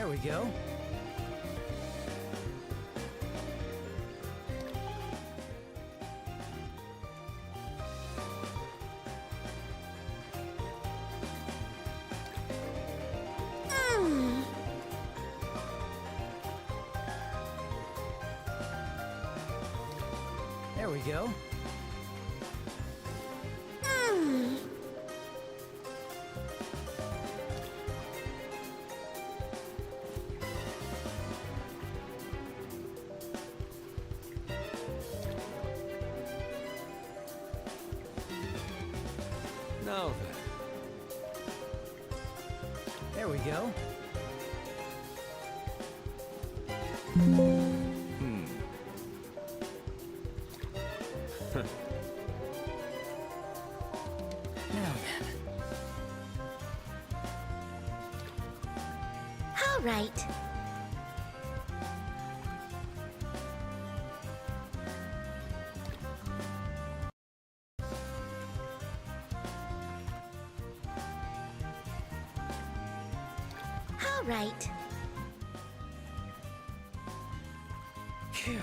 we go. There we go. Now then. There we go. Now then. All right. All right. Phew.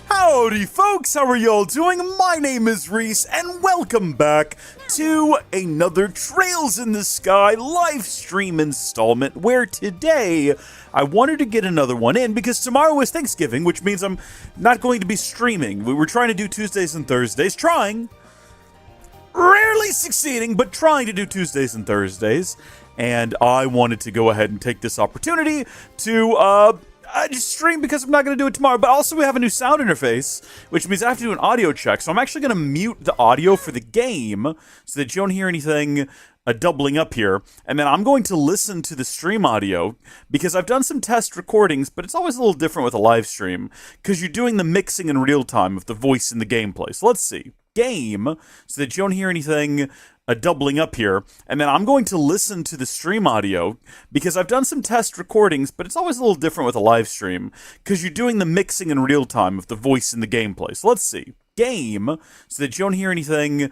Howdy folks, how are y'all doing? My name is Reese and welcome back to another Trails in the Sky live stream installment where today I wanted to get another one in because tomorrow is Thanksgiving, which means I'm not going to be streaming. We were trying to do Tuesdays and Thursdays, rarely succeeding, but trying to do Tuesdays and Thursdays, and I wanted to go ahead and take this opportunity to just stream because I'm not going to do it tomorrow. But also we have a new sound interface, which means I have to do an audio check. So I'm actually going to mute the audio for the game so that you don't hear anything doubling up here. And then I'm going to listen to the stream audio because I've done some test recordings, but it's always a little different with a live stream because you're doing the mixing in real time of the voice and the gameplay. So let's see. Game so that you don't hear anything doubling up here, and then I'm going to listen to the stream audio because I've done some test recordings, but it's always a little different with a live stream because you're doing the mixing in real time of the voice and the gameplay. So let's see. Game so that you don't hear anything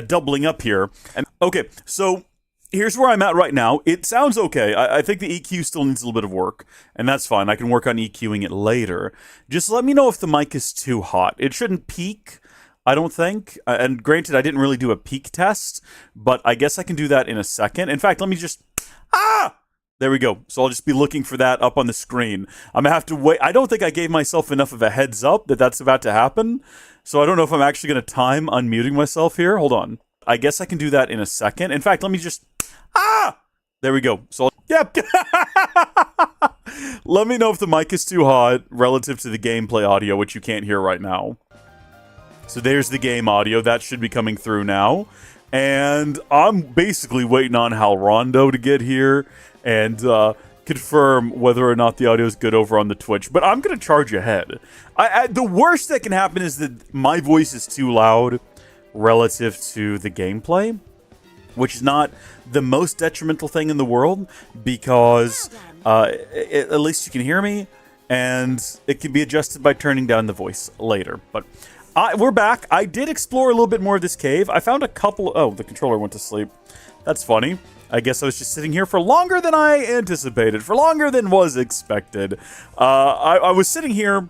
doubling up here. And okay, so here's where I'm at right now. It sounds okay. I think the EQ still needs a little bit of work, and that's fine. I can work on EQing it later. Just let me know if the mic is too hot. It shouldn't peak, I don't think. And granted, I didn't really do a peak test, but I guess I can do that in a second. In fact, let me just... There we go. So I'll just be looking for that up on the screen. I'm going to have to wait. I don't think I gave myself enough of a heads up that that's about to happen. So I don't know if I'm actually going to time unmuting myself here. Hold on. I guess I can do that in a second. In fact, let me just... There we go. So, yep. Let me know if the mic is too hot relative to the gameplay audio, which you can't hear right now. So there's the game audio. That should be coming through now. And I'm basically waiting on Hal Rondo to get here and confirm whether or not the audio is good over on the Twitch. But I'm going to charge ahead. The worst that can happen is that my voice is too loud relative to the gameplay, which is not the most detrimental thing in the world because at least you can hear me, and it can be adjusted by turning down the voice later. But we're back. I did explore a little bit more of this cave. I found a couple... Oh, the controller went to sleep. That's funny. I guess I was just sitting here for longer than I anticipated, for longer than was expected. I was sitting here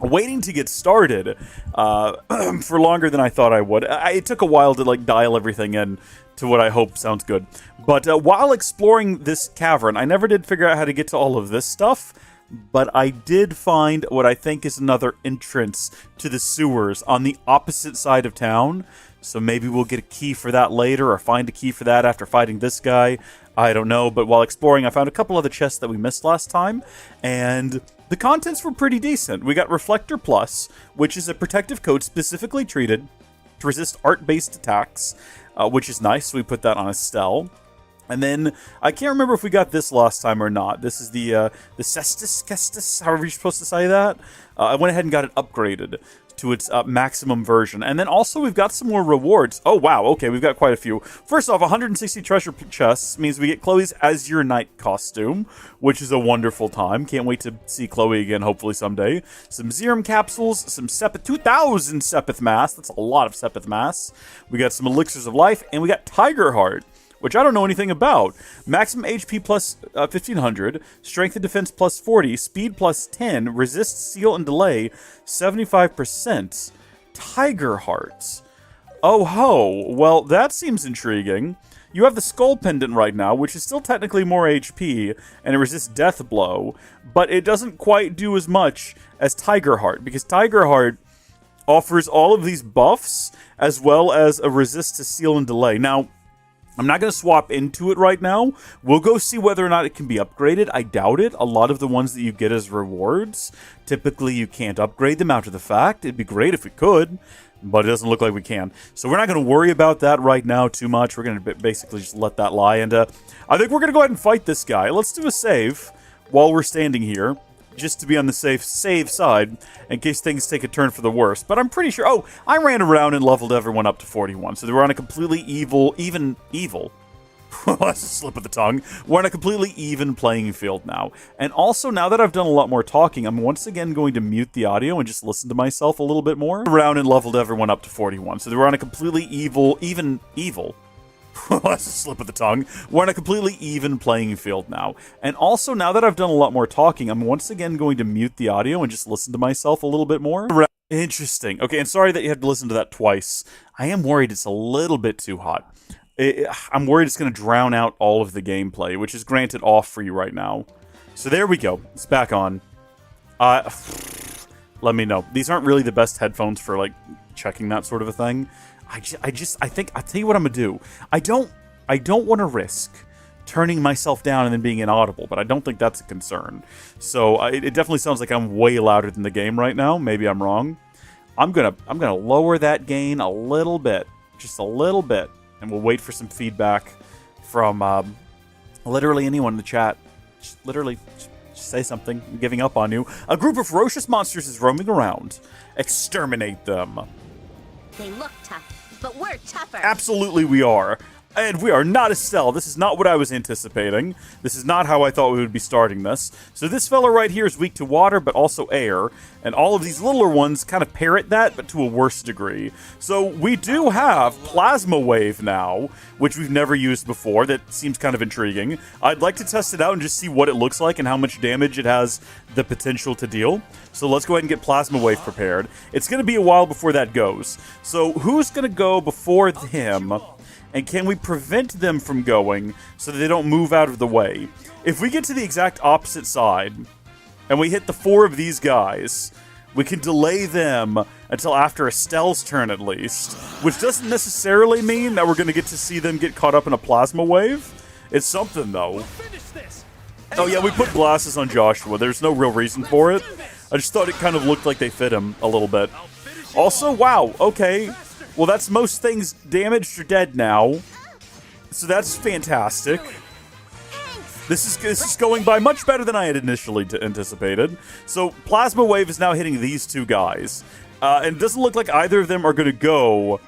waiting to get started for longer than I thought I would. It took a while to dial everything in to what I hope sounds good. But while exploring this cavern, I never did figure out how to get to all of this stuff. But I did find what I think is another entrance to the sewers on the opposite side of town. So maybe we'll get a key for that later, or find a key for that after fighting this guy. I don't know, but while exploring, I found a couple other chests that we missed last time, and the contents were pretty decent. We got Reflector Plus, which is a protective coat specifically treated to resist art-based attacks, which is nice. So we put that on Estelle. And then, I can't remember if we got this last time or not. This is the Cestus, however you're supposed to say that. I went ahead and got it upgraded to its maximum version. And then also, we've got some more rewards. Oh, wow, okay, we've got quite a few. First off, 160 treasure chests means we get Chloe's Azure Knight costume, which is a wonderful time. Can't wait to see Chloe again, hopefully someday. Some Serum capsules, some 2,000 Sepith Mass. That's a lot of Sepith Mass. We got some Elixirs of Life, and we got Tiger Heart, which I don't know anything about. Maximum HP plus 1500, strength and defense plus 40, speed plus 10, resist, seal, and delay 75%. Tiger hearts. Oh ho, well that seems intriguing. You have the skull pendant right now, which is still technically more HP, and it resists death blow, but it doesn't quite do as much as Tiger Heart, because Tiger Heart offers all of these buffs, as well as a resist to seal and delay. Now, I'm not going to swap into it right now. We'll go see whether or not it can be upgraded. I doubt it. A lot of the ones that you get as rewards, typically you can't upgrade them after the fact. It'd be great if we could, but it doesn't look like we can. So we're not going to worry about that right now too much. We're going to basically just let that lie. And I think we're going to go ahead and fight this guy. Let's do a save while we're standing here, just to be on the save side, in case things take a turn for the worse. But I'm pretty sure... Oh, I ran around and leveled everyone up to 41, so they were on a completely evil... That's a slip of the tongue. We're on a completely even playing field now. And also, now that I've done a lot more talking, I'm once again going to mute the audio and just listen to myself a little bit more. Around and leveled everyone up to 41, so they were on a completely evil... That's a slip of the tongue. We're on a completely even playing field now. And also, now that I've done a lot more talking, I'm once again going to mute the audio and just listen to myself a little bit more. Interesting. Okay, and sorry that you had to listen to that twice. I am worried it's a little bit too hot. I'm worried it's going to drown out all of the gameplay, which is granted off for you right now. So there we go. It's back on. Let me know. These aren't really the best headphones for, like, checking that sort of a thing. I think, I'll tell you what I'm going to do. I don't want to risk turning myself down and then being inaudible, but I don't think that's a concern. So it definitely sounds like I'm way louder than the game right now. Maybe I'm wrong. I'm gonna lower that gain a little bit, just a little bit, and we'll wait for some feedback from literally anyone in the chat. Just literally just say something. I'm giving up on you. A group of ferocious monsters is roaming around. Exterminate them. They look tough, but we're tougher. Absolutely we are. And we are not Estelle. This is not what I was anticipating. This is not how I thought we would be starting this. So this fella right here is weak to water, but also air. And all of these littler ones kind of parrot that, but to a worse degree. So we do have Plasma Wave now, which we've never used before. That seems kind of intriguing. I'd like to test it out and just see what it looks like and how much damage it has the potential to deal. So let's go ahead and get Plasma Wave prepared. It's going to be a while before that goes. So who's going to go before him? And can we prevent them from going so that they don't move out of the way? If we get to the exact opposite side, and we hit the 4 of these guys, we can delay them until after Estelle's turn at least. Which doesn't necessarily mean that we're going to get to see them get caught up in a plasma wave. It's something, though. Oh yeah, we put glasses on Joshua. There's no real reason for it. I just thought it kind of looked like they fit him a little bit. Also, wow, okay. Well, that's most things damaged or dead now. So that's fantastic. This is going by much better than I had initially anticipated. So Plasma Wave is now hitting these 2 guys. And it doesn't look like either of them are going to go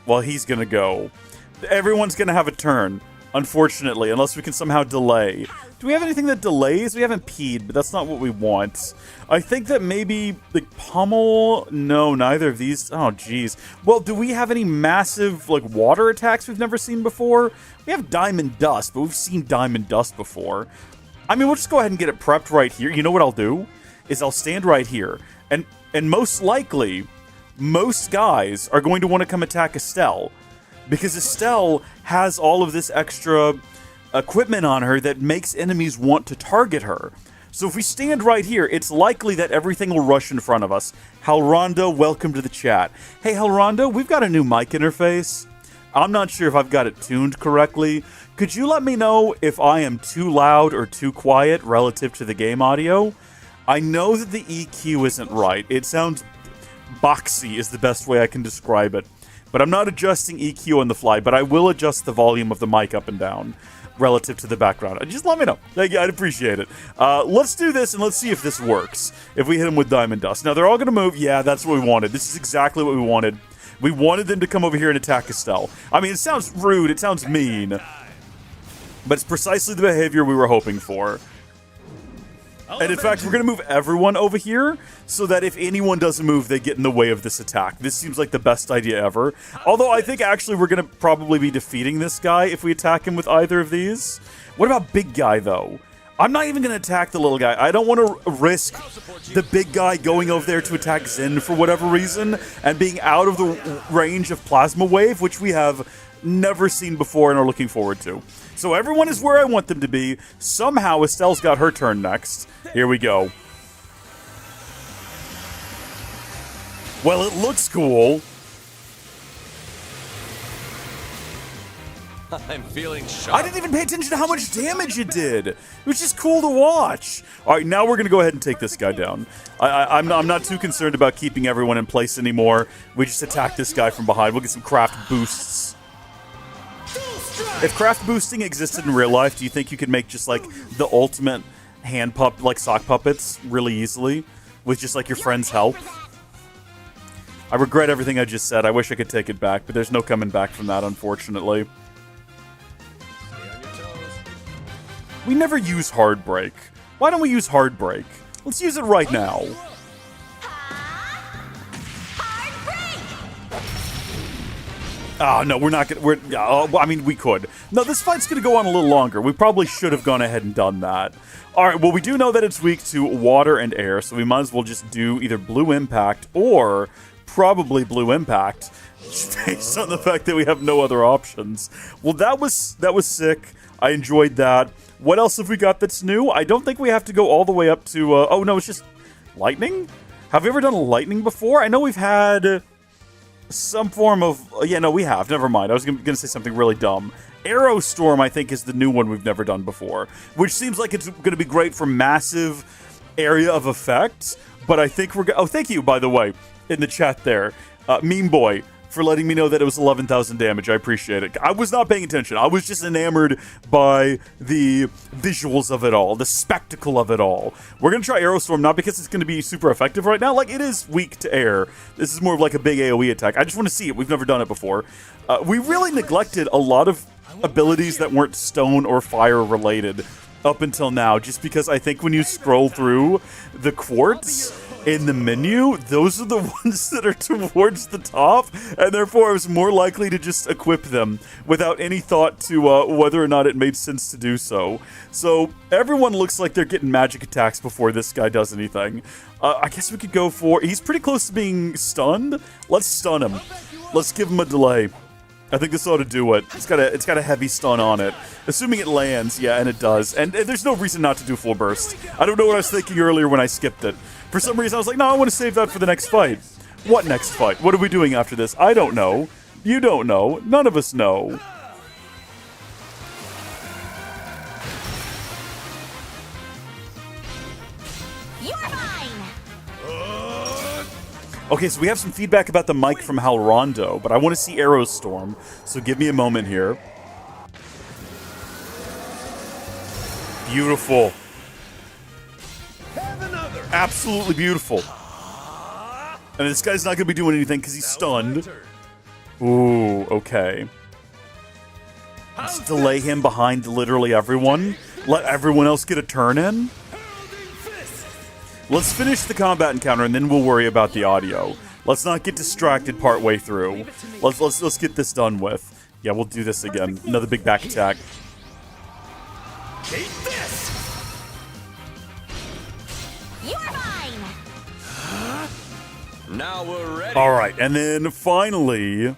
while he's going to go. Everyone's going to have a turn, unfortunately, unless we can somehow delay. Do we have anything that delays? We haven't peed, but that's not what we want. I think that maybe the pummel... No, neither of these... Oh, jeez. Well, do we have any massive, like, water attacks we've never seen before? We have Diamond Dust, but we've seen Diamond Dust before. I mean, we'll just go ahead and get it prepped right here. You know what I'll do? Is I'll stand right here. And most likely, most guys are going to want to come attack Estelle. Because Estelle has all of this extra equipment on her that makes enemies want to target her. So if we stand right here, it's likely that everything will rush in front of us. Halrondo, welcome to the chat. Hey, Halrondo, we've got a new mic interface. I'm not sure if I've got it tuned correctly. Could you let me know if I am too loud or too quiet relative to the game audio? I know that the EQ isn't right. It sounds boxy is the best way I can describe it. But I'm not adjusting EQ on the fly, but I will adjust the volume of the mic up and down relative to the background. Just let me know. I'd appreciate it. Let's do this, and let's see if this works. If we hit them with Diamond Dust. Now, they're all going to move. Yeah, that's what we wanted. This is exactly what we wanted. We wanted them to come over here and attack Estelle. I mean, it sounds rude. It sounds mean. But it's precisely the behavior we were hoping for. And in fact, we're going to move everyone over here so that if anyone doesn't move, they get in the way of this attack. This seems like the best idea ever. Although I think actually we're going to probably be defeating this guy if we attack him with either of these. What about big guy, though? I'm not even going to attack the little guy. I don't want to risk the big guy going over there to attack Zen for whatever reason and being out of the range of Plasma Wave, which we have never seen before and are looking forward to. So everyone is where I want them to be. Somehow Estelle's got her turn next. Here we go. Well, it looks cool. I'm feeling shocked. I didn't even pay attention to how much damage it did. It was just cool to watch. All right, now we're going to go ahead and take this guy down. I'm not too concerned about keeping everyone in place anymore. We just attack this guy from behind. We'll get some craft boosts. If craft boosting existed in real life, do you think you could make just like the ultimate hand like sock puppets really easily with just like your friend's help? I regret everything I just said. I wish I could take it back, but there's no coming back from that, unfortunately. We never use Hard Break. Why don't we use Hard Break? Let's use it right now. Oh, no, we're not going to... I mean, we could. No, this fight's going to go on a little longer. We probably should have gone ahead and done that. All right, well, we do know that it's weak to water and air, so we might as well just do either Blue Impact or probably Blue Impact, based on the fact that we have no other options. Well, that was sick. I enjoyed that. What else have we got that's new? I don't think we have to go all the way up to... oh, no, it's just lightning? Have we ever done lightning before? I know we've had... some form of... yeah, no, we have. Never mind. I was going to say something really dumb. Arrow Storm, I think, is the new one we've never done before, which seems like it's going to be great for massive area of effect, but I think we're... oh, thank you, by the way, in the chat there. Meme Boy, for letting me know that it was 11,000 damage. I appreciate it. I was not paying attention. I was just enamored by the visuals of it all, the spectacle of it all. We're going to try Arrow Storm, not because it's going to be super effective right now. Like, it is weak to air. This is more of like a big AoE attack. I just want to see it. We've never done it before. We really neglected a lot of abilities that weren't stone or fire related up until now, just because I think when you scroll through the quartz in the menu, those are the ones that are towards the top, and therefore I was more likely to just equip them without any thought to whether or not it made sense to do so. So everyone looks like they're getting magic attacks before this guy does anything. I guess we could go for... he's pretty close to being stunned. Let's stun him. Let's give him a delay. I think this ought to do it. It's got a heavy stun on it. Assuming it lands, yeah, and it does. And there's no reason not to do full burst. I don't know what I was thinking earlier when I skipped it. For some reason, I was like, no, I want to save that for the next fight. What next fight? What are we doing after this? I don't know. You don't know. None of us know. You're mine. Okay, so we have some feedback about the mic from Halrondo, but I want to see Arrow Storm, so give me a moment here. Beautiful. Absolutely beautiful. And this guy's not going to be doing anything because he's stunned. Ooh, okay. Let's delay him behind literally everyone. Let everyone else get a turn in. Let's finish the combat encounter and then we'll worry about the audio. Let's not get distracted partway through. Let's get this done with. Yeah, we'll do this again. Another big back attack. Take this! You're mine. Now we're ready. All right, and then finally,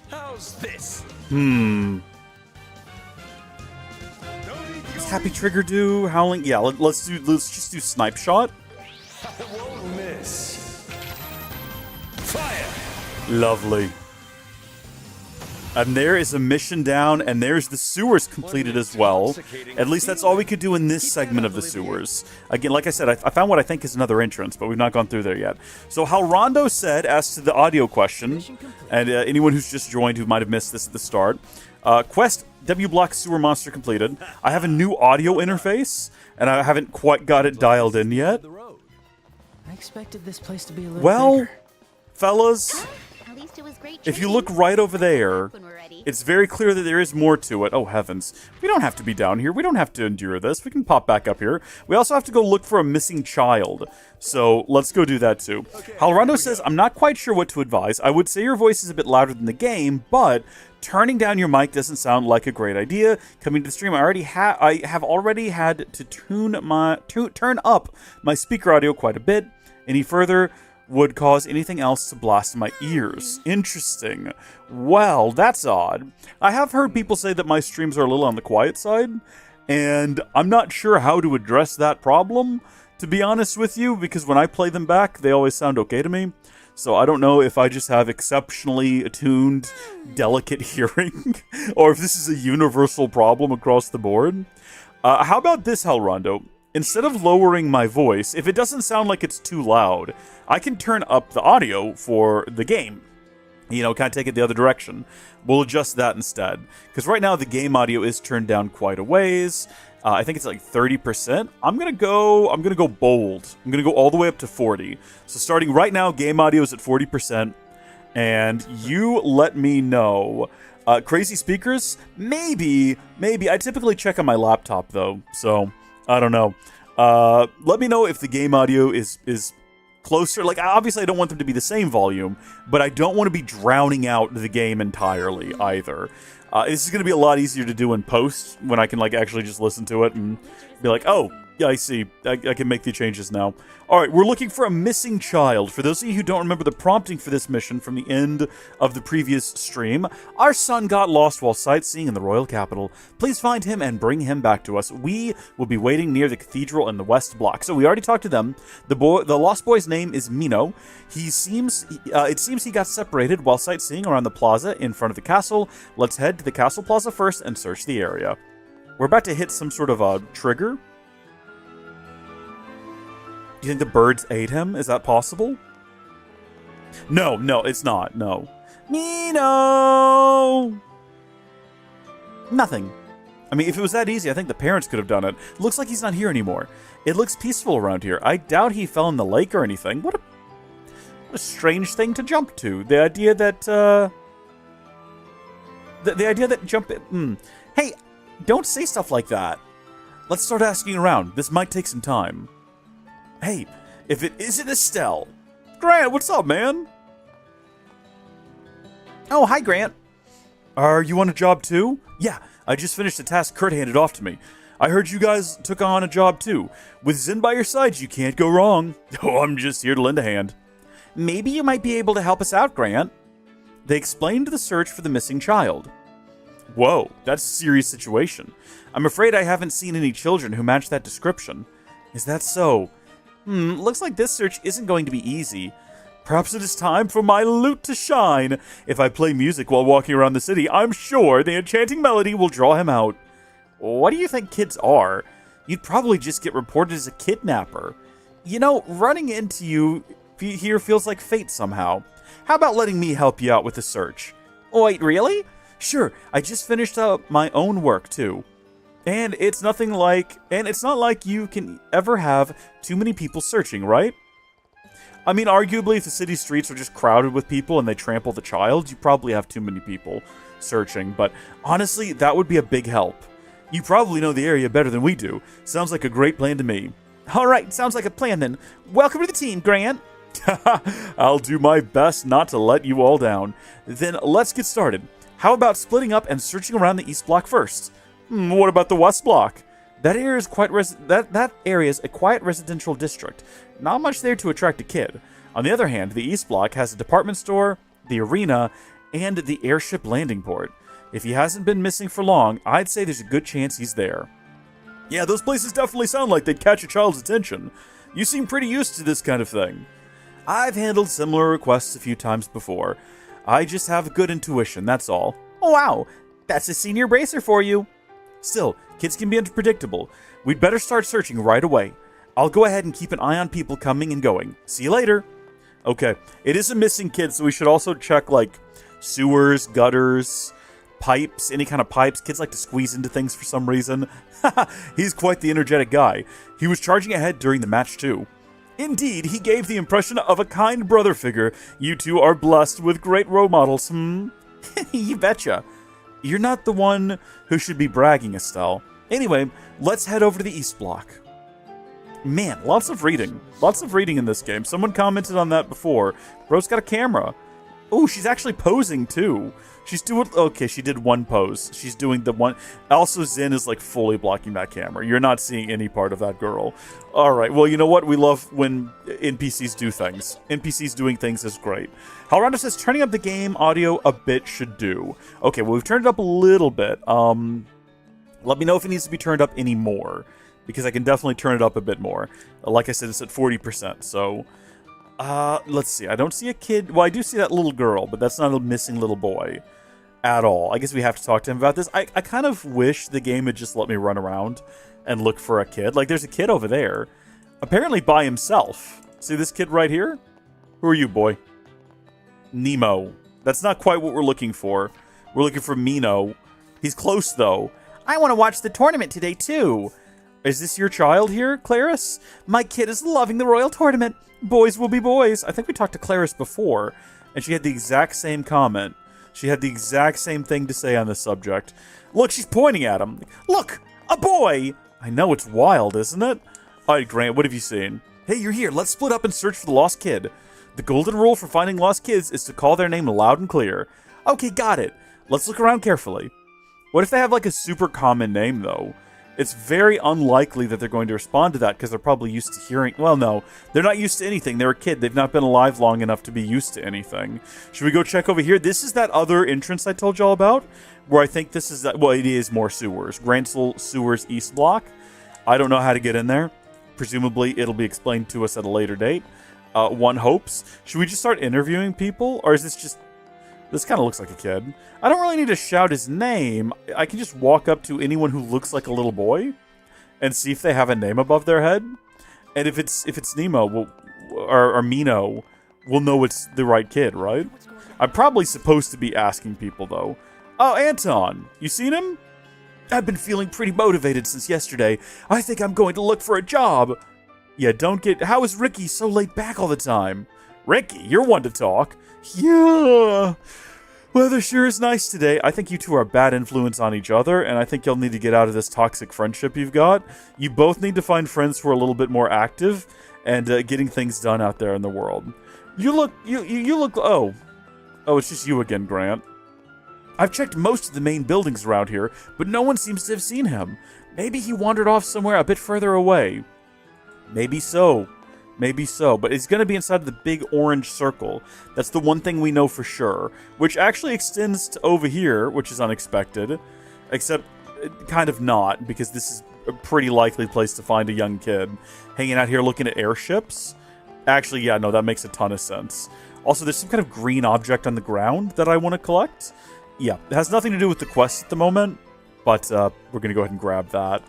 How's this? does Happy Trigger do Howling? Yeah, let's just do Snipe Shot. I won't miss. Fire! Lovely. And there is a mission down, and there's the sewers completed as well. At least that's all we could do in this segment of the sewers. Again, like I said, I found what I think is another entrance, but we've not gone through there yet. So Halrondo said, as to the audio question, and anyone who's just joined who might have missed this at the start, Quest W Block Sewer Monster completed. I have a new audio interface, and I haven't quite got it dialed in yet. I expected this place to be a little Well, bigger. fellas, least it was great if you training. look right over there, When we're ready. it's very clear that there is more to it. Oh, heavens. We don't have to be down here. We don't have to endure this. We can pop back up here. We also have to go look for a missing child. So let's go do that too. Halorando says, I'm not quite sure what to advise. I would say your voice is a bit louder than the game, but turning down your mic doesn't sound like a great idea. Coming to the stream, I have already had to turn up my speaker audio quite a bit. Any further would cause anything else to blast my ears. Interesting. Well, that's odd. I have heard people say that my streams are a little on the quiet side, and I'm not sure how to address that problem, to be honest with you, because when I play them back, they always sound okay to me. So I don't know if I just have exceptionally attuned, delicate hearing, or if this is a universal problem across the board. How about this, Halrondo? Instead of lowering my voice, if it doesn't sound like it's too loud, I can turn up the audio for the game. You know, kind of take it the other direction. We'll adjust that instead. Because right now the game audio is turned down quite a ways. I think it's like 30%. I'm gonna go bold. I'm gonna go all the way up to 40. So starting right now, game audio is at 40%. And you let me know. Crazy speakers? Maybe. I typically check on my laptop though, so I don't know. Let me know if the game audio is closer. Like, obviously I don't want them to be the same volume, but I don't want to be drowning out the game entirely either. This is going to be a lot easier to do in post when I can, like, actually just listen to it and be like, oh, yeah, I see. I can make the changes now. All right, we're looking for a missing child. For those of you who don't remember the prompting for this mission from the end of the previous stream, our son got lost while sightseeing in the royal capital. Please find him and bring him back to us. We will be waiting near the cathedral in the west block. So we already talked to them. The lost boy's name is Mino. It seems he got separated while sightseeing around the plaza in front of the castle. Let's head to the castle plaza first and search the area. We're about to hit some sort of a trigger. Do you think the birds ate him? Is that possible? No, it's not. No. Mino! Nothing. I mean, if it was that easy, I think the parents could have done it. Looks like he's not here anymore. It looks peaceful around here. I doubt he fell in the lake or anything. What a strange thing to jump to. The idea that, the idea that Hey, don't say stuff like that. Let's start asking around. This might take some time. Hey, if it isn't Estelle. Grant, what's up, man? Oh, hi, Grant. Are you on a job too? Yeah, I just finished a task Kurt handed off to me. I heard you guys took on a job too. With Zen by your side, you can't go wrong. Oh, I'm just here to lend a hand. Maybe you might be able to help us out, Grant. They explained the search for the missing child. Whoa, that's a serious situation. I'm afraid I haven't seen any children who match that description. Is that so? Looks like this search isn't going to be easy. Perhaps it is time for my lute to shine. If I play music while walking around the city, I'm sure the enchanting melody will draw him out. What do you think kids are? You'd probably just get reported as a kidnapper. You know, running into you here feels like fate somehow. How about letting me help you out with the search? Wait, really? Sure, I just finished up my own work too. And it's not like you can ever have too many people searching, right? I mean, arguably, if the city streets are just crowded with people and they trample the child, you probably have too many people searching. But honestly, that would be a big help. You probably know the area better than we do. Sounds like a great plan to me. All right, sounds like a plan then. Welcome to the team, Grant. I'll do my best not to let you all down. Then let's get started. How about splitting up and searching around the east block first? What about the west block? That area is that area is a quiet residential district. Not much there to attract a kid. On the other hand, the east block has a department store, the arena, and the airship landing port. If he hasn't been missing for long, I'd say there's a good chance he's there. Yeah, those places definitely sound like they'd catch a child's attention. You seem pretty used to this kind of thing. I've handled similar requests a few times before. I just have a good intuition, that's all. Oh wow, that's a senior bracer for you. Still, kids can be unpredictable. We'd better start searching right away. I'll go ahead and keep an eye on people coming and going. See you later. Okay, it is a missing kid, so we should also check, like, sewers, gutters, pipes, any kind of pipes. Kids like to squeeze into things for some reason. He's quite the energetic guy. He was charging ahead during the match, too. Indeed, he gave the impression of a kind brother figure. You two are blessed with great role models, You betcha. You're not the one who should be bragging, Estelle. Anyway, let's head over to the East Block. Man, lots of reading. Lots of reading in this game. Someone commented on that before. Bro's got a camera. Oh, she's actually posing, too. She's doing... Okay, she did one pose. She's doing the one... Also, Zin is, like, fully blocking that camera. You're not seeing any part of that girl. Alright, well, you know what? We love when NPCs do things. NPCs doing things is great. Halronda says, turning up the game audio a bit should do. Okay, well, we've turned it up a little bit. Let me know if it needs to be turned up any more, because I can definitely turn it up a bit more. Like I said, it's at 40%, so... let's see. I don't see a kid. Well, I do see that little girl, but that's not a missing little boy at all. I guess we have to talk to him about this. I kind of wish the game had just let me run around and look for a kid. Like, there's a kid over there, apparently by himself. See this kid right here? Who are you, boy? Nemo. That's not quite what we're looking for. We're looking for Mino. He's close, though. I want to watch the tournament today, too. Is this your child here, Clarice? My kid is loving the Royal Tournament. Boys will be boys. I think we talked to Clarice before, and she had the exact same comment. She had the exact same thing to say on this subject. Look, she's pointing at him. Look, a boy! I know, it's wild, isn't it? Alright, Grant, what have you seen? Hey, you're here. Let's split up and search for the lost kid. The golden rule for finding lost kids is to call their name loud and clear. Okay, got it. Let's look around carefully. What if they have, like, a super common name, though? It's very unlikely that they're going to respond to that because they're probably used to hearing... Well, no. They're not used to anything. They're a kid. They've not been alive long enough to be used to anything. Should we go check over here? This is that other entrance I told y'all about, where I think this is... Well, it is more sewers. Gransel Sewers East Block. I don't know how to get in there. Presumably, it'll be explained to us at a later date. One hopes. Should we just start interviewing people? Or is this just... This kind of looks like a kid. I don't really need to shout his name. I can just walk up to anyone who looks like a little boy and see if they have a name above their head. And if it's Nemo, or Mino, we'll know it's the right kid, right? I'm probably supposed to be asking people, though. Oh, Anton, you seen him? I've been feeling pretty motivated since yesterday. I think I'm going to look for a job. Yeah, don't get... How is Ricky so laid back all the time? Ricky, you're one to talk. Yeah. Weather sure is nice today. I think you two are a bad influence on each other, and I think you'll need to get out of this toxic friendship you've got. You both need to find friends who are a little bit more active and getting things done out there in the world. You look... Oh, it's just you again, Grant. I've checked most of the main buildings around here, but no one seems to have seen him. Maybe he wandered off somewhere a bit further away. Maybe so. Maybe so, but it's going to be inside the big orange circle. That's the one thing we know for sure, which actually extends to over here, which is unexpected, except kind of not, because this is a pretty likely place to find a young kid. Hanging out here looking at airships? Actually, yeah, no, that makes a ton of sense. Also, there's some kind of green object on the ground that I want to collect. Yeah, it has nothing to do with the quest at the moment, but we're going to go ahead and grab that.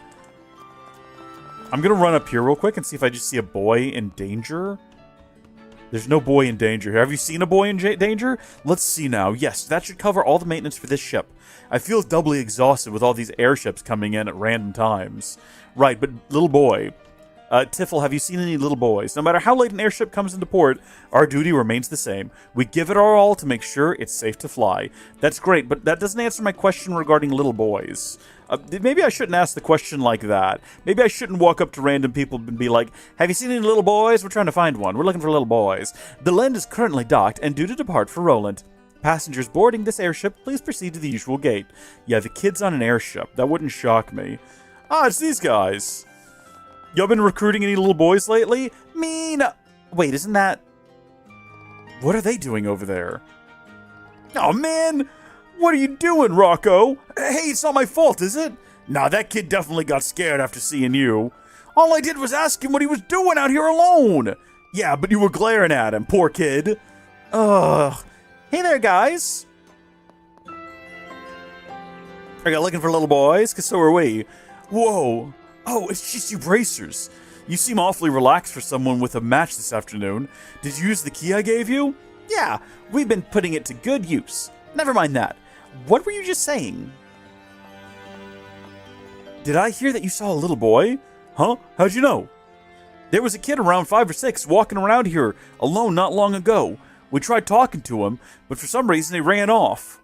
I'm going to run up here real quick and see if I just see a boy in danger. There's no boy in danger here. Have you seen a boy in danger? Let's see now. Yes, that should cover all the maintenance for this ship. I feel doubly exhausted with all these airships coming in at random times. Right, but little boy. Tiffle, have you seen any little boys? No matter how late an airship comes into port, our duty remains the same. We give it our all to make sure it's safe to fly. That's great, but that doesn't answer my question regarding little boys. Maybe I shouldn't ask the question like that. Maybe I shouldn't walk up to random people and be like, have you seen any little boys? We're trying to find one. We're looking for little boys. The Lend is currently docked and due to depart for Roland. Passengers boarding this airship, please proceed to the usual gate. Yeah, the kid's on an airship. That wouldn't shock me. Ah, it's these guys. Y'all been recruiting any little boys lately? Wait, isn't that... What are they doing over there? Oh, man! What are you doing, Rocco? Hey, it's not my fault, is it? Nah, that kid definitely got scared after seeing you. All I did was ask him what he was doing out here alone. Yeah, but you were glaring at him, poor kid. Ugh. Hey there, guys. Are you looking for little boys? Because so are we. Whoa. Oh, it's just you bracers. You seem awfully relaxed for someone with a match this afternoon. Did you use the key I gave you? Yeah, we've been putting it to good use. Never mind that. What were you just saying? Did I hear that you saw a little boy? Huh? How'd you know? There was a kid around 5 or 6 walking around here alone not long ago. We tried talking to him, but for some reason he ran off.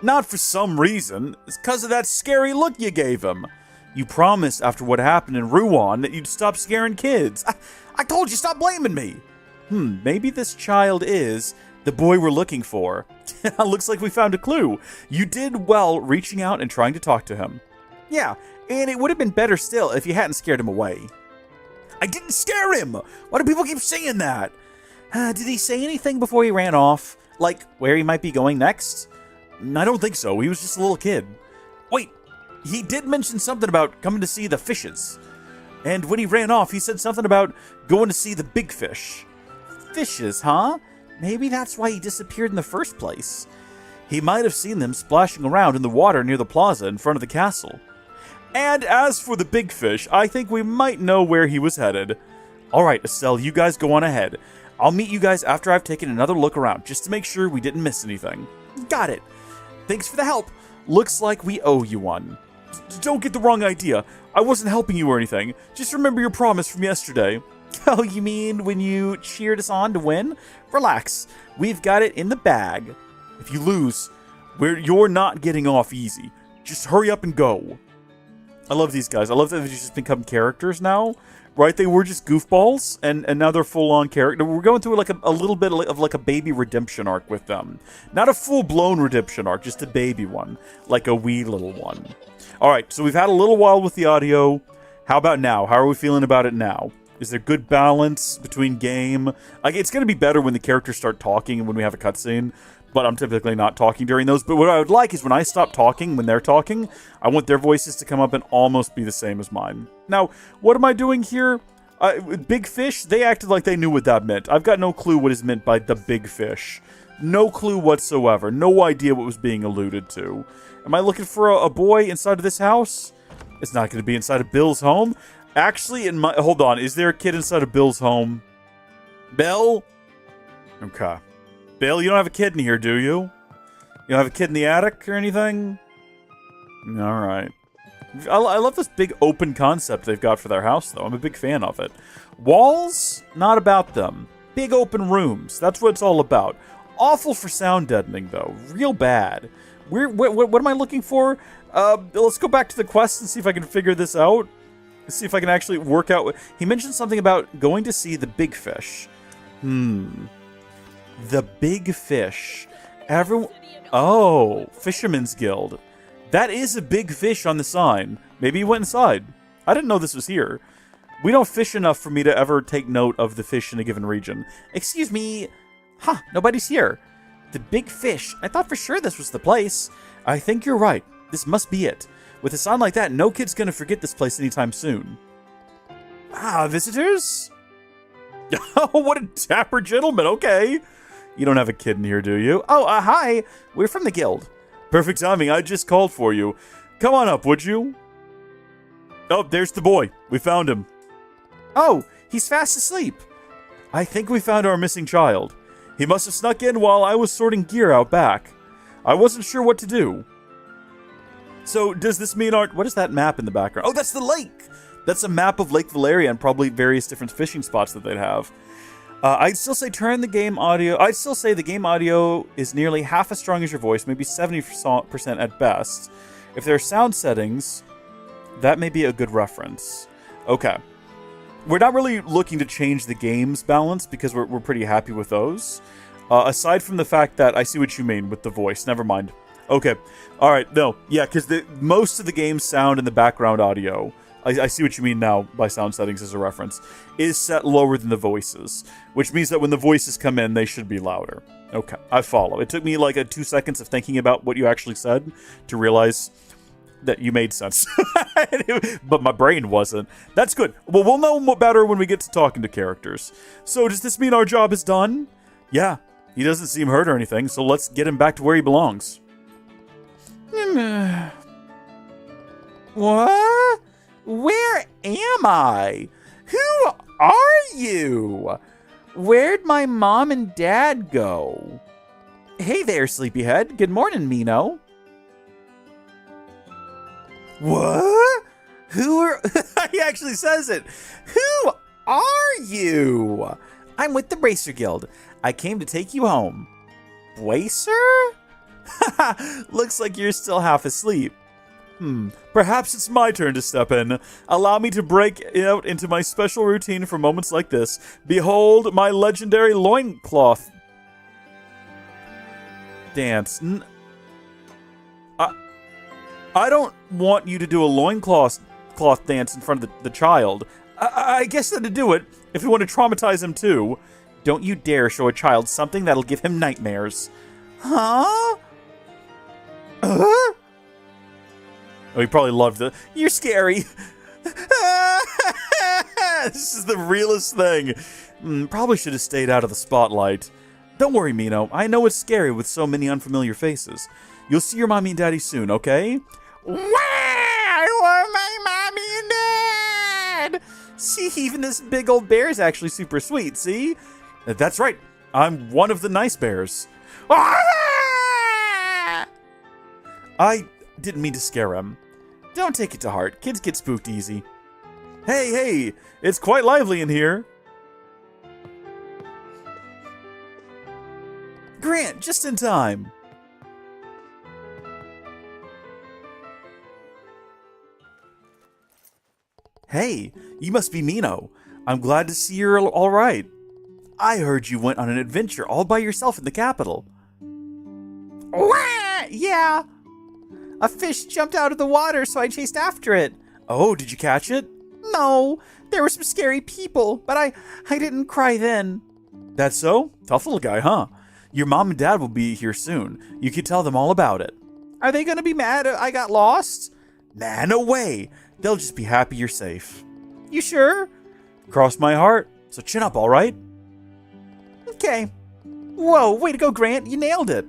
Not for some reason. It's because of that scary look you gave him. You promised after what happened in Rouen that you'd stop scaring kids. I told you, stop blaming me. Maybe this child is the boy we're looking for. Looks like we found a clue. You did well reaching out and trying to talk to him. Yeah, and it would have been better still if you hadn't scared him away. I didn't scare him! Why do people keep saying that? Did he say anything before he ran off? Like, where he might be going next? I don't think so. He was just a little kid. Wait, he did mention something about coming to see the fishes. And when he ran off, he said something about going to see the big fish. Fishes, huh? Maybe that's why he disappeared in the first place. He might have seen them splashing around in the water near the plaza in front of the castle. And as for the big fish, I think we might know where he was headed. Alright, Estelle, you guys go on ahead. I'll meet you guys after I've taken another look around, just to make sure we didn't miss anything. Got it. Thanks for the help. Looks like we owe you one. Don't get the wrong idea. I wasn't helping you or anything. Just remember your promise from yesterday. Oh, you mean when you cheered us on to win? Relax. We've got it in the bag. If you lose, you're not getting off easy. Just hurry up and go. I love these guys. I love that they've just become characters now. Right? They were just goofballs, and now they're full-on character. We're going through like a little bit of like a baby redemption arc with them. Not a full-blown redemption arc, just a baby one. Like a wee little one. Alright, so we've had a little while with the audio. How about now? How are we feeling about it now? Is there good balance between game? Like, it's going to be better when the characters start talking and when we have a cutscene, but I'm typically not talking during those. But what I would like is when I stop talking, when they're talking, I want their voices to come up and almost be the same as mine. Now, what am I doing here? Big fish, they acted like they knew what that meant. I've got no clue what is meant by the big fish. No clue whatsoever. No idea what was being alluded to. Am I looking for a boy inside of this house? It's not going to be inside of Bill's home. Actually, hold on. Is there a kid inside of Bill's home? Bill? Okay. Bill, you don't have a kid in here, do you? You don't have a kid in the attic or anything? Alright. I love this big open concept they've got for their house, though. I'm a big fan of it. Walls? Not about them. Big open rooms. That's what it's all about. Awful for sound deadening, though. Real bad. What am I looking for? Let's go back to the quest and see if I can figure this out. Let's see if I can actually work out. He mentioned something about going to see the big fish. The big fish. Oh, Fisherman's Guild. That is a big fish on the sign. Maybe he went inside. I didn't know this was here. We don't fish enough for me to ever take note of the fish in a given region. Excuse me. Nobody's here. The big fish. I thought for sure this was the place. I think you're right. This must be it. With a sign like that, no kid's gonna forget this place anytime soon. Visitors? Oh, what a dapper gentleman. Okay. You don't have a kid in here, do you? Oh, hi. We're from the guild. Perfect timing. I just called for you. Come on up, would you? Oh, there's the boy. We found him. Oh, he's fast asleep. I think we found our missing child. He must have snuck in while I was sorting gear out back. I wasn't sure what to do. So, does this mean what is that map in the background? Oh, that's the lake! That's a map of Lake Valeria and probably various different fishing spots that they'd have. I'd still say turn the game audio. I'd still say the game audio is nearly half as strong as your voice, maybe 70% at best. If there are sound settings, that may be a good reference. Okay. We're not really looking to change the game's balance because we're pretty happy with those. Aside from the fact that I see what you mean with the voice. Never mind. Okay. Alright, no. Yeah, because most of the game's sound in the background audio, I see what you mean now by sound settings as a reference, is set lower than the voices. Which means that when the voices come in, they should be louder. Okay, I follow. It took me like 2 seconds of thinking about what you actually said to realize that you made sense. But my brain wasn't. That's good. Well, we'll know better when we get to talking to characters. So does this mean our job is done? Yeah, he doesn't seem hurt or anything, so let's get him back to where he belongs. What? Where am I? Who are you? Where'd my mom and dad go? Hey there, sleepyhead. Good morning, Mino. What? Who are... He actually says it. Who are you? I'm with the Bracer Guild. I came to take you home. Bracer? Looks like you're still half asleep. Perhaps it's my turn to step in. Allow me to break out into my special routine for moments like this. Behold my legendary loincloth dance. I don't want you to do a loincloth dance in front of the child. I guess that'd do it, if you want to traumatize him too. Don't you dare show a child something that'll give him nightmares. Huh? Oh, he probably loved it. You're scary. This is the realest thing. Probably should have stayed out of the spotlight. Don't worry, Mino. I know it's scary with so many unfamiliar faces. You'll see your mommy and daddy soon, okay? Wow! I want my mommy and dad! See, even this big old bear is actually super sweet, see? That's right. I'm one of the nice bears. I didn't mean to scare him. Don't take it to heart. Kids get spooked easy. Hey, it's quite lively in here. Grant, just in time. Hey, you must be Mino. I'm glad to see you're all right. I heard you went on an adventure all by yourself in the capital. Yeah. A fish jumped out of the water, so I chased after it. Oh, did you catch it? No. There were some scary people, but I didn't cry then. That's so? Tough little guy, huh? Your mom and dad will be here soon. You can tell them all about it. Are they gonna be mad I got lost? Nah, no way. They'll just be happy you're safe. You sure? Cross my heart. So chin up, all right? Okay. Whoa, way to go, Grant. You nailed it.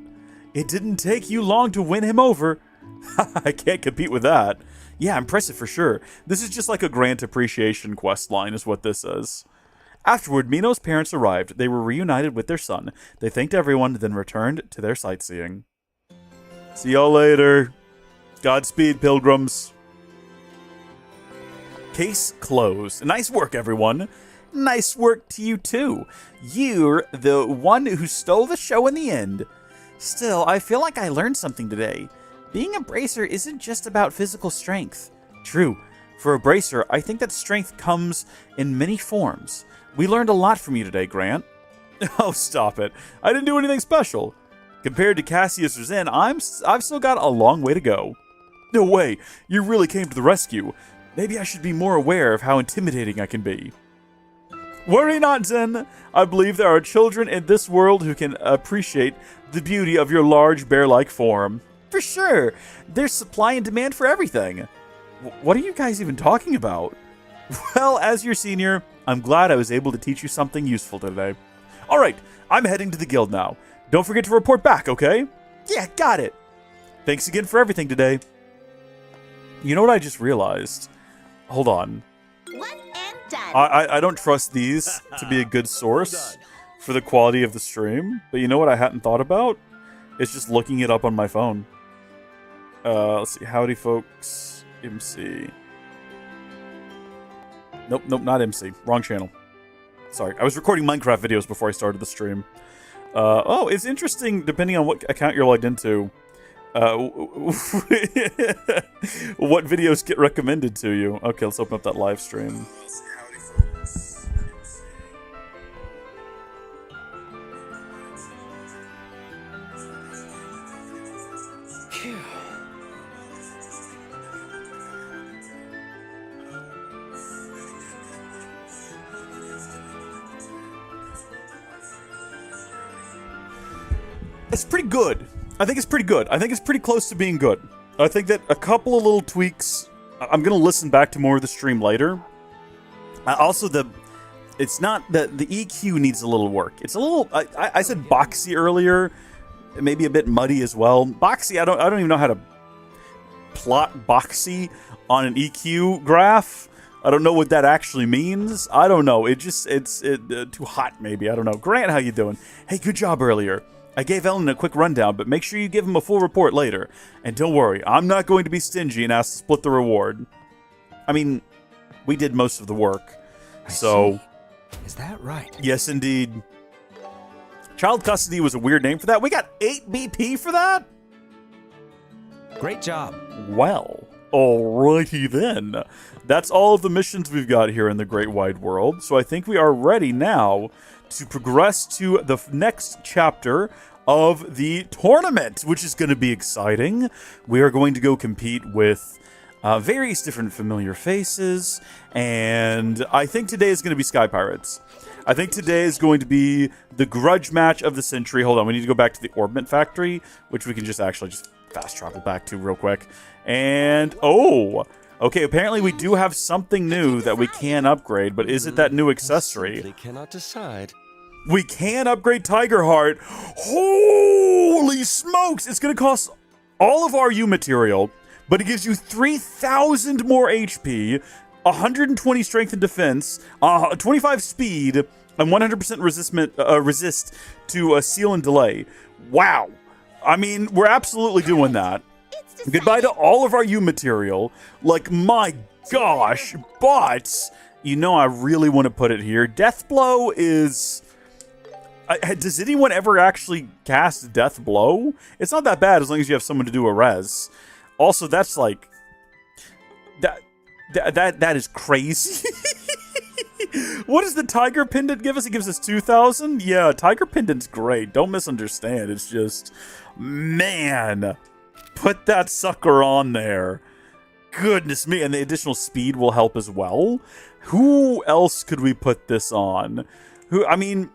It didn't take you long to win him over. I can't compete with that. Yeah, impressive for sure. This is just like a Grant appreciation quest line is what this is. Afterward, Mino's parents arrived. They were reunited with their son. They thanked everyone, then returned to their sightseeing. See y'all later. Godspeed, pilgrims. Case closed. Nice work, everyone. Nice work to you, too. You're the one who stole the show in the end. Still, I feel like I learned something today. Being a bracer isn't just about physical strength. True. For a bracer, I think that strength comes in many forms. We learned a lot from you today, Grant. Oh, stop it. I didn't do anything special. Compared to Cassius or Zen, I've still got a long way to go. No way. You really came to the rescue. Maybe I should be more aware of how intimidating I can be. Worry not, Zen. I believe there are children in this world who can appreciate the beauty of your large bear-like form. For sure. There's supply and demand for everything. What are you guys even talking about? Well, as your senior, I'm glad I was able to teach you something useful today. All right, I'm heading to the guild now. Don't forget to report back, okay? Yeah, got it. Thanks again for everything today. You know what I just realized? Hold on. One and done. I don't trust these to be a good source for the quality of the stream, but you know what I hadn't thought about? It's just looking it up on my phone. Let's see. Howdy Folks. MC. Nope, not MC. Wrong channel. Sorry. I was recording Minecraft videos before I started the stream. Oh, it's interesting depending on what account you're logged into. What videos get recommended to you. Okay, let's open up that live stream. It's pretty good. I think it's pretty good. I think it's pretty close to being good. I think that a couple of little tweaks. I'm gonna listen back to more of the stream later. Also, it's not the EQ needs a little work. It's a little. I said boxy earlier, maybe a bit muddy as well. Boxy. I don't even know how to plot boxy on an EQ graph. I don't know what that actually means. I don't know. It's too hot maybe. I don't know. Grant, how you doing? Hey, good job earlier. I gave Ellen a quick rundown, but make sure you give him a full report later. And don't worry, I'm not going to be stingy and ask to split the reward. I mean, we did most of the work. So, Is that right? Yes, indeed. Child custody was a weird name for that. We got 8 BP for that? Great job. Well, alrighty then. That's all of the missions we've got here in the Great Wide World. So I think we are ready now to progress to the next chapter of the tournament, which is going to be exciting. We are going to go compete with various different familiar faces, and I think today is going to be Sky Pirates. I think today is going to be the grudge match of the century. Hold on, we need to go back to the Orbment Factory, which we can just fast travel back to real quick. And, oh, okay, apparently we do have something new that we can upgrade, but is it that new accessory? They cannot decide. We can upgrade Tiger Heart. Holy smokes! It's going to cost all of our U material, but it gives you 3,000 more HP, 120 strength and defense, 25 speed, and 100% resist to seal and delay. Wow. I mean, we're absolutely doing that. Goodbye to all of our U material. Like, my gosh. But, you know, I really want to put it here. Death Blow is... does anyone ever actually cast Death Blow? It's not that bad as long as you have someone to do a res. Also, that's like... That is crazy. What does the Tiger Pendant give us? It gives us 2,000? Yeah, Tiger Pendant's great. Don't misunderstand. It's just... Man... Put that sucker on there. Goodness me. And the additional speed will help as well. Who else could we put this on? I mean,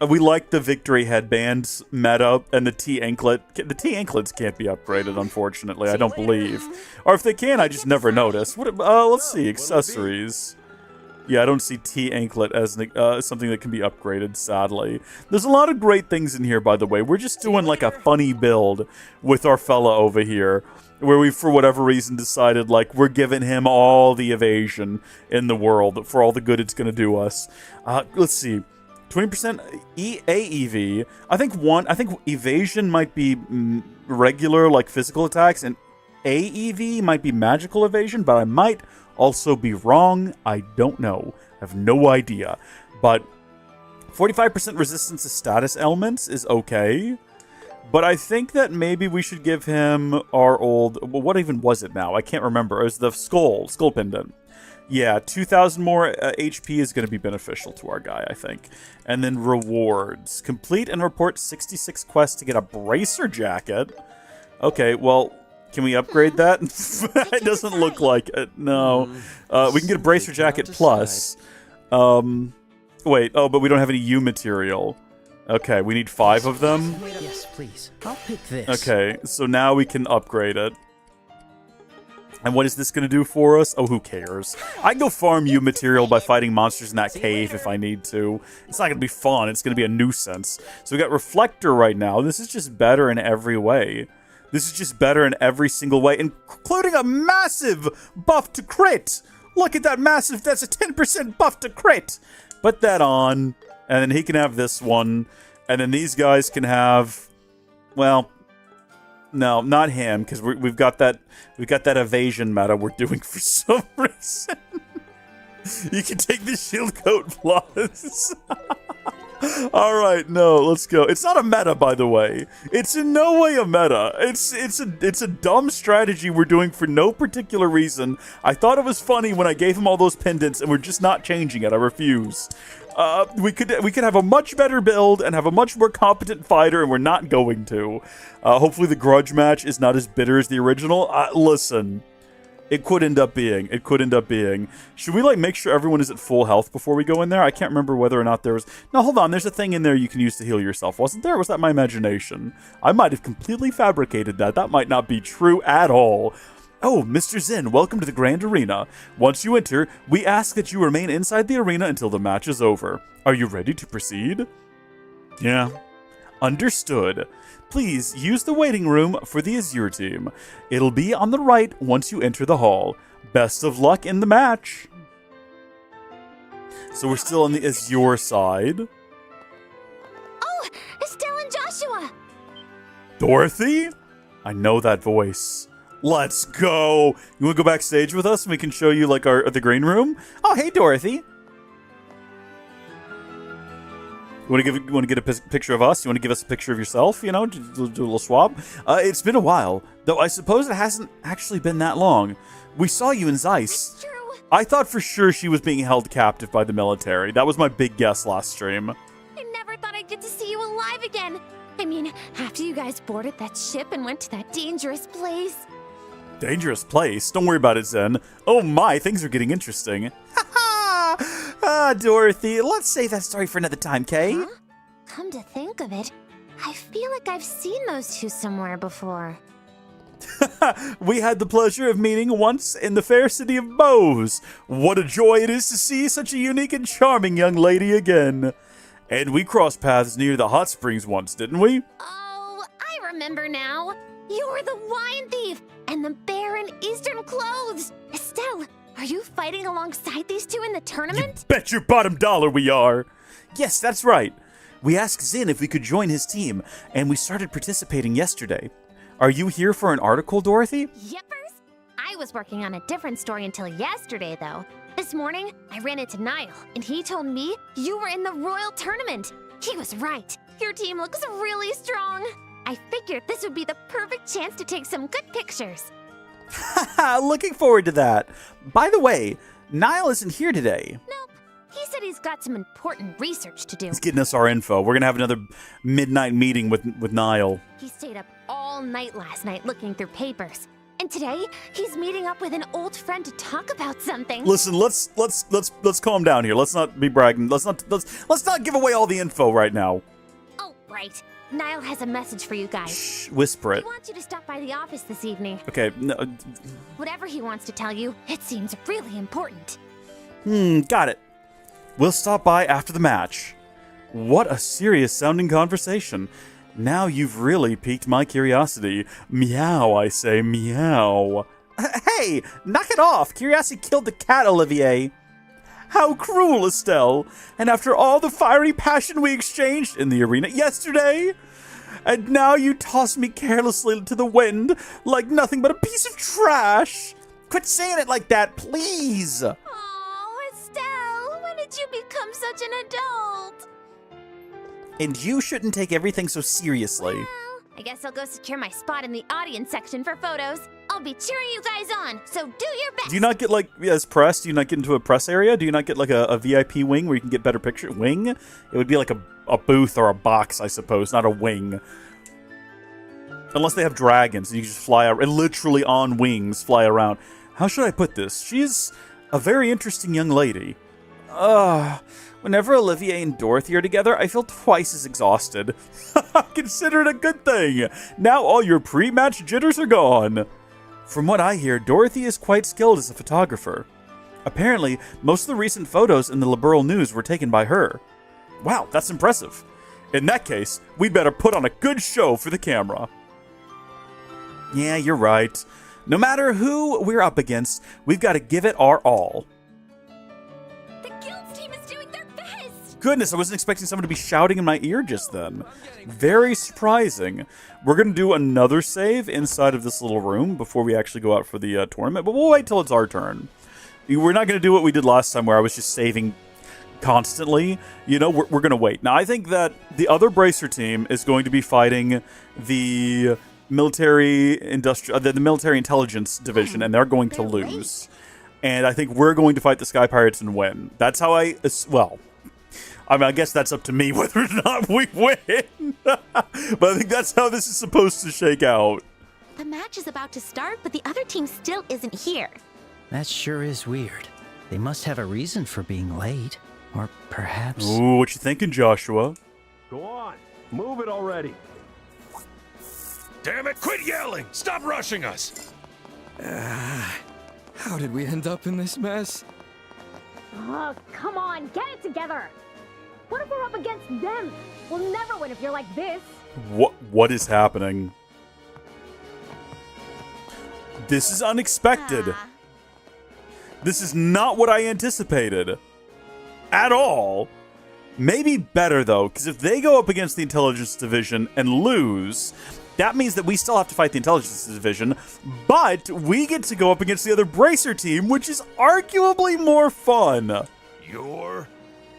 we like the Victory Headbands meta and the T-Anklet. The T-Anklets can't be upgraded, unfortunately. I don't believe. Or if they can, I just never notice. Let's see. Accessories. Yeah, I don't see T-Anklet as something that can be upgraded, sadly. There's a lot of great things in here, by the way. We're just doing like a funny build with our fella over here, where we, for whatever reason, decided like we're giving him all the evasion in the world for all the good it's going to do us. Let's see. 20% AEV. I think evasion might be regular, like physical attacks, and AEV might be magical evasion, but I might also be wrong. I don't know. I have no idea. But 45% resistance to status elements is okay. But I think that maybe we should give him our old... Well, what even was it now? I can't remember. It was the Skull Pendant. Yeah, 2,000 more HP is going to be beneficial to our guy, I think. And then rewards. Complete and report 66 quests to get a Bracer Jacket. Okay, well... Can we upgrade that? It doesn't look like it. No. We can get a Bracer Jacket plus. Wait. Oh, but we don't have any U material. Okay, we need 5 of them. Yes, please. I'll pick this. Okay, so now we can upgrade it. And what is this going to do for us? Oh, who cares? I can go farm U material by fighting monsters in that cave if I need to. It's not going to be fun. It's going to be a nuisance. So we got Reflector right now. This is just better in every way. This is just better in every single way, including a massive buff to crit. Look at that massive, that's a 10% buff to crit. Put that on, and then he can have this one, and then these guys can have, well, no, not him, because we've got that evasion meta we're doing for some reason. You can take the shield coat plus. Alright, no, let's go. It's not a meta, by the way. It's in no way a meta. It's a dumb strategy we're doing for no particular reason. I thought it was funny when I gave him all those pendants, and we're just not changing it. I refuse. We could have a much better build and have a much more competent fighter, and we're not going to. Hopefully the grudge match is not as bitter as the original. Listen. It could end up being. It could end up being. Should we, like, make sure everyone is at full health before we go in there? I can't remember whether or not there was... No, hold on. There's a thing in there you can use to heal yourself. Wasn't there? Or was that my imagination? I might have completely fabricated that. That might not be true at all. Oh, Mr. Zen, welcome to the Grand Arena. Once you enter, we ask that you remain inside the arena until the match is over. Are you ready to proceed? Yeah. Understood. Please use the waiting room for the Azure team. It'll be on the right once you enter the hall. Best of luck in the match. So we're still on the Azure side. Oh, Estelle and Joshua. Dorothy? I know that voice. Let's go. You want to go backstage with us and we can show you like the green room? Oh, hey, Dorothy. Want to get a picture of us? You want to give us a picture of yourself? You know, do a little swap. It's been a while, though. I suppose it hasn't actually been that long. We saw you in Zeiss. It's true. I thought for sure she was being held captive by the military. That was my big guess last stream. I never thought I'd get to see you alive again. I mean, after you guys boarded that ship and went to that dangerous place. Dangerous place? Don't worry about it, Zen. Oh my, things are getting interesting. Dorothy, let's save that story for another time, Kay. Huh? Come to think of it, I feel like I've seen those two somewhere before. We had the pleasure of meeting once in the fair city of Bose. What a joy it is to see such a unique and charming young lady again. And we crossed paths near the hot springs once, didn't we? Oh, I remember now. You were the wine thief and the bear in Eastern clothes. Estelle, are you fighting alongside these two in the tournament? Bet your bottom dollar we are. Yes, that's right. We asked Zin if we could join his team, and we started participating yesterday. Are you here for an article, Dorothy? Yippers! I was working on a different story until yesterday, though. This morning, I ran into Niall, and he told me you were in the Royal Tournament. He was right. Your team looks really strong. I figured this would be the perfect chance to take some good pictures. Looking forward to that. By the way, Niall isn't here today. Nope. He said he's got some important research to do. He's getting us our info. We're going to have another midnight meeting with Niall. He stayed up all night last night looking through papers. And today, he's meeting up with an old friend to talk about something. Listen, let's calm down here. Let's not be bragging. Let's not give away all the info right now. Oh, right. Niall has a message for you guys. Shh, whisper He it. wants you to stop by the office this evening. Okay, no, Whatever he wants to tell you, it seems really important. got it. We'll stop by after the match. What a serious sounding conversation. Now you've really piqued my curiosity. Meow, I say, meow. Hey, knock it off. Curiosity killed the cat, Olivier. How cruel, Estelle. And after all the fiery passion we exchanged in the arena yesterday, and now you toss me carelessly to the wind like nothing but a piece of trash. Quit saying it like that, please. Oh, Estelle, when did you become such an adult? And you shouldn't take everything so seriously. Well, I guess I'll go secure my spot in the audience section for photos. I'll be cheering you guys on, so do your best. Do you not get, like, as press, do you not get into a press area? Do you not get, like, a VIP wing where you can get better picture? Wing? It would be like a booth or a box, I suppose, not a wing. Unless they have dragons, and you can just fly around, literally on wings, fly around. How should I put this? She's a very interesting young lady. Whenever Olivier and Dorothy are together, I feel twice as exhausted. Consider it a good thing. Now all your pre-match jitters are gone. From what I hear, Dorothy is quite skilled as a photographer. Apparently, most of the recent photos in the Liberal News were taken by her. Wow, that's impressive. In that case, we'd better put on a good show for the camera. Yeah, you're right. No matter who we're up against, we've got to give it our all. The guild's team is doing their best. Goodness, I wasn't expecting someone to be shouting in my ear just then. Very surprising. We're going to do another save inside of this little room before we actually go out for the tournament, but we'll wait till it's our turn. We're not going to do what we did last time where I was just saving constantly. You know, we're going to wait. Now, I think that the other Bracer team is going to be fighting the military intelligence division, and they're going to lose. And I think we're going to fight the Sky Pirates and win. That's how I guess that's up to me whether or not we win. But I think that's how this is supposed to shake out. The match is about to start, but the other team still isn't here. That sure is weird. They must have a reason for being late. Or perhaps... Ooh, what you thinking, Joshua? Go on. Move it already. Damn it, quit yelling! Stop rushing us! How did we end up in this mess? Oh, come on, get it together! What if we're up against them? We'll never win if you're like this. What is happening? This is unexpected. This is not what I anticipated. At all. Maybe better, though, because if they go up against the Intelligence Division and lose, that means that we still have to fight the Intelligence Division, but we get to go up against the other Bracer team, which is arguably more fun. You're...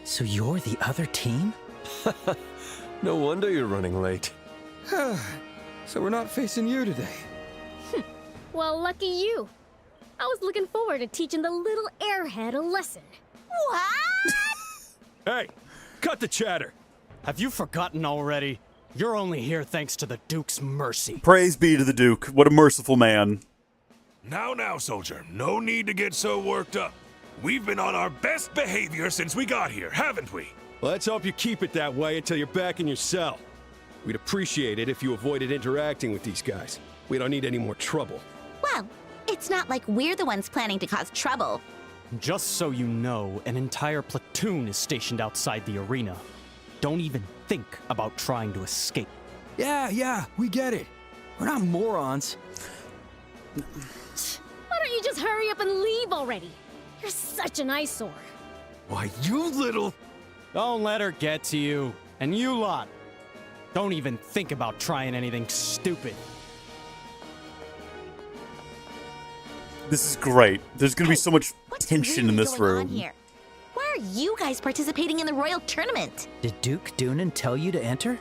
So you're the other team? No wonder you're running late. So we're not facing you today. Well, lucky you. I was looking forward to teaching the little airhead a lesson. What? Hey, cut the chatter. Have you forgotten already? You're only here thanks to the Duke's mercy. Praise be to the Duke. What a merciful man. Now, soldier. No need to get so worked up. We've been on our best behavior since we got here, haven't we? Let's hope you keep it that way until you're back in your cell. We'd appreciate it if you avoided interacting with these guys. We don't need any more trouble. Well, it's not like we're the ones planning to cause trouble. Just so you know, an entire platoon is stationed outside the arena. Don't even think about trying to escape. Yeah, we get it. We're not morons. Why don't you just hurry up and leave already? You're such an eyesore. Why, you little... Don't let her get to you. And you lot, don't even think about trying anything stupid. This is great. There's going to be so much What's tension really in this going on room. here? Why are you guys participating in the Royal Tournament? Did Duke Doonan tell you to enter?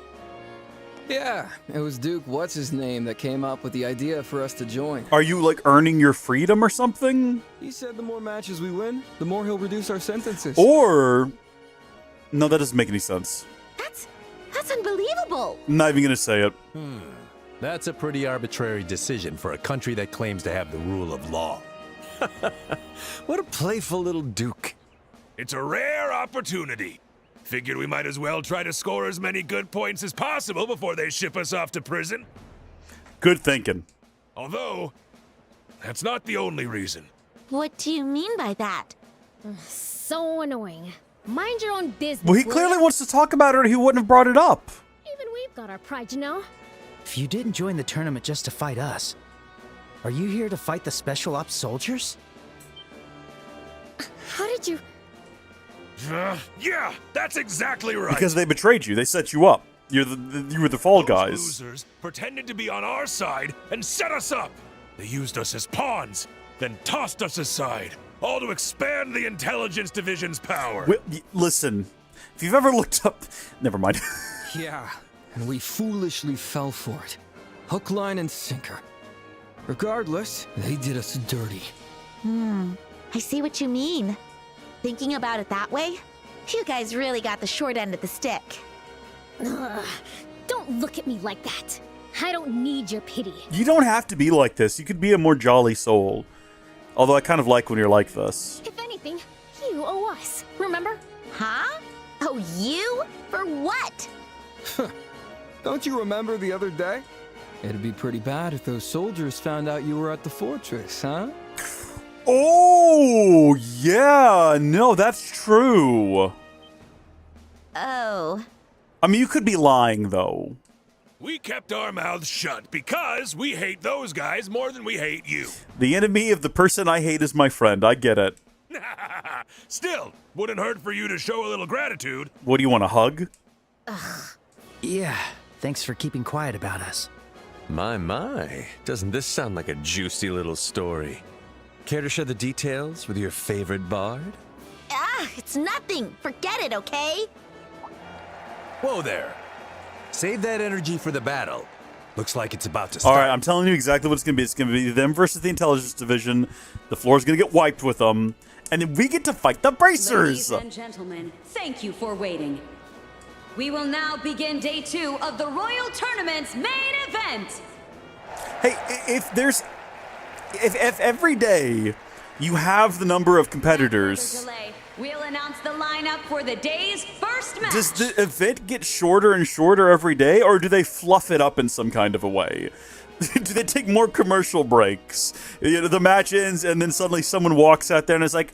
Yeah, it was Duke What's-His-Name that came up with the idea for us to join. Are you, like, earning your freedom or something? He said the more matches we win, the more he'll reduce our sentences. Or... No, that doesn't make any sense. That's unbelievable. I'm not even going to say it. That's a pretty arbitrary decision for a country that claims to have the rule of law. What a playful little Duke. It's a rare opportunity. Figured we might as well try to score as many good points as possible before they ship us off to prison. Good thinking. Although, that's not the only reason. What do you mean by that? So annoying. Mind your own business. Well, he will clearly ya? wants to talk about it or he wouldn't have brought it up. Even we've got our pride, you know? If you didn't join the tournament just to fight us, are you here to fight the Special Ops soldiers? How did you... Yeah, that's exactly right. Because they betrayed you. They set you up. You were the fall Those guys. losers pretended to be on our side and set us up. They used us as pawns, then tossed us aside, all to expand the intelligence division's power. Listen, if you've ever looked up... Never mind. Yeah, and we foolishly fell for it. Hook, line, and sinker. Regardless, they did us dirty. I see what you mean. Thinking about it that way, you guys really got the short end of the stick. Ugh, don't look at me like that. I don't need your pity. You don't have to be like this. You could be a more jolly soul. Although I kind of like when you're like this. If anything, you owe us, remember? Huh? Oh, you? For what? Don't you remember the other day? It'd be pretty bad if those soldiers found out you were at the fortress, huh? Oh, yeah. No, that's true. Oh. I mean, you could be lying, though. We kept our mouths shut because we hate those guys more than we hate you. The enemy of the person I hate is my friend. I get it. Still, wouldn't hurt for you to show a little gratitude. What do you want, a hug? Yeah, thanks for keeping quiet about us. My. Doesn't this sound like a juicy little story? Care to share the details with your favorite bard? It's nothing. Forget it, okay? Whoa there. Save that energy for the battle. Looks like it's about to start. All right, I'm telling you exactly what it's going to be. It's going to be them versus the intelligence division. The floor's going to get wiped with them. And then we get to fight the bracers. Ladies and gentlemen, thank you for waiting. We will now begin day 2 of the Royal Tournament's main event. Hey, if every day you have the number of competitors, Delay, we'll announce the lineup for the day's first match. does the event get shorter and shorter every day, or do they fluff it up in some kind of a way? Do they take more commercial breaks? You know, the match ends, and then suddenly someone walks out there and is like,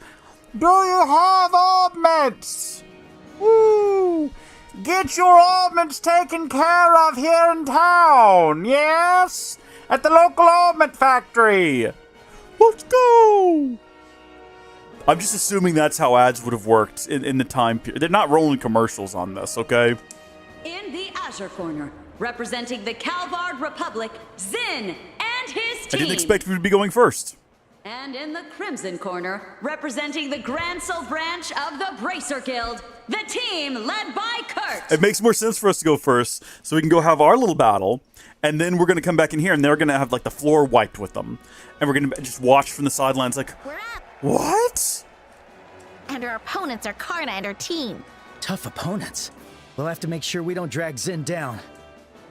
"Do you have augments? Woo! Get your augments taken care of here in town, yes? At the local augment factory. Let's go!" I'm just assuming that's how ads would have worked in the time period. They're not rolling commercials on this, okay? In the Azure Corner, representing the Calvard Republic, Zin and his team. I didn't expect him to be going first. And in the Crimson Corner, representing the Gransel branch of the Bracer Guild, the team led by Kurt. It makes more sense for us to go first, so we can go have our little battle, and then we're going to come back in here, and they're going to have, like, the floor wiped with them. And we're going to just watch from the sidelines like, We're up. what? And our opponents are Karna and her team. Tough opponents. We'll have to make sure we don't drag Zin down.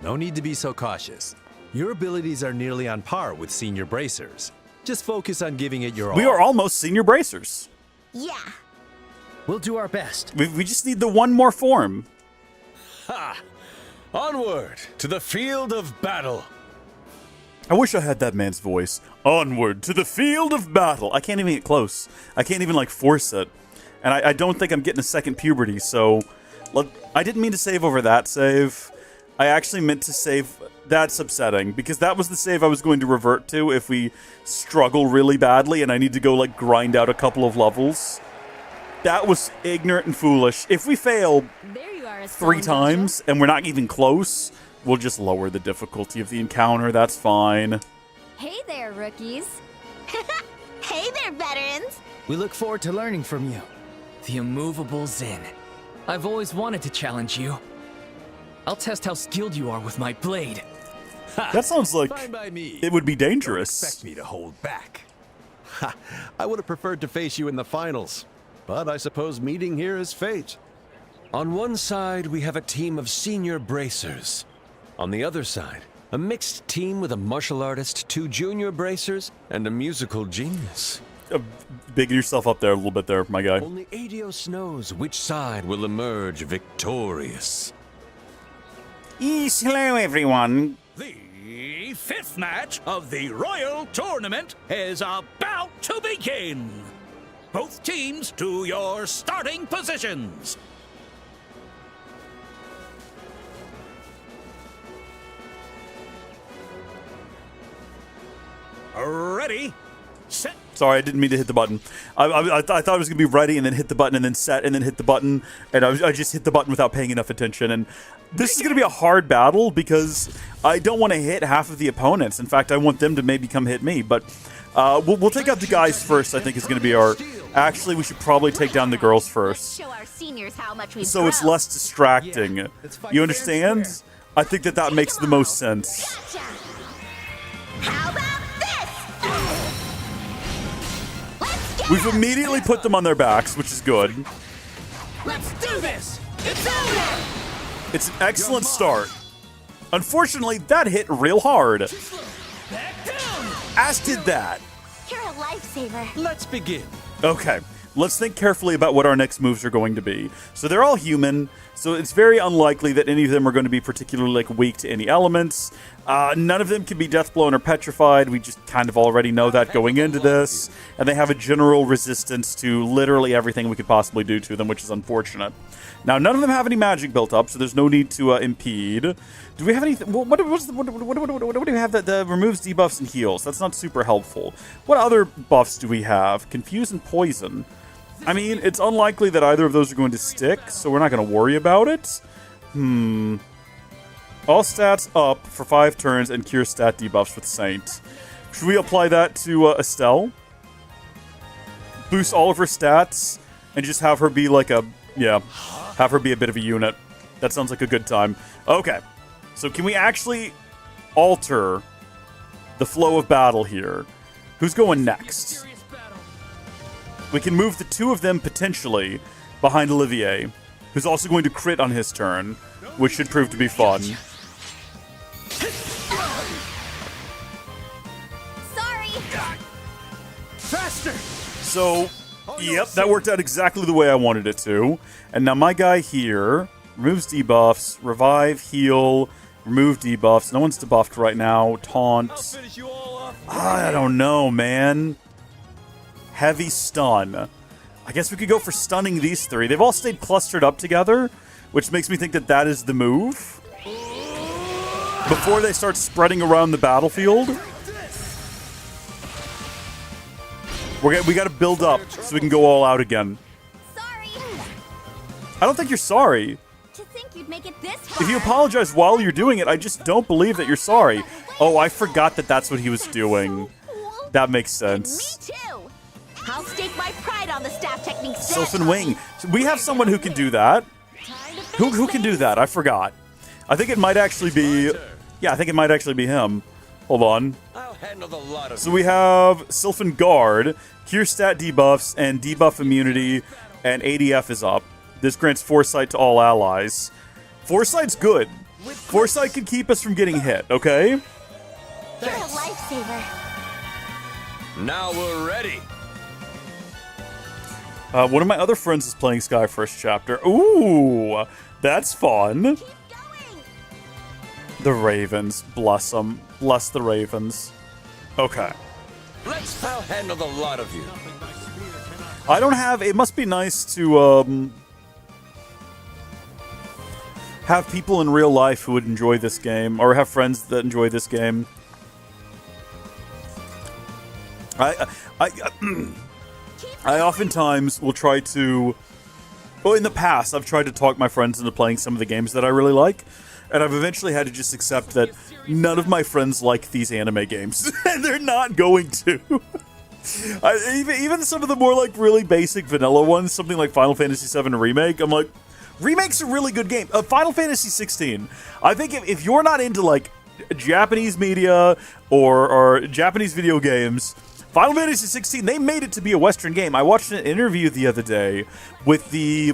No need to be so cautious. Your abilities are nearly on par with senior bracers. Just focus on giving it your all. We are almost senior bracers. Yeah. We'll do our best. We just need the one more form. Ha! Onward to the field of battle. I wish I had that man's voice. Onward to the field of battle. I can't even get close. I can't even, like, force it. And I don't think I'm getting a second puberty, so... I didn't mean to save over that save. I actually meant to save... That's upsetting, because that was the save I was going to revert to if we struggle really badly and I need to go, like, grind out a couple of levels. That was ignorant and foolish. If we fail There you are, 3 times and we're not even close, we'll just lower the difficulty of the encounter. That's fine. Hey there, rookies. Hey there, veterans. We look forward to learning from you. The immovable Zin. I've always wanted to challenge you. I'll test how skilled you are with my blade. That sounds like Fine by me. it would be dangerous. Don't expect me to hold back. Ha! I would have preferred to face you in the finals, but I suppose meeting here is fate. On one side, we have a team of senior bracers. On the other side, a mixed team with a martial artist, 2 junior bracers, and a musical genius. Bigging yourself up there a little bit there, my guy. Only Adios knows which side will emerge victorious. Yes, hello everyone. The 5th match of the Royal Tournament is about to begin. Both teams to your starting positions. Ready, set. Sorry, I didn't mean to hit the button. I thought I was going to be ready and then hit the button and then set and then hit the button. And I just hit the button without paying enough attention. And this is going to be a hard battle because I don't want to hit half of the opponents. In fact, I want them to maybe come hit me. But we'll take out the guys first, I think is going to be our... Actually, we should probably take down the girls first. Show our seniors how much we So it's less distracting. You understand? I think that makes the most sense. Gotcha. How about this? We've immediately put them on their backs, which is good. Let's do this! It's over! It's an excellent start. Unfortunately, that hit real hard. As did that. You're a lifesaver. Let's begin. Okay, let's think carefully about what our next moves are going to be. So they're all human, so it's very unlikely that any of them are going to be particularly like weak to any elements. None of them can be Deathblown or Petrified. We just kind of already know that going into this. And they have a general resistance to literally everything we could possibly do to them, which is unfortunate. Now, none of them have any magic built up, so there's no need to impede. Do we have anything? What do we have that removes debuffs and heals? That's not super helpful. What other buffs do we have? Confuse and Poison. I mean, it's unlikely that either of those are going to stick, so we're not going to worry about it. All stats up for 5 turns and cure stat debuffs with Saint. Should we apply that to Estelle? Boost all of her stats and just have her be like a... Yeah, have her be a bit of a unit. That sounds like a good time. Okay, so can we actually alter the flow of battle here? Who's going next? We can move the 2 of them potentially behind Olivier, who's also going to crit on his turn, which should prove to be fun. Sorry. Faster! So, yep, that worked out exactly the way I wanted it to. And now my guy here removes debuffs, revive, heal, remove debuffs. No one's debuffed right now. Taunt. I don't know, man. Heavy stun. I guess we could go for stunning these 3. They've all stayed clustered up together, which makes me think that that is the move. Before they start spreading around the battlefield. We got to build up so we can go all out again. Sorry. I don't think you're sorry. To think you'd make it this far. If you apologize while you're doing it, I just don't believe that you're sorry. Oh, I forgot that that's what he was doing. That makes sense. Me too. I'll stake my pride on the staff techniques. Sylphin Wing. So we have someone who can do that. Who can do that? I forgot. I think it might actually be... Yeah, I think it might actually be him. Hold on. I'll handle the lot of So we have Sylphin Guard, Cure Stat debuffs, and debuff immunity, and ADF is up. This grants Foresight to all allies. Foresight's good. Foresight can keep us from getting hit, okay? You're a lifesaver. Now we're ready. One of my other friends is playing Sky First Chapter. Ooh, that's fun. The Ravens, bless them. Bless the Ravens. Okay. I'll handle the lot of you. I don't have... It must be nice to have people in real life who would enjoy this game, or have friends that enjoy this game. I oftentimes will try to... Well, in the past, I've tried to talk my friends into playing some of the games that I really like, and I've eventually had to just accept that none of my friends like these anime games, and they're not going to. Even some of the more, like, really basic vanilla ones, something like Final Fantasy VII Remake, I'm like, Remake's a really good game. Final Fantasy 16, I think if you're not into, like, Japanese media or Japanese video games... Final Fantasy 16, they made it to be a Western game. I watched an interview the other day with the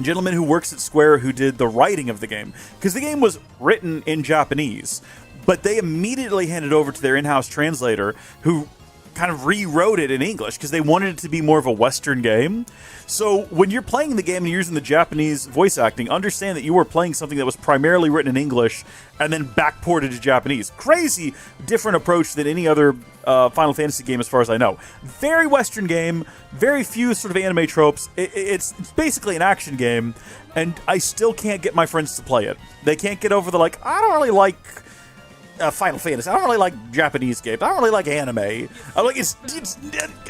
gentleman who works at Square who did the writing of the game. Because the game was written in Japanese, but they immediately handed over to their in-house translator who kind of rewrote it in English because they wanted it to be more of a Western game. So when you're playing the game and you're using the Japanese voice acting, understand that you are playing something that was primarily written in English and then backported to Japanese. Crazy different approach than any other Final Fantasy game as far as I know. Very Western game, very few sort of anime tropes. It's basically an action game, and I still can't get my friends to play it. They can't get over the, like, I don't really like... Final Fantasy. I don't really like Japanese games. I don't really like anime. I'm like,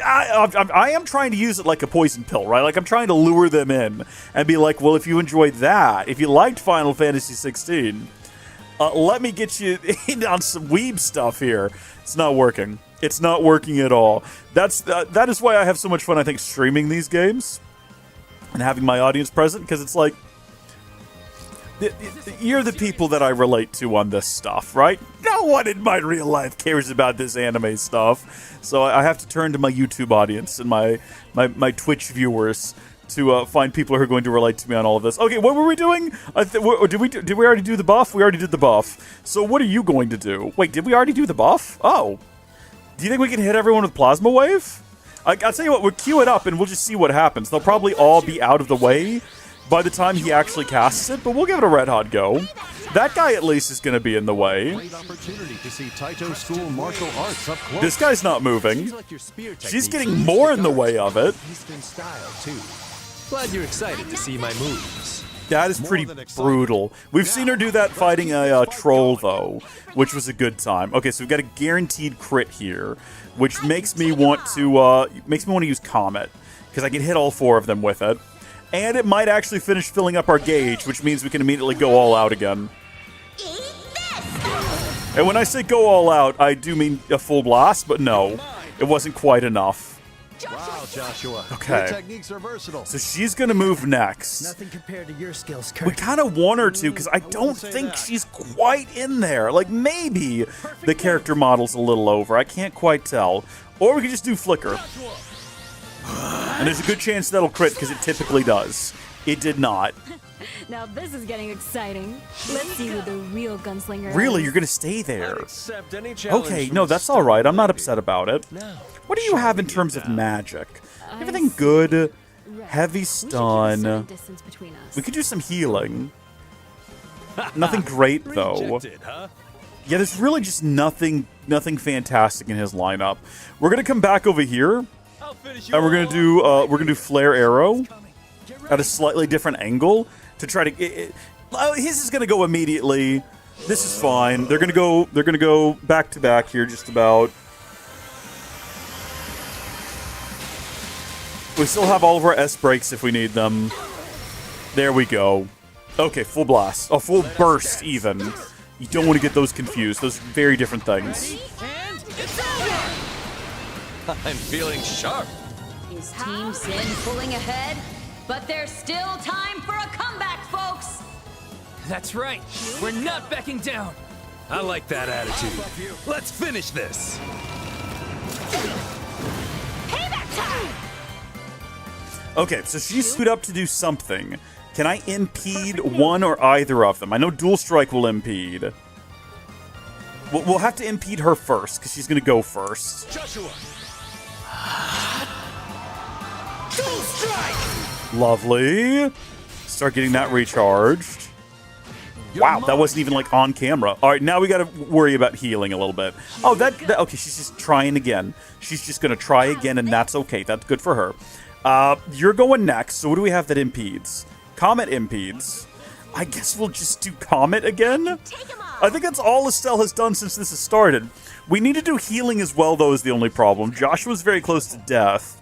I am trying to use it like a poison pill, right? Like, I'm trying to lure them in and be like, well, if you enjoyed that, if you liked Final Fantasy 16, let me get you in on some weeb stuff here. It's not working. It's not working at all. That is why I have so much fun, I think, streaming these games and having my audience present, because it's like, you're the people that I relate to on this stuff, right? No one in my real life cares about this anime stuff. So I have to turn to my YouTube audience and my Twitch viewers to find people who are going to relate to me on all of this. Okay, what were we doing? Did we already do the buff? We already did the buff. So what are you going to do? Wait, did we already do the buff? Oh. Do you think we can hit everyone with Plasma Wave? I'll tell you what, we'll queue it up and we'll just see what happens. They'll probably all be out of the way by the time he actually casts it, but we'll give it a red hot go. That guy at least is going to be in the way. Great opportunity to see Taito School martial arts up close. This guy's not moving. She's getting more in the way of it. Eastern style too. Glad you're excited to see my moves. That is pretty brutal. We've seen her do that fighting a troll, though, which was a good time. Okay, so we've got a guaranteed crit here, which makes me want to use Comet, because I can hit all 4 of them with it. And it might actually finish filling up our gauge, which means we can immediately go all out again. And when I say go all out, I do mean a full blast, but no, it wasn't quite enough. Wow, Joshua. Okay. Your techniques are versatile. So she's going to move next. Nothing compared to your skills, Kurt. We kind of want her to, because I don't think she's quite in there. Like, maybe the character model's a little over. I can't quite tell. Or we could just do Flicker. And there's a good chance that'll crit, because it typically does. It did not. Now this is getting exciting. Let's see who the real gunslinger Really? is. You're going to stay there? Accept any challenge Okay, from no, the that's all right. I'm not upset about it. Now, What do you have in terms of magic? Everything good? Heavy stun. Distance between us. We could do some healing. Nothing great, though. rejected, huh? Yeah, there's really just nothing fantastic in his lineup. We're going to come back over here. And we're gonna do flare arrow at a slightly different angle to try to. His is gonna go immediately. This is fine. They're gonna go back to back here, just about. We still have all of our S breaks if we need them. There we go. Okay, full blast. Oh, full burst even. You don't want to get those confused. Those are very different things. I'm feeling sharp. Is Team Sin pulling ahead? But there's still time for a comeback, folks! That's right. We're not backing down. I like that attitude. Let's finish this. Payback time! Okay, so she stood up to do something. Can I impede one or either of them? I know Dual Strike will impede. We'll have to impede her first, because she's going to go first. Joshua! Dual Strike! Lovely. Start getting that recharged. Wow, that wasn't even like on camera. All right, now we got to worry about healing a little bit. Oh, okay, she's just trying again. She's just going to try again, and that's okay. That's good for her. You're going next, so what do we have that impedes? Comet impedes. I guess we'll just do Comet again? I think that's all Estelle has done since this has started. We need to do healing as well, though, is the only problem. Joshua's very close to death.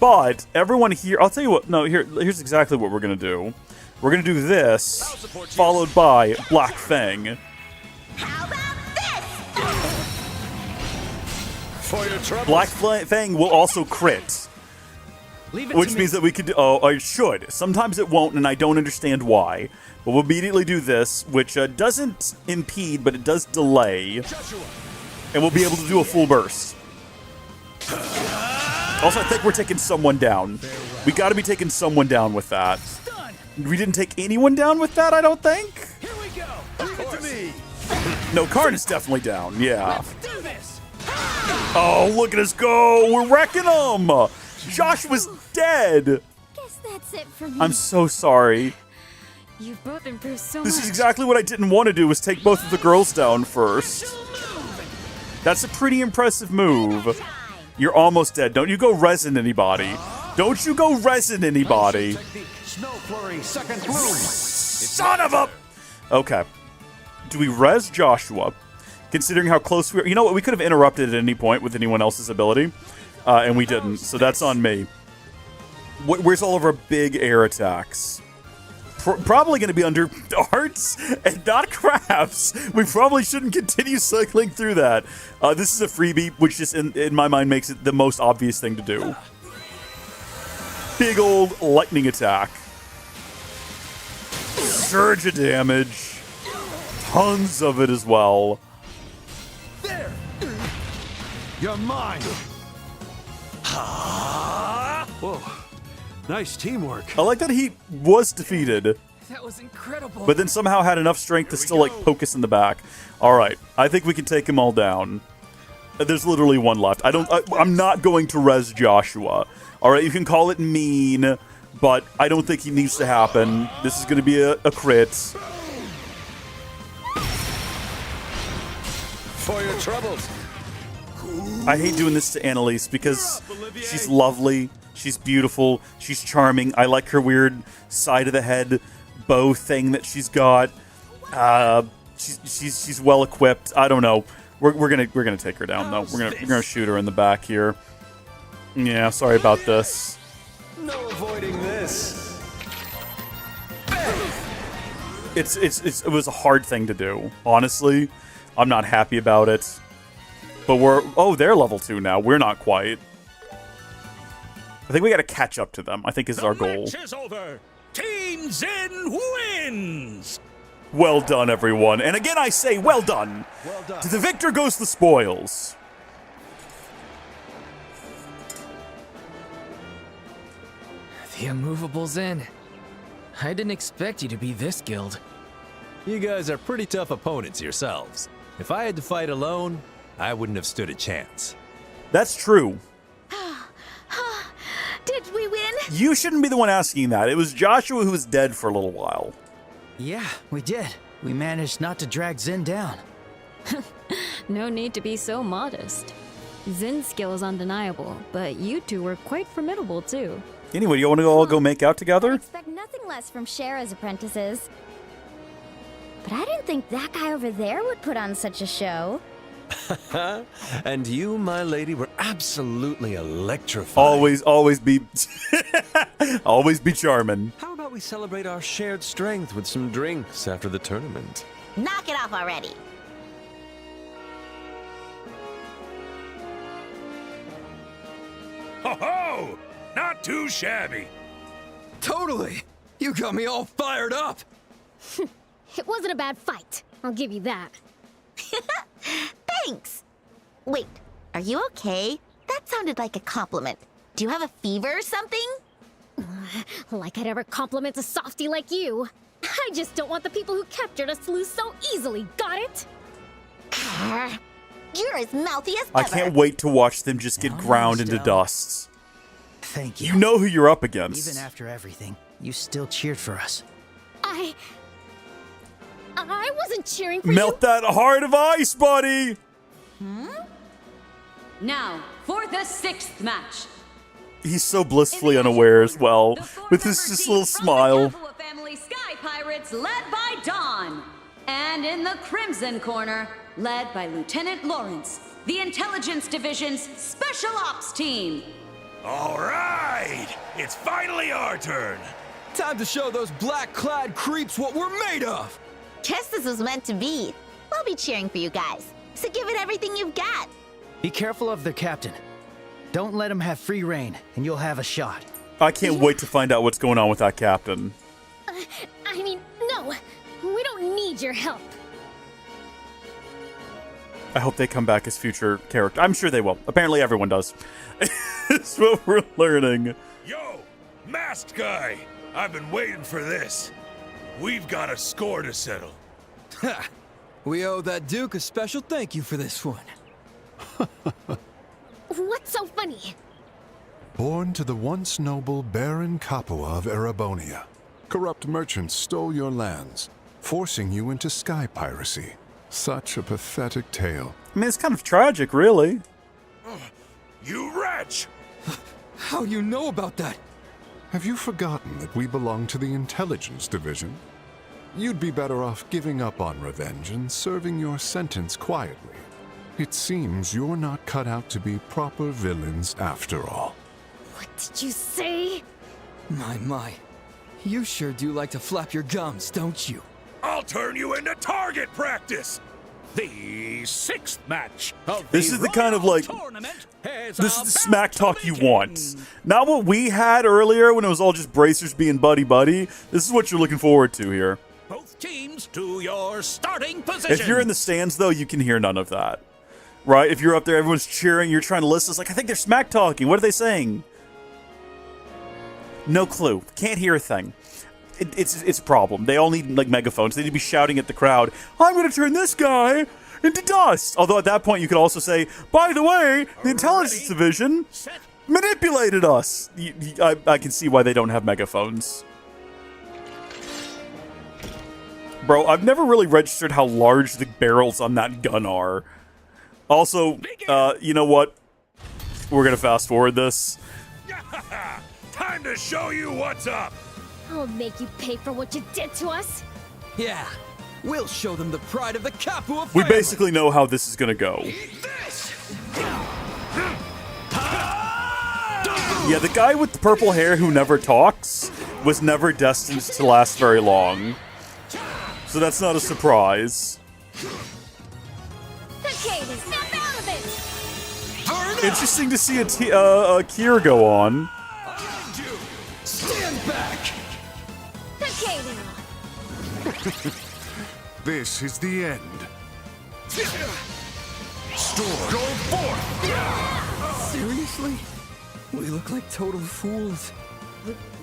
But everyone here... I'll tell you what. No, here's exactly what we're going to do. We're going to do this, followed by Black Fang. How about this? For your troubles. Black Fang will also crit. Which means that we could do... Oh, I should. Sometimes it won't, and I don't understand why. But we'll immediately do this, which doesn't impede, but it does delay. And we'll be able to do a full burst. Also, I think we're taking someone down. We got to be taking someone down with that. We didn't take anyone down with that, I don't think. Here we go. Leave it to me. No, Karn is definitely down. Yeah. Do this. Oh, look at us go. We're wrecking them. Joshua's dead. Guess that's it for me. I'm so sorry. You've both improved so This much. is exactly what I didn't want to do, was take both of the girls down first. That's a pretty impressive move. You're almost dead. Don't you go resin anybody. Don't you go resin anybody. Snow flurry, second bloom. Son of a... Okay. Do we res Joshua? Considering how close we are... You know what? We could have interrupted at any point with anyone else's ability. And we didn't. So that's on me. Where's all of our big air attacks? Probably going to be under arts and not crafts. We probably shouldn't continue cycling through that. This is a freebie, which just in my mind makes it the most obvious thing to do. Big old lightning attack. Surge of damage. Tons of it as well. There! You're mine! Whoa. Nice teamwork. I like that he was defeated. That was incredible. But then somehow had enough strength to still, like, poke us in the back. Alright, I think we can take them all down. There's literally one left. I'm not going to res Joshua. Alright, you can call it mean, but I don't think he needs to happen. This is going to be a crit. For your troubles. I hate doing this to Annalise because she's lovely, she's beautiful, she's charming. I like her weird side of the head bow thing that she's got. She's well equipped. I don't know. We're gonna take her down though. We're gonna shoot her in the back here. Yeah, sorry about this. No avoiding this. It was a hard thing to do. Honestly, I'm not happy about it. But they're level 2 now. We're not quite. I think we got to catch up to them. I think is our goal. The match is over. Team Zen wins. Well done, everyone. And again, I say, well done. Well done. To the victor goes the spoils. The immovable Zen. I didn't expect you to be this skilled. You guys are pretty tough opponents yourselves. If I had to fight alone, I wouldn't have stood a chance. That's true. Did we win? You shouldn't be the one asking that. It was Joshua who was dead for a little while. Yeah, we did. We managed not to drag Zen down. No need to be so modest. Zen's skill is undeniable, but you two were quite formidable too. Anyway, you want to all go make out together? Expect nothing less from Shara's apprentices. But I didn't think that guy over there would put on such a show. And you, my lady, were absolutely electrifying. Always be... always be charming. How about we celebrate our shared strength with some drinks after the tournament? Knock it off already. Ho ho! Not too shabby. Totally! You got me all fired up! It wasn't a bad fight. I'll give you that. Thanks! Wait, are you okay? That sounded like a compliment. Do you have a fever or something? Like I'd ever compliment a softie like you. I just don't want the people who captured us to lose so easily, got it? You're as mouthy as I ever. can't wait to watch them just get ground into dust. Thank you. You know who you're up against. Even after everything, you still cheered for us. I wasn't cheering for you. Melt that heart of ice, buddy! Now, for the 6th match. He's so blissfully unaware as well, with his just little smile. Capua Family Sky Pirates led by Dawn. And in the Crimson Corner, led by Lieutenant Lawrence, the Intelligence Division's Special Ops team. All right! It's finally our turn. Time to show those black-clad creeps what we're made of! Guess this was meant to be. We'll be cheering for you guys, so give it everything you've got. Be careful of their captain. Don't let him have free reign, and you'll have a shot. I can't wait to find out what's going on with that captain. I mean, no. We don't need your help. I hope they come back as future character. I'm sure they will. Apparently everyone does. It's what we're learning. Yo, masked guy! I've been waiting for this. We've got a score to settle. Ha! We owe that Duke a special thank you for this one. What's so funny? Born to the once noble Baron Capua of Erebonia, corrupt merchants stole your lands, forcing you into sky piracy. Such a pathetic tale. I mean, it's kind of tragic, really. You wretch! How do you know about that? Have you forgotten that we belong to the Intelligence Division? You'd be better off giving up on revenge and serving your sentence quietly. It seems you're not cut out to be proper villains after all. What did you say? My. You sure do like to flap your gums, don't you? I'll turn you into target practice! The 6th match of This is the kind of, like, this is the smack talk you want. Not what we had earlier when it was all just bracers being buddy-buddy. This is what you're looking forward to here. Both teams to your starting position. If you're in the stands, though, you can hear none of that. Right? If you're up there, everyone's cheering, you're trying to listen. It's like, I think they're smack talking. What are they saying? No clue. Can't hear a thing. It's a problem. They all need, like, megaphones. They need to be shouting at the crowd, I'm going to turn this guy into dust. Although at that point, you could also say, by the way, the Intelligence Division manipulated us. I can see why they don't have megaphones. Bro, I've never really registered how large the barrels on that gun are. Also, you know what? We're going to fast forward this. Time to show you what's up! I'll make you pay for what you did to us. Yeah, we'll show them the pride of the Capua We family. basically know how this is going to go. Yeah, the guy with the purple hair who never talks was never destined to last very long. So that's not a surprise. Okay, then snap out of it. Interesting to see a Kier go on. Stand back! Okay, now. This is the end. Storm, go forth! Seriously? We look like total fools.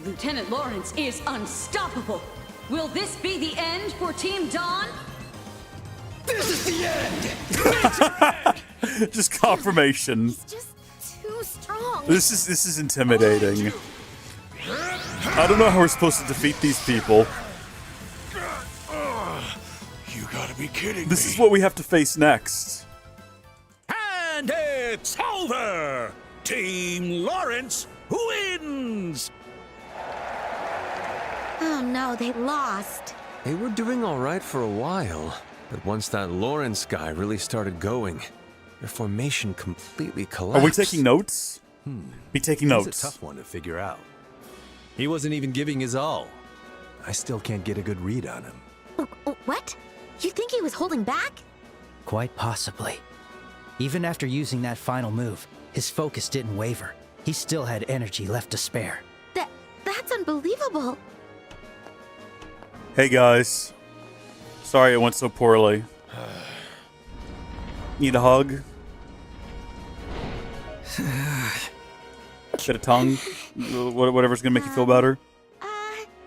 Lieutenant Lawrence is unstoppable. Will this be the end for Team Dawn? This is the end! Just confirmation. He's just too strong. This is intimidating. I don't know how we're supposed to defeat these people. You gotta be kidding This me. is what we have to face next. And it's over! Team Lawrence wins! Oh no, they lost. They were doing all right for a while, but once that Lawrence guy really started going, their formation completely collapsed. Are we taking notes? Be taking He's notes. a tough one to figure out. He wasn't even giving his all. I still can't get a good read on him. What? You think he was holding back? Quite possibly. Even after using that final move, his focus didn't waver. he still had energy left to spare. That's unbelievable. Hey guys. Sorry it went so poorly. Need a hug? Bit of tongue? Whatever's gonna make you feel better?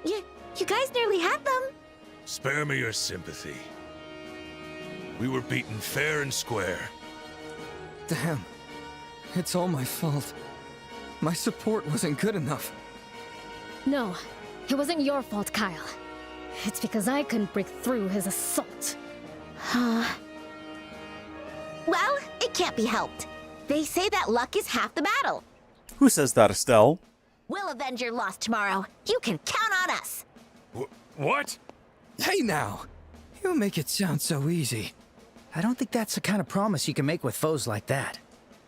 You guys nearly had them. Spare me your sympathy. We were beaten fair and square. Damn. It's all my fault. My support wasn't good enough. No, it wasn't your fault, Kyle. It's because I couldn't break through his assault. Well, it can't be helped. They say that luck is half the battle. Who says that, Estelle? We'll avenge your loss tomorrow. You can count on us. What? Hey now! You make it sound so easy. I don't think that's the kind of promise you can make with foes like that.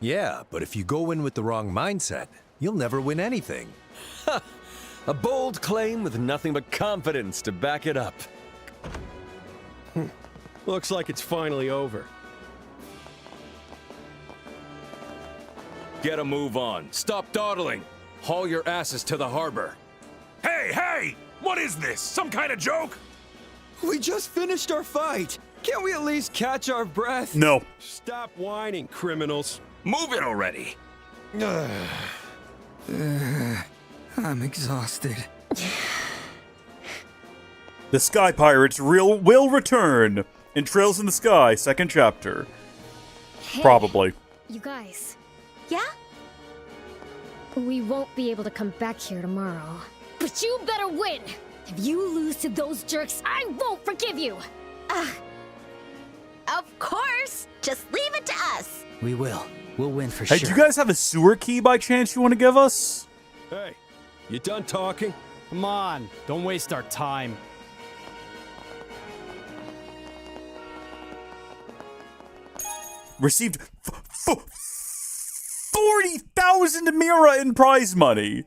Yeah, but if you go in with the wrong mindset, you'll never win anything. Ha! A bold claim with nothing but confidence to back it up. Looks like it's finally over. Get a move on. Stop dawdling. Haul your asses to the harbor. Hey, hey! What is this? Some kind of joke? We just finished our fight. Can't we at least catch our breath? No. Stop whining, criminals. Move it already. I'm exhausted. The Sky Pirates will return in Trails in the Sky, 2nd chapter. Hey, Probably. You guys, Yeah? we won't be able to come back here tomorrow. But you better win! If you lose to those jerks, I won't forgive you! Of course. Just leave it to us. We will. We'll win for Hey, sure. do you guys have a sewer key by chance you want to give us? Hey, you done talking? Come on, don't waste our time. Received 40,000 Mira in prize money.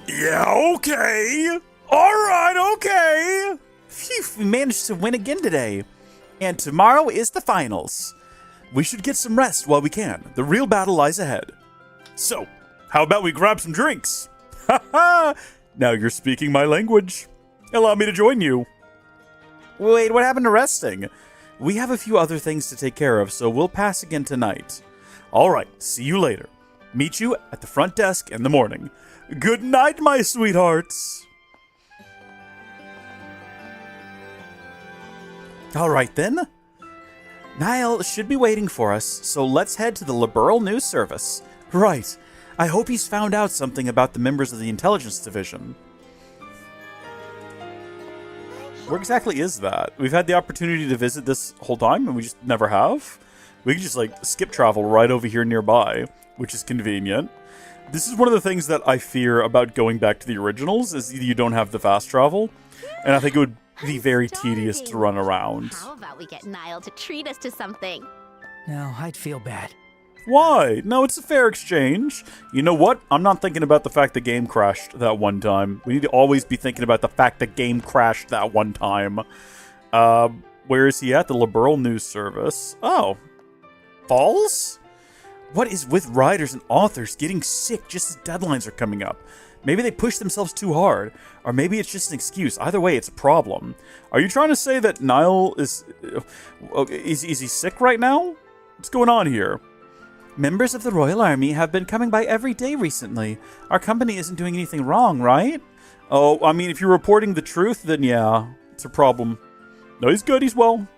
Yeah, okay. Alright, okay. Phew, we managed to win again today. And tomorrow is the finals. We should get some rest while we can. The real battle lies ahead. So, how about we grab some drinks? Ha ha! Now you're speaking my language. Allow me to join you. Wait, what happened to resting? We have a few other things to take care of, so we'll pass again tonight. Alright, see you later. Meet you at the front desk in the morning. Good night, my sweethearts. Alright then. Niall should be waiting for us, so let's head to the Liberal News Service. Right. I hope he's found out something about the members of the Intelligence Division. Where exactly is that? We've had the opportunity to visit this whole time, and we just never have. We can just, like, skip travel right over here nearby, which is convenient. This is one of the things that I fear about going back to the originals, is you don't have the fast travel. And I think it would be very tedious to run around. How about we get Niall to treat us to something? No, I'd feel bad. Why? No, it's a fair exchange. You know what? I'm not thinking about the fact the game crashed that one time. We need to always be thinking about the fact the game crashed that one time. Where is he at? The Liberal News Service. Oh. Falls? What is with writers and authors getting sick just as deadlines are coming up? Maybe they push themselves too hard, or maybe it's just an excuse. Either way, it's a problem. Are you trying to say that Niall is he sick right now? What's going on here? Members of the Royal Army have been coming by every day recently. Our company isn't doing anything wrong, right? Oh, I mean, if you're reporting the truth, then yeah, it's a problem. No, he's good, he's well.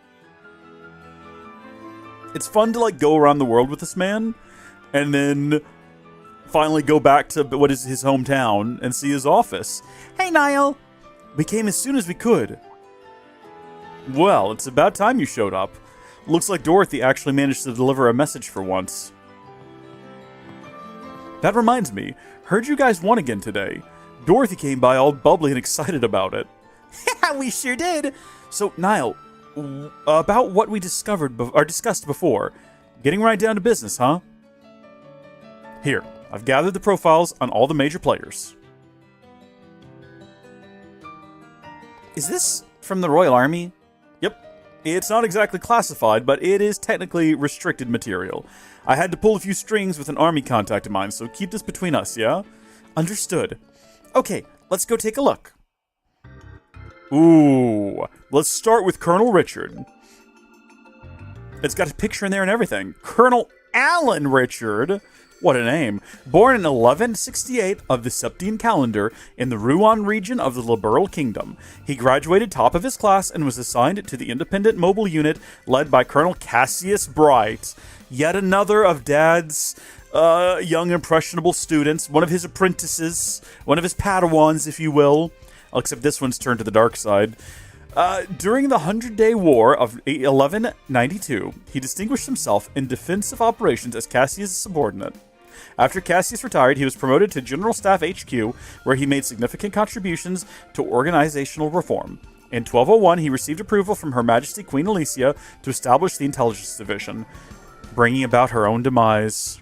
It's fun to, like, go around the world with this man, and then finally go back to what is his hometown and see his office. Hey, Niall! We came as soon as we could. Well, it's about time you showed up. Looks like Dorothy actually managed to deliver a message for once. That reminds me, heard you guys won again today. Dorothy came by all bubbly and excited about it. Yeah, we sure did. So, Niall, about what we discussed before. Getting right down to business, huh? Here, I've gathered the profiles on all the major players. Is this from the Royal Army? Yep. It's not exactly classified, but it is technically restricted material. I had to pull a few strings with an army contact of mine, so keep this between us, yeah? Understood. Okay, let's go take a look. Ooh, let's start with Colonel Richard. It's got a picture in there and everything. Colonel Alan Richard. What a name. Born in 1168 of the Septine calendar in the Rouen region of the Liberal Kingdom. He graduated top of his class and was assigned to the independent mobile unit led by Colonel Cassius Bright. Yet another of Dad's young impressionable students, one of his apprentices, one of his Padawans, if you will. Except this one's turned to the dark side. During the 100-Day War of 1192, he distinguished himself in defensive operations as Cassius' subordinate. After Cassius retired, he was promoted to General Staff HQ, where he made significant contributions to organizational reform. In 1201, he received approval from Her Majesty Queen Alicia to establish the Intelligence Division, bringing about her own demise.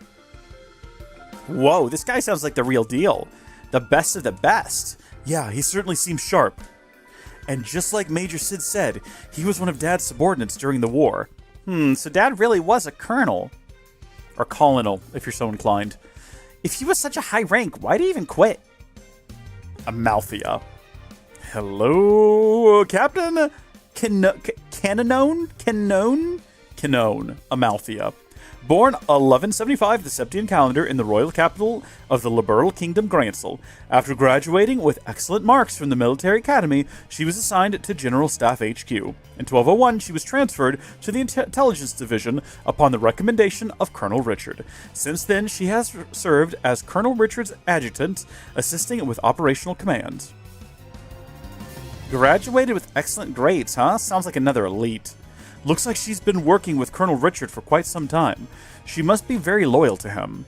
Whoa, this guy sounds like the real deal. The best of the best. Yeah, he certainly seems sharp. And just like Major Sid said, he was one of Dad's subordinates during the war. So Dad really was a colonel. Or colonel, if you're so inclined. If he was such a high rank, why'd he even quit? Amalthea. Hello, Captain Canone? Amalthea. Born 1175, the Septine calendar, in the royal capital of the Liberal Kingdom, Gransel. After graduating with excellent marks from the military academy, she was assigned to General Staff HQ. In 1201, she was transferred to the Intelligence Division upon the recommendation of Colonel Richard. Since then, she has served as Colonel Richard's adjutant, assisting with operational command. Graduated with excellent grades, huh? Sounds like another elite. Looks like she's been working with Colonel Richard for quite some time. She must be very loyal to him.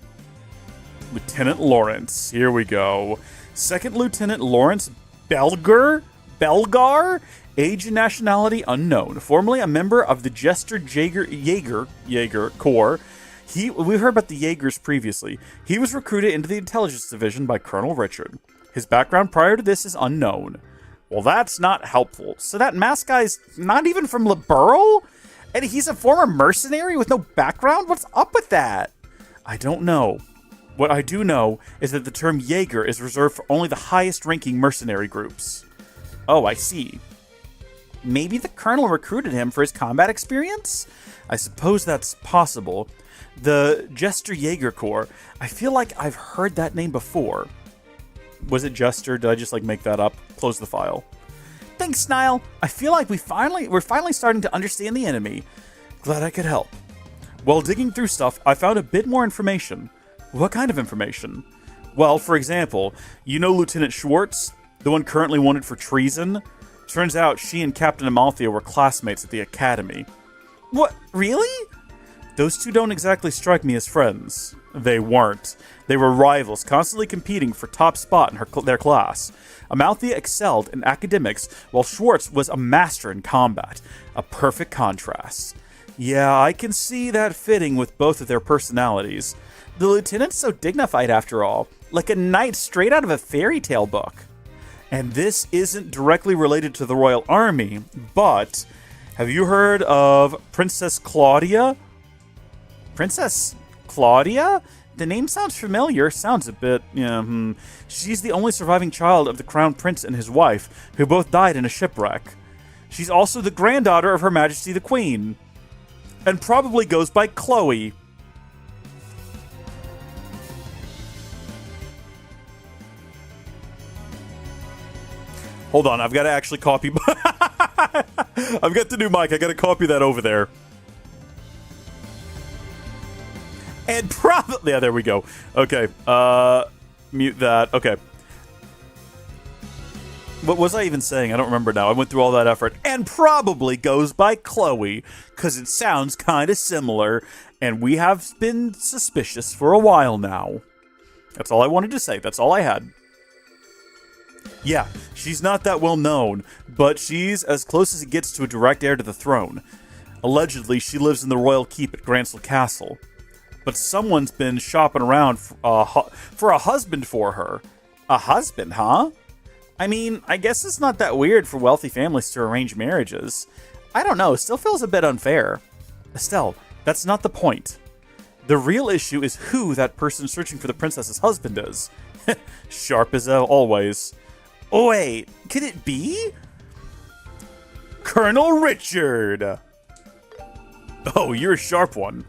Lieutenant Lawrence. Here we go. Second Lieutenant Lawrence Belgar? Age and nationality unknown. Formerly a member of the Jester Jaeger Corps. We heard about the Jaegers previously. He was recruited into the Intelligence Division by Colonel Richard. His background prior to this is unknown. Well, that's not helpful. So that masked guy's not even from Liberal? And he's a former mercenary with no background? What's up with that? I don't know. What I do know is that the term Jaeger is reserved for only the highest-ranking mercenary groups. Oh, I see. Maybe the colonel recruited him for his combat experience? I suppose that's possible. The Jester Jaeger Corps. I feel like I've heard that name before. Was it Jester? Did I just make that up? Close the file. Thanks, Niall. I feel like we're finally starting to understand the enemy. Glad I could help. While digging through stuff, I found a bit more information. What kind of information? Well, for example, you know Lieutenant Schwartz, the one currently wanted for treason? Turns out she and Captain Amalthea were classmates at the academy. What? Really? Those two don't exactly strike me as friends. They weren't. They were rivals, constantly competing for top spot in their class. Amalthea excelled in academics, while Schwartz was a master in combat. A perfect contrast. Yeah, I can see that fitting with both of their personalities. The lieutenant's so dignified after all, like a knight straight out of a fairy tale book. And this isn't directly related to the Royal Army, but have you heard of Princess Claudia? Princess Claudia? The name sounds familiar, sounds a bit, She's the only surviving child of the Crown Prince and his wife, who both died in a shipwreck. She's also the granddaughter of Her Majesty the Queen, and probably goes by Chloe. Hold on, I've got to actually copy. I've got the new mic, I got to copy that over there. And probably... Yeah, there we go. Okay. Mute that. Okay. What was I even saying? I don't remember now. I went through all that effort. And probably goes by Chloe, because it sounds kind of similar, and we have been suspicious for a while now. That's all I wanted to say. That's all I had. Yeah, she's not that well known, but she's as close as it gets to a direct heir to the throne. Allegedly, she lives in the royal keep at Gransel Castle. But someone's been shopping around for a husband for her. A husband, huh? I mean, I guess it's not that weird for wealthy families to arrange marriages. I don't know, still feels a bit unfair. Estelle, that's not the point. The real issue is who that person searching for the princess's husband is. Sharp as always. Oh, wait, could it be? Colonel Richard! Oh, you're a sharp one.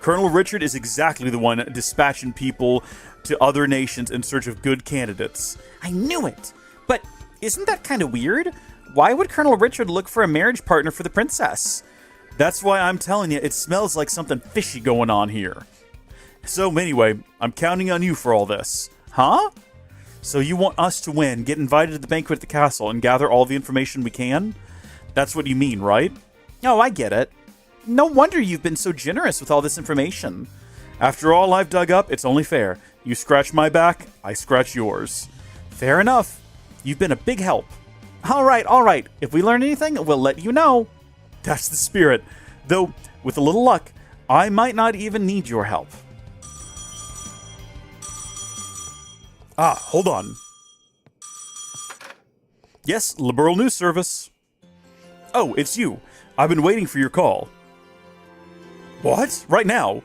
Colonel Richard is exactly the one dispatching people to other nations in search of good candidates. I knew it! But isn't that kind of weird? Why would Colonel Richard look for a marriage partner for the princess? That's why I'm telling you, it smells like something fishy going on here. So anyway, I'm counting on you for all this. Huh? So you want us to win, get invited to the banquet at the castle, and gather all the information we can? That's what you mean, right? Oh, I get it. No wonder you've been so generous with all this information. After all I've dug up, it's only fair. You scratch my back, I scratch yours. Fair enough. You've been a big help. All right. If we learn anything, we'll let you know. That's the spirit. Though, with a little luck, I might not even need your help. Ah, hold on. Yes, Liberal News Service. Oh, it's you. I've been waiting for your call. What? Right now?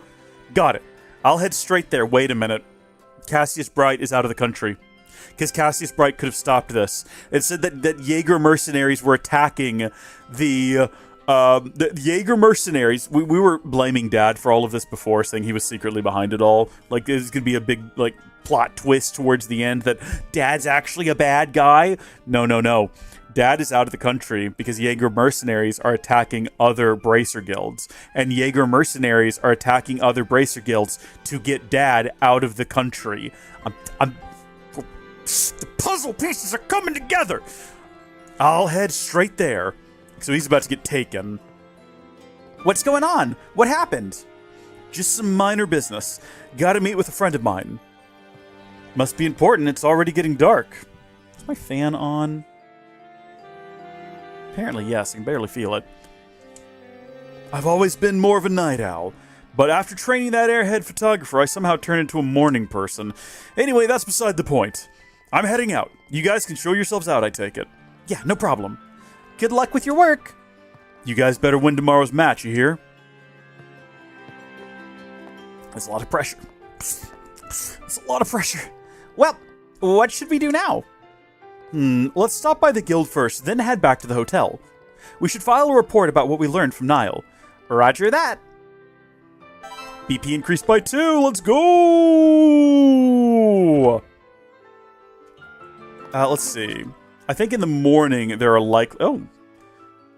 Got it. I'll head straight there. Wait a minute. Cassius Bright is out of the country. Because Cassius Bright could have stopped this. It said that Jaeger mercenaries were attacking the Jaeger mercenaries. We were blaming Dad for all of this before, saying he was secretly behind it all. Like, there's going to be a big, plot twist towards the end that Dad's actually a bad guy. No. Dad is out of the country because Jaeger mercenaries are attacking other Bracer guilds. And Jaeger mercenaries are attacking other Bracer guilds to get Dad out of the country. The puzzle pieces are coming together. I'll head straight there. So he's about to get taken. What's going on? What happened? Just some minor business. Gotta meet with a friend of mine. Must be important. It's already getting dark. Is my fan on? Apparently, yes. I can barely feel it. I've always been more of a night owl. But after training that airhead photographer, I somehow turned into a morning person. Anyway, that's beside the point. I'm heading out. You guys can show yourselves out, I take it. Yeah, no problem. Good luck with your work. You guys better win tomorrow's match, you hear? That's a lot of pressure. That's a lot of pressure. Well, what should we do now? Let's stop by the guild first, then head back to the hotel. We should file a report about what we learned from Niall. Roger that. BP increased by 2. Let's go! Let's see. I think in the morning there are oh.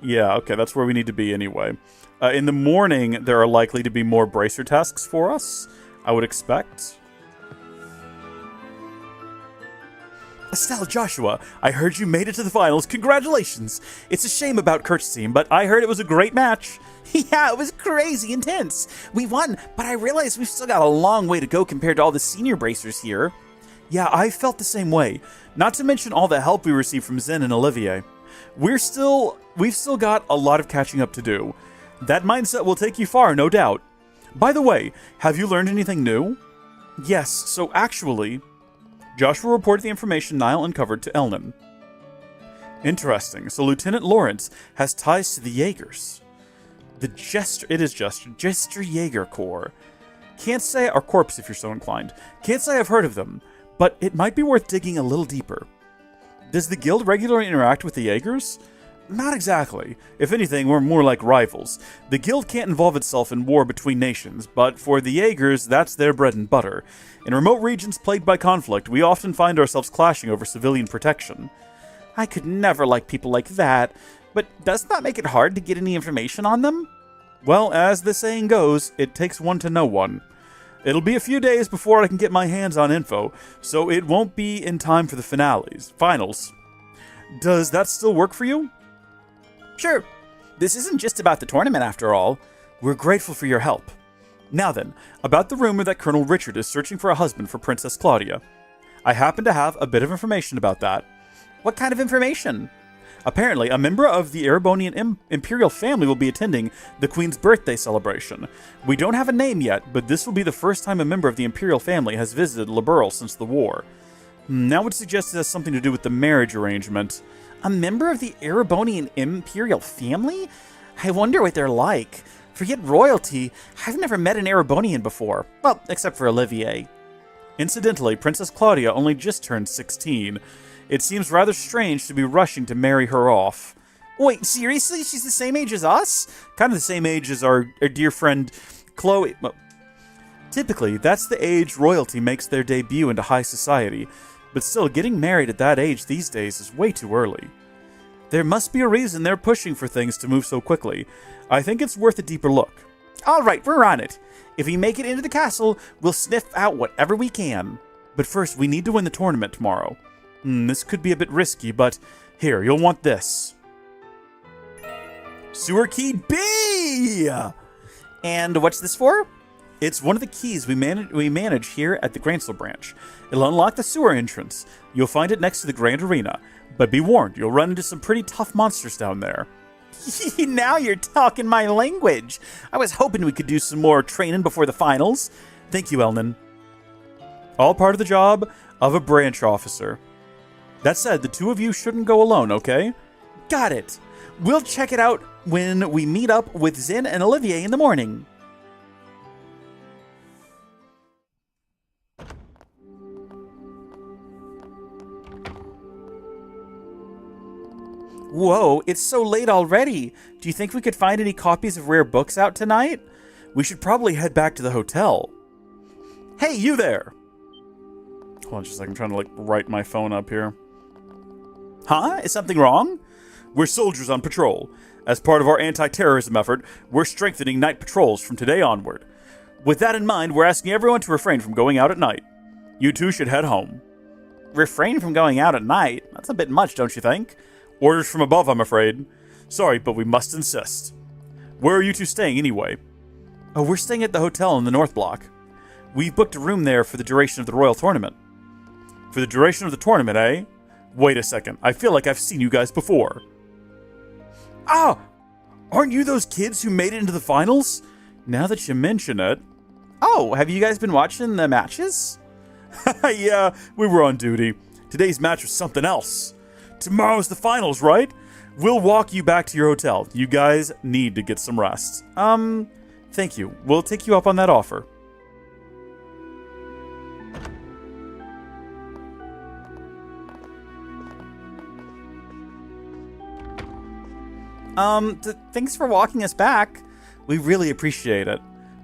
Yeah, okay, that's where we need to be anyway. In the morning there are likely to be more bracer tasks for us, I would expect. Estelle, Joshua, I heard you made it to the finals. Congratulations! It's a shame about Kurt's team, but I heard it was a great match. Yeah, it was crazy intense. We won, but I realize we've still got a long way to go compared to all the senior bracers here. Yeah, I felt the same way. Not to mention all the help we received from Zen and Olivier. We've still got a lot of catching up to do. That mindset will take you far, no doubt. By the way, have you learned anything new? Yes, so actually, Joshua reported the information Niall uncovered to Elnan. Interesting. So Lieutenant Lawrence has ties to the Jaegers. Jester Jaeger Corps. Can't say our corps if you're so inclined. Can't say I've heard of them, but it might be worth digging a little deeper. Does the guild regularly interact with the Jaegers? Not exactly. If anything, we're more like rivals. The guild can't involve itself in war between nations, but for the Jaegers, that's their bread and butter. In remote regions plagued by conflict, we often find ourselves clashing over civilian protection. I could never like people like that, but doesn't that make it hard to get any information on them? Well, as the saying goes, it takes one to know one. It'll be a few days before I can get my hands on info, so it won't be in time for the finals. Does that still work for you? Sure. This isn't just about the tournament after all. We're grateful for your help. Now then, about the rumor that Colonel Richard is searching for a husband for Princess Claudia. I happen to have a bit of information about that. What kind of information? Apparently, a member of the Erebonian imperial family will be attending the Queen's birthday celebration. We don't have a name yet, but this will be the first time a member of the imperial family has visited Liberl since the war. That would suggest it has something to do with the marriage arrangement. A member of the Erebonian imperial family? I wonder what they're like. Forget royalty, I've never met an Erebonian before. Well, except for Olivier. Incidentally, Princess Claudia only just turned 16. It seems rather strange to be rushing to marry her off. Wait, seriously? She's the same age as us? Kind of the same age as our dear friend Chloe. Well, typically, that's the age royalty makes their debut into high society. But still, getting married at that age these days is way too early. There must be a reason they're pushing for things to move so quickly. I think it's worth a deeper look. All right, we're on it. If we make it into the castle, we'll sniff out whatever we can. But first, we need to win the tournament tomorrow. This could be a bit risky, but here, you'll want this. Sewer Key B! And what's this for? It's one of the keys we manage here at the Gransel branch. It'll unlock the sewer entrance. You'll find it next to the Grand Arena. But be warned, you'll run into some pretty tough monsters down there. Now you're talking my language. I was hoping we could do some more training before the finals. Thank you, Elnan. All part of the job of a branch officer. That said, the two of you shouldn't go alone, okay? Got it. We'll check it out when we meet up with Zin and Olivier in the morning. Whoa, it's so late already. Do you think we could find any copies of rare books out tonight? We should probably head back to the hotel. Hey, you there! Hold on just a second, I'm trying to write my phone up here. Huh? Is something wrong? We're soldiers on patrol. As part of our anti-terrorism effort, we're strengthening night patrols from today onward. With that in mind, we're asking everyone to refrain from going out at night. You two should head home. Refrain from going out at night? That's a bit much, don't you think? Orders from above, I'm afraid. Sorry, but we must insist. Where are you two staying, anyway? Oh, we're staying at the hotel in the North Block. We've booked a room there for the duration of the Royal Tournament. For the duration of the tournament, eh? Wait a second. I feel like I've seen you guys before. Ah! Aren't you those kids who made it into the finals? Now that you mention it. Oh, have you guys been watching the matches? Yeah, we were on duty. Today's match was something else. Tomorrow's the finals, right? We'll walk you back to your hotel. You guys need to get some rest. Thank you. We'll take you up on that offer. Thanks for walking us back. We really appreciate it.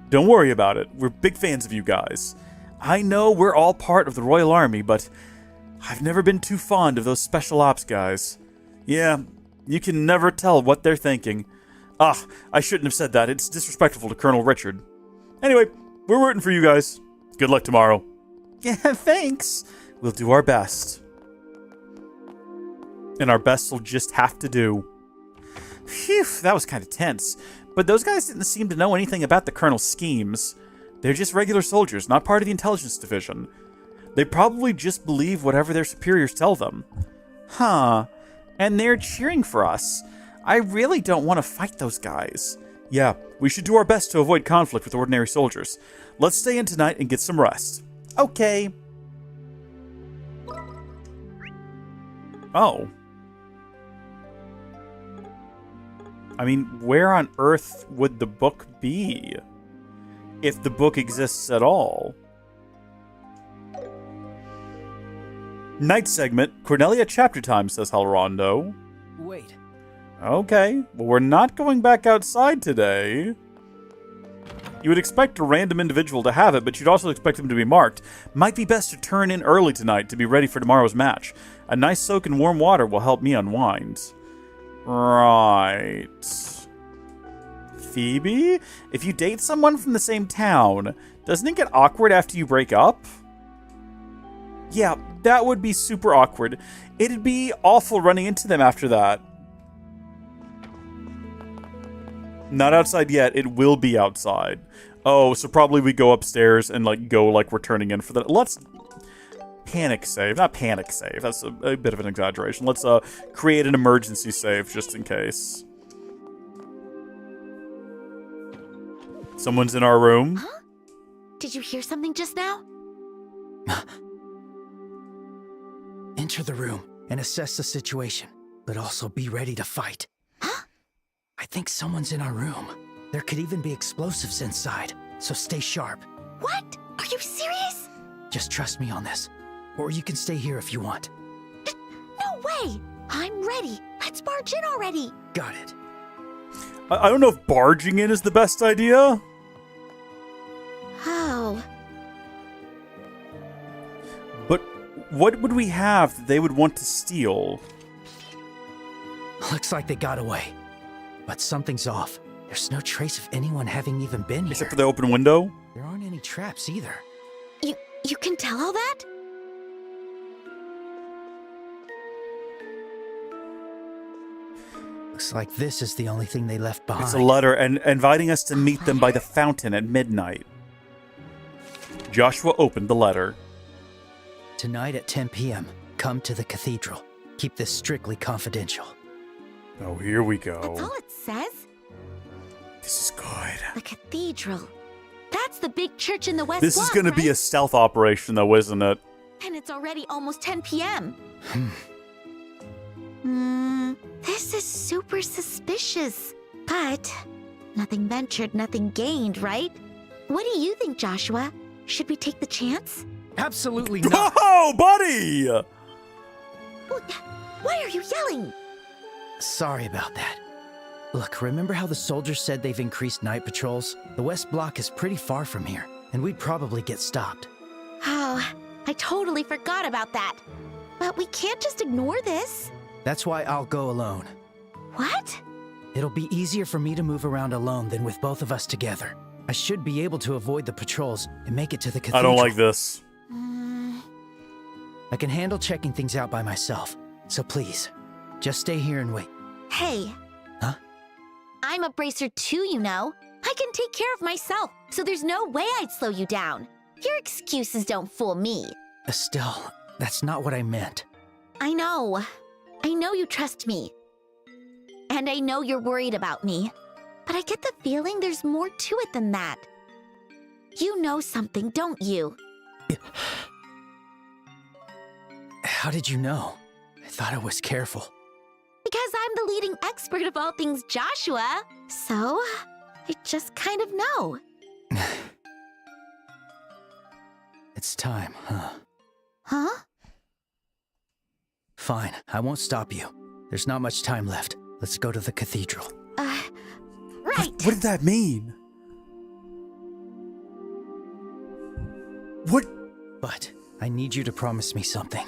Don't worry about it. We're big fans of you guys. I know we're all part of the Royal Army, but I've never been too fond of those special ops guys. Yeah, you can never tell what they're thinking. Ah, I shouldn't have said that. It's disrespectful to Colonel Richard. Anyway, we're rooting for you guys. Good luck tomorrow. Yeah, thanks. We'll do our best. And our best will just have to do. Phew, that was kind of tense. But those guys didn't seem to know anything about the Colonel's schemes. They're just regular soldiers, not part of the intelligence division. They probably just believe whatever their superiors tell them. Huh. And they're cheering for us. I really don't want to fight those guys. Yeah, we should do our best to avoid conflict with ordinary soldiers. Let's stay in tonight and get some rest. Okay. Oh. I mean, where on earth would the book be? If the book exists at all. Night segment, Cornelia chapter time, says Halrondo. Wait. Okay, well we're not going back outside today. You would expect a random individual to have it, but you'd also expect them to be marked. Might be best to turn in early tonight to be ready for tomorrow's match. A nice soak in warm water will help me unwind. Right. Phoebe? If you date someone from the same town, doesn't it get awkward after you break up? Yeah, that would be super awkward. It'd be awful running into them after that. Not outside yet. It will be outside. Oh, so probably we go upstairs and go like we're turning in for the... Let's panic save. Not panic save. That's a bit of an exaggeration. Let's create an emergency save just in case. Someone's in our room. Huh? Did you hear something just now? Enter the room and assess the situation. but also be ready to fight. Huh? I think someone's in our room. There could even be explosives inside, so stay sharp. What? Are you serious? Just trust me on this. Or you can stay here if you want. No way! I'm ready. Let's barge in already. Got it. I don't know if barging in is the best idea. Oh. But what would we have that they would want to steal? Looks like they got away. But something's off. There's no trace of anyone having even been here. Except for the open window? There aren't any traps either. You can tell all that? Looks like this is the only thing they left behind. It's a letter and inviting us to meet them by the fountain at midnight. Joshua opened the letter. Tonight at 10 p.m., come to the cathedral. Keep this strictly confidential. Oh, here we go. That's all it says? This is good. The cathedral. That's the big church in the West This Block, is going to be a stealth operation, though, isn't it? And it's already almost 10 p.m. This is super suspicious. But nothing ventured, nothing gained, right? What do you think, Joshua? Should we take the chance? Absolutely not. Oh, buddy! Why are you yelling? Sorry about that. Look, remember how the soldiers said they've increased night patrols? The West Block is pretty far from here, and we'd probably get stopped. Oh, I totally forgot about that. But we can't just ignore this. That's why I'll go alone. What? It'll be easier for me to move around alone than with both of us together. I should be able to avoid the patrols and make it to the cathedral. I don't like this. I can handle checking things out by myself, so please, just stay here and wait. Hey. Huh? I'm a bracer too, you know. I can take care of myself, so there's no way I'd slow you down. Your excuses don't fool me. Estelle, that's not what I meant. I know. I know you trust me. And I know you're worried about me. But I get the feeling there's more to it than that. You know something, don't you? How did you know? I thought I was careful. Because I'm the leading expert of all things Joshua. So, I just kind of know. It's time, huh? Huh? Fine, I won't stop you. There's not much time left. Let's go to the cathedral. Right. What did that mean? What? But I need you to promise me something.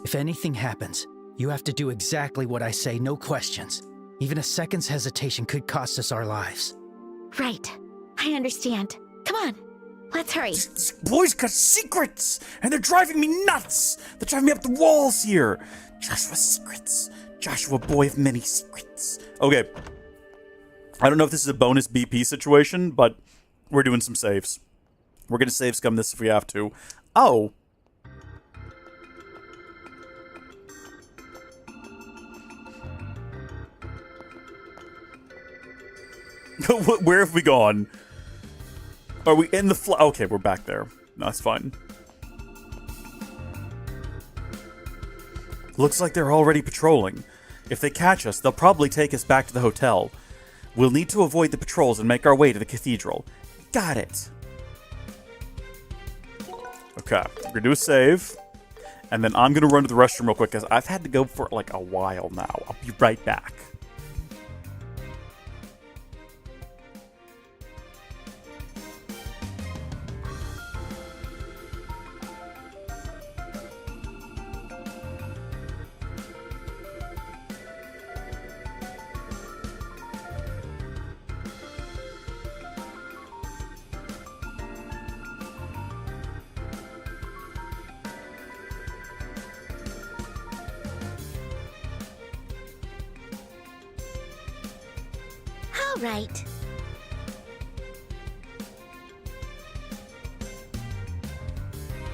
If anything happens, you have to do exactly what I say, no questions. Even a second's hesitation could cost us our lives. Right. I understand. Come on. Let's hurry. These boys got secrets, and they're driving me nuts. They're driving me up the walls here. Joshua's secrets. Joshua, boy of many secrets. Okay. I don't know if this is a bonus BP situation, but we're doing some saves. We're going to save scum this if we have to. Oh. Where have we gone? Are we in the okay, we're back there. No, that's fine. Looks like they're already patrolling. If they catch us, they'll probably take us back to the hotel. We'll need to avoid the patrols and make our way to the cathedral. Got it. Okay, we're gonna do a save. And then I'm gonna run to the restroom real quick because I've had to go for like a while now. I'll be right back. All right.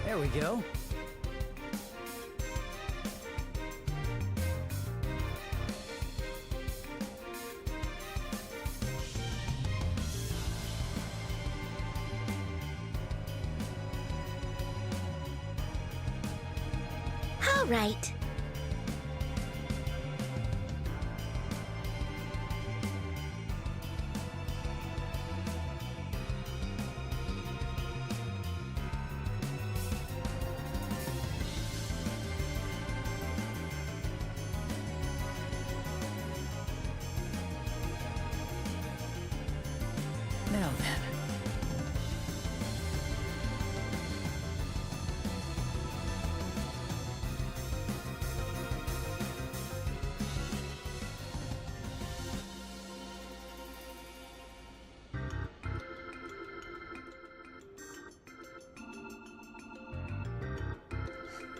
There we go. All right.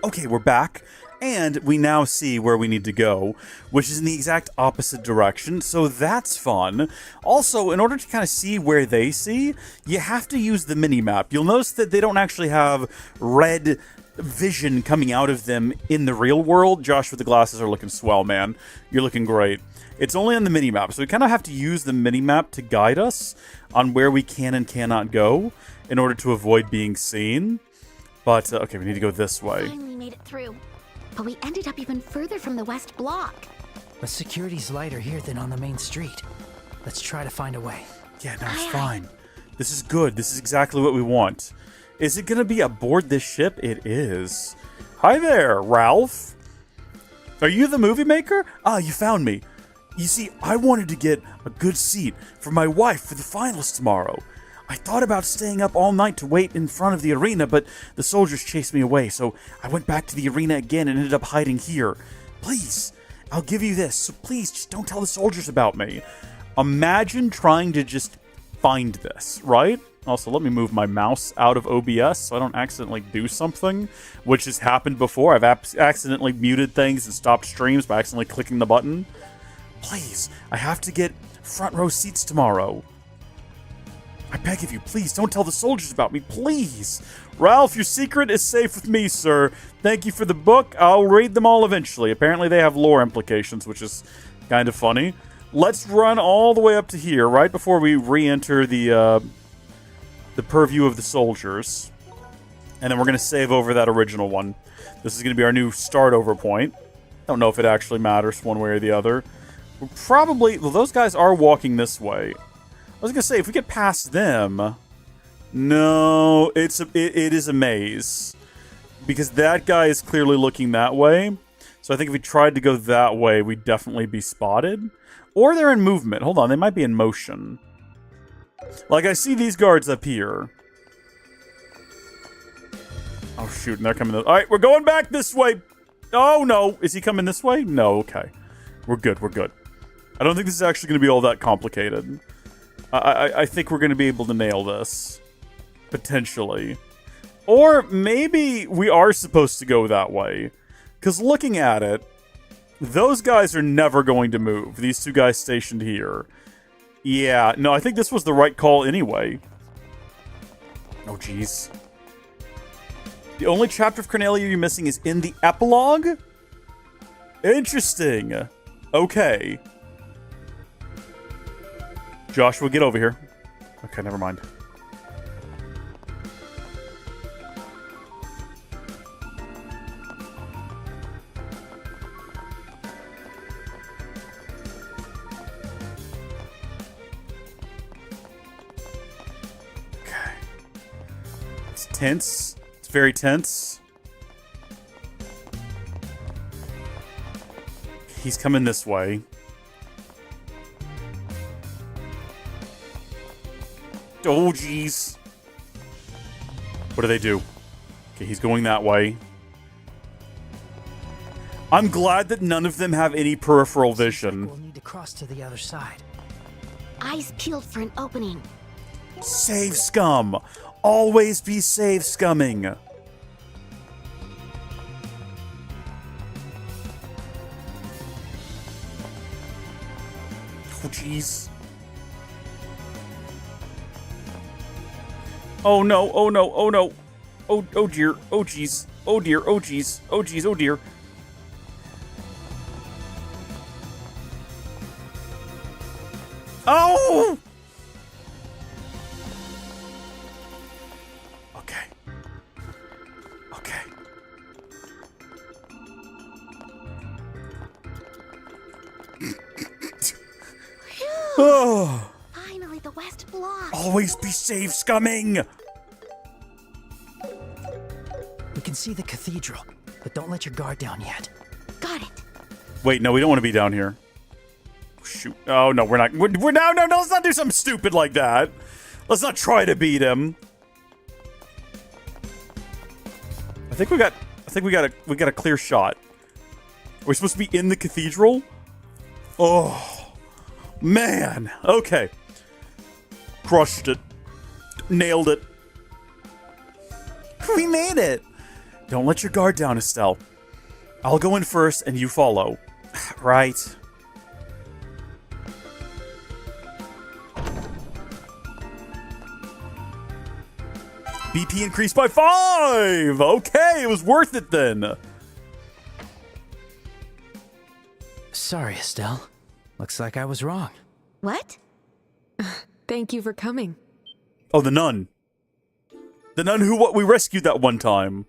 Okay, we're back. And we now see where we need to go, which is in the exact opposite direction, so that's fun. Also, in order to kind of see where they see, you have to use the mini-map. You'll notice that they don't actually have red vision coming out of them in the real world. Josh with the glasses are looking swell, man. You're looking great. It's only on the mini-map, so we kind of have to use the mini-map to guide us on where we can and cannot go in order to avoid being seen. But, okay, we need to go this way. Finally made it through. But we ended up even further from the west block. But security's lighter here than on the main street. Let's try to find a way. Yeah, no, it's fine. This is good. This is exactly what we want. Is it going to be aboard this ship? It is. Hi there, Ralph. Are you the movie maker? Ah, you found me. You see, I wanted to get a good seat for my wife for the finals tomorrow. I thought about staying up all night to wait in front of the arena, but the soldiers chased me away, so I went back to the arena again and ended up hiding here. Please, I'll give you this, so please just don't tell the soldiers about me. Imagine trying to just find this, right? Also, let me move my mouse out of OBS so I don't accidentally do something, which has happened before. I've accidentally muted things and stopped streams by accidentally clicking the button. Please, I have to get front row seats tomorrow. I beg of you, please, don't tell the soldiers about me, please. Ralph, your secret is safe with me, sir. Thank you for the book. I'll read them all eventually. Apparently they have lore implications, which is kind of funny. Let's run all the way up to here, right before we re-enter the purview of the soldiers. And then we're going to save over that original one. This is going to be our new start over point. Don't know if it actually matters one way or the other. We're probably... Well, those guys are walking this way. I was going to say, if we get past them... No, it is a maze. Because that guy is clearly looking that way. So I think if we tried to go that way, we'd definitely be spotted. Or they're in movement. Hold on, they might be in motion. Like, I see these guards up here. Oh, shoot, and they're coming... Alright, we're going back this way! Oh, no. Is he coming this way? No, okay. We're good, we're good. I don't think this is actually going to be all that complicated. I think we're going to be able to nail this. Potentially. Or maybe we are supposed to go that way. Because looking at it, those guys are never going to move. These two guys stationed here. Yeah, no, I think this was the right call anyway. Oh, jeez. The only chapter of Cornelia you're missing is in the epilogue? Interesting. Okay. Joshua, get over here. Okay, never mind. Okay. It's tense. It's very tense. He's coming this way. Oh, jeez. What do they do? Okay, he's going that way. I'm glad that none of them have any peripheral vision. We'll need to cross to the other side. Eyes peeled for an opening. Save scum. Always be save scumming. Oh, jeez. Oh no, oh no, oh no. Oh dear, oh jeez. Oh dear, oh jeez. Oh jeez, oh dear. Oh! Okay. Okay. Oh! Finally, the west block. Always be safe, scumming! We can see the cathedral, but don't let your guard down yet. Got it. Wait, no, we don't want to be down here. Shoot. Oh, no, we're not. We're no, let's not do something stupid like that. Let's not try to beat him. I think we got a clear shot. We're supposed to be in the cathedral? Oh, man. Okay. Crushed it. Nailed it. We made it. Don't let your guard down, Estelle. I'll go in first and you follow. Right. BP increased by 5! Okay, it was worth it then. Sorry, Estelle. Looks like I was wrong. What? Thank you for coming. Oh, the nun. The nun who we rescued that one time.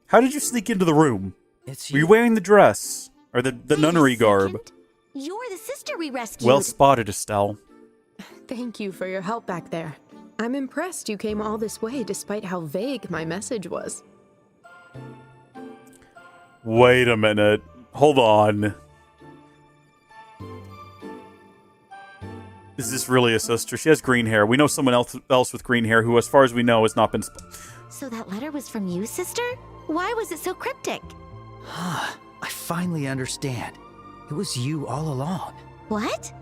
How did you sneak into the room? Were you wearing the dress? Or the nunnery garb? You're the sister we rescued. Well spotted, Estelle. Thank you for your help back there. I'm impressed you came all this way despite how vague my message was. Wait a minute. Hold on. Is this really a sister? She has green hair. We know someone else with green hair who, as far as we know, has not been... So that letter was from you, sister? Why was it so cryptic? I finally understand. It was you all along. What?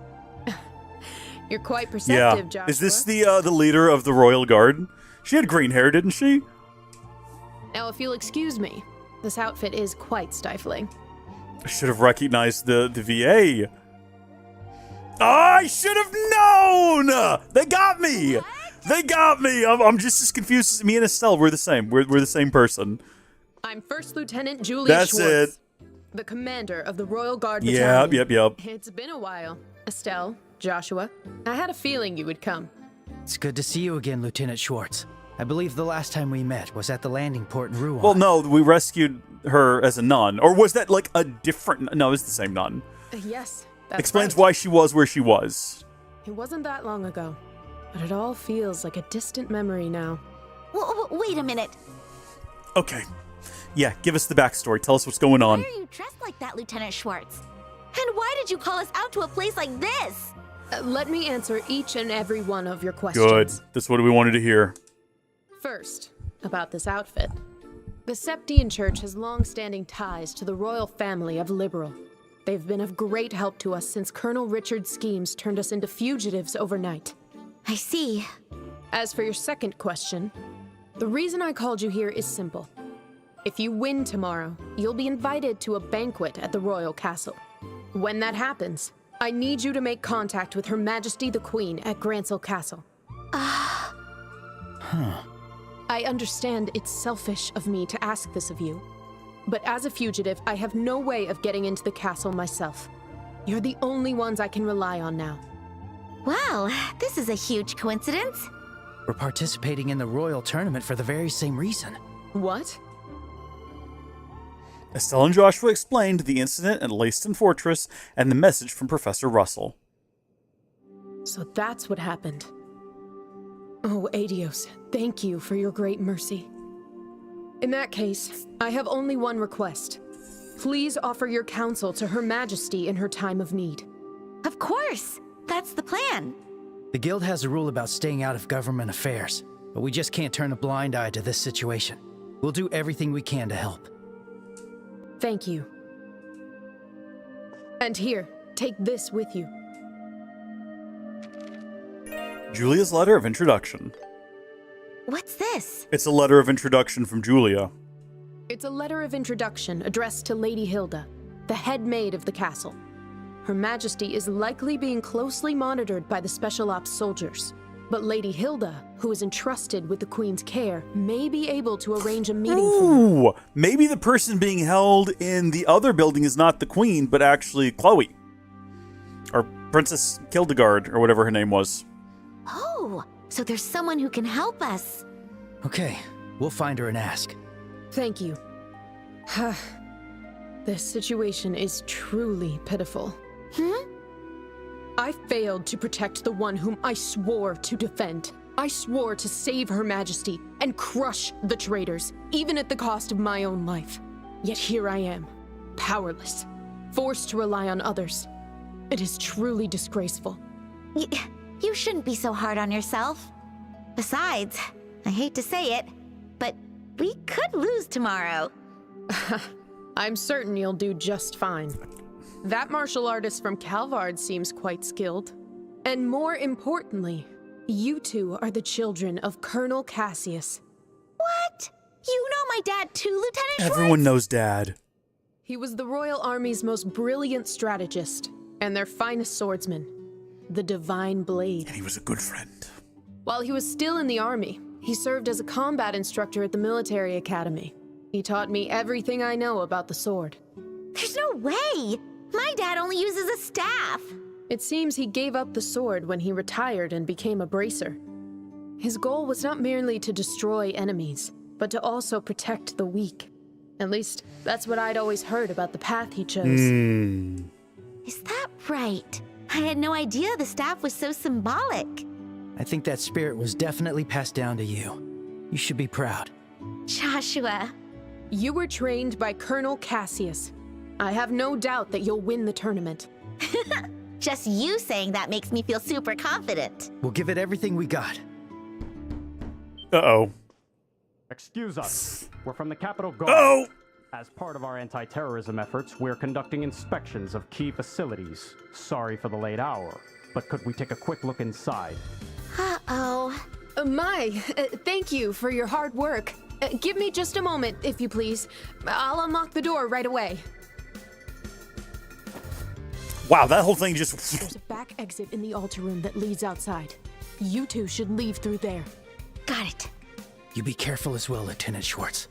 You're quite perceptive, Yeah. Joshua. Is this the leader of the Royal Guard? She had green hair, didn't she? Now, if you'll excuse me, this outfit is quite stifling. I should have recognized the VA. I should have known! They got me! What? They got me! I'm just as confused as me and Estelle. We're the same. We're the same person. I'm First Lieutenant Julia That's Schwartz, it. the commander of the Royal Guard Battalion. Yep. It's been a while. Estelle, Joshua, I had a feeling you would come. It's good to see you again, Lieutenant Schwartz. I believe the last time we met was at the landing port in Rouen. Well, no, we rescued her as a nun. Or was that like a different... No, it was the same nun. Yes, that's Explains right. why she was where she was. It wasn't that long ago, but it all feels like a distant memory now. Wait a minute. Okay. Yeah, give us the backstory. Tell us what's going on. Why are you dressed like that, Lieutenant Schwartz? And why did you call us out to a place like this? Let me answer each and every one of your questions. Good. That's what we wanted to hear. First, about this outfit. The Septian Church has long-standing ties to the royal family of Liberal. They've been of great help to us since Colonel Richard's schemes turned us into fugitives overnight. I see. As for your second question, the reason I called you here is simple. If you win tomorrow, you'll be invited to a banquet at the royal castle. When that happens, I need you to make contact with Her Majesty the Queen at Grancel Castle. I understand it's selfish of me to ask this of you, but as a fugitive, I have no way of getting into the castle myself. You're the only ones I can rely on now. Well, this is a huge coincidence. We're participating in the royal tournament for the very same reason. What? Estelle and Joshua explained the incident at Leyston Fortress and the message from Professor Russell. So that's what happened. Oh, Adios, thank you for your great mercy. In that case, I have only one request. Please offer your counsel to Her Majesty in her time of need. Of course! That's the plan. The Guild has a rule about staying out of government affairs, but we just can't turn a blind eye to this situation. We'll do everything we can to help. Thank you. And here, take this with you. Julia's letter of introduction. What's this? It's a letter of introduction from Julia. It's a letter of introduction addressed to Lady Hilda, the head maid of the castle. Her Majesty is likely being closely monitored by the Special Ops soldiers, but Lady Hilda, who is entrusted with the Queen's care, may be able to arrange a meeting for her. Maybe the person being held in the other building is not the Queen, but actually Chloe. Or Princess Hildegard, or whatever her name was. Oh, so there's someone who can help us. Okay, we'll find her and ask. Thank you. This situation is truly pitiful. I failed to protect the one whom I swore to defend. I swore to save Her Majesty and crush the traitors, even at the cost of my own life. Yet here I am, powerless, forced to rely on others. It is truly disgraceful. You shouldn't be so hard on yourself. Besides, I hate to say it, but we could lose tomorrow. I'm certain you'll do just fine. That martial artist from Calvard seems quite skilled. And more importantly, you two are the children of Colonel Cassius. What? You know my dad too, Lieutenant Schwartz? Everyone knows Dad. He was the Royal Army's most brilliant strategist and their finest swordsman, the Divine Blade. And he was a good friend. While he was still in the Army, he served as a combat instructor at the military academy. He taught me everything I know about the sword. There's no way! My dad only uses a staff! It seems he gave up the sword when he retired and became a bracer. His goal was not merely to destroy enemies, but to also protect the weak. At least, that's what I'd always heard about the path he chose. Is that right? I had no idea the staff was so symbolic. I think that spirit was definitely passed down to you. You should be proud. Joshua. You were trained by Colonel Cassius. I have no doubt that you'll win the tournament. Just you saying that makes me feel super confident. We'll give it everything we got. Uh-oh. Excuse us. We're from the Capitol Guard. Oh! As part of our anti-terrorism efforts, we're conducting inspections of key facilities. Sorry for the late hour, but could we take a quick look inside? Uh-oh. Thank you for your hard work. Give me just a moment, if you please. I'll unlock the door right away. Wow, that whole thing just... There's a back exit in the altar room that leads outside. You two should leave through there. Got it. You be careful as well, Lieutenant Schwartz.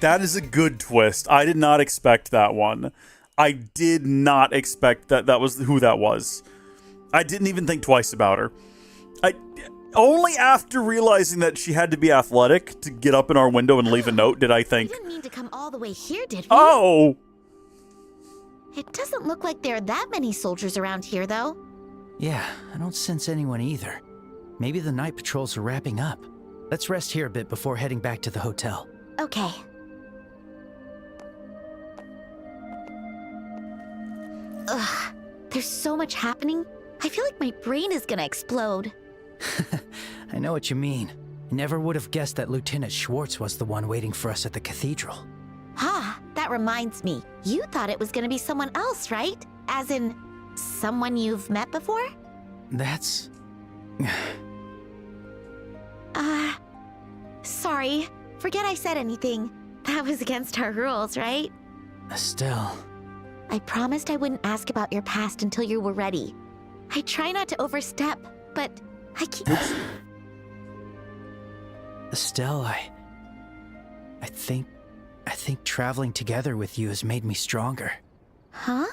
That is a good twist. I did not expect that one. I did not expect that was who that was. I didn't even think twice about her. Only after realizing that she had to be athletic to get up in our window and leave a note did I think, We didn't mean to come all the way here, did we? oh! It doesn't look like there are that many soldiers around here, though. Yeah, I don't sense anyone either. Maybe the night patrols are wrapping up. Let's rest here a bit before heading back to the hotel. Okay. Ugh, there's so much happening. I feel like my brain is gonna explode. I know what you mean. I never would have guessed that Lieutenant Schwartz was the one waiting for us at the cathedral. That reminds me. You thought it was gonna be someone else, right? As in, someone you've met before? That's... Sorry. Forget I said anything. That was against our rules, right? Estelle... I promised I wouldn't ask about your past until you were ready. I try not to overstep, but I keep... Estelle, I think traveling together with you has made me stronger. Huh?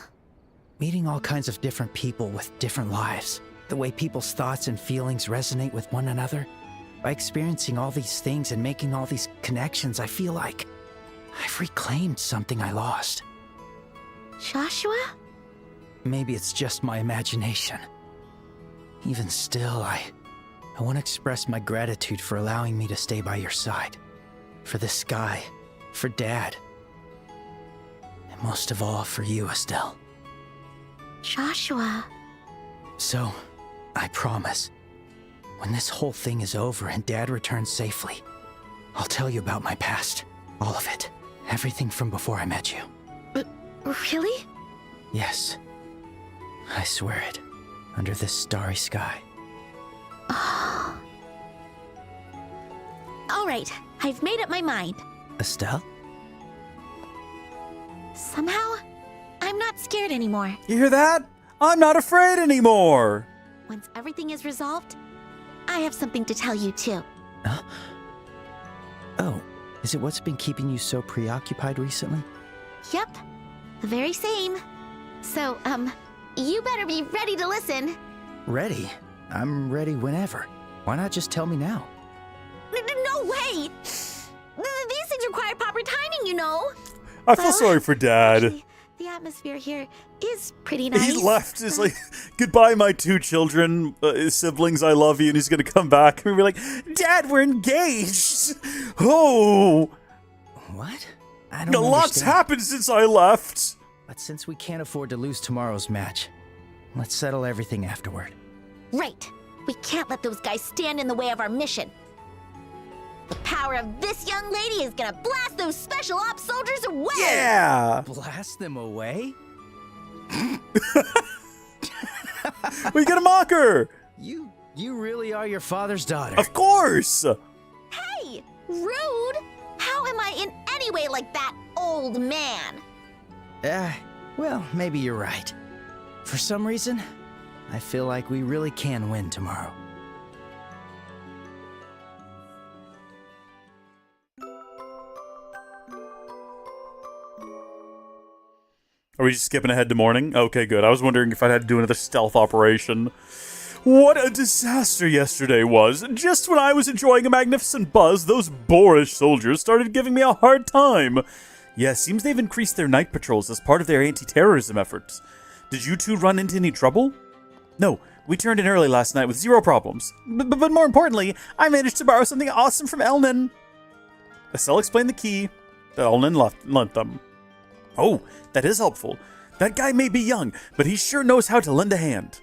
Meeting all kinds of different people with different lives. The way people's thoughts and feelings resonate with one another. By experiencing all these things and making all these connections, I feel like I've reclaimed something I lost. Joshua? Maybe it's just my imagination. Even still, I want to express my gratitude for allowing me to stay by your side. For this sky, for Dad. And most of all, for you, Estelle. Joshua. So, I promise, when this whole thing is over and Dad returns safely, I'll tell you about my past. All of it. Everything from before I met you. Really? Yes. I swear it. Under this starry sky. All right, I've made up my mind. Estelle? Somehow, I'm not scared anymore. You hear that? I'm not afraid anymore! Once everything is resolved, I have something to tell you too. Huh? Oh, is it what's been keeping you so preoccupied recently? Yep, the very same. So, you better be ready to listen. Ready? I'm ready whenever. Why not just tell me now? No way! These things require proper timing, you know. I feel sorry for Dad. Actually, the atmosphere here is pretty nice. He left. He's like, goodbye, my two children, siblings, I love you. And he's going to come back and be like, Dad, we're engaged. Oh. What? I don't understand. Lots happened since I left. But since we can't afford to lose tomorrow's match, let's settle everything afterward. Right. We can't let those guys stand in the way of our mission. The power of this young lady is gonna blast those special ops soldiers away! Yeah! Blast them away? We get a mocker! You You really are your father's daughter. Of course! Hey, rude! How am I in any way like that old man? Well, maybe you're right. For some reason, I feel like we really can win tomorrow. Are we just skipping ahead to morning? Okay, good. I was wondering if I'd had to do another stealth operation. What a disaster yesterday was. Just when I was enjoying a magnificent buzz, those boorish soldiers started giving me a hard time. Yeah, seems they've increased their night patrols as part of their anti-terrorism efforts. Did you two run into any trouble? No, we turned in early last night with zero problems. But more importantly, I managed to borrow something awesome from Elnan. Estelle explained the key that Elnan lent them. Oh, that is helpful. That guy may be young, but he sure knows how to lend a hand.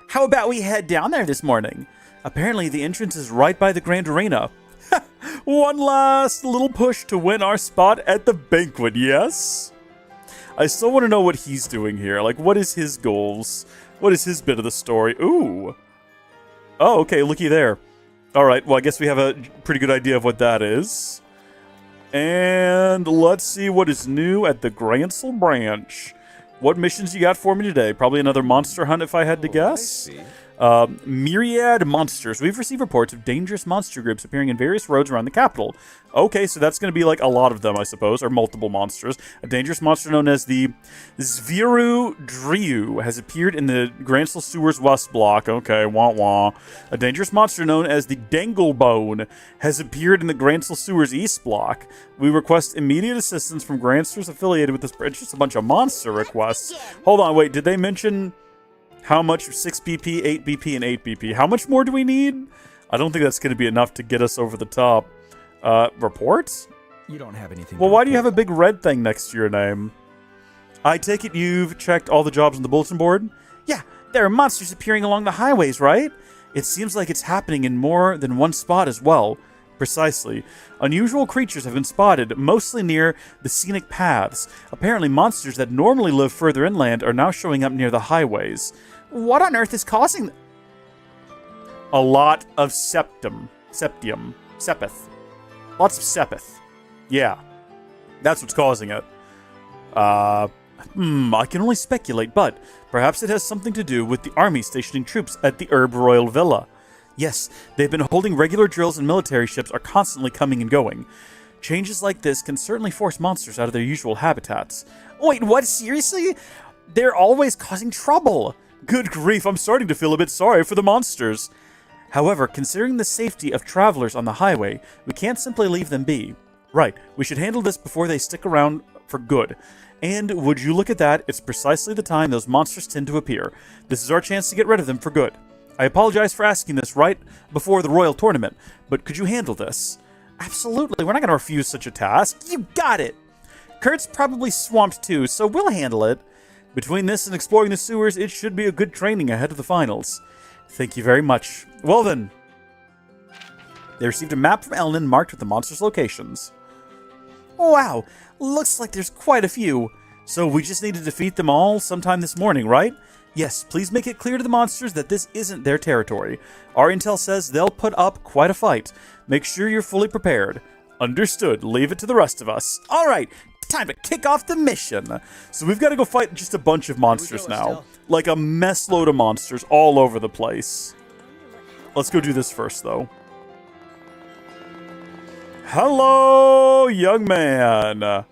How about we head down there this morning? Apparently the entrance is right by the Grand Arena. One last little push to win our spot at the banquet, yes? I still want to know what he's doing here. Like, what is his goals? What is his bit of the story? Ooh. Oh, okay, looky there. Alright, well, I guess we have a pretty good idea of what that is. And let's see what is new at the Gransel branch. What missions you got for me today? Probably another monster hunt if I had to guess. Myriad monsters. We've received reports of dangerous monster groups appearing in various roads around the capital. Okay, so that's going to be like a lot of them, I suppose, or multiple monsters. A dangerous monster known as the Zviru Driu has appeared in the Gransel Sewers West Block. Okay, wah wah. A dangerous monster known as the Danglebone has appeared in the Gransel Sewers East Block. We request immediate assistance from Gransters affiliated with this. It's just a bunch of monster requests. Hold on, wait, did they mention how much? 6 BP, 8 BP, and 8 BP. How much more do we need? I don't think that's going to be enough to get us over the top. Reports? You don't have anything. Well, why do you have a big red thing next to your name? I take it you've checked all the jobs on the bulletin board? Yeah, there are monsters appearing along the highways, right? It seems like it's happening in more than one spot as well. Precisely. Unusual creatures have been spotted, mostly near the scenic paths. Apparently, monsters that normally live further inland are now showing up near the highways. What on earth is causing... A lot of septum. Sepith. Lots of sepith. Yeah. That's what's causing it. I can only speculate, but perhaps it has something to do with the army stationing troops at the Herb Royal Villa. Yes, they've been holding regular drills and military ships are constantly coming and going. Changes like this can certainly force monsters out of their usual habitats. Wait, what? Seriously? They're always causing trouble. Good grief, I'm starting to feel a bit sorry for the monsters. However, considering the safety of travelers on the highway, we can't simply leave them be. Right, we should handle this before they stick around for good. And would you look at that, it's precisely the time those monsters tend to appear. This is our chance to get rid of them for good. I apologize for asking this right before the Royal Tournament, but could you handle this? Absolutely, we're not going to refuse such a task. You got it! Kurt's probably swamped too, so we'll handle it. Between this and exploring the sewers, it should be a good training ahead of the finals. Thank you very much. Well then. They received a map from Elnan marked with the monsters' locations. Wow, looks like there's quite a few. So we just need to defeat them all sometime this morning, right? Yes, please make it clear to the monsters that this isn't their territory. Our intel says they'll put up quite a fight. Make sure you're fully prepared. Understood. Leave it to the rest of us. All right, time to kick off the mission. So we've got to go fight just a bunch of monsters now. Estelle. Like a mess load of monsters all over the place. Let's go do this first, though. Hello, young man.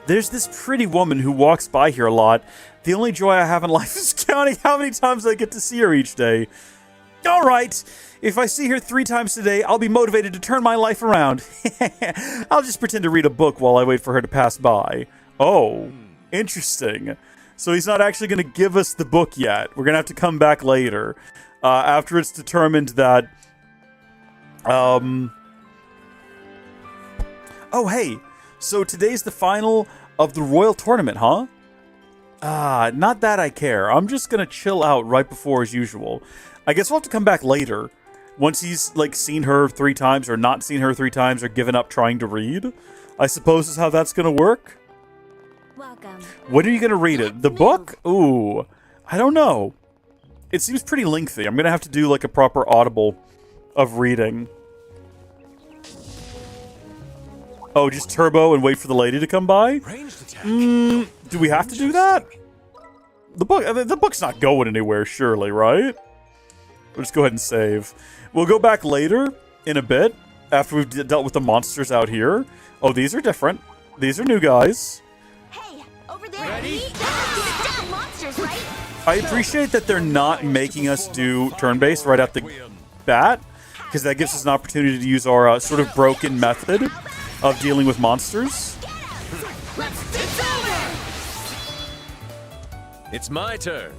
There's this pretty woman who walks by here a lot. The only joy I have in life is counting how many times I get to see her each day. All right, if I see her 3 times today, I'll be motivated to turn my life around. I'll just pretend to read a book while I wait for her to pass by. Oh, interesting. So he's not actually going to give us the book yet. We're going to have to come back later. After it's determined that... Oh, hey. So today's the final of the Royal Tournament, huh? Not that I care. I'm just going to chill out right before as usual. I guess we'll have to come back later. Once he's, like, seen her 3 times or not seen her 3 times or given up trying to read. I suppose is how that's going to work. Welcome. When are you going to read it? The book? Ooh, I don't know. It seems pretty lengthy. I'm gonna have to do like a proper audible of reading. Oh, just turbo and wait for the lady to come by? Do we have to do that? The book's not going anywhere, surely, right? We'll just go ahead and save. We'll go back later, in a bit, after we've dealt with the monsters out here. Oh, these are different. These are new guys. Hey, over there. Ready? Down monsters, right? I appreciate that they're not making us do turn-based right at the bat, because that gives us an opportunity to use our sort of broken method of dealing with monsters. It's my turn.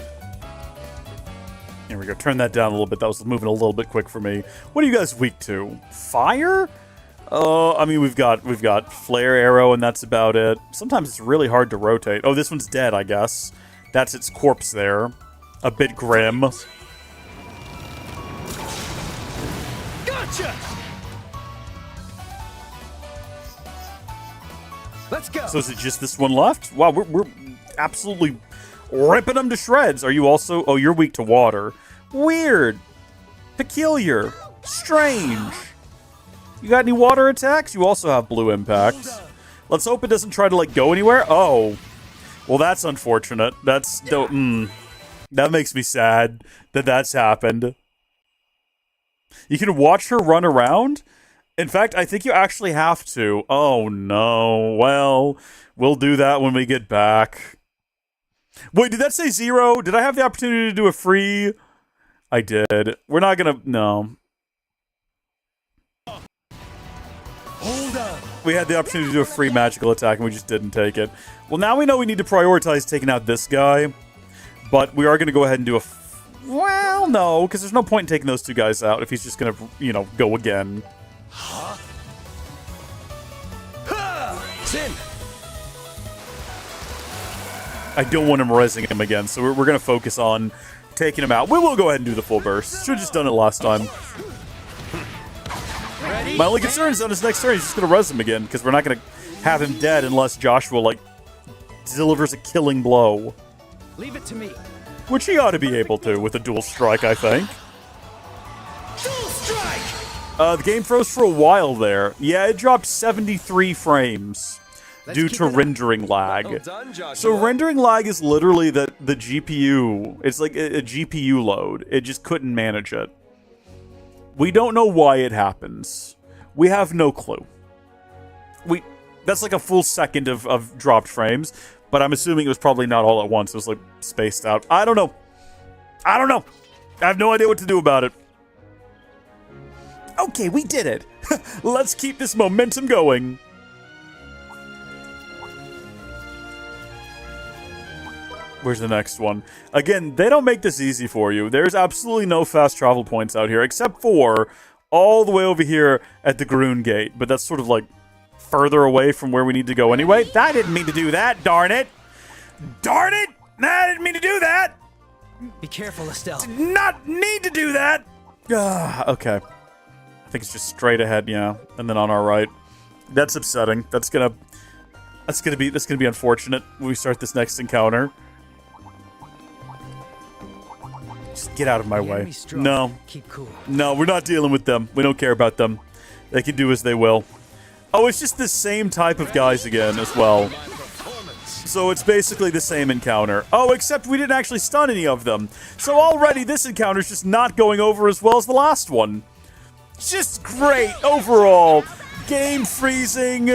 Here we go. Turn that down a little bit. That was moving a little bit quick for me. What are you guys weak to? Fire? I mean, we've got flare arrow, and that's about it. Sometimes it's really hard to rotate. Oh, this one's dead, I guess. That's its corpse there. A bit grim. Gotcha! Let's go. So is it just this one left? Wow, we're absolutely ripping them to shreds. Are you also... Oh, you're weak to water. Weird. Peculiar. Strange. You got any water attacks? You also have blue impacts. Let's hope it doesn't try to, like, go anywhere. Oh. Well, that's unfortunate. That's... That makes me sad that that's happened. You can watch her run around? In fact, I think you actually have to. Oh, no. Well, we'll do that when we get back. Wait, did that say 0? Did I have the opportunity to do a free? I did. We're not gonna... No. Hold on. We had the opportunity to do a free magical attack, and we just didn't take it. Well, now we know we need to prioritize taking out this guy. But we are going to go ahead and do a... Well, no, because there's no point in taking those two guys out if he's just going to, you know, go again. Huh? Sin! I don't want him rezzing him again, so we're going to focus on taking him out. We will go ahead and do the full burst. Should have just done it last time. My only concern is on his next turn, he's just going to res him again, because we're not going to have him dead unless Joshua, like, delivers a killing blow. Leave it to me. Which he ought to be able to with a dual strike, I think. Dual strike! The game froze for a while there. Yeah, it dropped 73 frames due to rendering lag. Well done, Joshua. So rendering lag is literally the GPU. It's like a GPU load. It just couldn't manage it. We don't know why it happens. We have no clue. That's like a full second of dropped frames, but I'm assuming it was probably not all at once. It was like spaced out. I don't know. I have no idea what to do about it. Okay, we did it. Let's keep this momentum going. Where's the next one? Again, they don't make this easy for you. There's absolutely no fast travel points out here, except for all the way over here at the Groon Gate. But that's sort of like further away from where we need to go anyway. I didn't mean to do that, darn it. Darn it! I didn't mean to do that! Be careful, Estelle. Did not need to do that! Okay. I think it's just straight ahead, yeah. And then on our right. That's upsetting. That's gonna be unfortunate when we start this next encounter. Just get out of my way. No. Keep cool. No, we're not dealing with them. We don't care about them. They can do as they will. Oh, it's just the same type of guys again as well. So it's basically the same encounter. Oh, except we didn't actually stun any of them. So already this encounter's just not going over as well as the last one. Just great overall. Game freezing.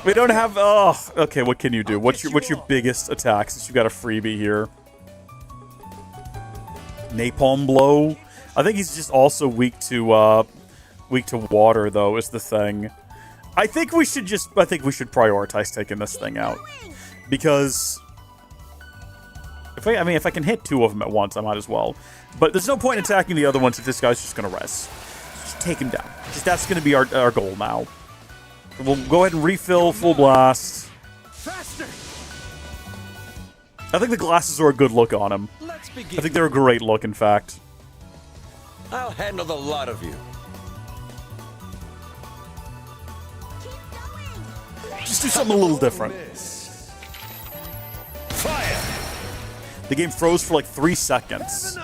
We don't have... Oh, okay, what can you do? What's your biggest attack since you got a freebie here? Napalm blow. I think he's just also weak to water though is the thing. I think we should prioritize taking this thing out because if I can hit 2 of them at once, I might as well. But there's no point in attacking the other ones if this guy's just gonna res. Just take him down. That's gonna be our goal now. We'll go ahead and refill full blast. Faster. I think the glasses are a good look on him. Let's begin. I think they're a great look, in fact. I'll handle the lot of you. Just do something a little different. Fire! The game froze for like 3 seconds.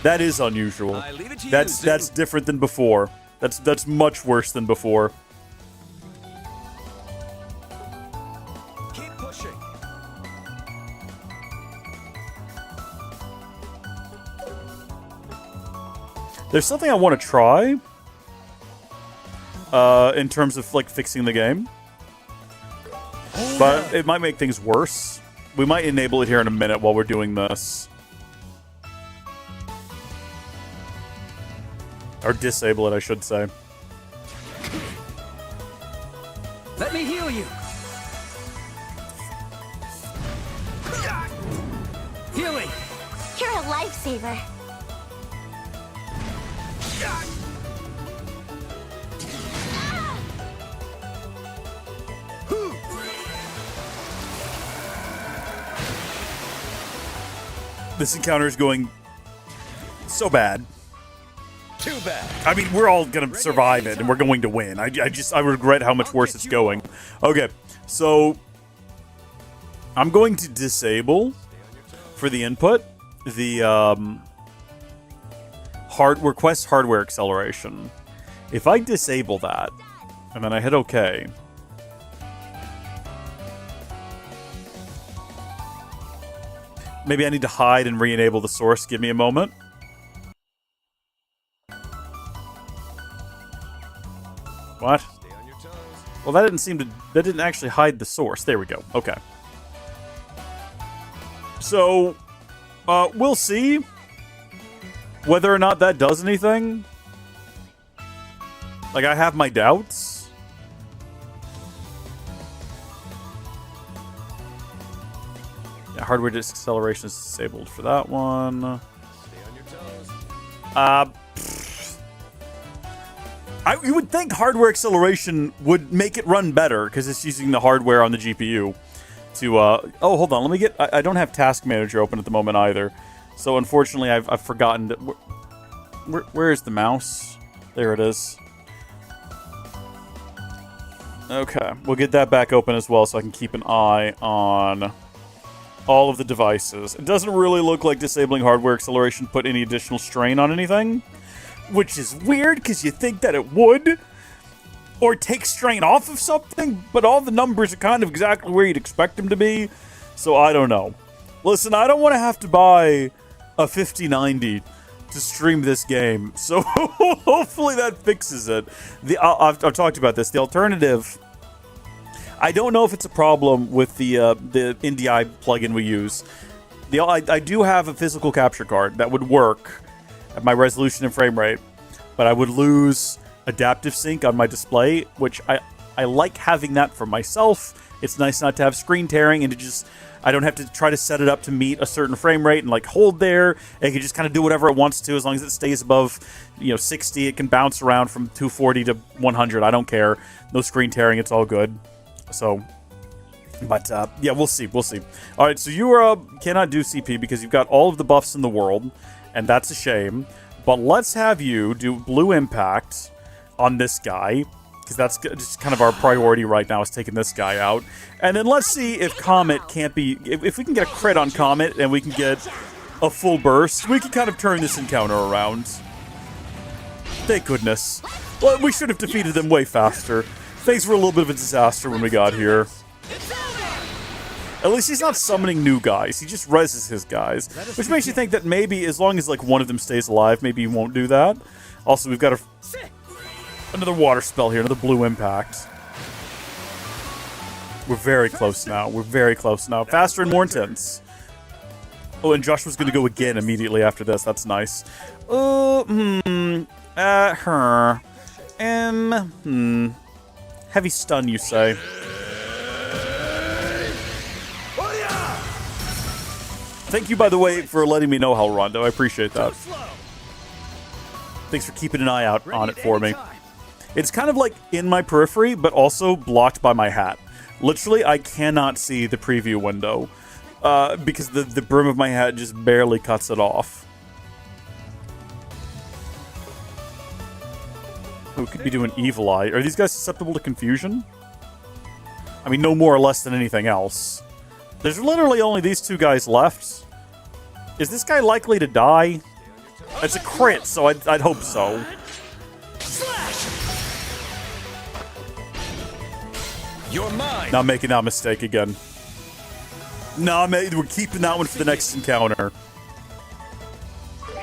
That is unusual. I leave it to you, That's different than before. That's much worse than before. Keep pushing. There's something I want to try. In terms of like fixing the game. But it might make things worse. We might enable it here in a minute while we're doing this. Or disable it, I should say. Let me heal you. Healing. You're a lifesaver. This encounter is going so bad. Too bad. I mean, we're all gonna survive it, and we're going to win. I regret how much worse it's going. Okay, so I'm going to disable for the input the request hardware acceleration. If I disable that and then I hit OK. Maybe I need to hide and re-enable the source. Give me a moment. What? Well, that didn't actually hide the source. There we go. Okay. So, we'll see whether or not that does anything. Like, I have my doubts. Yeah, hardware disk acceleration is disabled for that one. You would think hardware acceleration would make it run better because it's using the hardware on the GPU to, oh, hold on. Let me get, I don't have Task Manager open at the moment either. So unfortunately, I've forgotten that, where is the mouse? There it is. Okay, we'll get that back open as well so I can keep an eye on all of the devices. It doesn't really look like disabling hardware acceleration put any additional strain on anything, which is weird because you think that it would, or take strain off of something, but all the numbers are kind of exactly where you'd expect them to be, so I don't know. Listen, I don't want to have to buy a 5090 to stream this game, so hopefully that fixes it. I've talked about this. The alternative, I don't know if it's a problem with the NDI plugin we use. I do have a physical capture card that would work at my resolution and frame rate, but I would lose adaptive sync on my display, which I like having that for myself. It's nice not to have screen tearing and to just, I don't have to try to set it up to meet a certain frame rate and like hold there. It can just kind of do whatever it wants to as long as it stays above, 60. It can bounce around from 240 to 100. I don't care. No screen tearing. It's all good. So, but yeah, we'll see. We'll see. All right, so you cannot do CP because you've got all of the buffs in the world, and that's a shame. But let's have you do blue impact on this guy, because that's just kind of our priority right now is taking this guy out. And then let's see if Comet can't be... If we can get a crit on Comet and we can get a full burst, we can kind of turn this encounter around. Thank goodness. Well, we should have defeated them way faster. Things were a little bit of a disaster when we got here. At least he's not summoning new guys. He just reses his guys. Which makes you think that maybe as long as like one of them stays alive, maybe he won't do that. Also, we've got another water spell here, another blue impact. We're very close now. We're very close now. Faster and more intense. Oh, and Joshua's going to go again immediately after this. That's nice. Heavy stun, you say? Thank you, by the way, for letting me know, Rondo. I appreciate that. Thanks for keeping an eye out on it for me. It's kind of like in my periphery, but also blocked by my hat. Literally, I cannot see the preview window because the brim of my hat just barely cuts it off. Who could be doing Evil Eye? Are these guys susceptible to confusion? I mean, no more or less than anything else. There's literally only these two guys left. Is this guy likely to die? It's a crit, so I'd hope so. You're mine. Not making that mistake again. Nah, mate, we're keeping that one for the next encounter.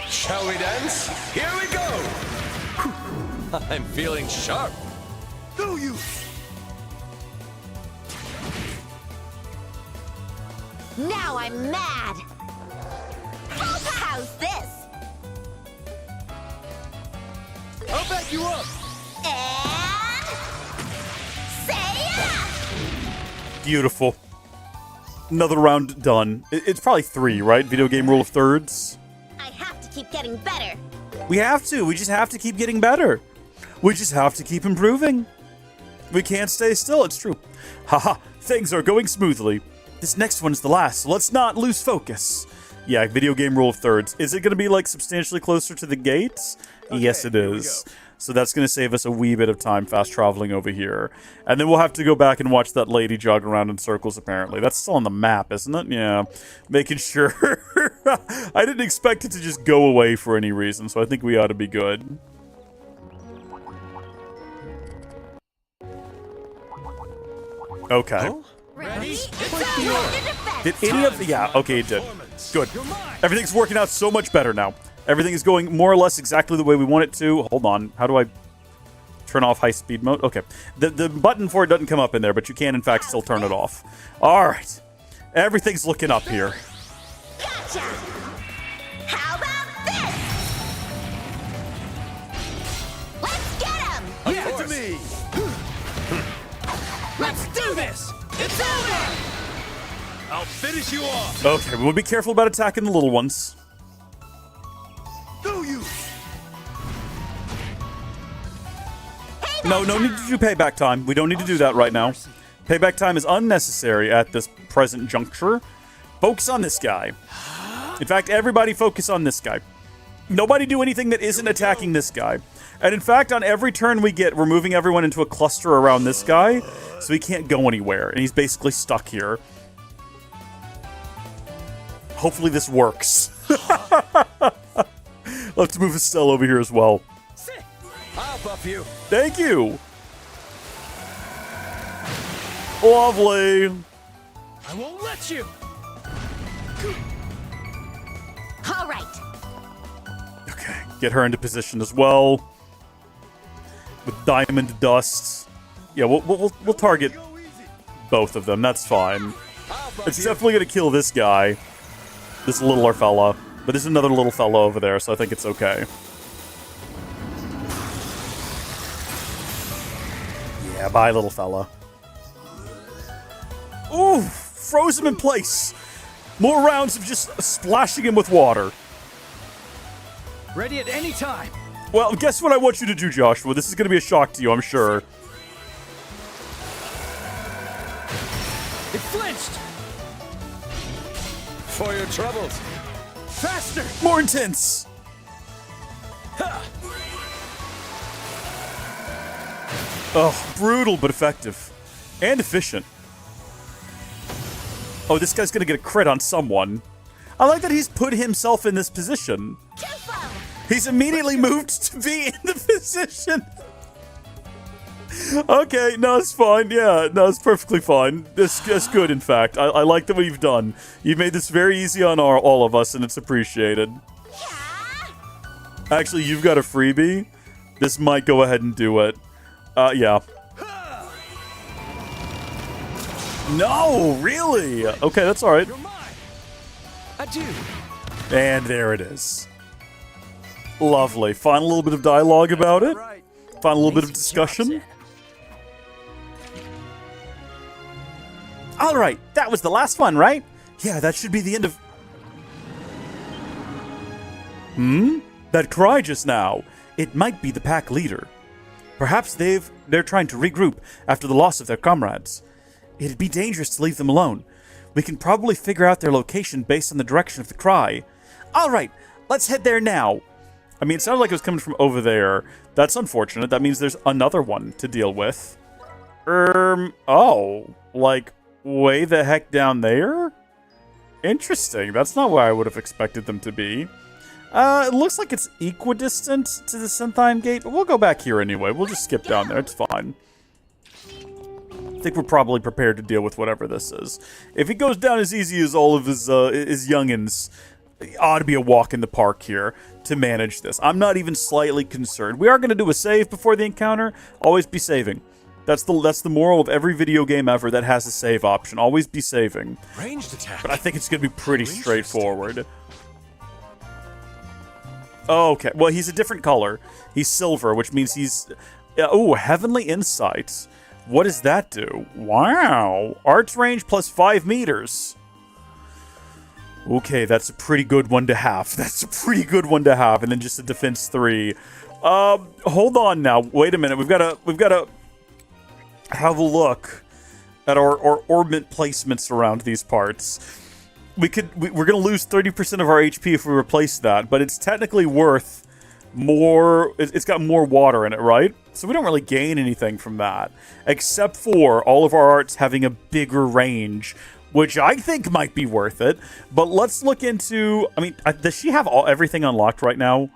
Shall we dance? Here we go. I'm feeling sharp. Do you? Now I'm mad. How's this? I'll back you up. And say ya! Beautiful. Another round done. It's probably 3, right? Video game rule of thirds. I have to keep getting better. We have to. We just have to keep getting better. We just have to keep improving. We can't stay still. It's true. Haha. Things are going smoothly. This next one's the last, so let's not lose focus. Yeah, video game rule of thirds. Is it going to be, like, substantially closer to the gates? Okay, yes, it is. So that's going to save us a wee bit of time fast traveling over here. And then we'll have to go back and watch that lady jog around in circles, apparently. That's still on the map, isn't it? Yeah. Making sure. I didn't expect it to just go away for any reason, so I think we ought to be good. Okay. Oh? Ready? Did any of the... Yeah, okay, it did. Good. Everything's working out so much better now. Everything is going more or less exactly the way we want it to. Hold on. How do I turn off high-speed mode? Okay. The button for it doesn't come up in there, but you can, in fact, still turn it off. All right. Everything's looking up here. Gotcha! How about this? Let's get him! Yeah, to me! Let's do this! It's over! I'll finish you off! Okay, we'll be careful about attacking the little ones. Do you? No need to do payback time. We don't need to do that right now. Payback time is unnecessary at this present juncture. Focus on this guy. In fact, everybody focus on this guy. Nobody do anything that isn't attacking this guy. And in fact, on every turn we get, we're moving everyone into a cluster around this guy, so he can't go anywhere, and he's basically stuck here. Hopefully this works. Let's move Estelle over here as well. I'll buff you. Thank you. Lovely. I won't let you. All right. Okay, get her into position as well. With diamond dust. Yeah, we'll target both of them. That's fine. It's definitely gonna kill this guy, this littler fella. But there's another little fella over there, so I think it's okay. Yeah, bye, little fella. Ooh, froze him in place. More rounds of just splashing him with water. Ready at any time. Well, guess what I want you to do, Joshua? This is going to be a shock to you, I'm sure. It flinched! For your troubles. Faster! More intense! Oh, brutal but effective. And efficient. Oh, this guy's gonna get a crit on someone. I like that he's put himself in this position. He's immediately moved to be in the position. Okay, no, it's fine. Yeah, no, it's perfectly fine. That's good, in fact. I like what you've done. You've made this very easy on all of us, and it's appreciated. Actually, you've got a freebie. This might go ahead and do it. Yeah. No, really? Okay, that's all right. I do. And there it is. Lovely. Find a little bit of dialogue about it. Find a little bit of discussion. All right, that was the last one, right? Yeah, that should be the end of... That cry just now. It might be the pack leader. Perhaps they're trying to regroup after the loss of their comrades. It'd be dangerous to leave them alone. We can probably figure out their location based on the direction of the cry. All right, let's head there now. I mean, it sounded like it was coming from over there. That's unfortunate. That means there's another one to deal with. Oh, like way the heck down there? Interesting. That's not where I would have expected them to be. It looks like it's equidistant to the Synthine Gate, but we'll go back here anyway. We'll just skip down there. It's fine. I think we're probably prepared to deal with whatever this is. If he goes down as easy as all of his youngins, it ought to be a walk in the park here to manage this. I'm not even slightly concerned. We are going to do a save before the encounter. Always be saving. That's the moral of every video game ever that has a save option. Always be saving. Ranged attack. But I think it's going to be pretty straightforward. Okay, well, he's a different color. He's silver, which means he's... oh, Heavenly Insight. What does that do? Wow. Arts range plus 5 meters. Okay, that's a pretty good one to have. That's a pretty good one to have. And then just a defense 3. Hold on now. Wait a minute. We've got to have a look at our orbit placements around these parts. We're going to lose 30% of our HP if we replace that, but it's technically worth more. It's got more water in it, right? So we don't really gain anything from that, except for all of our arts having a bigger range, which I think might be worth it. But let's look into... I mean, does she have everything unlocked right now?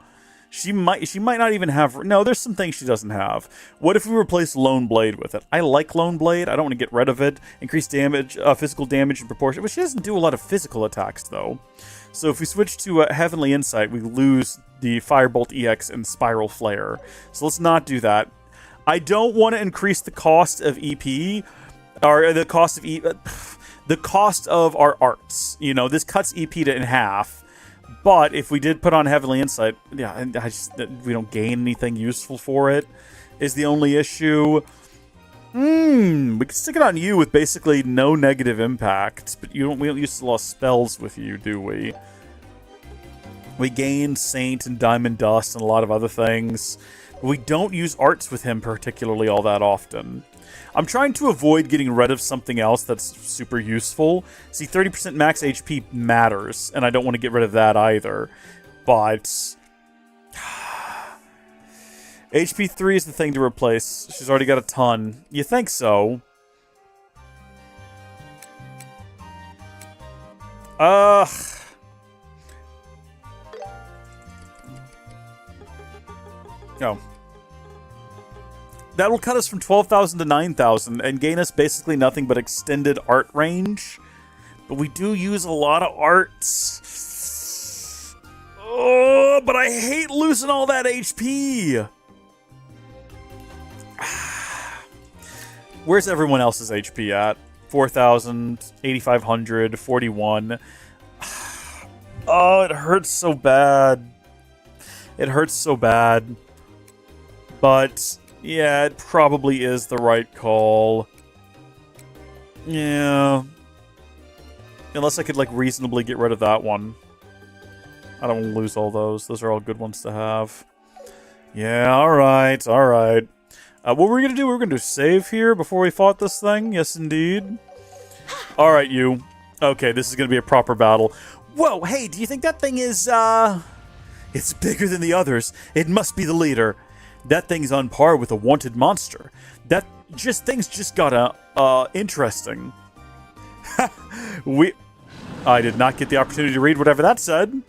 She might not even have... No, there's some things she doesn't have. What if we replace Lone Blade with it? I like Lone Blade. I don't want to get rid of it. Increase damage, physical damage in proportion. But she doesn't do a lot of physical attacks, though. So if we switch to Heavenly Insight, we lose the Firebolt EX and Spiral Flare. So let's not do that. I don't want to increase the cost of EP, or the cost of the cost of our arts. You know, this cuts EP in half. But if we did put on Heavenly Insight, yeah, we don't gain anything useful for it, is the only issue. We can stick it on you with basically no negative impact, but we don't use a lot of spells with you, do we? We gain Saint and Diamond Dust and a lot of other things. But we don't use arts with him particularly all that often. I'm trying to avoid getting rid of something else that's super useful. See, 30% max HP matters, and I don't want to get rid of that either. But... HP 3 is the thing to replace. She's already got a ton. You think so? Oh. That'll cut us from 12,000 to 9,000 and gain us basically nothing but extended art range. But we do use a lot of arts. Oh, but I hate losing all that HP. Where's everyone else's HP at? 4,000, 8,500, 41. Oh, it hurts so bad. It hurts so bad. But, yeah, it probably is the right call. Yeah. Unless I could, like, reasonably get rid of that one. I don't want to lose all those. Those are all good ones to have. Yeah, alright, alright. What were we going to do? We were going to save here before we fought this thing? Yes, indeed. Alright, you. Okay, this is going to be a proper battle. Whoa, hey, do you think that thing is, It's bigger than the others. It must be the leader. That thing's on par with a wanted monster. Things just got, interesting. I did not get the opportunity to read whatever that said.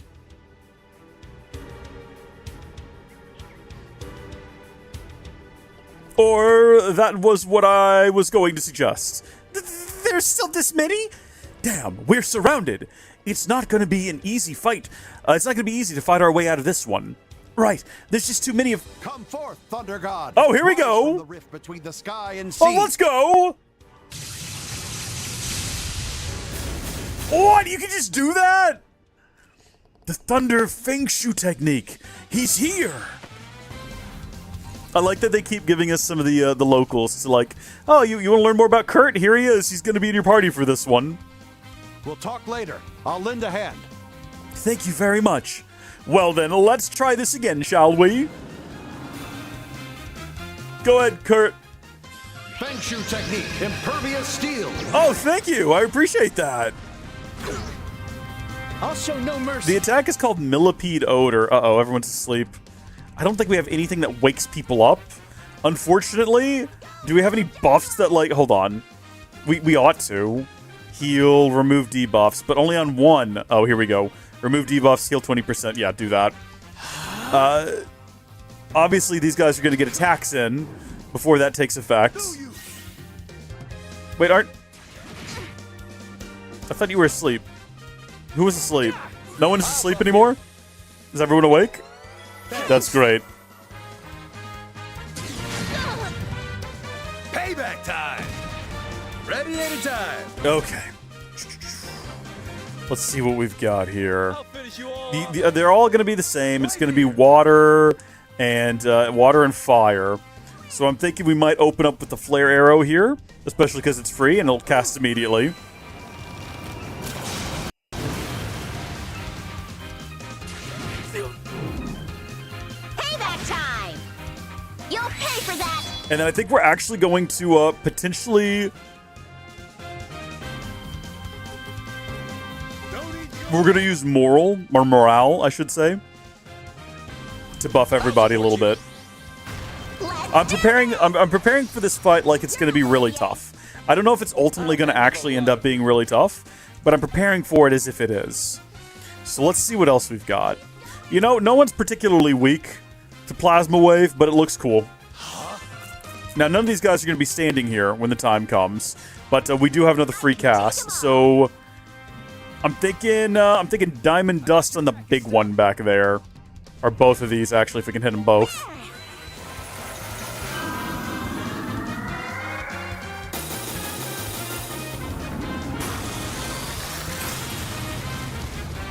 Or that was what I was going to suggest. There's still this many? Damn, we're surrounded. It's not going to be an easy fight. It's not going to be easy to fight our way out of this one. Right, there's just too many of... Come forth, Thunder God! Oh, here we go! From the rift between the sky and sea. Oh, let's go! What? You can just do that? The Thunder Feng Shui technique. He's here! I like that they keep giving us some of the locals. It's like, oh, you want to learn more about Kurt? Here he is. He's going to be in your party for this one. We'll talk later. I'll lend a hand. Thank you very much. Well then, let's try this again, shall we? Go ahead, Kurt. Feng Shui technique, impervious steel. Oh, thank you. I appreciate that. I'll show no mercy. The attack is called Millipede Odor. Uh-oh, everyone's asleep. I don't think we have anything that wakes people up. Unfortunately, do we have any buffs that, like... Hold on. We ought to. Heal, remove debuffs, but only on one. Oh, here we go. Remove debuffs, heal 20%. Yeah, do that. Obviously, these guys are going to get attacks in before that takes effect. Wait, Art? I thought you were asleep. Who was asleep? No one is asleep anymore? Is everyone awake? That's great. Payback time! Ready anytime! Okay. Let's see what we've got here. They're all going to be the same. It's going to be water and fire. So I'm thinking we might open up with the flare arrow here, especially because it's free and it'll cast immediately. Payback time! You'll pay for that! And then I think we're actually going to potentially... We're going to use morale, I should say, to buff everybody a little bit. I'm preparing for this fight like it's going to be really tough. I don't know if it's ultimately going to actually end up being really tough, but I'm preparing for it as if it is. So let's see what else we've got. You know, no one's particularly weak to Plasma Wave, but it looks cool. Now, none of these guys are going to be standing here when the time comes, but we do have another free cast, so I'm thinking Diamond Dust on the big one back there. Or both of these, actually, if we can hit them both.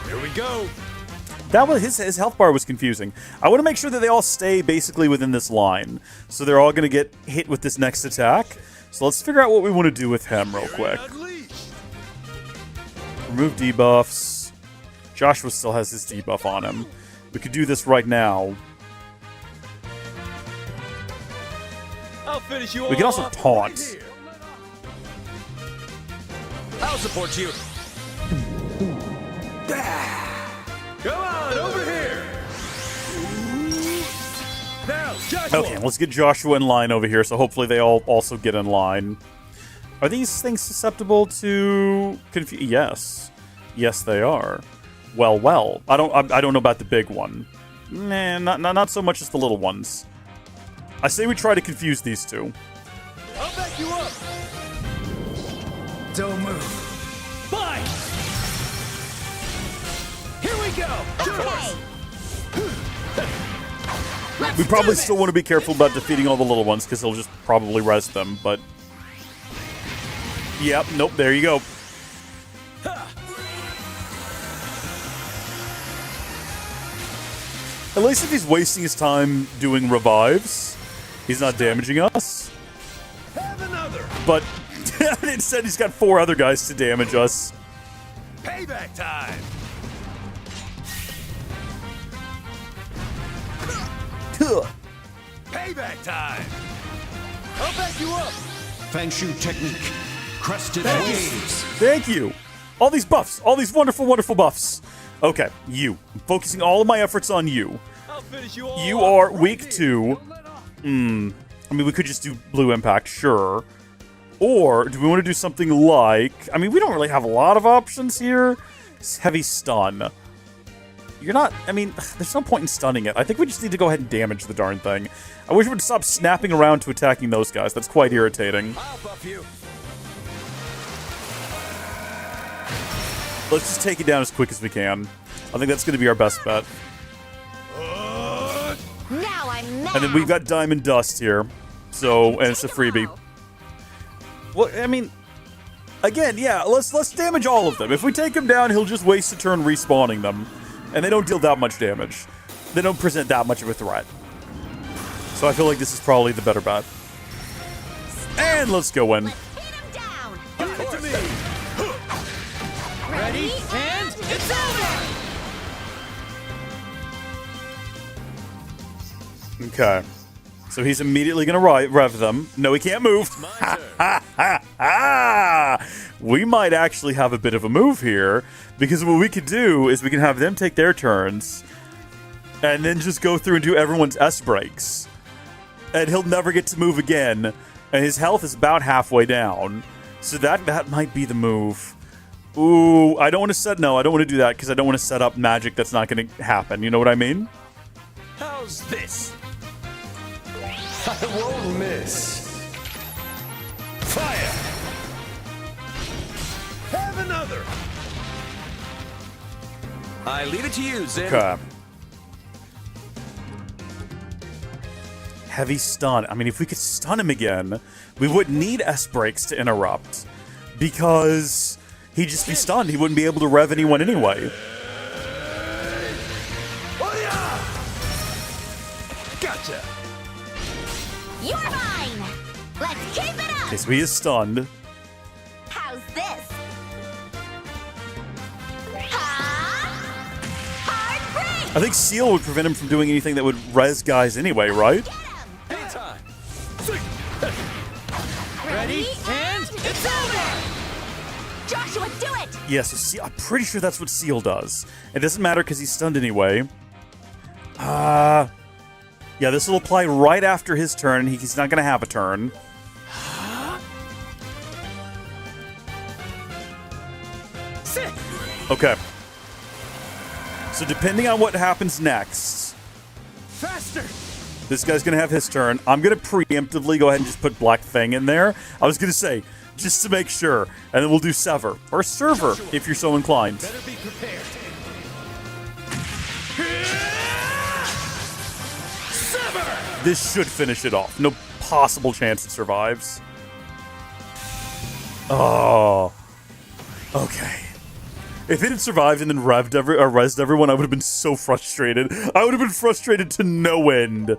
Here we go. That was his health bar was confusing. I want to make sure that they all stay basically within this line. So they're all going to get hit with this next attack. So let's figure out what we want to do with him real quick. Remove debuffs. Joshua still has his debuff on him. We could do this right now. I'll finish you. We can also taunt. I'll support you. Come on, over here. Now, Joshua. Okay, let's get Joshua in line over here, so hopefully they all also get in line. Are these things susceptible to Yes. Yes, they are. Well. I don't know about the big one. Nah, not so much as the little ones. I say we try to confuse these two. I'll back you up. Don't move. Fine. Here we go. We probably still want to be careful about defeating all the little ones, because they'll just probably res them, but... Yep, nope, there you go. At least if he's wasting his time doing revives, he's not damaging us. Have another. But instead he's got 4 other guys to damage us. Payback time. Payback time. I'll back you up. Fanshu technique. Crested Thank waves. Thank you. All these buffs. All these wonderful, wonderful buffs. Okay, you. I'm focusing all of my efforts on you. I'll finish you all. You are weak to... I mean, we could just do Blue Impact, sure. Or, do we want to do something like... I mean, we don't really have a lot of options here. Heavy Stun. You're not... I mean, there's no point in stunning it. I think we just need to go ahead and damage the darn thing. I wish it would stop snapping around to attacking those guys. That's quite irritating. I'll buff you. Let's just take it down as quick as we can. I think that's going to be our best bet. Now I'm mad. And then we've got Diamond Dust here. So, and it's a freebie. Well, I mean, again, yeah, let's damage all of them. If we take him down, he'll just waste a turn respawning them. And they don't deal that much damage. They don't present that much of a threat. So I feel like this is probably the better bet. And let's go in. Give it to me. Ready, and it's over! Okay. So he's immediately going to rev them. No, he can't move. We might actually have a bit of a move here, because what we could do is we can have them take their turns and then just go through and do everyone's S breaks. And he'll never get to move again. And his health is about halfway down. So that might be the move. Ooh, I don't want to set... No, I don't want to do that because I don't want to set up magic that's not going to happen. You know what I mean? How's this? I won't miss. Fire! Have another! I leave it to you, Zin. Okay. Heavy stun. I mean, if we could stun him again, we wouldn't need S-breaks to interrupt. Because he'd just be stunned. He wouldn't be able to rev anyone anyway. Gotcha! You're mine! Let's keep it up! Okay, so he is stunned. How's this? I think Seal would prevent him from doing anything that would res guys anyway, right? Anytime! Ready? And it's over! Joshua, do it! Yeah, so Seal, I'm pretty sure that's what Seal does. It doesn't matter because he's stunned anyway. Yeah, this will apply right after his turn. He's not going to have a turn. Okay. So depending on what happens next, Faster! this guy's going to have his turn. I'm going to preemptively go ahead and just put Black Fang in there. I was going to say, just to make sure. And then we'll do Sever. Or Server, if you're so inclined. Better be prepared. Sever! This should finish it off. No possible chance it survives. Oh. Okay. If it had survived and then rezzed everyone, I would have been so frustrated. I would have been frustrated to no end.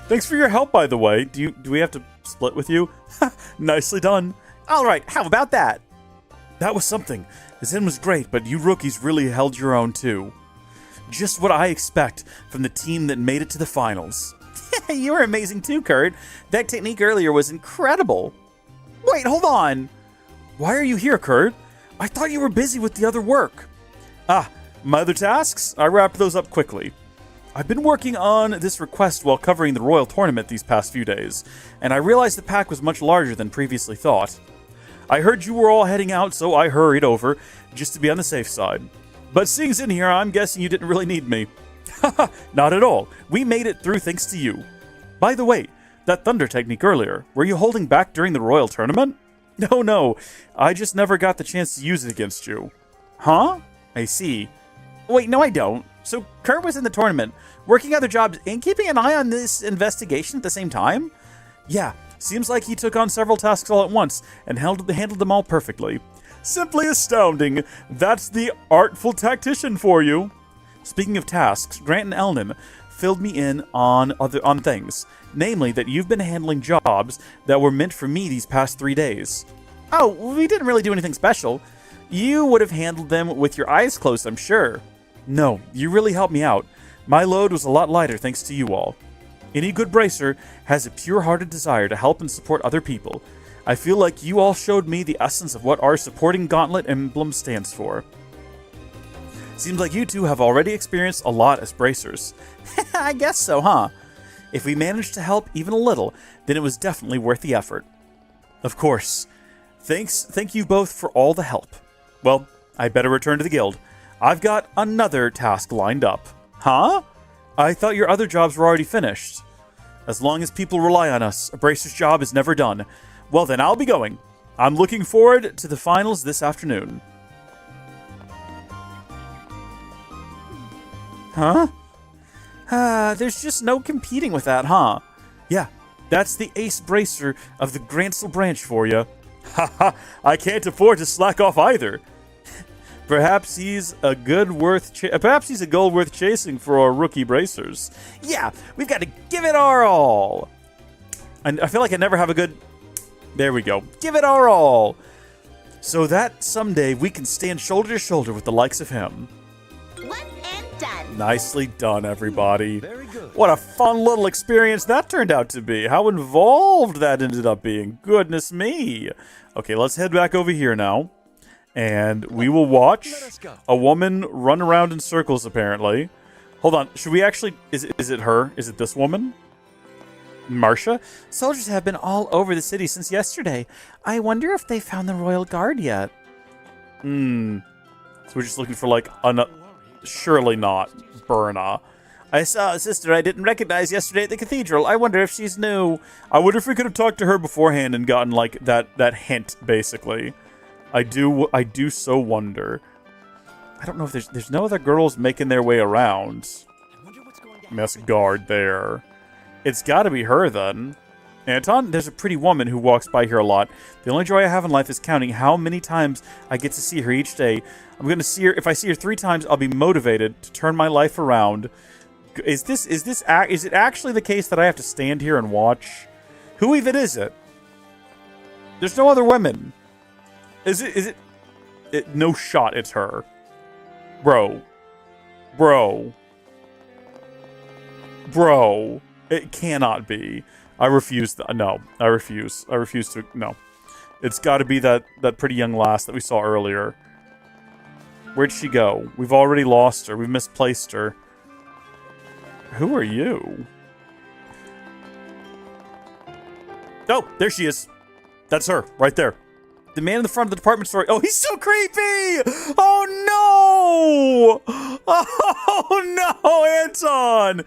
Thanks for your help, by the way. Do we have to split with you? Nicely done. All right, how about that? That was something. The Zen was great, but you rookies really held your own, too. Just what I expect from the team that made it to the finals. You were amazing, too, Kurt. That technique earlier was incredible. Wait, hold on. Why are you here, Kurt? I thought you were busy with the other work. Ah, my other tasks? I wrapped those up quickly. I've been working on this request while covering the Royal Tournament these past few days, and I realized the pack was much larger than previously thought. I heard you were all heading out, so I hurried over, just to be on the safe side. But seeing in here, I'm guessing you didn't really need me. Haha, not at all. We made it through thanks to you. By the way, that thunder technique earlier, were you holding back during the Royal Tournament? No, I just never got the chance to use it against you. Huh? I see. Wait, no I don't. So Kurt was in the tournament, working other jobs and keeping an eye on this investigation at the same time? Yeah, seems like he took on several tasks all at once and handled them all perfectly. Simply astounding. That's the artful tactician for you. Speaking of tasks, Grant and Elnan filled me in on things, namely that you've been handling jobs that were meant for me these past 3 days. Oh, we didn't really do anything special. You would have handled them with your eyes closed, I'm sure. No, you really helped me out. My load was a lot lighter thanks to you all. Any good bracer has a pure-hearted desire to help and support other people. I feel like you all showed me the essence of what our supporting gauntlet emblem stands for. Seems like you two have already experienced a lot as bracers. I guess so, huh? If we managed to help even a little, then it was definitely worth the effort. Of course. Thank you both for all the help. Well, I better return to the guild. I've got another task lined up. Huh? I thought your other jobs were already finished. As long as people rely on us, a bracer's job is never done. Well then, I'll be going. I'm looking forward to the finals this afternoon. Huh? There's just no competing with that, huh? Yeah, that's the ace bracer of the Grantsel branch for you. Haha, I can't afford to slack off either. Perhaps he's a goal worth chasing for our rookie bracers. Yeah, we've got to give it our all. And I feel like I never have a good... There we go. Give it our all. So that someday we can stand shoulder to shoulder with the likes of him. One and done. Nicely done, everybody. Very good. What a fun little experience that turned out to be. How involved that ended up being. Goodness me. Okay, let's head back over here now. And we will watch a woman run around in circles, apparently. Hold on. Should we actually... Is it her? Is it this woman? Marcia, soldiers have been all over the city since yesterday. I wonder if they found the royal guard yet. So we're just looking for, like, surely not Berna. I saw a sister I didn't recognize yesterday at the cathedral. I wonder if she's new. I wonder if we could have talked to her beforehand and gotten, like, that hint, basically. I do so wonder. I don't know if there's no other girls making their way around. Mess guard there. It's got to be her, then. Anton, there's a pretty woman who walks by here a lot. The only joy I have in life is counting how many times I get to see her each day. I'm going to see her. If I see her 3 times, I'll be motivated to turn my life around. Is it actually the case that I have to stand here and watch? Who even is it? There's no other women. Is it no shot, it's her. Bro. It cannot be. I refuse. No, I refuse. I refuse to. No. It's got to be that pretty young lass that we saw earlier. Where'd she go? We've already lost her. We've misplaced her. Who are you? Oh, there she is. That's her, right there. The man in the front of the department store. Oh, he's so creepy! Oh, no! Oh, no, Anton!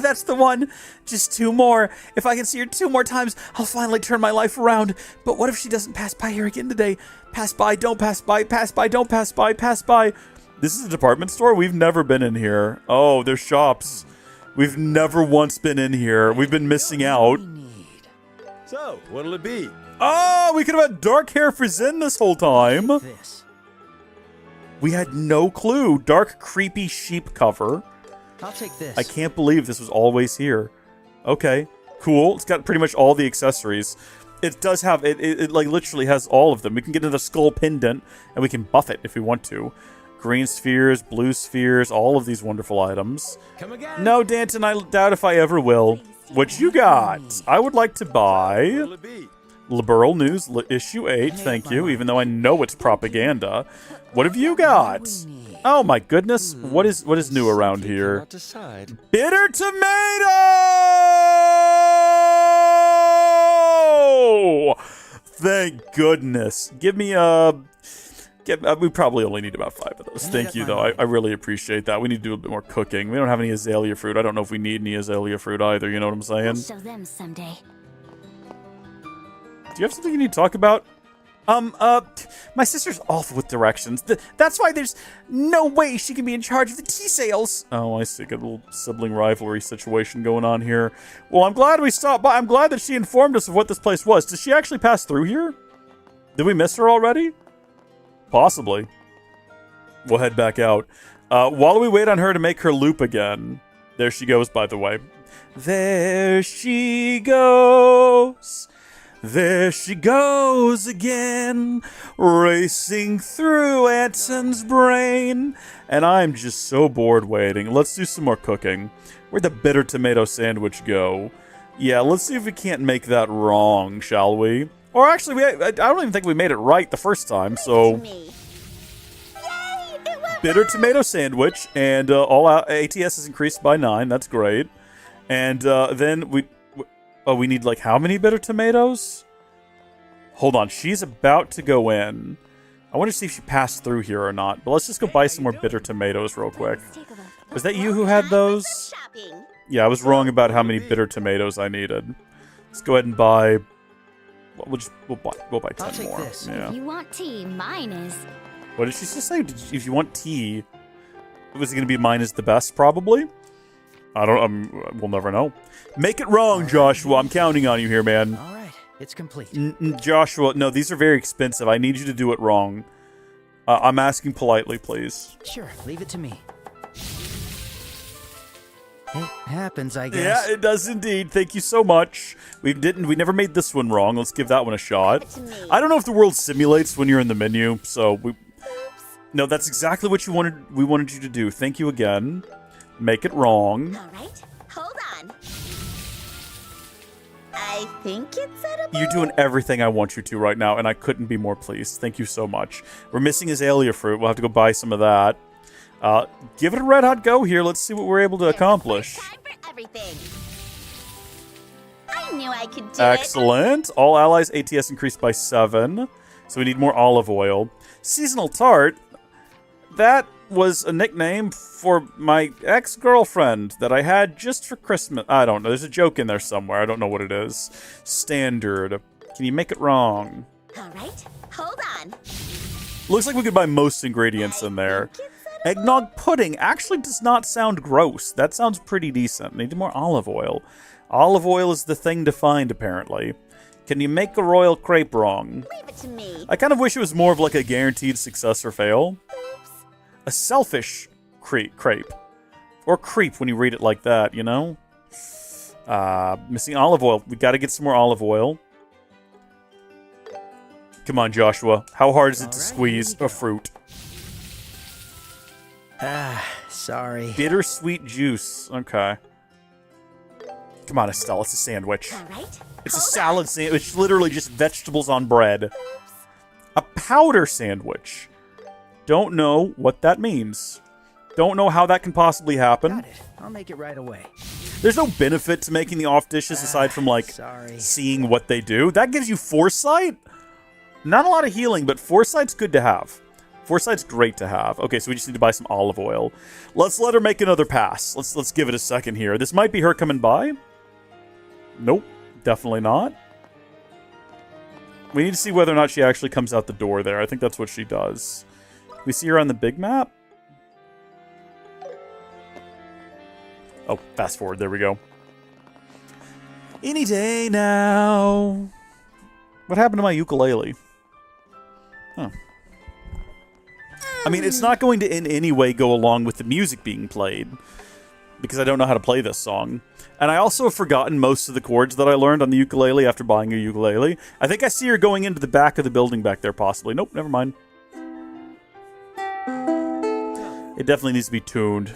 That's the one. Just 2 more. If I can see her 2 more times, I'll finally turn my life around. But what if she doesn't pass by here again today? Pass by, don't pass by, pass by, don't pass by, pass by. This is a department store? We've never been in here. Oh, there's shops. We've never once been in here. We've been missing out. So, what'll it be? Oh, we could have had dark hair for Zen this whole time. We had no clue. Dark, creepy sheep cover. I'll take this. I can't believe this was always here. Okay, cool. It's got pretty much all the accessories. It does have, it like literally has all of them. We can get into the skull pendant and we can buff it if we want to. Green spheres, blue spheres, all of these wonderful items. Come again. No, Danton, I doubt if I ever will. What you got? I would like to buy Liberal News issue 8, thank you, even though I know it's propaganda. What have you got? Oh my goodness, what is new around here? Bitter tomato! Thank goodness. Give me we probably only need about 5 of those. Thank you, though. I really appreciate that. We need to do a bit more cooking. We don't have any azalea fruit. I don't know if we need any azalea fruit either. You know what I'm saying? I'll show them someday. Do you have something you need to talk about? My sister's awful with directions. That's why there's no way she can be in charge of the tea sales. Oh, I see. Got a little sibling rivalry situation going on here. Well, I'm glad we stopped by. I'm glad that she informed us of what this place was. Did she actually pass through here? Did we miss her already? Possibly. We'll head back out. While we wait on her to make her loop again. There she goes, by the way. There she goes. There she goes again, racing through Anton's brain. And I'm just so bored waiting. Let's do some more cooking. Where'd the bitter tomato sandwich go? Yeah, let's see if we can't make that wrong, shall we? Or actually, I don't even think we made it right the first time, so... Bitter tomato sandwich, and all ATS is increased by 9. That's great. And then we need, like, how many bitter tomatoes? Hold on, she's about to go in. I want to see if she passed through here or not. But let's just go buy some more bitter tomatoes real quick. Was that you who had those? Yeah, I was wrong about how many bitter tomatoes I needed. Let's go ahead and buy... We'll buy 10 more. Yeah. If you want tea, mine is. What did she just say? If you want tea, was it going to be mine is the best, probably? I don't... we'll never know. Make it wrong, Joshua. I'm counting on you here, man. All right, it's complete. Joshua, no, these are very expensive. I need you to do it wrong. I'm asking politely, please. Sure, leave it to me. It happens, I guess. Yeah, it does indeed. Thank you so much. We never made this one wrong. Let's give that one a shot. I don't know if the world simulates when you're in the menu, so no, that's exactly what we wanted you to do. Thank you again. Make it wrong. All right, hold on. I think it's edible. You're doing everything I want you to right now, and I couldn't be more pleased. Thank you so much. We're missing azalea fruit. We'll have to go buy some of that. Give it a red hot go here. Let's see what we're able to accomplish. Time for everything. I knew I could do Excellent. All allies ATS increased by 7. So we need more olive oil. Seasonal tart. That was a nickname for my ex-girlfriend that I had just for Christmas. I don't know. There's a joke in there somewhere. I don't know what it is. Standard. Can you make it wrong? All right, hold on. Looks like we could buy most ingredients in there. Eggnog pudding actually does not sound gross. That sounds pretty decent. Need more olive oil. Olive oil is the thing to find, apparently. Can you make a royal crepe wrong? Leave it to me. I kind of wish it was more of like a guaranteed success or fail. A selfish crepe. Or creep when you read it like that, you know? Missing olive oil. We gotta get some more olive oil. Come on, Joshua. How hard is it to squeeze a fruit? Sorry. Bittersweet juice. Okay. Come on, Estelle. It's a sandwich. All right. It's a salad sandwich. It's literally just vegetables on bread. A powder sandwich. Don't know what that means. Don't know how that can possibly happen. Got it. I'll make it right away. There's no benefit to making the off dishes aside from, like, seeing what they do. That gives you foresight. Not a lot of healing, but foresight's good to have. Foresight's great to have. Okay, so we just need to buy some olive oil. Let's let her make another pass. Let's give it a second here. This might be her coming by. Nope, definitely not. We need to see whether or not she actually comes out the door there. I think that's what she does. We see her on the big map? Oh, fast forward. There we go. Any day now. What happened to my ukulele? Huh. I mean, it's not going to in any way go along with the music being played, because I don't know how to play this song. And I also have forgotten most of the chords that I learned on the ukulele after buying a ukulele. I think I see her going into the back of the building back there, possibly. Nope, never mind. It definitely needs to be tuned.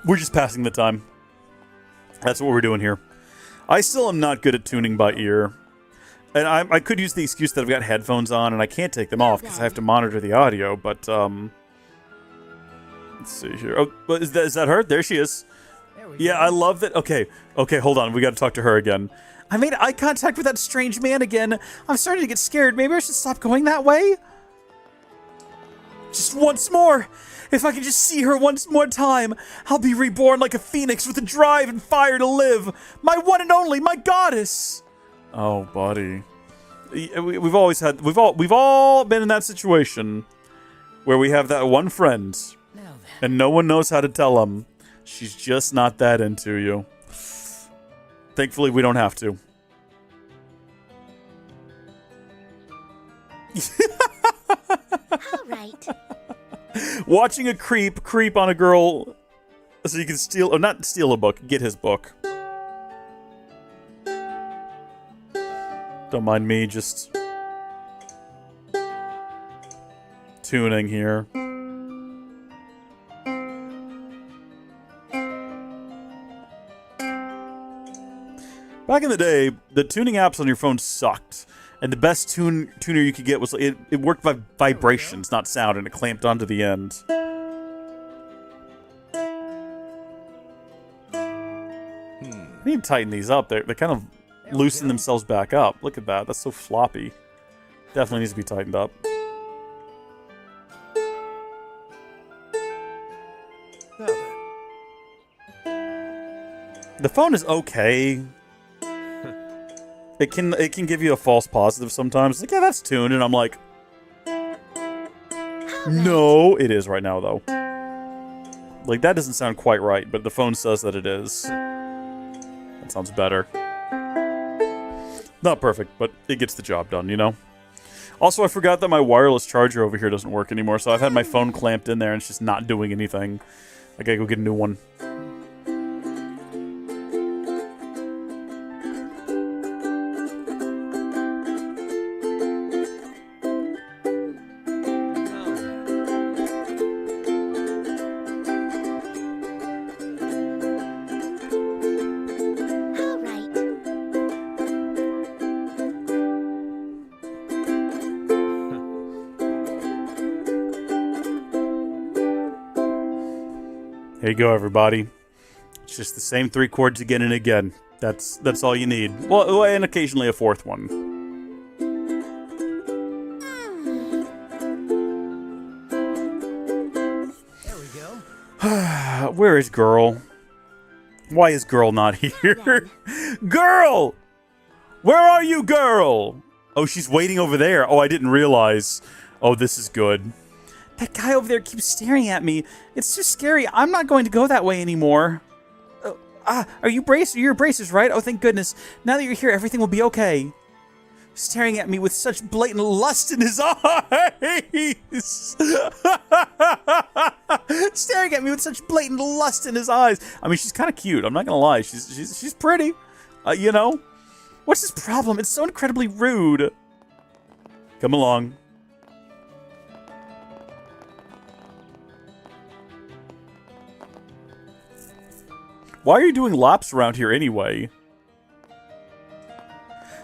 We're just passing the time. That's what we're doing here. I still am not good at tuning by ear. And I could use the excuse that I've got headphones on and I can't take them off because I have to monitor the audio, but, let's see here. Oh, is that her? There she is. Yeah, I love that. Okay, hold on. We got to talk to her again. I made eye contact with that strange man again. I'm starting to get scared. Maybe I should stop going that way? Just once more. If I can just see her once more time, I'll be reborn like a phoenix with a drive and fire to live. My one and only, my goddess. Oh, buddy. We've all been in that situation where we have that one friend and no one knows how to tell them. She's just not that into you. Thankfully, we don't have to. All right. Watching a creep on a girl so you can steal, or not steal a book, get his book. Don't mind me just tuning here. Back in the day, the tuning apps on your phone sucked. And the best tuner you could get was, it worked by vibrations, not sound, and it clamped onto the end. I need to tighten these up. They kind of loosen themselves back up. Look at that. That's so floppy. Definitely needs to be tightened up. The phone is okay. It can give you a false positive sometimes. Like, yeah, that's tuned, and I'm like, no, it is right now though. Like, that doesn't sound quite right, but the phone says that it is. That sounds better. Not perfect, but it gets the job done, you know? Also, I forgot that my wireless charger over here doesn't work anymore, so I've had my phone clamped in there and it's just not doing anything. I gotta go get a new one. Here you go, everybody. It's just the same 3 chords again and again. That's all you need. Well, and occasionally a 4th one. There we go. Where is Girl? Why is Girl not here? Girl! Where are you, Girl? Oh, she's waiting over there. Oh, I didn't realize. Oh, this is good. That guy over there keeps staring at me. It's too scary. I'm not going to go that way anymore. Are you braced? You're braces, right? Oh, thank goodness. Now that you're here, everything will be okay. Staring at me with such blatant lust in his eyes. Staring at me with such blatant lust in his eyes. I mean, she's kind of cute. I'm not gonna lie. She's pretty. You know. What's his problem? It's so incredibly rude. Come along. Why are you doing laps around here anyway?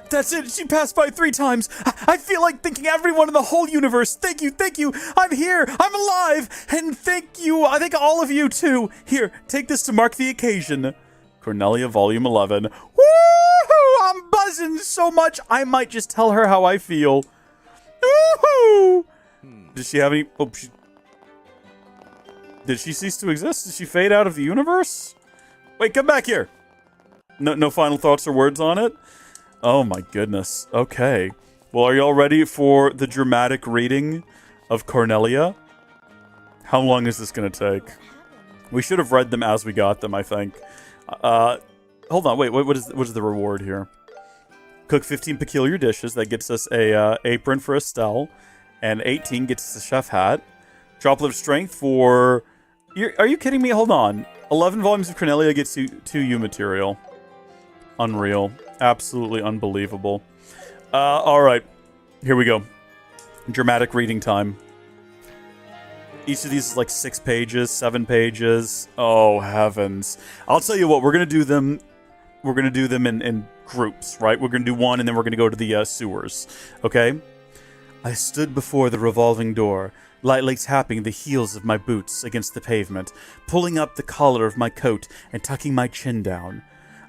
That's it. She passed by 3 times. I feel like thanking everyone in the whole universe. Thank you. Thank you. I'm here. I'm alive. And thank you. I thank all of you, too. Here, take this to mark the occasion. Cornelia, Volume 11. Woohoo! I'm buzzing so much, I might just tell her how I feel. Woohoo! Does she have any... Oh, did she cease to exist? Did she fade out of the universe? Wait, come back here. No final thoughts or words on it? Oh my goodness. Okay. Well, are y'all ready for the dramatic reading of Cornelia? How long is this going to take? We should have read them as we got them, I think. Hold on, wait, what is the reward here? Cook 15 peculiar dishes. That gets us a apron for Estelle. And 18 gets us a chef hat. Droplet of strength for... Are you kidding me? Hold on. 11 volumes of Cornelia gets you 2U material. Unreal. Absolutely unbelievable. Alright. Here we go. Dramatic reading time. Each of these is like 6 pages, 7 pages. Oh, heavens. I'll tell you what, we're going to do them... We're going to do them in groups, right? We're going to do one, and then we're going to go to the sewers. Okay? I stood before the revolving door, lightly tapping the heels of my boots against the pavement, pulling up the collar of my coat and tucking my chin down.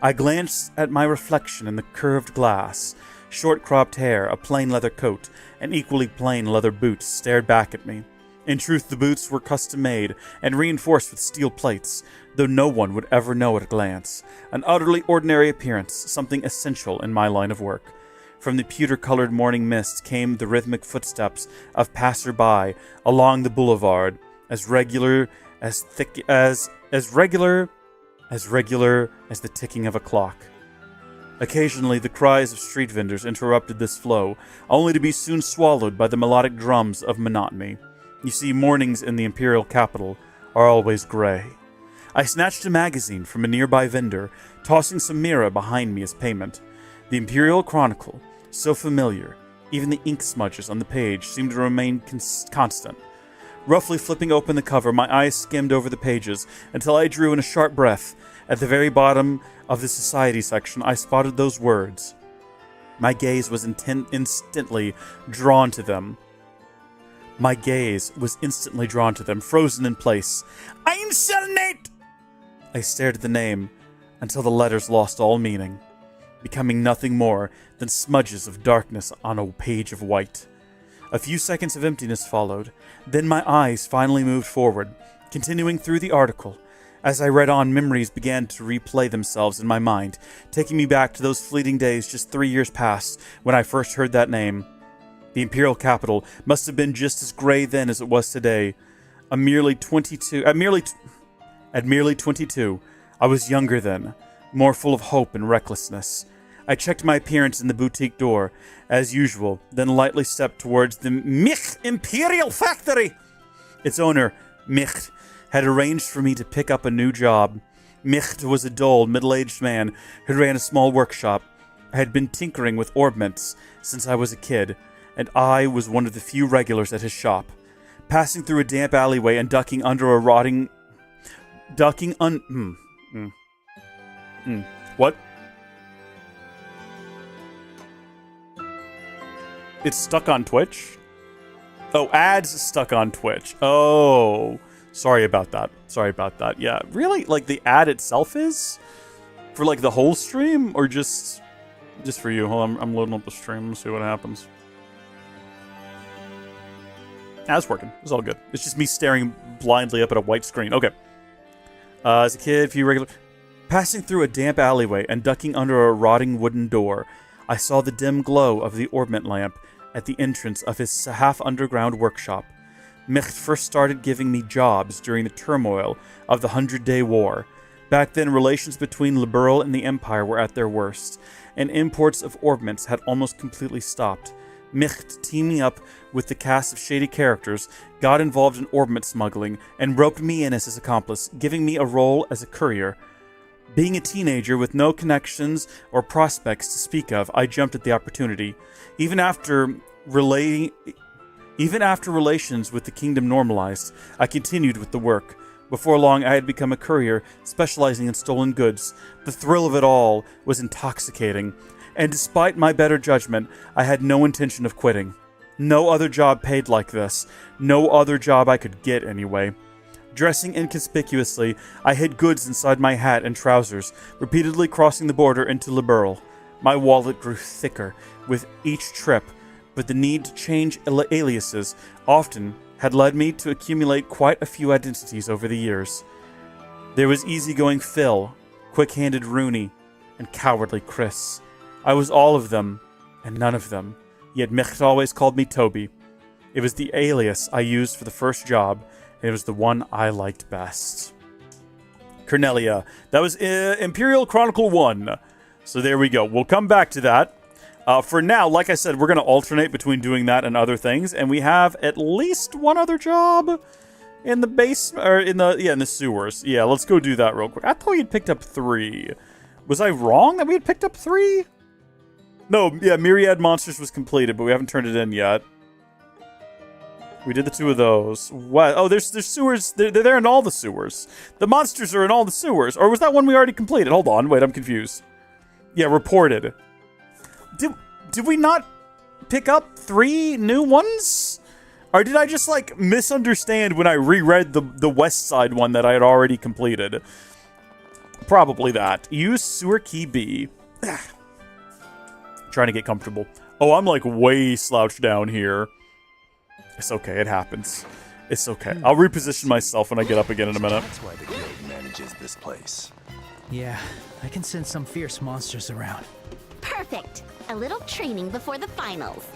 I glanced at my reflection in the curved glass. Short-cropped hair, a plain leather coat, and equally plain leather boots stared back at me. In truth, the boots were custom-made and reinforced with steel plates, though no one would ever know at a glance. An utterly ordinary appearance, something essential in my line of work. From the pewter-colored morning mist came the rhythmic footsteps of passer-by along the boulevard, as regular as the ticking of a clock. Occasionally, the cries of street vendors interrupted this flow, only to be soon swallowed by the melodic drums of monotony. You see, mornings in the imperial capital are always gray. I snatched a magazine from a nearby vendor, tossing some mirror behind me as payment. The Imperial Chronicle, so familiar, even the ink smudges on the page seemed to remain constant. Roughly flipping open the cover, my eyes skimmed over the pages until I drew in a sharp breath. At the very bottom of the society section, I spotted those words. My gaze was instantly drawn to them. Frozen in place. Einzelnate! I stared at the name until the letters lost all meaning, becoming nothing more than smudges of darkness on a page of white. A few seconds of emptiness followed. Then my eyes finally moved forward, continuing through the article. As I read on, memories began to replay themselves in my mind, taking me back to those fleeting days just 3 years past when I first heard that name. The Imperial Capital must have been just as gray then as it was today. At merely 22, I was younger then, more full of hope and recklessness. I checked my appearance in the boutique door, as usual, then lightly stepped towards the Mich Imperial Factory. Its owner, Mich, had arranged for me to pick up a new job. Mich was a dull, middle-aged man who ran a small workshop. I had been tinkering with orbments since I was a kid, and I was one of the few regulars at his shop. Passing through a damp alleyway and ducking under a rotting... What? It's stuck on Twitch? Oh, ads stuck on Twitch. Oh. Sorry about that. Sorry about that. Yeah, really? Like, the ad itself is? For, like, the whole stream? Or just for you? Hold on, I'm loading up the stream. Let's see what happens. It's working. It's all good. It's just me staring blindly up at a white screen. Okay. As a kid, passing through a damp alleyway and ducking under a rotting wooden door, I saw the dim glow of the orbment lamp at the entrance of his half-underground workshop. Micht first started giving me jobs during the turmoil of the 100-Day War. Back then, relations between Liberl and the Empire were at their worst, and imports of orbments had almost completely stopped. Micht, teaming up with the cast of shady characters, got involved in orbment smuggling and roped me in as his accomplice, giving me a role as a courier. Being a teenager with no connections or prospects to speak of, I jumped at the opportunity. Even after relations with the kingdom normalized, I continued with the work. Before long, I had become a courier, specializing in stolen goods. The thrill of it all was intoxicating, and despite my better judgment, I had no intention of quitting. No other job paid like this. No other job I could get, anyway. Dressing inconspicuously, I hid goods inside my hat and trousers, repeatedly crossing the border into Liberl. My wallet grew thicker with each trip, but the need to change aliases often had led me to accumulate quite a few identities over the years. There was easygoing Phil, quick-handed Rooney, and cowardly Chris. I was all of them, and none of them, yet Micht always called me Toby. It was the alias I used for the first job, and it was the one I liked best. Cornelia. That was Imperial Chronicle 1. So there we go. We'll come back to that. For now, like I said, we're going to alternate between doing that and other things, and we have at least one other job in the basement, or in the sewers. Yeah, let's go do that real quick. I thought we had picked up 3. Was I wrong that we had picked up 3? No, yeah, Myriad Monsters was completed, but we haven't turned it in yet. We did the 2 of those. What? Oh, there's sewers. They're in all the sewers. The monsters are in all the sewers. Or was that one we already completed? Hold on. Wait, I'm confused. Yeah, reported. Did we not pick up 3 new ones? Or did I just, like, misunderstand when I reread the West Side one that I had already completed? Probably that. Use sewer key B. Trying to get comfortable. Oh, I'm, like, way slouched down here. It's okay, it happens. It's okay. I'll reposition myself when I get up again in a minute. That's why the guild manages this place. Yeah, I can sense some fierce monsters around. Perfect. A little training before the finals.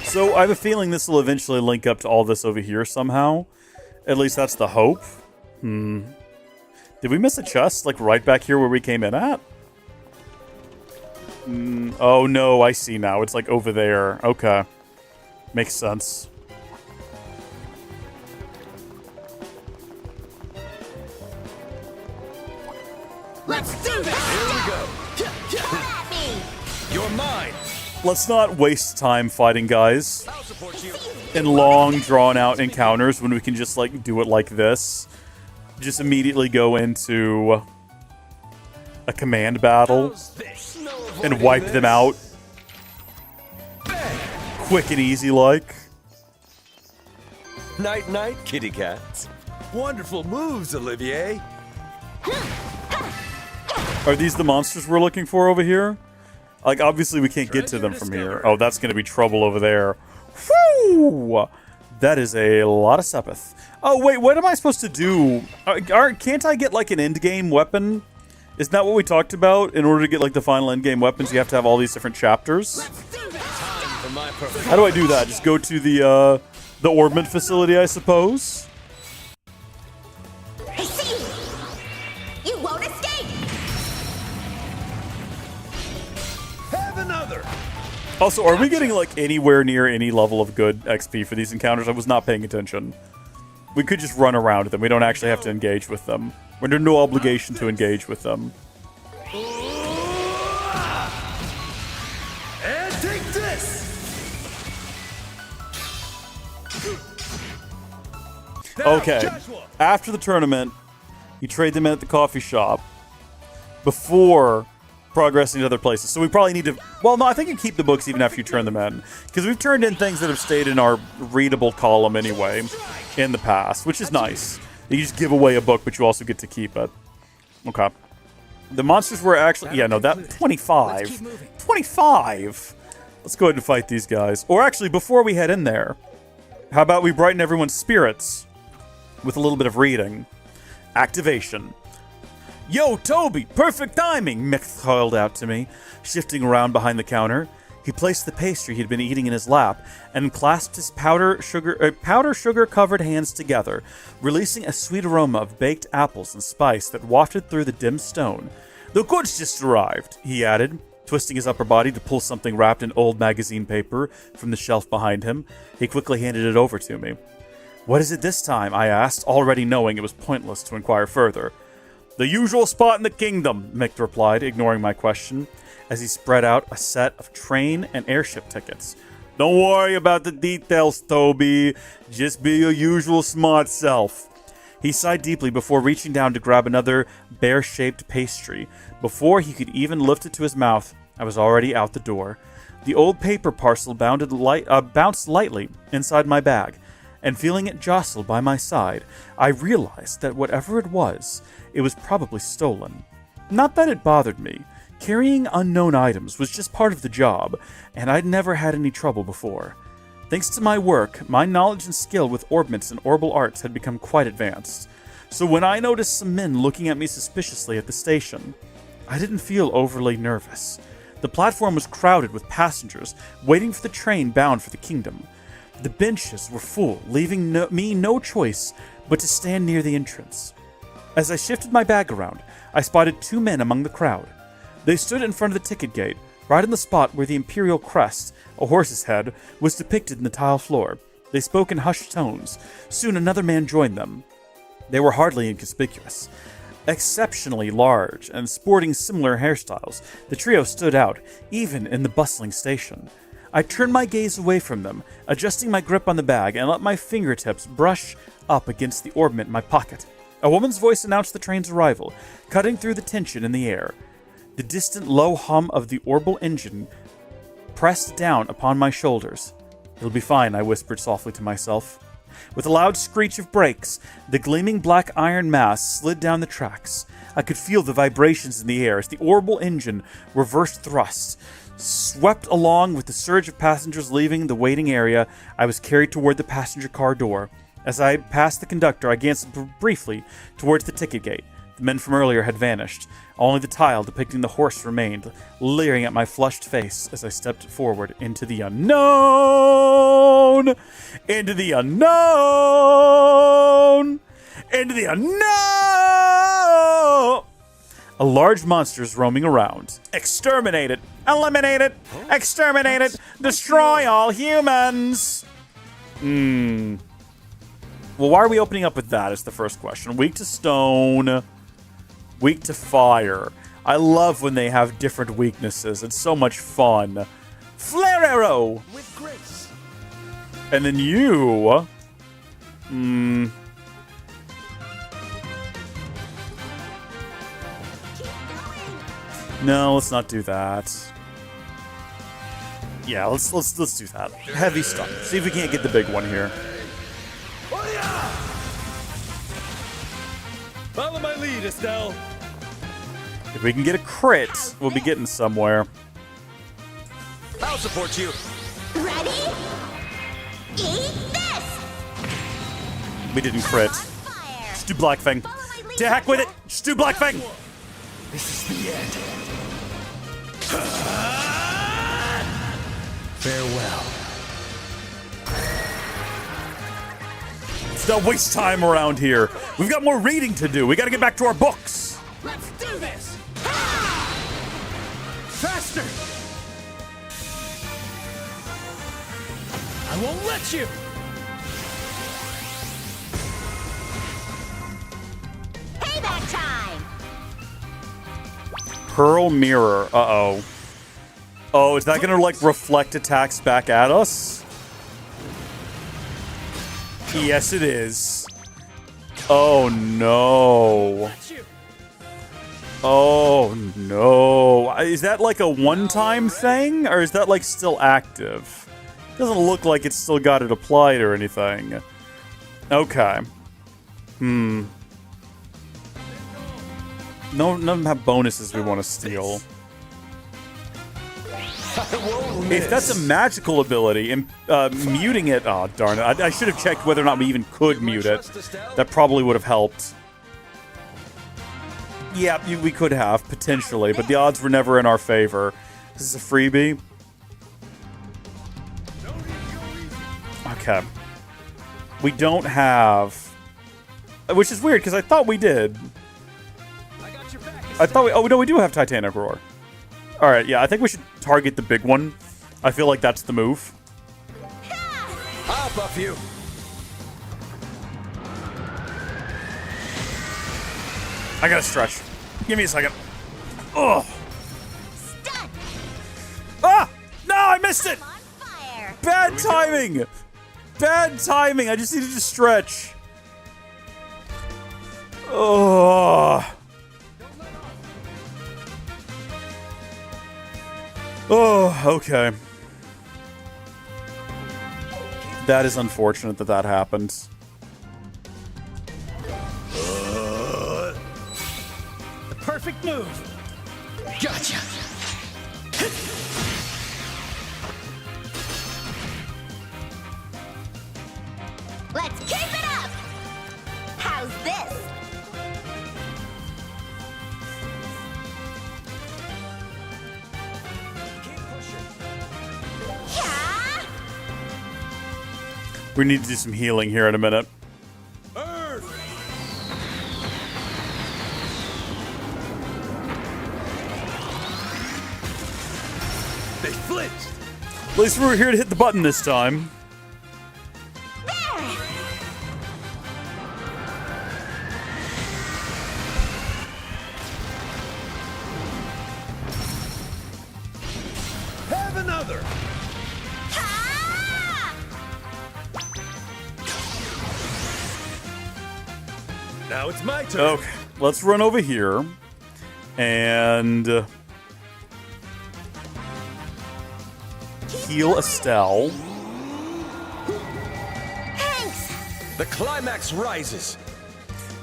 So I have a feeling this will eventually link up to all this over here somehow. At least that's the hope. Did we miss a chest, like, right back here where we came in at? Oh, no, I see now. It's, like, over there. Okay. Makes sense. Let's do this! Here we go! You're mine! Let's not waste time fighting guys in long, drawn-out encounters when we can just, like, do it like this. Just immediately go into a command battle and wipe them out. Quick and easy like. Night night, kitty cats. Wonderful moves, Olivier. Are these the monsters we're looking for over here? Like, obviously we can't get to them from here. Oh, that's gonna be trouble over there. Whew! That is a lot of Sepith. Oh, wait, what am I supposed to do? Can't I get, like, an endgame weapon? Isn't that what we talked about? In order to get, like, the final endgame weapons, you have to have all these different chapters? How do I do that? Just go to the orbment facility, I suppose? I see you! You won't escape! Have another! Also, are we getting, like, anywhere near any level of good XP for these encounters? I was not paying attention. We could just run around them. We don't actually have to engage with them. We're under no obligation to engage with them. And take this! Okay. After the tournament, you trade them in at the coffee shop. Before progressing to other places. So we probably need to... Well, no, I think you keep the books even after you turn them in. Because we've turned in things that have stayed in our readable column anyway in the past, which is nice. You just give away a book, but you also get to keep it. Okay. The monsters were actually... Yeah, no, that... 25. 25! Let's go ahead and fight these guys. Or actually, before we head in there, how about we brighten everyone's spirits with a little bit of reading? Activation. Yo, Toby! Perfect timing! Mick called out to me, shifting around behind the counter. He placed the pastry he'd been eating in his lap and clasped his powder sugar-covered hands together, releasing a sweet aroma of baked apples and spice that wafted through the dim stone. The goods just arrived, he added, twisting his upper body to pull something wrapped in old magazine paper from the shelf behind him. He quickly handed it over to me. What is it this time? I asked, already knowing it was pointless to inquire further. The usual spot in the kingdom, Mick replied, ignoring my question, as he spread out a set of train and airship tickets. Don't worry about the details, Toby. Just be your usual smart self. He sighed deeply before reaching down to grab another bear-shaped pastry. Before he could even lift it to his mouth, I was already out the door. The old paper parcel bounced lightly inside my bag, and feeling it jostle by my side, I realized that whatever it was probably stolen. Not that it bothered me. Carrying unknown items was just part of the job, and I'd never had any trouble before. Thanks to my work, my knowledge and skill with orbments and orbal arts had become quite advanced. So when I noticed some men looking at me suspiciously at the station, I didn't feel overly nervous. The platform was crowded with passengers waiting for the train bound for the kingdom. The benches were full, leaving me no choice but to stand near the entrance. As I shifted my bag around, I spotted two men among the crowd. They stood in front of the ticket gate, right in the spot where the imperial crest, a horse's head, was depicted in the tile floor. They spoke in hushed tones. Soon another man joined them. They were hardly inconspicuous. Exceptionally large and sporting similar hairstyles, the trio stood out, even in the bustling station. I turned my gaze away from them, adjusting my grip on the bag, and let my fingertips brush up against the orbment in my pocket. A woman's voice announced the train's arrival, cutting through the tension in the air. The distant low hum of the orbal engine pressed down upon my shoulders. It'll be fine, I whispered softly to myself. With a loud screech of brakes, the gleaming black iron mass slid down the tracks. I could feel the vibrations in the air as the orbal engine reversed thrust. Swept along with the surge of passengers leaving the waiting area, I was carried toward the passenger car door. As I passed the conductor, I glanced briefly towards the ticket gate. The men from earlier had vanished. Only the tile depicting the horse remained, leering at my flushed face as I stepped forward into the unknown! Into the unknown! Into the unknown! A large monster is roaming around. Exterminate it! Eliminate it! Exterminate it! Destroy all humans! Well, why are we opening up with that is the first question. Weak to stone, weak to fire. I love when they have different weaknesses. It's so much fun. Flare arrow! With grace. And then you... No, let's not do that. Yeah, let's do that. Heavy stun. See if we can't get the big one here. Follow my lead, Estelle. If we can get a crit, we'll be getting somewhere. I'll support you. Ready? Eat this! We didn't crit. Just do Blackfang. To heck with it! Just do Blackfang! This is the end. Farewell. Let's not waste time around here. We've got more reading to do. We gotta get back to our books. Let's do this! Faster! I won't let you! Payback time! Pearl Mirror. Uh-oh. Oh, is that gonna, like, reflect attacks back at us? Yes, it is. Oh, no. Oh, no. Is that like a one-time thing? Or is that like still active? Doesn't look like it's still got it applied or anything. Okay. No, none of them have bonuses we want to steal. If that's a magical ability, and muting it... Oh, darn it. I should have checked whether or not we even could mute it. That probably would have helped. Yeah, we could have, potentially, but the odds were never in our favor. This is a freebie. Okay. We don't have... Which is weird, because I thought we did. I thought we... Oh, no, we do have Titanic Roar. Alright, yeah, I think we should target the big one. I feel like that's the move. I'll buff you. I gotta stretch. Give me a second. Oh. Ah! No, I missed it! Bad timing! Bad timing! I just needed to stretch. Oh. Oh, okay. That is unfortunate that that happened. The perfect move. Gotcha. Let's keep it up! How's this? Yeah! We need to do some healing here in a minute. They flinched. At least we were here to hit the button this time. Have another. Now it's my turn. Okay, let's run over here and heal Estelle. The climax rises.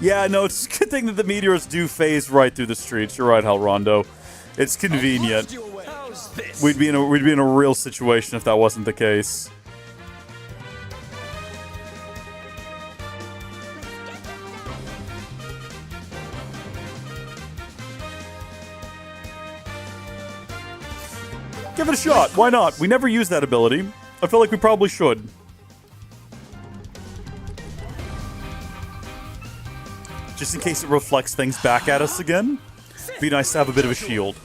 Yeah, no, it's a good thing that the meteors do phase right through the streets. You're right, Halrondo. It's convenient. We'd be in a real situation if that wasn't the case. Give it a shot. Why not? We never use that ability. I feel like we probably should. Just in case it reflects things back at us again. Be nice to have a bit of a shield.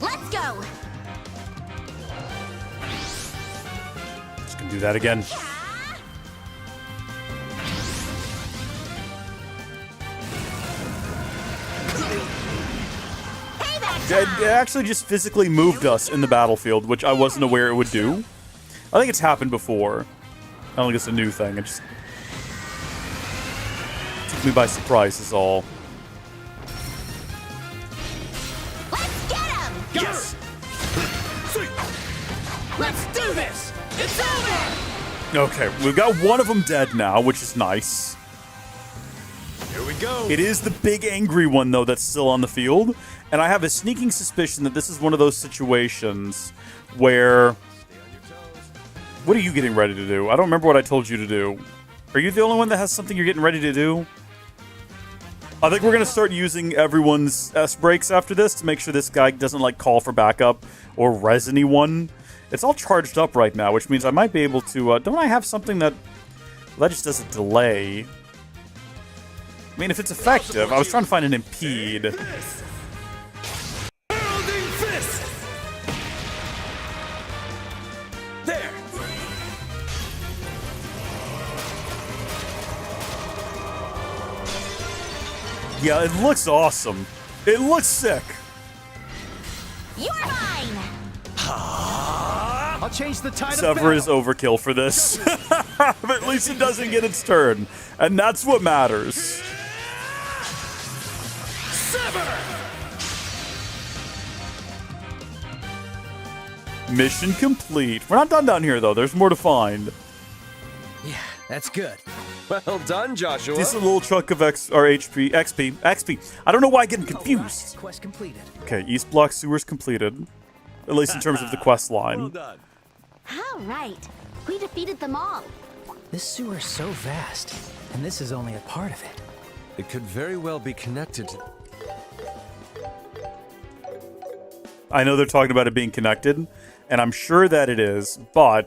Let's go! Just gonna do that again. It actually just physically moved us in the battlefield, which I wasn't aware it would do. I think it's happened before. I don't think it's a new thing. It just took me by surprise is all. Let's get him! Yes! Let's do this! It's over! Okay, we've got one of them dead now, which is nice. Here we go. It is the big angry one, though, that's still on the field. And I have a sneaking suspicion that this is one of those situations where... What are you getting ready to do? I don't remember what I told you to do. Are you the only one that has something you're getting ready to do? I think we're going to start using everyone's S-breaks after this to make sure this guy doesn't, like, call for backup or res anyone. It's all charged up right now, which means I might be able to... don't I have something that... Well, that just does a delay. I mean, if it's effective, I was trying to find an impede. There. Yeah, it looks awesome. It looks sick. You're mine! I'll change the tide Sever is overkill for this. But at least it doesn't get its turn. And that's what matters. Sever! Mission complete. We're not done down here, though. There's more to find. Yeah, that's good. Well done, Joshua. This is a little chunk of XP. I don't know why I get confused. Quest completed. Okay, East Block Sewers completed. At least in terms of the quest line. Well done. All right. We defeated them all. This sewer's so vast, and this is only a part of it. It could very well be connected to... I know they're talking about it being connected, and I'm sure that it is, but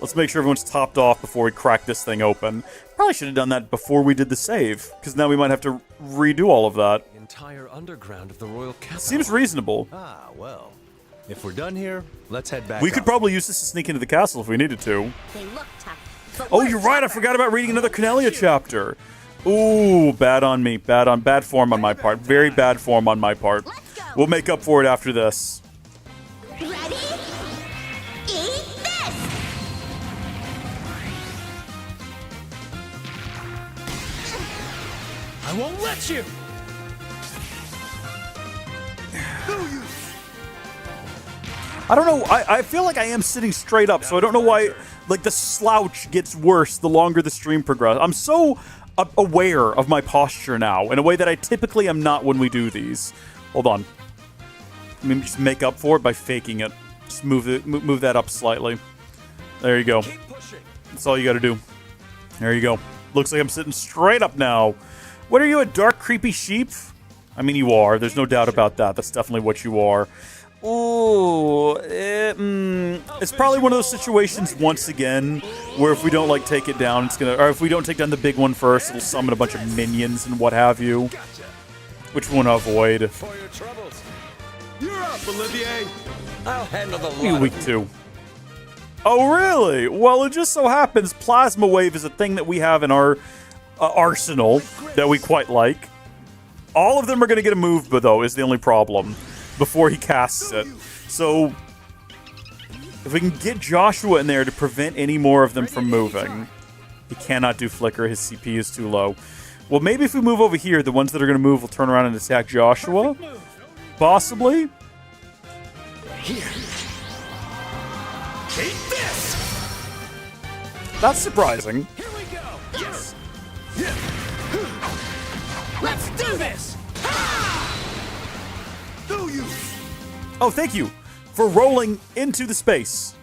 let's make sure everyone's topped off before we crack this thing open. Probably should have done that before we did the save, because now we might have to redo all of that. The entire underground of the royal capital. Seems reasonable. Ah, well. If we're done here, let's head back We could up. probably use this to sneak into the castle if we needed to. They look tough. but Oh, we're you're right. I tougher. forgot about reading another Cornelia chapter. Ooh, bad on me. Bad form on my part. Very bad form on my part. We'll make up for it after this. Ready? Eat this! I won't let you! I don't know. I feel like I am sitting straight up, so I don't know why. Like, the slouch gets worse the longer the stream progresses. I'm so aware of my posture now in a way that I typically am not when we do these. Hold on. Let me just make up for it by faking it. Just move that up slightly. There you go. That's all you got to do. There you go. Looks like I'm sitting straight up now. What are you, a dark, creepy sheep? I mean, you are. There's no doubt about that. That's definitely what you are. Ooh, it's probably one of those situations once again where if we don't like take it down, it's gonna, or if we don't take down the big one first, it'll summon a bunch of minions and what have you, which we want to avoid. For your troubles. You're up, Olivier! I'll handle the What are you lot weak of to? Oh, really? Well, it just so happens Plasma Wave is a thing that we have in our arsenal that we quite like. All of them are going to get a move, but though, is the only problem before he casts it. So, if we can get Joshua in there to prevent any more of them from moving. He cannot do Flicker. His CP is too low. Well, maybe if we move over here, the ones that are going to move will turn around and attack Joshua. Possibly. Here. Take this! That's surprising. Here we go! Yes! Yeah. Let's do this! Do you? Oh, thank you for rolling into the space.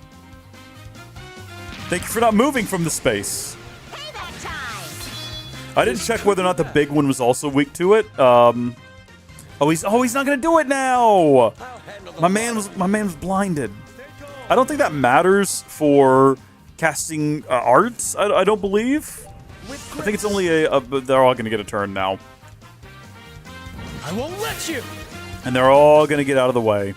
Thank you for not moving from the space. Payback time! I didn't check whether or not the big one was also weak to it. Oh, he's not gonna do it now. My man was blinded. I don't think that matters for casting arts. I don't believe. I think it's only they're all gonna get a turn now, I won't let you! and they're all gonna get out of the way.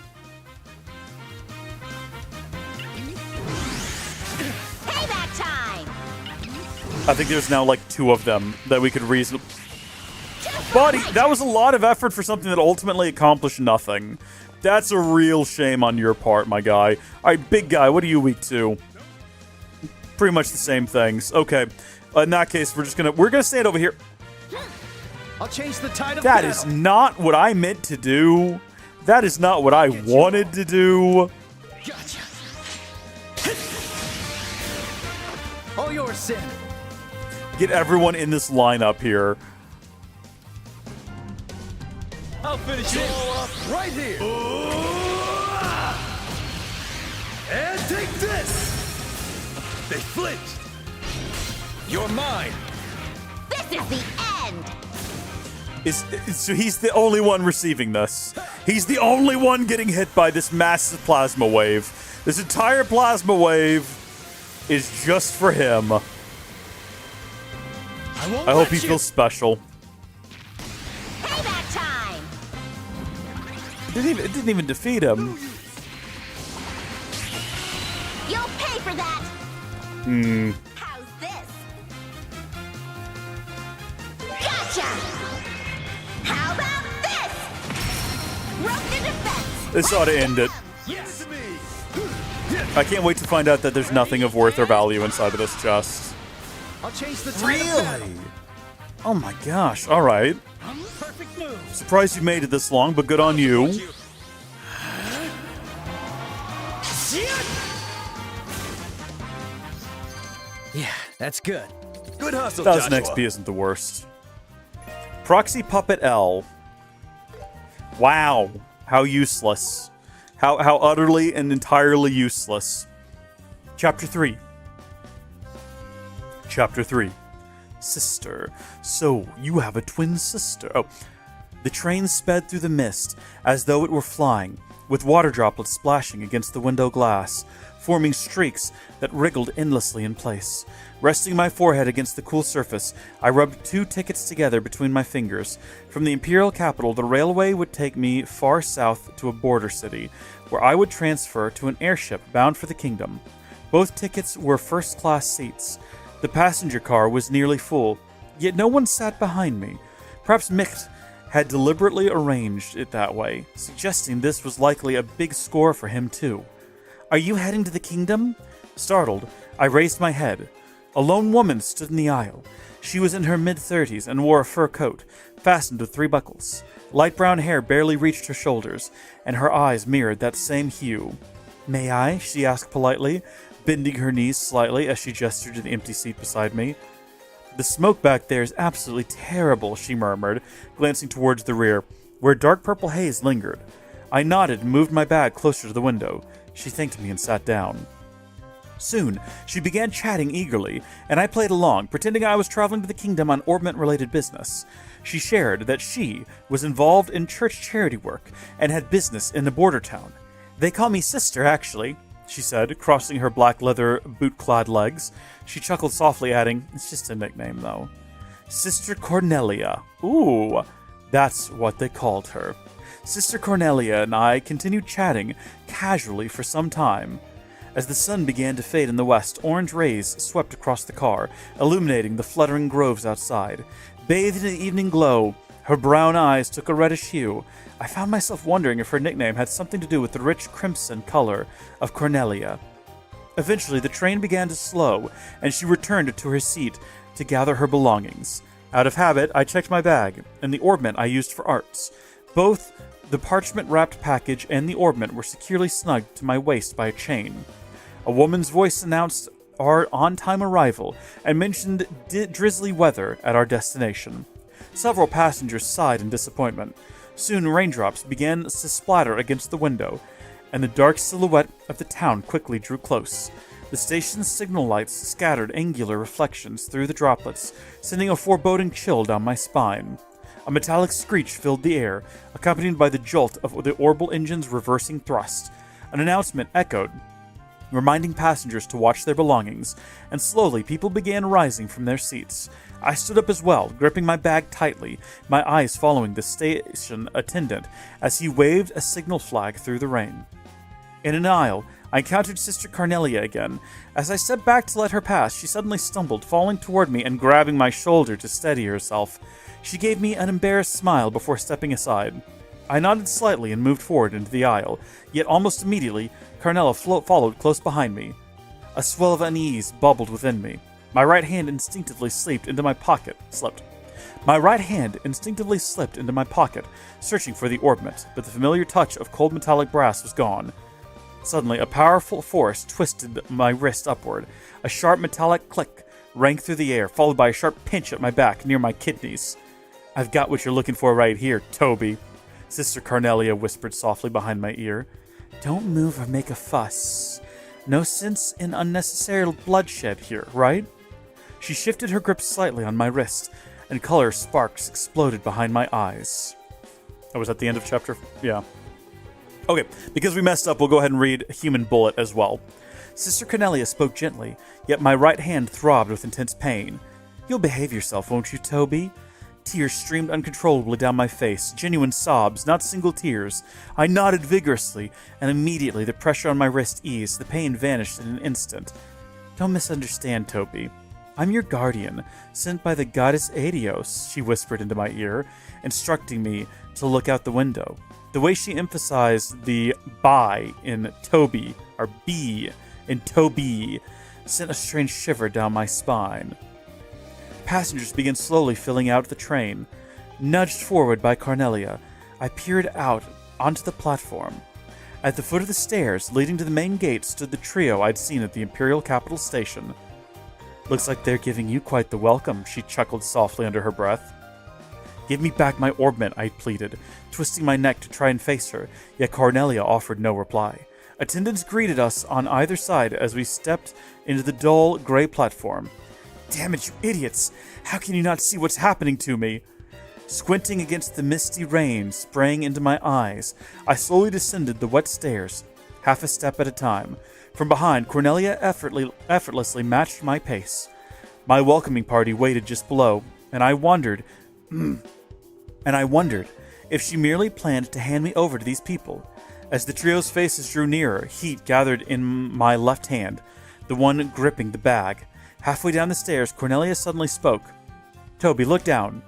Payback time! I think there's now like 2 of them that we could reasonably. Buddy, that was a lot of effort for something that ultimately accomplished nothing. That's a real shame on your part, my guy. All right, big guy, what are you weak to? Pretty much the same things. Okay, in that case, we're gonna stand over here. I'll change the tide of That battle. is not what I meant to do. That is not what I wanted to do. Gotcha. All yours, Sin. Get everyone in this lineup here. I'll finish you all off right here. And take this! They flinched. You're mine. This is the end! So he's the only one receiving this. He's the only one getting hit by this massive plasma wave. This entire plasma wave is just for him. I hope he feels special. Payback time! It didn't even defeat him. You'll pay for that! Hmm. How's this? Gotcha! How about this? Rope to defense! This ought to end it. Yes, me. I can't wait to find out that there's nothing of worth or value inside of this chest. I'll change the Really? Oh my gosh, alright. Surprised you made it this long, but good on you. Yeah, that's good. Good hustle, 1000 Joshua. XP isn't the worst. Proxy Puppet L. Wow, how useless. How utterly and entirely useless. Chapter 3. Chapter 3. Sister. So, you have a twin sister. Oh. The train sped through the mist as though it were flying, with water droplets splashing against the window glass, forming streaks that wriggled endlessly in place. Resting my forehead against the cool surface, I rubbed 2 tickets together between my fingers. From the imperial capital, the railway would take me far south to a border city, where I would transfer to an airship bound for the kingdom. Both tickets were first-class seats. The passenger car was nearly full, yet no one sat behind me. Perhaps Micht had deliberately arranged it that way, suggesting this was likely a big score for him too. "Are you heading to the kingdom?" Startled, I raised my head. A lone woman stood in the aisle. She was in her mid-30s and wore a fur coat, fastened with 3 buckles. Light brown hair barely reached her shoulders, and her eyes mirrored that same hue. "May I?" she asked politely, bending her knees slightly as she gestured to the empty seat beside me. "The smoke back there is absolutely terrible," she murmured, glancing towards the rear, where dark purple haze lingered. I nodded and moved my bag closer to the window. She thanked me and sat down. Soon, she began chatting eagerly, and I played along, pretending I was traveling to the kingdom on orbment-related business. She shared that she was involved in church charity work and had business in the border town. "They call me Sister, actually," she said, crossing her black leather boot-clad legs. She chuckled softly, adding, "It's just a nickname, though." Sister Cornelia. Ooh, that's what they called her. Sister Cornelia and I continued chatting casually for some time. As the sun began to fade in the west, orange rays swept across the car, illuminating the fluttering groves outside. Bathed in the evening glow, her brown eyes took a reddish hue. I found myself wondering if her nickname had something to do with the rich crimson color of Cornelia. Eventually, the train began to slow, and she returned to her seat to gather her belongings. Out of habit, I checked my bag and the orbment I used for arts. Both the parchment-wrapped package and the orbment were securely snugged to my waist by a chain. A woman's voice announced our on-time arrival and mentioned drizzly weather at our destination. Several passengers sighed in disappointment. Soon raindrops began to splatter against the window, and the dark silhouette of the town quickly drew close. The station's signal lights scattered angular reflections through the droplets, sending a foreboding chill down my spine. A metallic screech filled the air, accompanied by the jolt of the orbital engine's reversing thrust. An announcement echoed, reminding passengers to watch their belongings, and slowly people began rising from their seats. I stood up as well, gripping my bag tightly, my eyes following the station attendant as he waved a signal flag through the rain. In an aisle, I encountered Sister Cornelia again. As I stepped back to let her pass, she suddenly stumbled, falling toward me and grabbing my shoulder to steady herself. She gave me an embarrassed smile before stepping aside. I nodded slightly and moved forward into the aisle, yet almost immediately, Cornelia followed close behind me. A swell of unease bubbled within me. My right hand instinctively slipped into my pocket, searching for the orbment, but the familiar touch of cold metallic brass was gone. Suddenly, a powerful force twisted my wrist upward. A sharp metallic click rang through the air, followed by a sharp pinch at my back near my kidneys. "I've got what you're looking for right here, Toby," Sister Cornelia whispered softly behind my ear. "Don't move or make a fuss. No sense in unnecessary bloodshed here, right?" She shifted her grip slightly on my wrist, and color sparks exploded behind my eyes. That was at the end of chapter... yeah. Okay, because we messed up, we'll go ahead and read Human Bullet as well. Sister Cornelia spoke gently, yet my right hand throbbed with intense pain. "You'll behave yourself, won't you, Toby?" Tears streamed uncontrollably down my face, genuine sobs, not single tears. I nodded vigorously, and immediately the pressure on my wrist eased, the pain vanished in an instant. "Don't misunderstand, Toby. I'm your guardian, sent by the goddess Adios," she whispered into my ear, instructing me to look out the window. The way she emphasized the "by" in Toby our B in Toby sent a strange shiver down my spine. Passengers began slowly filling out the train. Nudged forward by Cornelia, I peered out onto the platform. At the foot of the stairs leading to the main gate stood the trio I'd seen at the Imperial Capital Station. Looks like they're giving you quite the welcome, she chuckled softly under her breath. Give me back my orbment, I pleaded, twisting my neck to try and face her, yet Cornelia offered no reply. Attendants greeted us on either side as we stepped into the dull, gray platform. Damn it, you idiots! How can you not see what's happening to me? Squinting against the misty rain spraying into my eyes, I slowly descended the wet stairs, half a step at a time. From behind, Cornelia effortlessly matched my pace. My welcoming party waited just below, and I wondered if she merely planned to hand me over to these people. As the trio's faces drew nearer, heat gathered in my left hand, the one gripping the bag. Halfway down the stairs, Cornelia suddenly spoke. Toby, look down.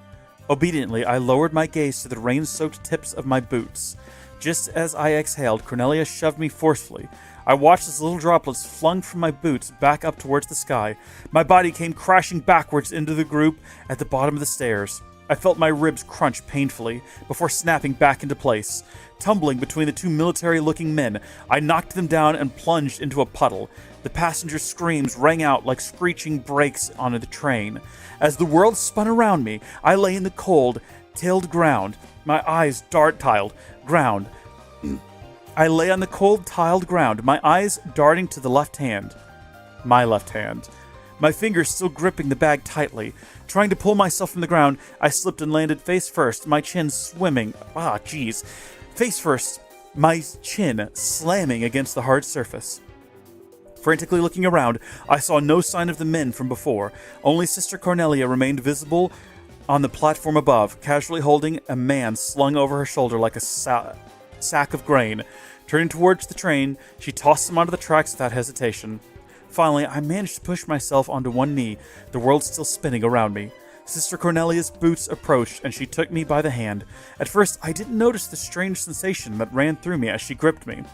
Obediently, I lowered my gaze to the rain-soaked tips of my boots. Just as I exhaled, Cornelia shoved me forcefully. I watched as little droplets flung from my boots back up towards the sky. My body came crashing backwards into the group at the bottom of the stairs. I felt my ribs crunch painfully before snapping back into place. Tumbling between the two military-looking men, I knocked them down and plunged into a puddle. The passengers' screams rang out like screeching brakes on the train. As the world spun around me, I lay in the cold, tilled ground, my eyes dart-tiled ground. I lay on the cold, tiled ground, my eyes darting to the left hand. My left hand. My fingers still gripping the bag tightly. Trying to pull myself from the ground, I slipped and landed face first, my chin swimming. Face first, my chin slamming against the hard surface. Frantically looking around, I saw no sign of the men from before. Only Sister Cornelia remained visible on the platform above, casually holding a man slung over her shoulder like a sack of grain. Turning towards the train, she tossed him onto the tracks without hesitation. Finally, I managed to push myself onto one knee, the world still spinning around me. Sister Cornelia's boots approached, and she took me by the hand. At first, I didn't notice the strange sensation that ran through me as she gripped me.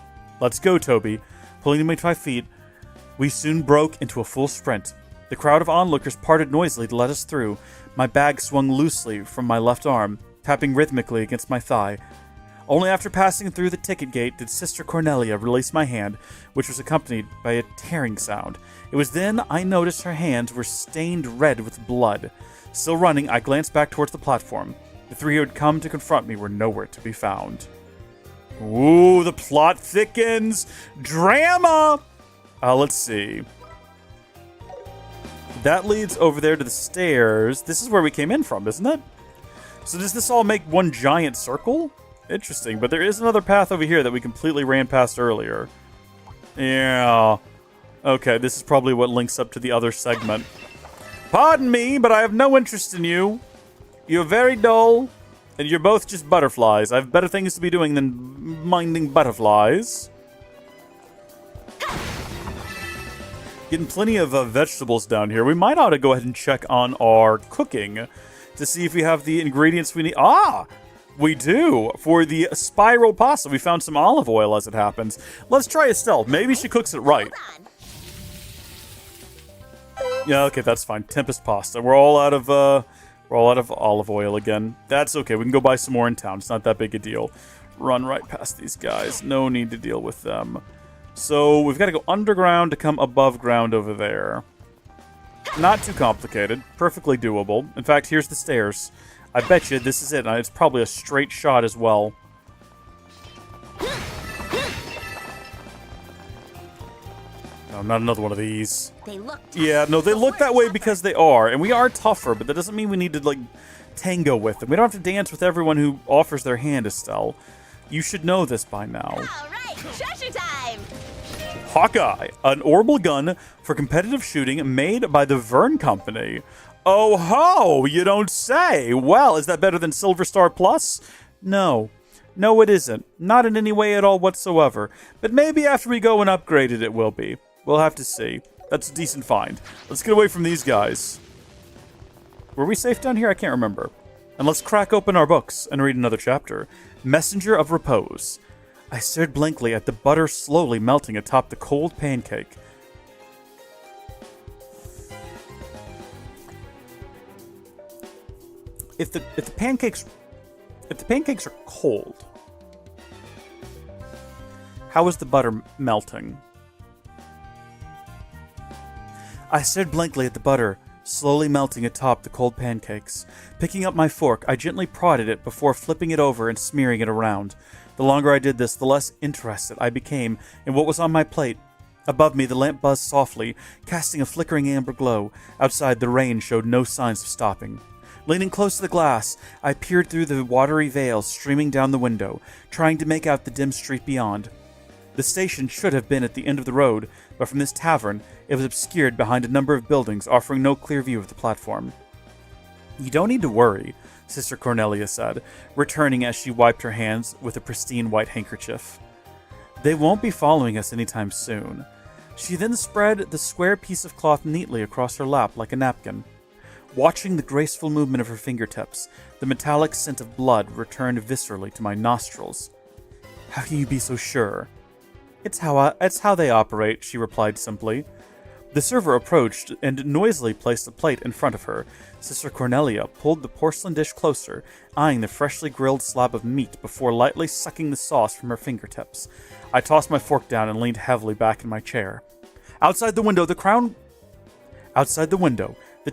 Let's go, Toby. Pulling me to my feet, we soon broke into a full sprint. The crowd of onlookers parted noisily to let us through. My bag swung loosely from my left arm, tapping rhythmically against my thigh. Only after passing through the ticket gate did Sister Cornelia release my hand, which was accompanied by a tearing sound. It was then I noticed her hands were stained red with blood. Still running, I glanced back towards the platform. The three who had come to confront me were nowhere to be found. Ooh, the plot thickens! Drama! Let's see. That leads over there to the stairs. This is where we came in from, isn't it? So does this all make one giant circle? Interesting, but there is another path over here that we completely ran past earlier. Yeah. Okay, this is probably what links up to the other segment. Pardon me, but I have no interest in you. You're very dull, and you're both just butterflies. I have better things to be doing than minding butterflies. Getting plenty of vegetables down here. We might ought to go ahead and check on our cooking to see if we have the ingredients we need. We do. For the spiral pasta, we found some olive oil as it happens. Let's try Estelle. Maybe she cooks it right. Yeah, okay, that's fine. Tempest pasta. We're all out of olive oil again. That's okay. We can go buy some more in town. It's not that big a deal. Run right past these guys. No need to deal with them. So we've got to go underground to come above ground over there. Not too complicated. Perfectly doable. In fact, here's the stairs. I bet you this is it. It's probably a straight shot as well. No, not another one of these. They look tough. Yeah, no, they look that way because they are. And we are tougher, but that doesn't mean we need to, like, tango with them. We don't have to dance with everyone who offers their hand, Estelle. You should know this by now. All right, treasure time! Hawkeye, an orbital gun for competitive shooting made by the Vern Company. Oh ho, you don't say. Well, is that better than Silver Star Plus? No. No, it isn't. Not in any way at all whatsoever. But maybe after we go and upgrade it, it will be. We'll have to see. That's a decent find. Let's get away from these guys. Were we safe down here? I can't remember. And let's crack open our books and read another chapter. Messenger of Repose. I stared blankly at the butter slowly melting atop the cold pancake. If the pancakes are cold, how is the butter melting? I stared blankly at the butter, slowly melting atop the cold pancakes. Picking up my fork, I gently prodded it before flipping it over and smearing it around. The longer I did this, the less interested I became in what was on my plate. Above me, the lamp buzzed softly, casting a flickering amber glow. Outside, the rain showed no signs of stopping. Leaning close to the glass, I peered through the watery veil streaming down the window, trying to make out the dim street beyond. The station should have been at the end of the road, but from this tavern, it was obscured behind a number of buildings, offering no clear view of the platform. You don't need to worry, Sister Cornelia said, returning as she wiped her hands with a pristine white handkerchief. They won't be following us anytime soon. She then spread the square piece of cloth neatly across her lap like a napkin. Watching the graceful movement of her fingertips, the metallic scent of blood returned viscerally to my nostrils. How can you be so sure? It's how they operate, she replied simply. The server approached and noisily placed a plate in front of her. Sister Cornelia pulled the porcelain dish closer, eyeing the freshly grilled slab of meat before lightly sucking the sauce from her fingertips. I tossed my fork down and leaned heavily back in my chair. Outside the window, the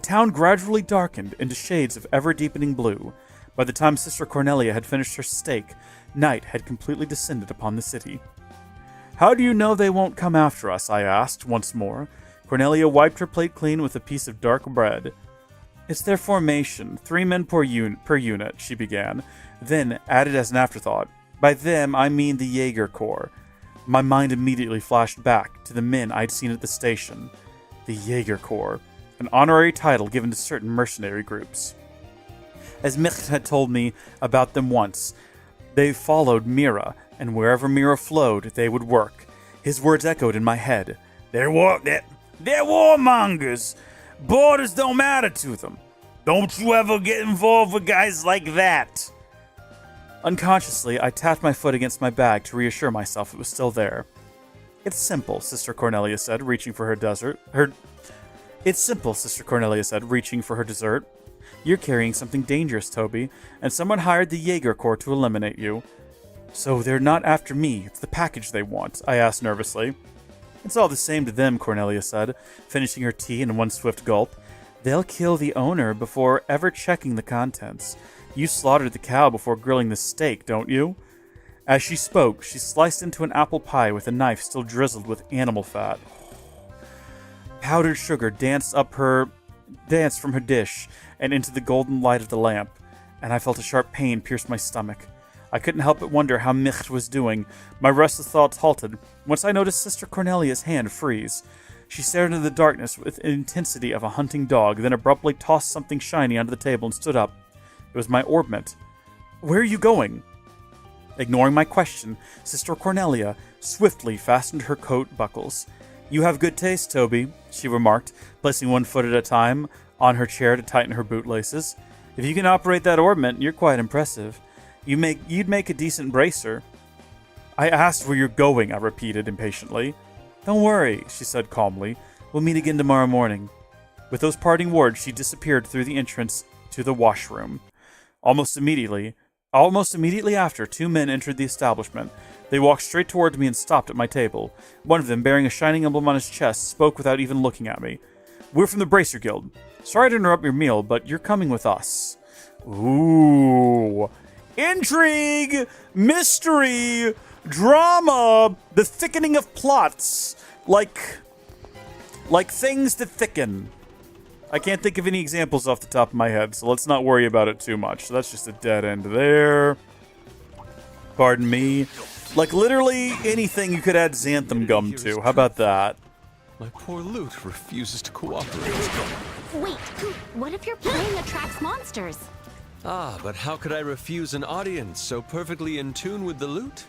town gradually darkened into shades of ever-deepening blue. By the time Sister Cornelia had finished her steak, night had completely descended upon the city. How do you know they won't come after us? I asked once more. Cornelia wiped her plate clean with a piece of dark bread. It's their formation, 3 men per unit, she began, then added as an afterthought, by them I mean the Jaeger Corps. My mind immediately flashed back to the men I'd seen at the station. The Jaeger Corps, an honorary title given to certain mercenary groups. As Micht had told me about them once, they followed Mira, and wherever Mira flowed, they would work. His words echoed in my head. They're warmongers. Borders don't matter to them. Don't you ever get involved with guys like that. Unconsciously, I tapped my foot against my bag to reassure myself it was still there. It's simple, Sister Cornelia said, reaching for her dessert. It's simple, Sister Cornelia said, reaching for her dessert. You're carrying something dangerous, Toby, and someone hired the Jaeger Corps to eliminate you. So they're not after me, it's the package they want, I asked nervously. It's all the same to them, Cornelia said, finishing her tea in one swift gulp. They'll kill the owner before ever checking the contents. You slaughtered the cow before grilling the steak, don't you? As she spoke, she sliced into an apple pie with a knife still drizzled with animal fat. Powdered sugar danced from her dish and into the golden light of the lamp, and I felt a sharp pain pierce my stomach. I couldn't help but wonder how Micht was doing. My restless thoughts halted once I noticed Sister Cornelia's hand freeze. She stared into the darkness with the intensity of a hunting dog, then abruptly tossed something shiny onto the table and stood up. It was my orbment. Where are you going? Ignoring my question, Sister Cornelia swiftly fastened her coat buckles. You have good taste, Toby, she remarked, placing one foot at a time on her chair to tighten her bootlaces. If you can operate that orbment, you're quite impressive. You'd make a decent bracer. I asked where you're going, I repeated impatiently. Don't worry, she said calmly. We'll meet again tomorrow morning. With those parting words, she disappeared through the entrance to the washroom. Almost immediately after, 2 men entered the establishment. They walked straight towards me and stopped at my table. One of them, bearing a shining emblem on his chest, spoke without even looking at me. We're from the Bracer Guild. Sorry to interrupt your meal, but you're coming with us. Ooh. Intrigue, mystery, drama, the thickening of plots, like things that thicken. I can't think of any examples off the top of my head, so let's not worry about it too much. So that's just a dead end there. Pardon me. Like literally anything you could add xanthan gum to. How about that? My poor Lute refuses to cooperate. Wait, what if your playing attracts monsters? Ah, but how could I refuse an audience so perfectly in tune with the lute?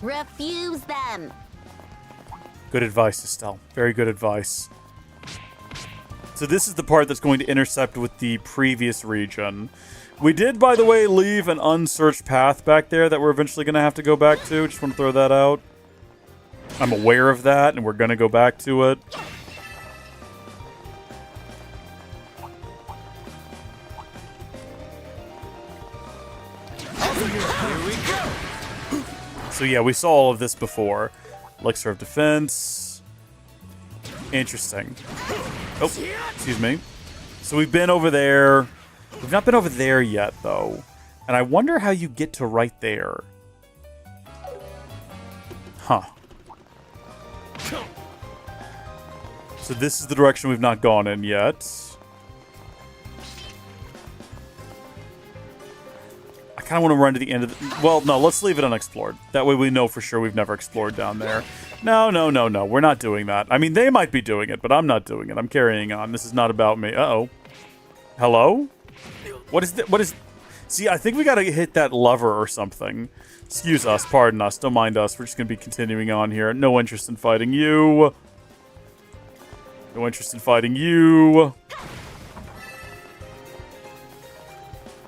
Refuse them. Good advice, Estelle. Very good advice. So this is the part that's going to intercept with the previous region. We did, by the way, leave an unsearched path back there that we're eventually going to have to go back to. Just want to throw that out. I'm aware of that, and we're going to go back to it. So yeah, we saw all of this before. Elixir of Defense. Interesting. Oh, excuse me. So we've been over there. We've not been over there yet, though. And I wonder how you get to right there. Huh. So this is the direction we've not gone in yet. I kind of want to run to the end of the... Well, no, let's leave it unexplored. That way we know for sure we've never explored down there. No. We're not doing that. I mean, they might be doing it, but I'm not doing it. I'm carrying on. This is not about me. Uh-oh. Hello? What is... What is... See, I think we gotta hit that lever or something. Excuse us. Pardon us. Don't mind us. We're just gonna be continuing on here. No interest in fighting you. No interest in fighting you.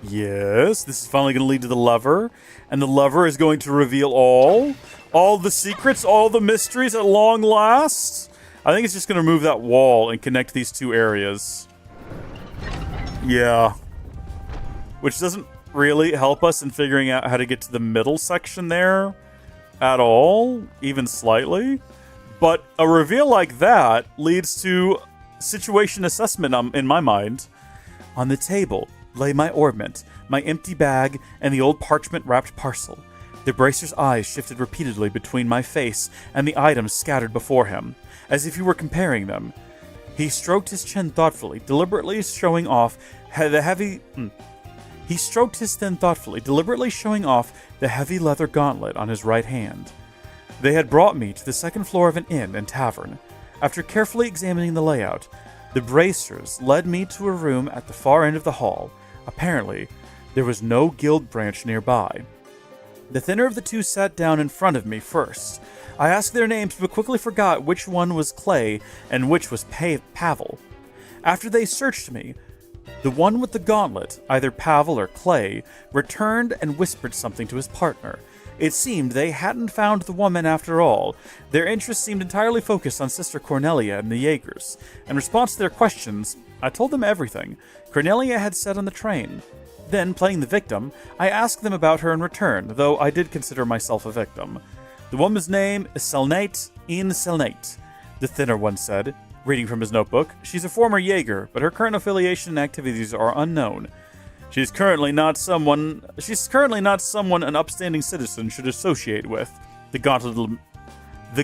Yes, this is finally going to lead to the lever, and the lever is going to reveal all the secrets, all the mysteries at long last. I think it's just going to remove that wall and connect these two areas. Yeah. Which doesn't really help us in figuring out how to get to the middle section there at all, even slightly. But a reveal like that leads to situation assessment in my mind. On the table lay my orbment, my empty bag, and the old parchment-wrapped parcel. The bracer's eyes shifted repeatedly between my face and the items scattered before him, as if he were comparing them. He stroked his chin thoughtfully, deliberately showing off the heavy... He stroked his chin thoughtfully, deliberately showing off the heavy leather gauntlet on his right hand. They had brought me to the second floor of an inn and tavern. After carefully examining the layout, the bracers led me to a room at the far end of the hall. Apparently, there was no guild branch nearby. The thinner of the two sat down in front of me first. I asked their names, but quickly forgot which one was Clay and which was Pavel. After they searched me, the one with the gauntlet, either Pavel or Clay, returned and whispered something to his partner. It seemed they hadn't found the woman after all. Their interest seemed entirely focused on Sister Cornelia and the Jaegers. In response to their questions, I told them everything Cornelia had said on the train. Then, playing the victim, I asked them about her in return, though I did consider myself a victim. The woman's name is Selnate in Selnate, the thinner one said, reading from his notebook. She's a former Jaeger, but her current affiliation and activities are unknown. She's currently not someone an upstanding citizen should associate with, the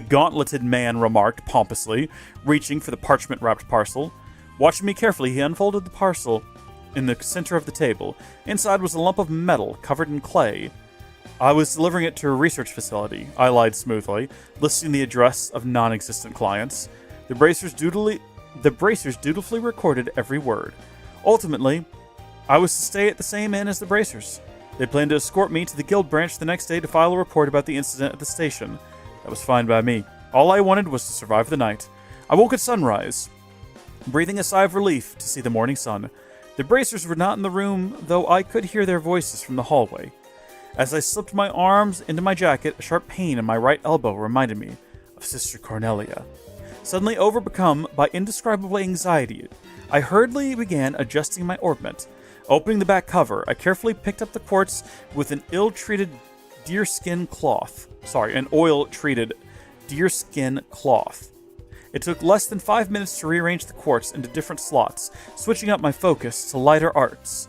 gauntleted man remarked pompously, reaching for the parchment-wrapped parcel. Watching me carefully, he unfolded the parcel in the center of the table. Inside was a lump of metal covered in clay. I was delivering it to a research facility, I lied smoothly, listing the address of non-existent clients. The bracers dutifully recorded every word. Ultimately, I was to stay at the same inn as the bracers. They planned to escort me to the guild branch the next day to file a report about the incident at the station. That was fine by me. All I wanted was to survive the night. I woke at sunrise, breathing a sigh of relief to see the morning sun. The bracers were not in the room, though I could hear their voices from the hallway. As I slipped my arms into my jacket, a sharp pain in my right elbow reminded me of Sister Cornelia. Suddenly overcome by indescribable anxiety, I hurriedly began adjusting my orbment. Opening the back cover, I carefully picked up the quartz with an oil-treated deerskin cloth. It took less than 5 minutes to rearrange the quartz into different slots, switching up my focus to lighter arts.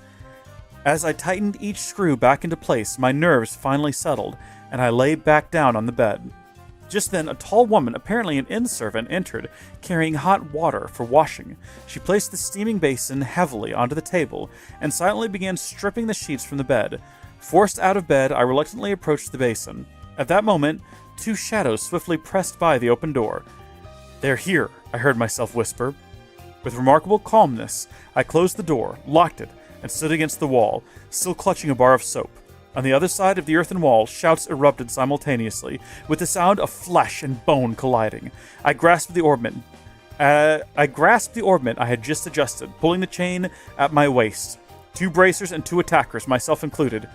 As I tightened each screw back into place, my nerves finally settled, and I lay back down on the bed. Just then, a tall woman, apparently an inn servant, entered, carrying hot water for washing. She placed the steaming basin heavily onto the table and silently began stripping the sheets from the bed. Forced out of bed, I reluctantly approached the basin. At that moment, two shadows swiftly pressed by the open door. "They're here," I heard myself whisper. With remarkable calmness, I closed the door, locked it, and stood against the wall, still clutching a bar of soap. On the other side of the earthen wall, shouts erupted simultaneously, with the sound of flesh and bone colliding. I grasped the orbment I grasped the orbment I had just adjusted, pulling the chain at my waist. 2 bracers and 2 attackers, myself included.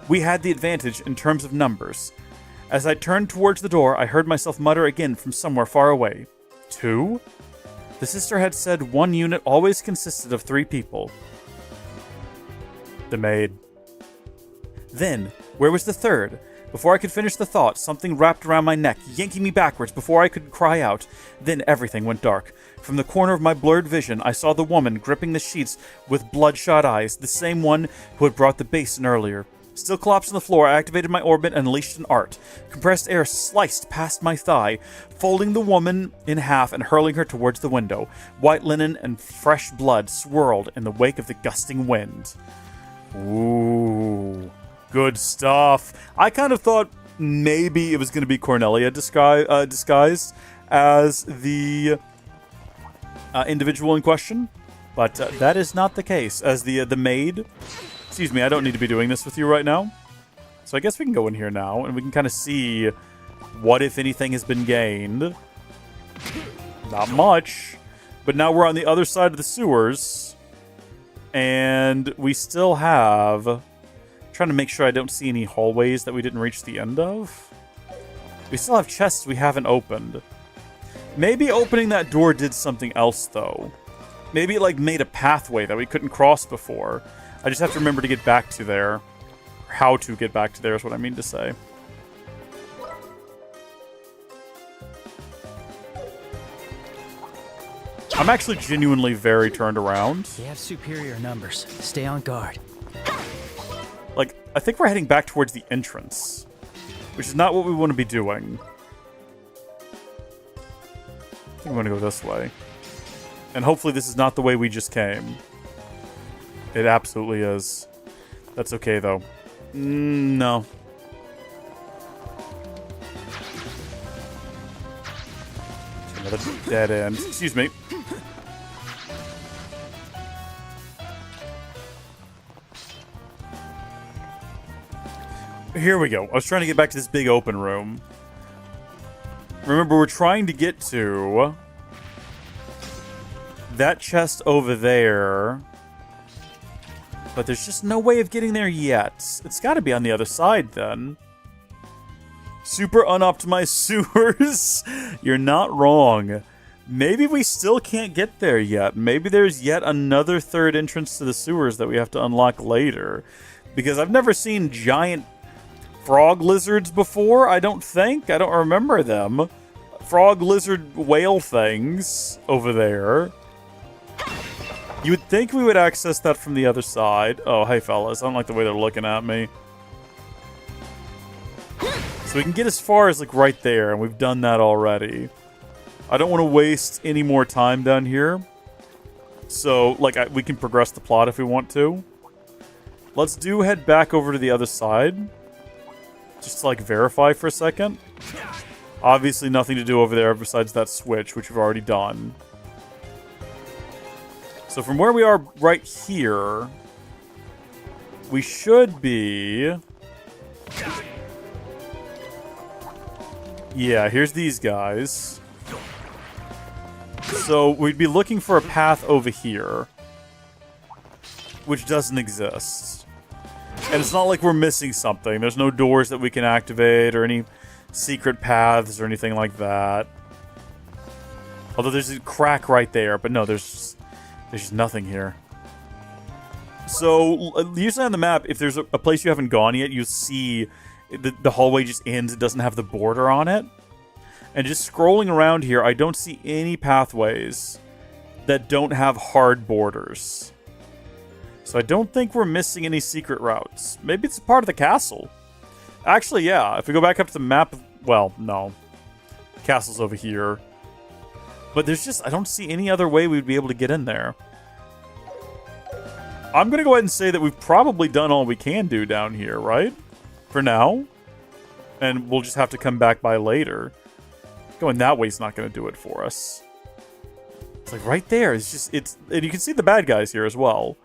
We had the advantage in terms of numbers. As I turned towards the door, I heard myself mutter again from somewhere far away. 2? The sister had said 1 unit always consisted of 3 people. The maid. Then, where was the 3rd? Before I could finish the thought, something wrapped around my neck, yanking me backwards before I could cry out. Then everything went dark. From the corner of my blurred vision, I saw the woman gripping the sheets with bloodshot eyes, the same one who had brought the basin earlier. Still collapsed on the floor, I activated my orbit and unleashed an art. Compressed air sliced past my thigh, folding the woman in half and hurling her towards the window. White linen and fresh blood swirled in the wake of the gusting wind. Ooh. Good stuff. I kind of thought maybe it was going to be Cornelia disguised as the individual in question, but that is not the case. As the maid. Excuse me, I don't need to be doing this with you right now. So I guess we can go in here now, and we can kind of see what, if anything, has been gained. Not much. But now we're on the other side of the sewers, and we still have... Trying to make sure I don't see any hallways that we didn't reach the end of. We still have chests we haven't opened. Maybe opening that door did something else, though. Maybe it, like, made a pathway that we couldn't cross before. I just have to remember to get back to there. Or how to get back to there is what I mean to say. I'm actually genuinely very turned around. They have superior numbers. Stay on guard. Like, I think we're heading back towards the entrance, which is not what we want to be doing. I think we want to go this way. And hopefully this is not the way we just came. It absolutely is. That's okay, though. No. Another dead end. Excuse me. Here we go. I was trying to get back to this big open room. Remember, we're trying to get to that chest over there. But there's just no way of getting there yet. It's got to be on the other side, then. Super unoptimized sewers. You're not wrong. Maybe we still can't get there yet. Maybe there's yet another 3rd entrance to the sewers that we have to unlock later. Because I've never seen giant frog lizards before, I don't think. I don't remember them. Frog, lizard, whale things over there. You would think we would access that from the other side. Oh, hey, fellas. I don't like the way they're looking at me. So we can get as far as, like, right there, and we've done that already. I don't want to waste any more time down here. So, like, we can progress the plot if we want to. Let's head back over to the other side. Just to, like, verify for a second. Obviously nothing to do over there besides that switch, which we've already done. So from where we are right here, we should be... Yeah, here's these guys. So we'd be looking for a path over here, which doesn't exist. And it's not like we're missing something. There's no doors that we can activate or any secret paths or anything like that. Although there's a crack right there, but no, there's just nothing here. So usually on the map, if there's a place you haven't gone yet, you see the hallway just ends. It doesn't have the border on it. And just scrolling around here, I don't see any pathways that don't have hard borders. So I don't think we're missing any secret routes. Maybe it's a part of the castle. Actually, yeah. If we go back up to the map... Well, no. The castle's over here. But there's just... I don't see any other way we'd be able to get in there. I'm going to go ahead and say that we've probably done all we can do down here, right? For now. And we'll just have to come back by later. Going that way is not going to do it for us. It's like right there. It's just... And you can see the bad guys here as well.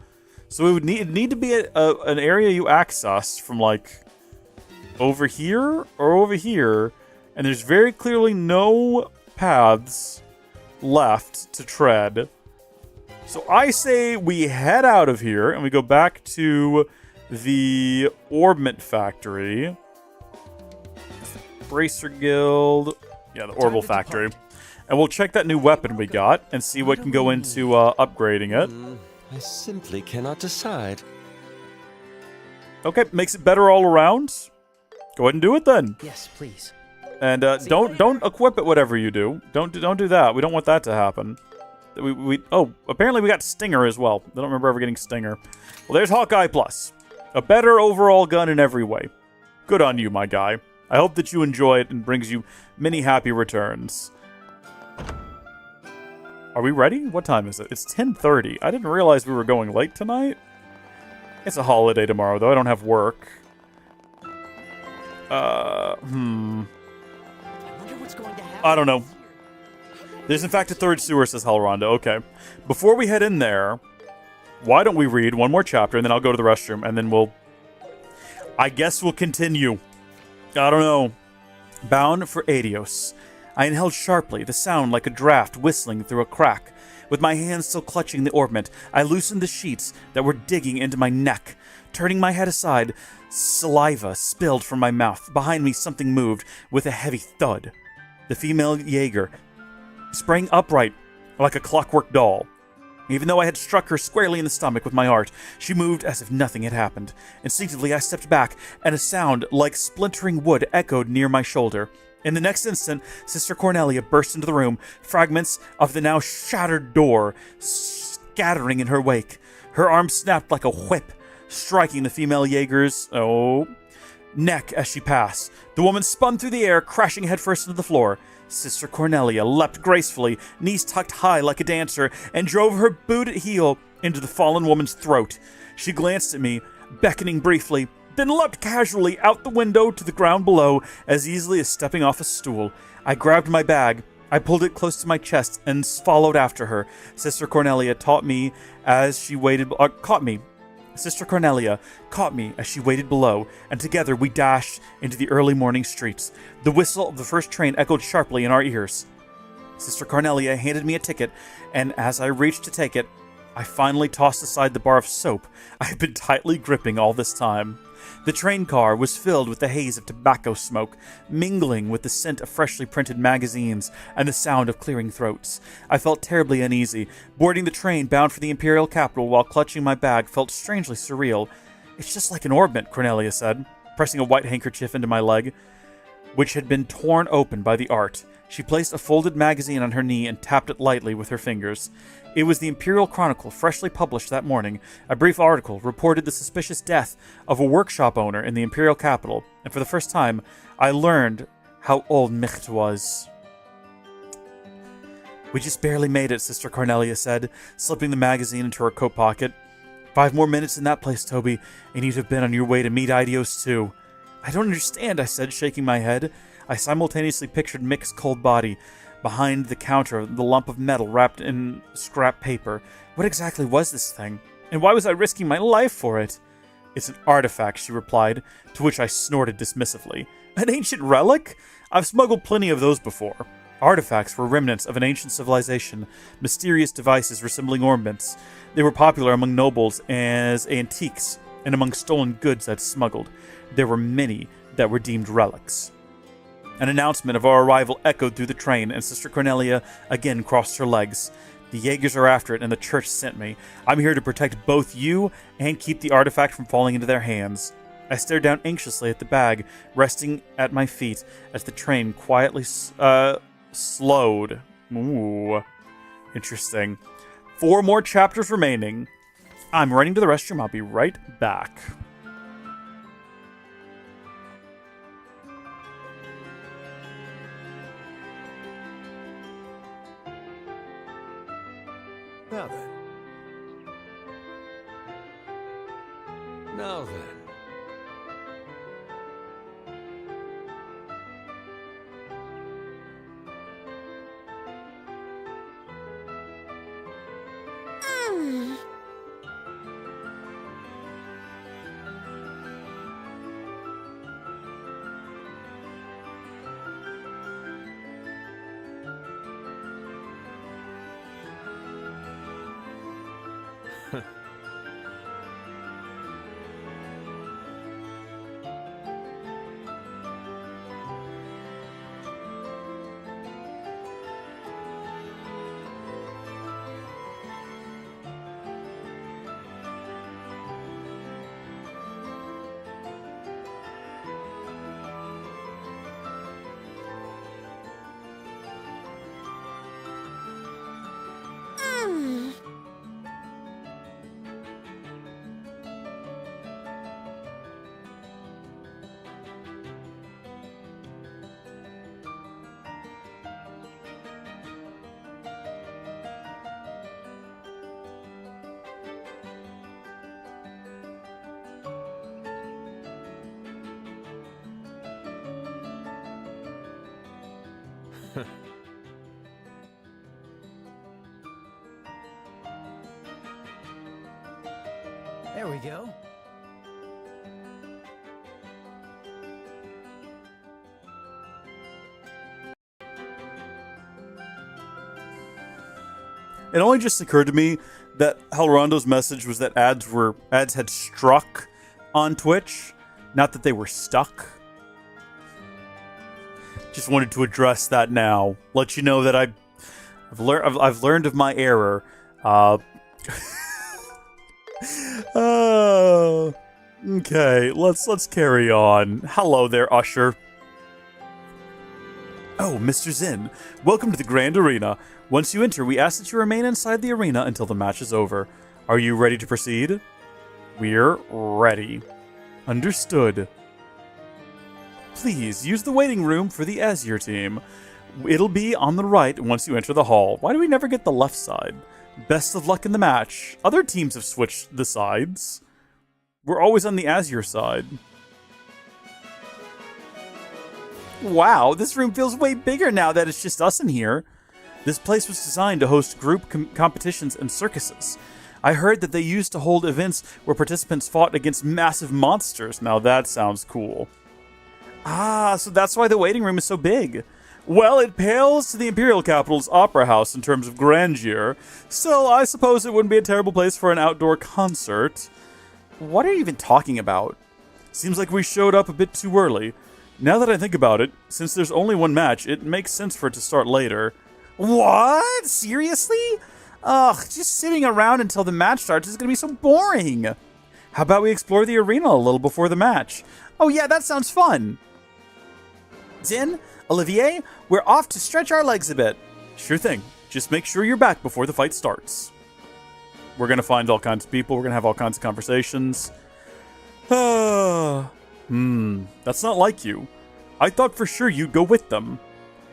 So it would need to be an area you access from, like, over here or over here. And there's very clearly no paths left to tread. So I say we head out of here and we go back to the Orbment Factory. Bracer Guild. Yeah, the Orbital Factory. And we'll check that new weapon we got and see what can go into upgrading it. I simply cannot decide. Okay, makes it better all around. Go ahead and do it then. Yes, please. And don't equip it whatever you do. Don't do that. We don't want that to happen. Oh, apparently we got Stinger as well. I don't remember ever getting Stinger. Well, there's Hawkeye Plus. A better overall gun in every way. Good on you, my guy. I hope that you enjoy it and brings you many happy returns. Are we ready? What time is it? It's 10:30. I didn't realize we were going late tonight. It's a holiday tomorrow, though. I don't have work. I don't know. There's in fact a third sewer, says Helronda. Okay. Before we head in there, why don't we read one more chapter, and then I'll go to the restroom, and then I guess we'll continue. I don't know. Bound for Adios. I inhaled sharply, the sound like a draft whistling through a crack. With my hands still clutching the orbment, I loosened the sheets that were digging into my neck. Turning my head aside, saliva spilled from my mouth. Behind me, something moved with a heavy thud. The female Jaeger sprang upright like a clockwork doll. Even though I had struck her squarely in the stomach with my art, she moved as if nothing had happened. Instinctively, I stepped back, and a sound like splintering wood echoed near my shoulder. In the next instant, Sister Cornelia burst into the room, fragments of the now shattered door scattering in her wake. Her arm snapped like a whip, striking the female Jaeger's neck as she passed. The woman spun through the air, crashing headfirst into the floor. Sister Cornelia leapt gracefully, knees tucked high like a dancer, and drove her booted heel into the fallen woman's throat. She glanced at me, beckoning briefly, then leapt casually out the window to the ground below, as easily as stepping off a stool. I grabbed my bag. I pulled it close to my chest and followed after her. Sister Cornelia caught me as she waited below, and together we dashed into the early morning streets. The whistle of the first train echoed sharply in our ears. Sister Cornelia handed me a ticket, and as I reached to take it, I finally tossed aside the bar of soap I had been tightly gripping all this time. The train car was filled with the haze of tobacco smoke, mingling with the scent of freshly printed magazines and the sound of clearing throats. I felt terribly uneasy. Boarding the train bound for the Imperial capital while clutching my bag felt strangely surreal. It's just like an orbment, Cornelia said, pressing a white handkerchief into my leg, which had been torn open by the art. She placed a folded magazine on her knee and tapped it lightly with her fingers. It was the Imperial Chronicle, freshly published that morning. A brief article reported the suspicious death of a workshop owner in the Imperial capital, and for the first time, I learned how old Micht was. We just barely made it, Sister Cornelia said, slipping the magazine into her coat pocket. 5 more minutes in that place, Toby, and you'd have been on your way to meet Idios too. I don't understand, I said, shaking my head. I simultaneously pictured Mick's cold body behind the counter, the lump of metal wrapped in scrap paper. What exactly was this thing? And why was I risking my life for it? It's an artifact, she replied, to which I snorted dismissively. An ancient relic? I've smuggled plenty of those before. Artifacts were remnants of an ancient civilization, mysterious devices resembling ornaments. They were popular among nobles as antiques and among stolen goods I'd smuggled. There were many that were deemed relics. An announcement of our arrival echoed through the train, and Sister Cornelia again crossed her legs. The Jaegers are after it, and the church sent me. I'm here to protect both you and keep the artifact from falling into their hands. I stared down anxiously at the bag resting at my feet as the train quietly slowed. Ooh, interesting. 4 more chapters remaining. I'm running to the restroom. I'll be right back. Now then. Now then. There we go. It only just occurred to me that Halrondo's message was that ads had struck on Twitch, not that they were stuck. Just wanted to address that now. Let you know that I've learned of my error. Okay, let's carry on. Hello there, Usher. Oh, Mr. Zin, welcome to the Grand Arena. Once you enter, we ask that you remain inside the arena until the match is over. Are you ready to proceed? We're ready. Understood. Please use the waiting room for the Azure team. It'll be on the right once you enter the hall. Why do we never get the left side? Best of luck in the match. Other teams have switched the sides. We're always on the Azure side. Wow, this room feels way bigger now that it's just us in here. This place was designed to host group competitions and circuses. I heard that they used to hold events where participants fought against massive monsters. Now that sounds cool. Ah, so that's why the waiting room is so big. Well, it pales to the Imperial Capital's Opera House in terms of grandeur. Still, I suppose it wouldn't be a terrible place for an outdoor concert. What are you even talking about? Seems like we showed up a bit too early. Now that I think about it, since there's only one match, it makes sense for it to start later. What? Seriously? Ugh, just sitting around until the match starts is gonna be so boring. How about we explore the arena a little before the match? Oh yeah, that sounds fun. Zin, Olivier, we're off to stretch our legs a bit. Sure thing. Just make sure you're back before the fight starts. We're gonna find all kinds of people. We're gonna have all kinds of conversations. That's not like you. I thought for sure you'd go with them.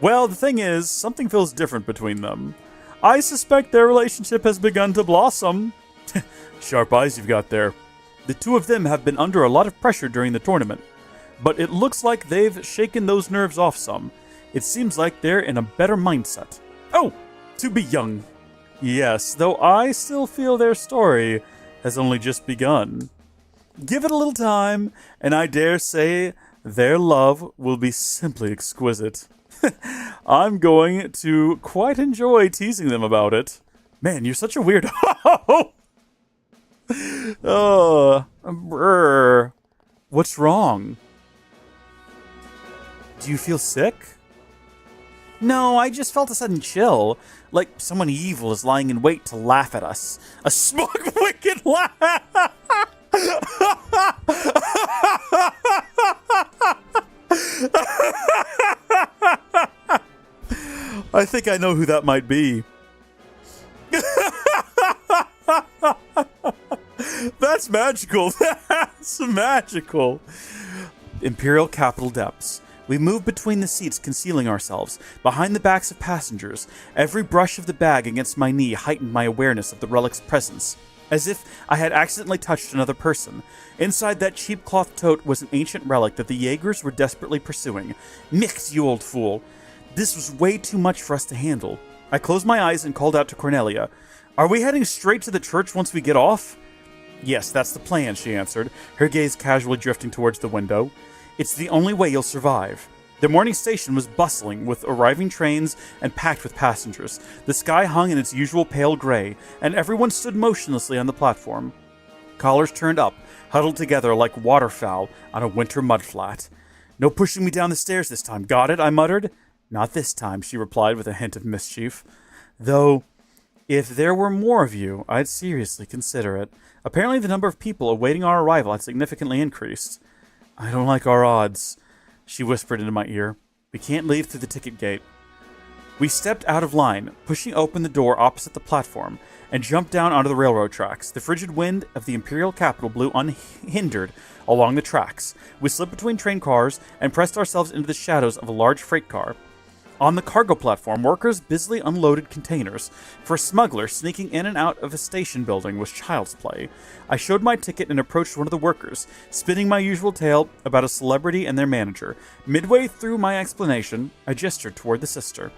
Well, the thing is, something feels different between them. I suspect their relationship has begun to blossom. Sharp eyes you've got there. The two of them have been under a lot of pressure during the tournament, but it looks like they've shaken those nerves off some. It seems like they're in a better mindset. Oh, to be young. Yes, though I still feel their story has only just begun. Give it a little time, and I dare say their love will be simply exquisite. I'm going to quite enjoy teasing them about it. Man, you're such a weirdo. What's wrong? Do you feel sick? No, I just felt a sudden chill. Like someone evil is lying in wait to laugh at us. A smug, wicked laugh! I think I know who that might be. That's magical. That's magical. Imperial Capital Depths. We move between the seats, concealing ourselves, behind the backs of passengers. Every brush of the bag against my knee heightened my awareness of the relic's presence, as if I had accidentally touched another person. Inside that cheap cloth tote was an ancient relic that the Jaegers were desperately pursuing. Mix, you old fool! This was way too much for us to handle. I closed my eyes and called out to Cornelia. Are we heading straight to the church once we get off? Yes, that's the plan, she answered, her gaze casually drifting towards the window. It's the only way you'll survive. The morning station was bustling with arriving trains and packed with passengers. The sky hung in its usual pale gray, and everyone stood motionlessly on the platform. Collars turned up, huddled together like waterfowl on a winter mudflat. "No pushing me down the stairs this time, got it?" I muttered. "Not this time," she replied with a hint of mischief. "Though, if there were more of you, I'd seriously consider it." Apparently the number of people awaiting our arrival had significantly increased. "I don't like our odds," she whispered into my ear. "We can't leave through the ticket gate." We stepped out of line, pushing open the door opposite the platform, and jumped down onto the railroad tracks. The frigid wind of the Imperial capital blew unhindered along the tracks. We slipped between train cars and pressed ourselves into the shadows of a large freight car. On the cargo platform, workers busily unloaded containers. For a smuggler, sneaking in and out of a station building was child's play. I showed my ticket and approached one of the workers, spinning my usual tale about a celebrity and their manager. Midway through my explanation, I gestured toward the sister.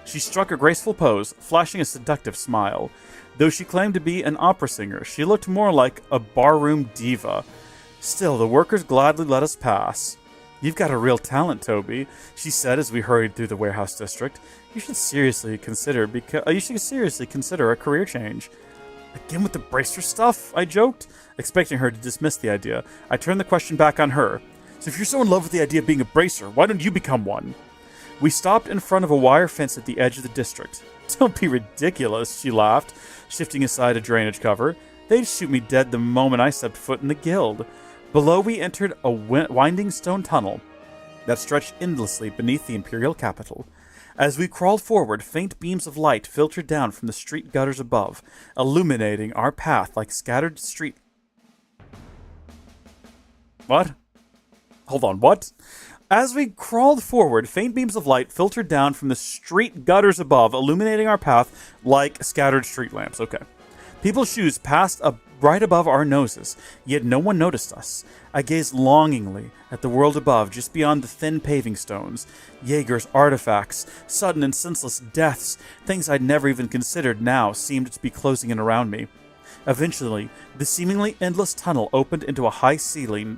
She struck a graceful pose, flashing a seductive smile. Though she claimed to be an opera singer, she looked more like a barroom diva. Still, the workers gladly let us pass. "You've got a real talent, Toby," she said as we hurried through the warehouse district. You should seriously consider a career change." "Again with the bracer stuff?" I joked, expecting her to dismiss the idea. I turned the question back on her. "So if you're so in love with the idea of being a bracer, why don't you become one?" We stopped in front of a wire fence at the edge of the district. "Don't be ridiculous," she laughed, shifting aside a drainage cover. "They'd shoot me dead the moment I stepped foot in the guild." Below, we entered a winding stone tunnel that stretched endlessly beneath the Imperial capital. As we crawled forward, faint beams of light filtered down from the street gutters above, illuminating our path like scattered street... What? Hold on, what? As we crawled forward, faint beams of light filtered down from the street gutters above, illuminating our path like scattered street lamps. Okay. People's shoes passed up right above our noses, yet no one noticed us. I gazed longingly at the world above, just beyond the thin paving stones. Jaeger's artifacts, sudden and senseless deaths, things I'd never even considered now seemed to be closing in around me. Eventually, the seemingly endless tunnel opened into a high-ceiling,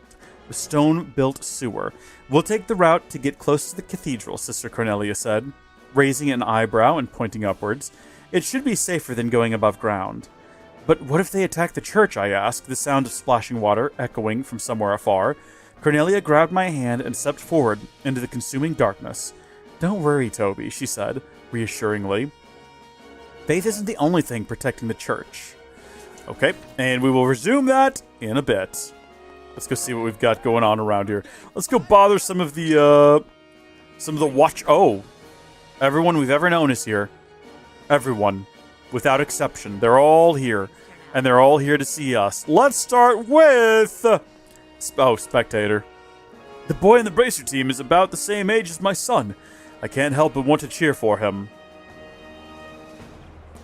stone-built sewer. "We'll take the route to get close to the cathedral," Sister Cornelia said, raising an eyebrow and pointing upwards. "It should be safer than going above ground." "But what if they attack the church?" I asked, the sound of splashing water echoing from somewhere afar. Cornelia grabbed my hand and stepped forward into the consuming darkness. "Don't worry, Toby," she said, reassuringly. "Faith isn't the only thing protecting the church." Okay, and we will resume that in a bit. Let's go see what we've got going on around here. Let's go bother some of the watch... Oh! Everyone we've ever known is here. Everyone. Without exception. They're all here. And they're all here to see us. Let's start with... Spectator. "The boy in the bracer team is about the same age as my son. I can't help but want to cheer for him.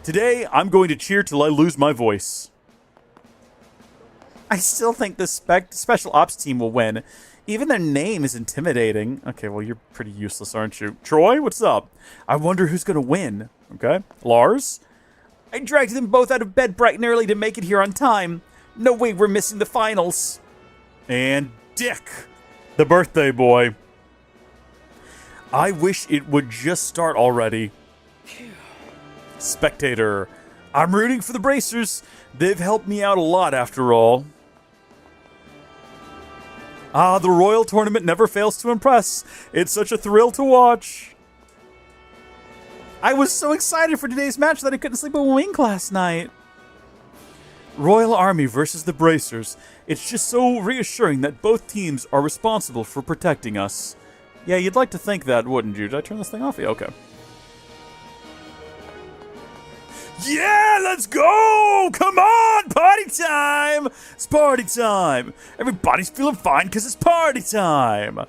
Today, I'm going to cheer till I lose my voice." I still think the special ops team will win. Even their name is intimidating. Okay, well, you're pretty useless, aren't you? Troy, what's up? "I wonder who's going to win." Okay. Lars? "I dragged them both out of bed bright and early to make it here on time. No way we're missing the finals." And Dick, the birthday boy. "I wish it would just start already." Spectator. "I'm rooting for the bracers. They've helped me out a lot after all." Ah, the Royal Tournament never fails to impress. It's such a thrill to watch. I was so excited for today's match that I couldn't sleep a wink last night. Royal Army versus the Bracers. It's just so reassuring that both teams are responsible for protecting us. Yeah, you'd like to think that, wouldn't you? Did I turn this thing off? Yeah, okay. Yeah, let's go! Come on, party time! It's party time! Everybody's feeling fine because it's party time!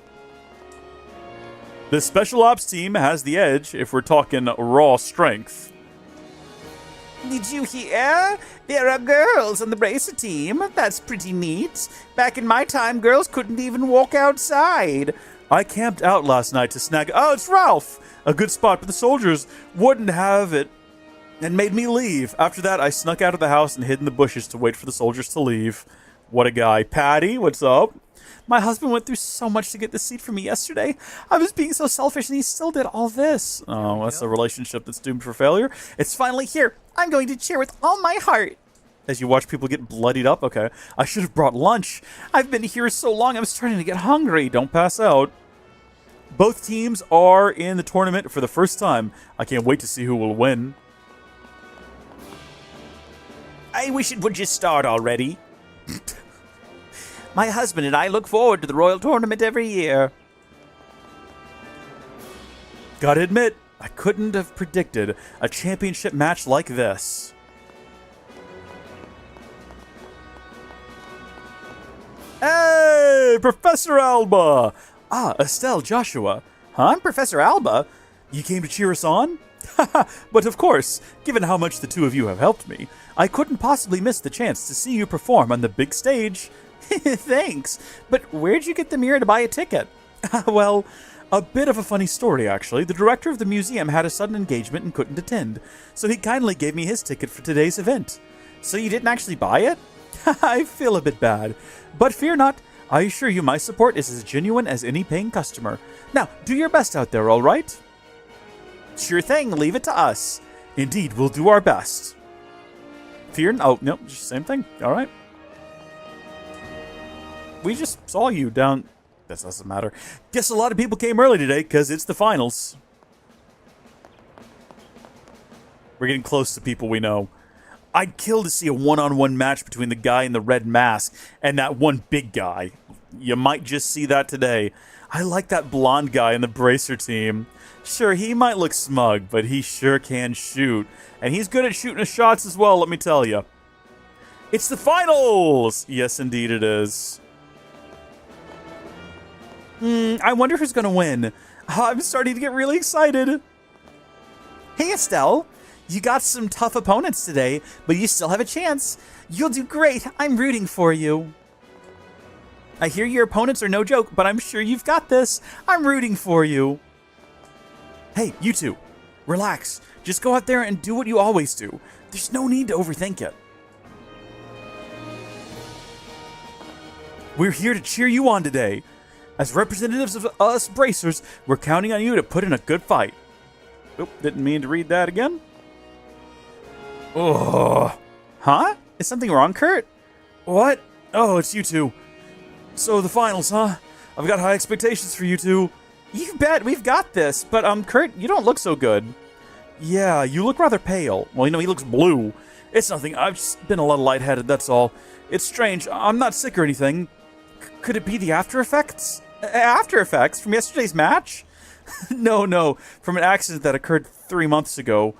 The Special Ops team has the edge if we're talking raw strength. Did you hear? There are girls on the Bracer team. That's pretty neat. Back in my time, girls couldn't even walk outside. I camped out last night to snag... Oh, it's Ralph! A good spot, but the soldiers wouldn't have it and made me leave. After that, I snuck out of the house and hid in the bushes to wait for the soldiers to leave. What a guy. Patty, what's up? My husband went through so much to get this seat for me yesterday. I was being so selfish and he still did all this. Oh, that's a relationship that's doomed for failure. It's finally here. I'm going to cheer with all my heart. As you watch people get bloodied up. Okay, I should have brought lunch. I've been here so long, I'm starting to get hungry. Don't pass out. Both teams are in the tournament for the first time. I can't wait to see who will win. I wish it would just start already. My husband and I look forward to the Royal Tournament every year. Gotta admit, I couldn't have predicted a championship match like this. Hey, Professor Alba! Ah, Estelle, Joshua. Huh? I'm Professor Alba? You came to cheer us on? But of course, given how much the two of you have helped me, I couldn't possibly miss the chance to see you perform on the big stage. Thanks, but where'd you get the mirror to buy a ticket? Well, a bit of a funny story, actually. The director of the museum had a sudden engagement and couldn't attend, so he kindly gave me his ticket for today's event. So you didn't actually buy it? I feel a bit bad, but fear not. I assure you my support is as genuine as any paying customer. Now, do your best out there, all right? Sure thing, leave it to us. Indeed, we'll do our best. Oh, no, same thing. All right. We just saw you down... That doesn't matter. Guess a lot of people came early today, because it's the finals. We're getting close to people we know. I'd kill to see a one-on-one match between the guy in the red mask and that one big guy. You might just see that today. I like that blonde guy in the Bracer team. Sure, he might look smug, but he sure can shoot. And he's good at shooting his shots as well, let me tell you. It's the finals! Yes, indeed it is. I wonder who's going to win. I'm starting to get really excited. Hey, Estelle. You got some tough opponents today, but you still have a chance. You'll do great. I'm rooting for you. I hear your opponents are no joke, but I'm sure you've got this. I'm rooting for you. Hey, you two. Relax. Just go out there and do what you always do. There's no need to overthink it. We're here to cheer you on today. As representatives of us Bracers, we're counting on you to put in a good fight. Oop, didn't mean to read that again. Oh. Huh? Is something wrong, Kurt? What? Oh, it's you two. So the finals, huh? I've got high expectations for you two. You bet, we've got this. But, Kurt, you don't look so good. Yeah, you look rather pale. Well, he looks blue. It's nothing. I've just been a little lightheaded, that's all. It's strange. I'm not sick or anything. Could it be the after effects? After effects from yesterday's match? No. From an accident that occurred 3 months ago.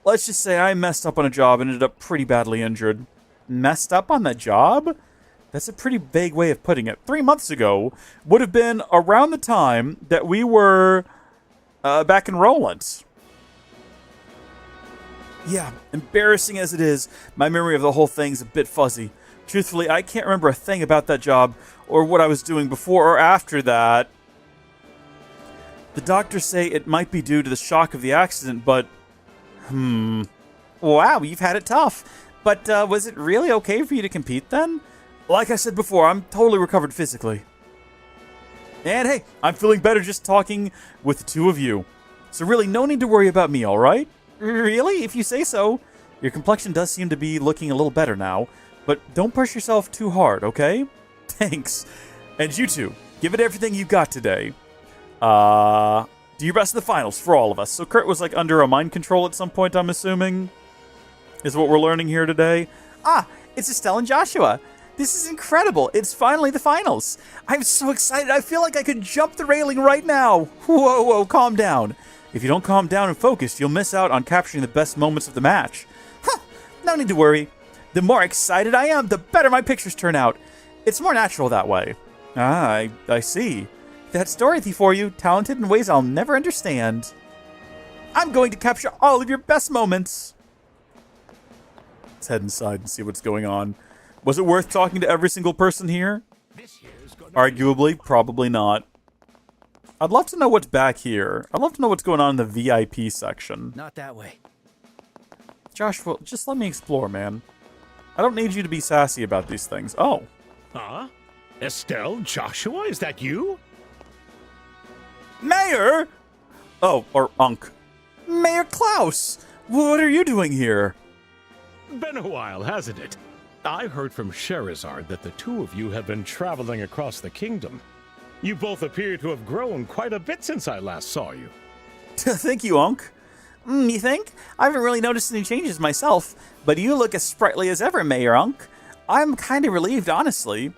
Let's just say I messed up on a job and ended up pretty badly injured. Messed up on the job? That's a pretty vague way of putting it. 3 months ago would have been around the time that we were back in Roland. Yeah, embarrassing as it is, my memory of the whole thing's a bit fuzzy. Truthfully, I can't remember a thing about that job or what I was doing before or after that. The doctors say it might be due to the shock of the accident, but... Wow, you've had it tough. But was it really okay for you to compete then? Like I said before, I'm totally recovered physically. And hey, I'm feeling better just talking with the two of you. So really, no need to worry about me, alright? Really? If you say so. Your complexion does seem to be looking a little better now. But don't push yourself too hard, okay? Thanks. And you two, give it everything you got today. Do your best in the finals for all of us. So Kurt was like under a mind control at some point, I'm assuming, is what we're learning here today. Ah, it's Estelle and Joshua. This is incredible. It's finally the finals. I'm so excited. I feel like I could jump the railing right now. Whoa, calm down. If you don't calm down and focus, you'll miss out on capturing the best moments of the match. No need to worry. The more excited I am, the better my pictures turn out. It's more natural that way. Ah, I see. That's Dorothy for you, talented in ways I'll never understand. I'm going to capture all of your best moments. Let's head inside and see what's going on. Was it worth talking to every single person here? Arguably, probably not. I'd love to know what's back here. I'd love to know what's going on in the VIP section. Not that way. Joshua, just let me explore, man. I don't need you to be sassy about these things. Oh. Huh? Estelle, Joshua, is that you? Mayor! Oh, or Unk. Mayor Klaus! What are you doing here? Been a while, hasn't it? I heard from Sherazard that the two of you have been traveling across the kingdom. You both appear to have grown quite a bit since I last saw you. Thank you, Unk. You think? I haven't really noticed any changes myself, but you look as sprightly as ever, Mayor Unk. I'm kind of relieved, honestly.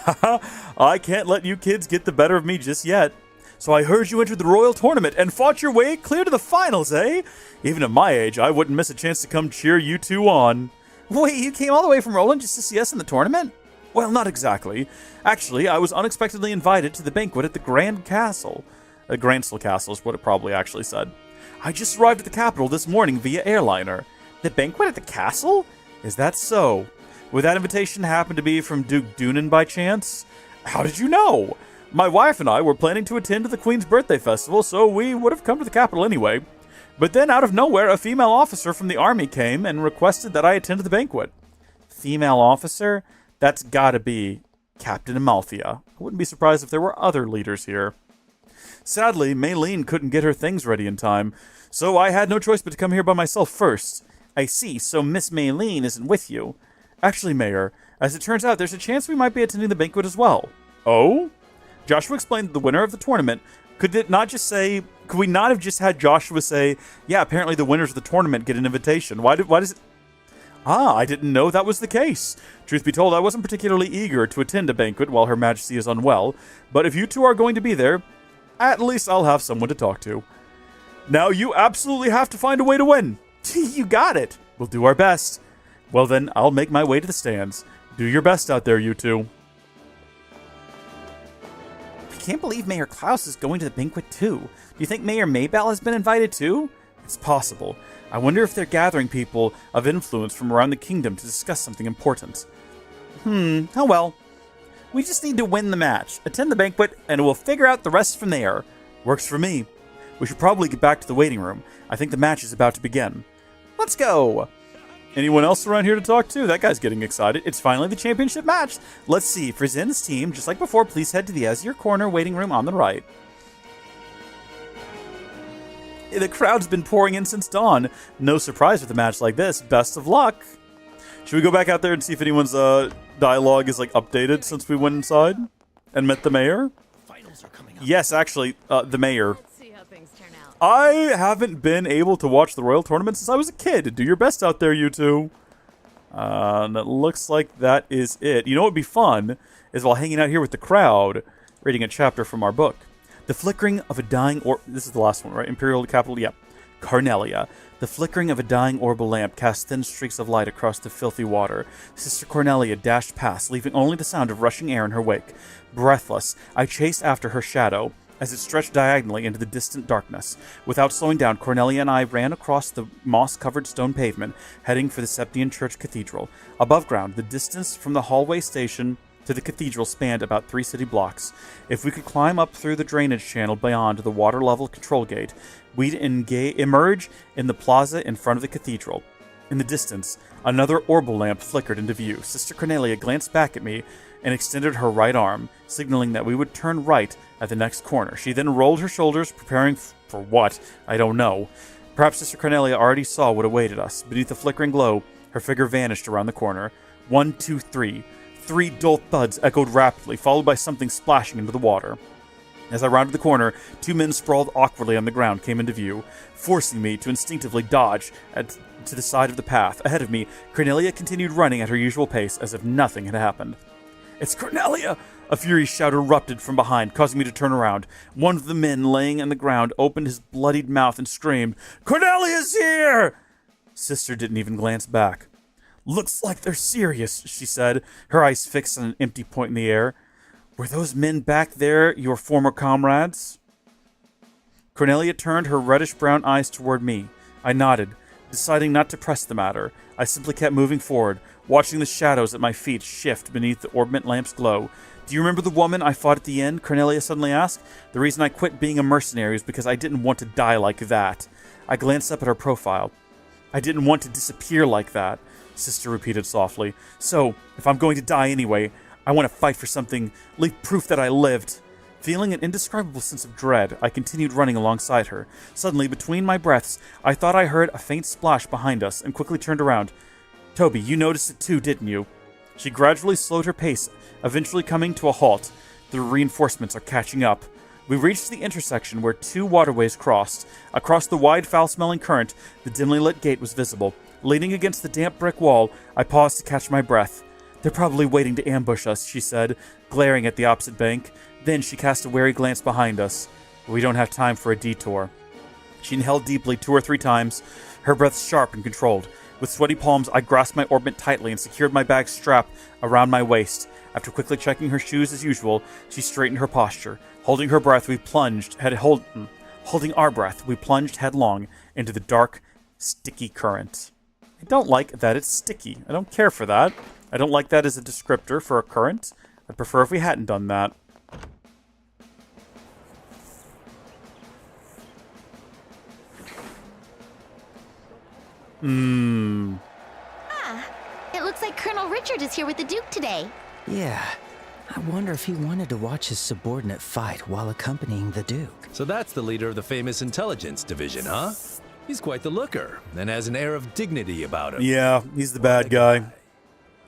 Haha, I can't let you kids get the better of me just yet. So I heard you entered the Royal Tournament and fought your way clear to the finals, eh? Even at my age, I wouldn't miss a chance to come cheer you two on. Wait, you came all the way from Roland just to see us in the tournament? Well, not exactly. Actually, I was unexpectedly invited to the banquet at the Grand Castle. Gransel Castle is what it probably actually said. I just arrived at the capital this morning via airliner. The banquet at the castle? Is that so? Would that invitation happen to be from Duke Dunan by chance? How did you know? My wife and I were planning to attend the Queen's birthday festival, so we would have come to the capital anyway. But then, out of nowhere, a female officer from the army came and requested that I attend the banquet. Female officer? That's gotta be Captain Amalthea. I wouldn't be surprised if there were other leaders here. Sadly, Maylene couldn't get her things ready in time, so I had no choice but to come here by myself first. I see, so Miss Maylene isn't with you. Actually, Mayor, as it turns out, there's a chance we might be attending the banquet as well. Oh? Joshua explained that the winner of the tournament could we not have just had Joshua say, yeah, apparently the winners of the tournament get an invitation. Why does it... I didn't know that was the case. Truth be told, I wasn't particularly eager to attend a banquet while Her Majesty is unwell, but if you two are going to be there, at least I'll have someone to talk to. Now you absolutely have to find a way to win. You got it. We'll do our best. Well then, I'll make my way to the stands. Do your best out there, you two. I can't believe Mayor Klaus is going to the banquet too. Do you think Mayor Maybell has been invited too? It's possible. I wonder if they're gathering people of influence from around the kingdom to discuss something important. Oh well. We just need to win the match, attend the banquet, and we'll figure out the rest from there. Works for me. We should probably get back to the waiting room. I think the match is about to begin. Let's go! Anyone else around here to talk to? That guy's getting excited. It's finally the championship match. Let's see. For Zin's team, just like before, please head to the Azure Corner waiting room on the right. The crowd's been pouring in since dawn. No surprise with a match like this. Best of luck. Should we go back out there and see if anyone's dialogue is updated since we went inside and met the mayor? Yes, actually, the mayor. I haven't been able to watch the Royal Tournament since I was a kid. Do your best out there, you two. And it looks like that is it. You know what would be fun is while hanging out here with the crowd, reading a chapter from our book. The flickering of a dying orb... This is the last one, right? Imperial capital, yeah. Cornelia. The flickering of a dying orbital lamp cast thin streaks of light across the filthy water. Sister Cornelia dashed past, leaving only the sound of rushing air in her wake. Breathless, I chased after her shadow as it stretched diagonally into the distant darkness. Without slowing down, Cornelia and I ran across the moss-covered stone pavement, heading for the Septian Church Cathedral. Above ground, the distance from the hallway station to the cathedral spanned about 3 city blocks. If we could climb up through the drainage channel beyond the water-level control gate, we'd emerge in the plaza in front of the cathedral. In the distance, another orbital lamp flickered into view. Sister Cornelia glanced back at me and extended her right arm, signaling that we would turn right at the next corner. She then rolled her shoulders, preparing for what? I don't know. Perhaps Sister Cornelia already saw what awaited us. Beneath the flickering glow, her figure vanished around the corner. 1, 2, 3. 3 dull thuds echoed rapidly, followed by something splashing into the water. As I rounded the corner, 2 men sprawled awkwardly on the ground came into view, forcing me to instinctively dodge to the side of the path. Ahead of me, Cornelia continued running at her usual pace, as if nothing had happened. "It's Cornelia!" A furious shout erupted from behind, causing me to turn around. One of the men laying on the ground opened his bloodied mouth and screamed, "Cornelia's here!" Sister didn't even glance back. "Looks like they're serious," she said, her eyes fixed on an empty point in the air. "Were those men back there your former comrades?" Cornelia turned her reddish-brown eyes toward me. I nodded, deciding not to press the matter. I simply kept moving forward, watching the shadows at my feet shift beneath the orbment lamp's glow. "Do you remember the woman I fought at the end?" Cornelia suddenly asked. "The reason I quit being a mercenary was because I didn't want to die like that." I glanced up at her profile. "I didn't want to disappear like that," Sister repeated softly. "So, if I'm going to die anyway, I want to fight for something, leave proof that I lived. Feeling an indescribable sense of dread, I continued running alongside her. Suddenly, between my breaths, I thought I heard a faint splash behind us and quickly turned around. Toby, you noticed it too, didn't you? She gradually slowed her pace, eventually coming to a halt. The reinforcements are catching up. We reached the intersection where two waterways crossed. Across the wide, foul-smelling current, the dimly lit gate was visible. Leaning against the damp brick wall, I paused to catch my breath. They're probably waiting to ambush us, she said, glaring at the opposite bank. Then she cast a wary glance behind us. We don't have time for a detour. She inhaled deeply 2 or 3 times, her breath sharp and controlled. With sweaty palms, I grasped my orbit tightly and secured my bag strap around my waist. After quickly checking her shoes as usual, she straightened her posture. Holding our breath, we plunged headlong into the dark, sticky current. I don't like that it's sticky. I don't care for that. I don't like that as a descriptor for a current. I'd prefer if we hadn't done that. It looks like Colonel Richard is here with the Duke today. Yeah. I wonder if he wanted to watch his subordinate fight while accompanying the Duke. So that's the leader of the famous intelligence division, huh? He's quite the looker, and has an air of dignity about him. Yeah, he's the bad guy.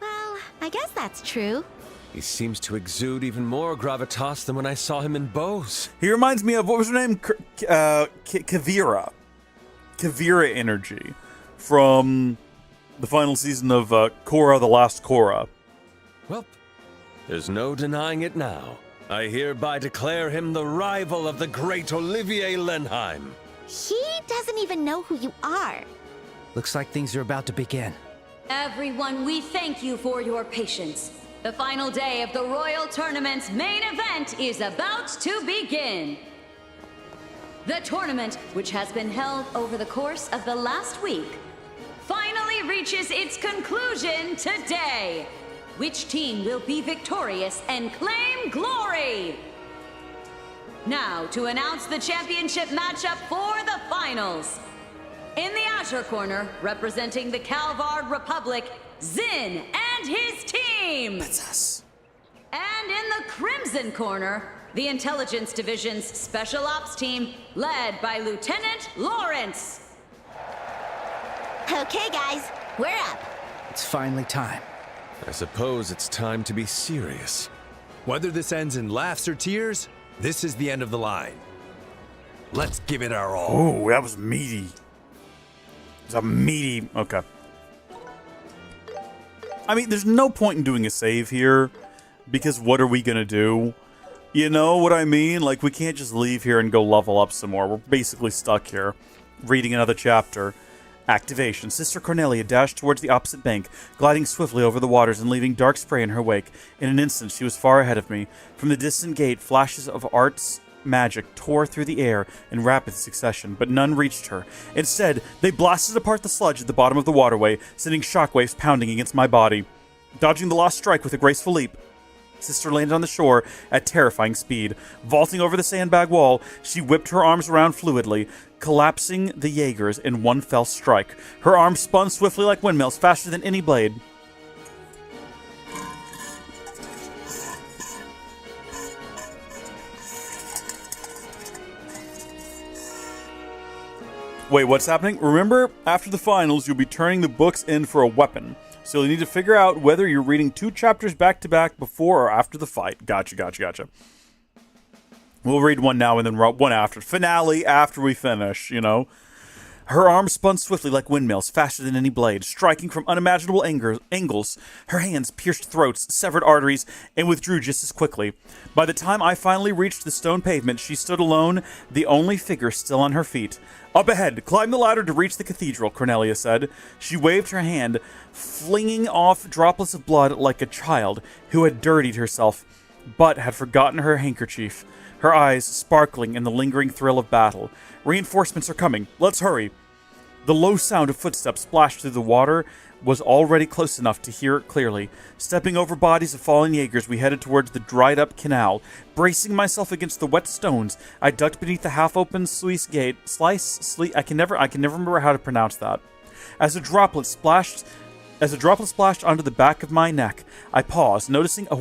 Well, I guess that's true. He seems to exude even more gravitas than when I saw him in Bose. He reminds me of, what was her name? Kavira. Kavira energy from the final season of Korra, the Last Korra. Well, there's no denying it now. I hereby declare him the rival of the great Olivier Lenheim. He doesn't even know who you are. Looks like things are about to begin. Everyone, we thank you for your patience. The final day of the Royal Tournament's main event is about to begin. The tournament, which has been held over the course of the last week, finally reaches its conclusion today. Which team will be victorious and claim glory? Now, to announce the championship matchup for the finals. In the Azure Corner, representing the Calvard Republic, Zin and his team! That's us. And in the Crimson Corner, the Intelligence Division's Special Ops team, led by Lieutenant Lawrence. Okay, guys, we're up. It's finally time. I suppose it's time to be serious. Whether this ends in laughs or tears, this is the end of the line. Let's give it our all. Oh, that was meaty. It was a meaty... Okay. I mean, there's no point in doing a save here, because what are we gonna do? You know what I mean? Like, we can't just leave here and go level up some more. We're basically stuck here, reading another chapter. Activation. Sister Cornelia dashed towards the opposite bank, gliding swiftly over the waters and leaving dark spray in her wake. In an instant, she was far ahead of me. From the distant gate, flashes of art's magic tore through the air in rapid succession, but none reached her. Instead, they blasted apart the sludge at the bottom of the waterway, sending shockwaves pounding against my body. Dodging the lost strike with a graceful leap, Sister landed on the shore at terrifying speed. Vaulting over the sandbag wall, she whipped her arms around fluidly, collapsing the Jaegers in one fell strike. Her arms spun swiftly like windmills, faster than any blade. Wait, what's happening? Remember, after the finals, you'll be turning the books in for a weapon. So you need to figure out whether you're reading 2 chapters back-to-back before or after the fight. Gotcha. We'll read one now and then one after. Finale after we finish, you know. Her arms spun swiftly like windmills, faster than any blade, striking from unimaginable angles. Her hands pierced throats, severed arteries, and withdrew just as quickly. By the time I finally reached the stone pavement, she stood alone, the only figure still on her feet. Up ahead, climb the ladder to reach the cathedral, Cornelia said. She waved her hand, flinging off droplets of blood like a child who had dirtied herself, but had forgotten her handkerchief. Her eyes sparkling in the lingering thrill of battle. Reinforcements are coming. Let's hurry. The low sound of footsteps splashed through the water was already close enough to hear it clearly. Stepping over bodies of fallen Jaegers, we headed towards the dried-up canal. Bracing myself against the wet stones, I ducked beneath the half-open sluice gate. I can never remember how to pronounce that. As a droplet splashed As a droplet splashed onto the back of my neck, I paused, noticing a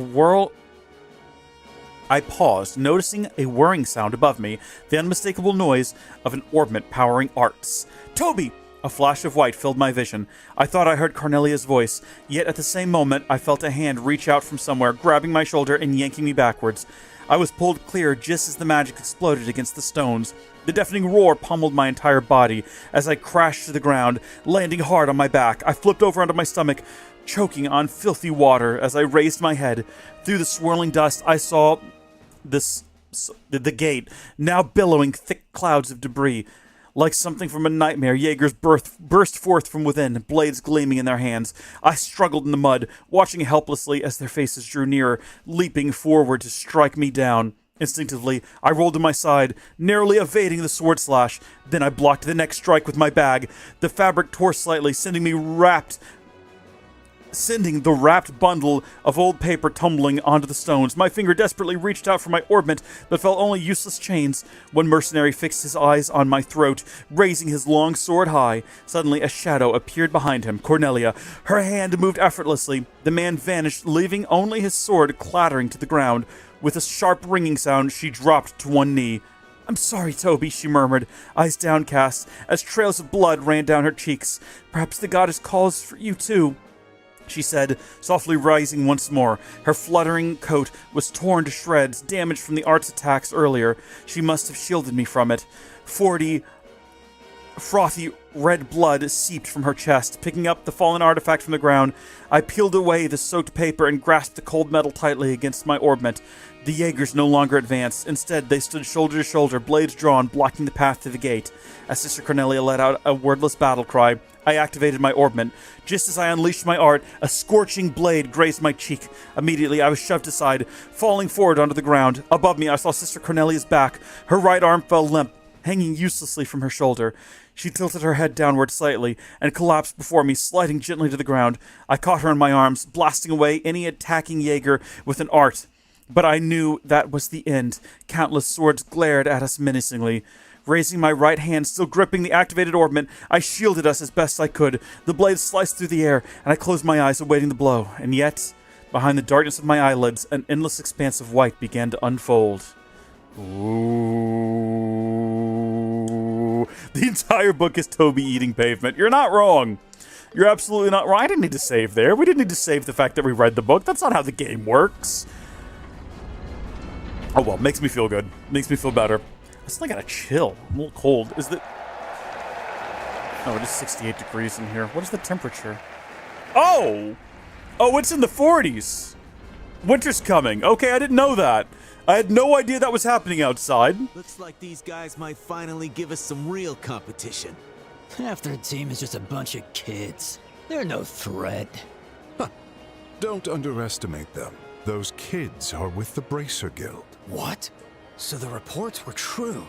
whirring sound above me, the unmistakable noise of an orbment powering arts. Toby! A flash of white filled my vision. I thought I heard Cornelia's voice, yet at the same moment I felt a hand reach out from somewhere, grabbing my shoulder and yanking me backwards. I was pulled clear just as the magic exploded against the stones. The deafening roar pummeled my entire body as I crashed to the ground, landing hard on my back. I flipped over onto my stomach, choking on filthy water. As I raised my head, through the swirling dust, I saw the gate, now billowing thick clouds of debris. Like something from a nightmare, Jaegers burst forth from within, blades gleaming in their hands. I struggled in the mud, watching helplessly as their faces drew nearer, leaping forward to strike me down. Instinctively, I rolled to my side, narrowly evading the sword slash. Then I blocked the next strike with my bag. The fabric tore slightly, sending the wrapped bundle of old paper tumbling onto the stones. My finger desperately reached out for my orbment, but felt only useless chains. One mercenary fixed his eyes on my throat, raising his long sword high. Suddenly, a shadow appeared behind him, Cornelia. Her hand moved effortlessly. The man vanished, leaving only his sword clattering to the ground. With a sharp ringing sound, she dropped to one knee. "I'm sorry, Toby," she murmured, eyes downcast, as trails of blood ran down her cheeks. "Perhaps the goddess calls for you, too," she said, softly rising once more. Her fluttering coat was torn to shreds, damaged from the art's attacks earlier. She must have shielded me from it. Frothy red blood seeped from her chest. Picking up the fallen artifact from the ground, I peeled away the soaked paper and grasped the cold metal tightly against my orbment. The Jaegers no longer advanced. Instead, they stood shoulder to shoulder, blades drawn, blocking the path to the gate. As Sister Cornelia let out a wordless battle cry, I activated my orbment. Just as I unleashed my art, a scorching blade grazed my cheek. Immediately, I was shoved aside, falling forward onto the ground. Above me, I saw Sister Cornelia's back. Her right arm fell limp, hanging uselessly from her shoulder. She tilted her head downward slightly and collapsed before me, sliding gently to the ground. I caught her in my arms, blasting away any attacking Jaeger with an art. But I knew that was the end. Countless swords glared at us menacingly. Raising my right hand, still gripping the activated orbment, I shielded us as best I could. The blade sliced through the air, and I closed my eyes, awaiting the blow. And yet, behind the darkness of my eyelids, an endless expanse of white began to unfold. Ooh. The entire book is Toby eating pavement. You're not wrong. You're absolutely not wrong. I didn't need to save there. We didn't need to save the fact that we read the book. That's not how the game works. Oh well, makes me feel good. Makes me feel better. I still gotta chill. I'm a little cold. Is it? Oh, it is 68 degrees in here. What is the temperature? Oh! Oh, it's in the 40s. Winter's coming. Okay, I didn't know that. I had no idea that was happening outside. Looks like these guys might finally give us some real competition. Half their team is just a bunch of kids. They're no threat. Huh. Don't underestimate them. Those kids are with the Bracer Guild. What? So the reports were true?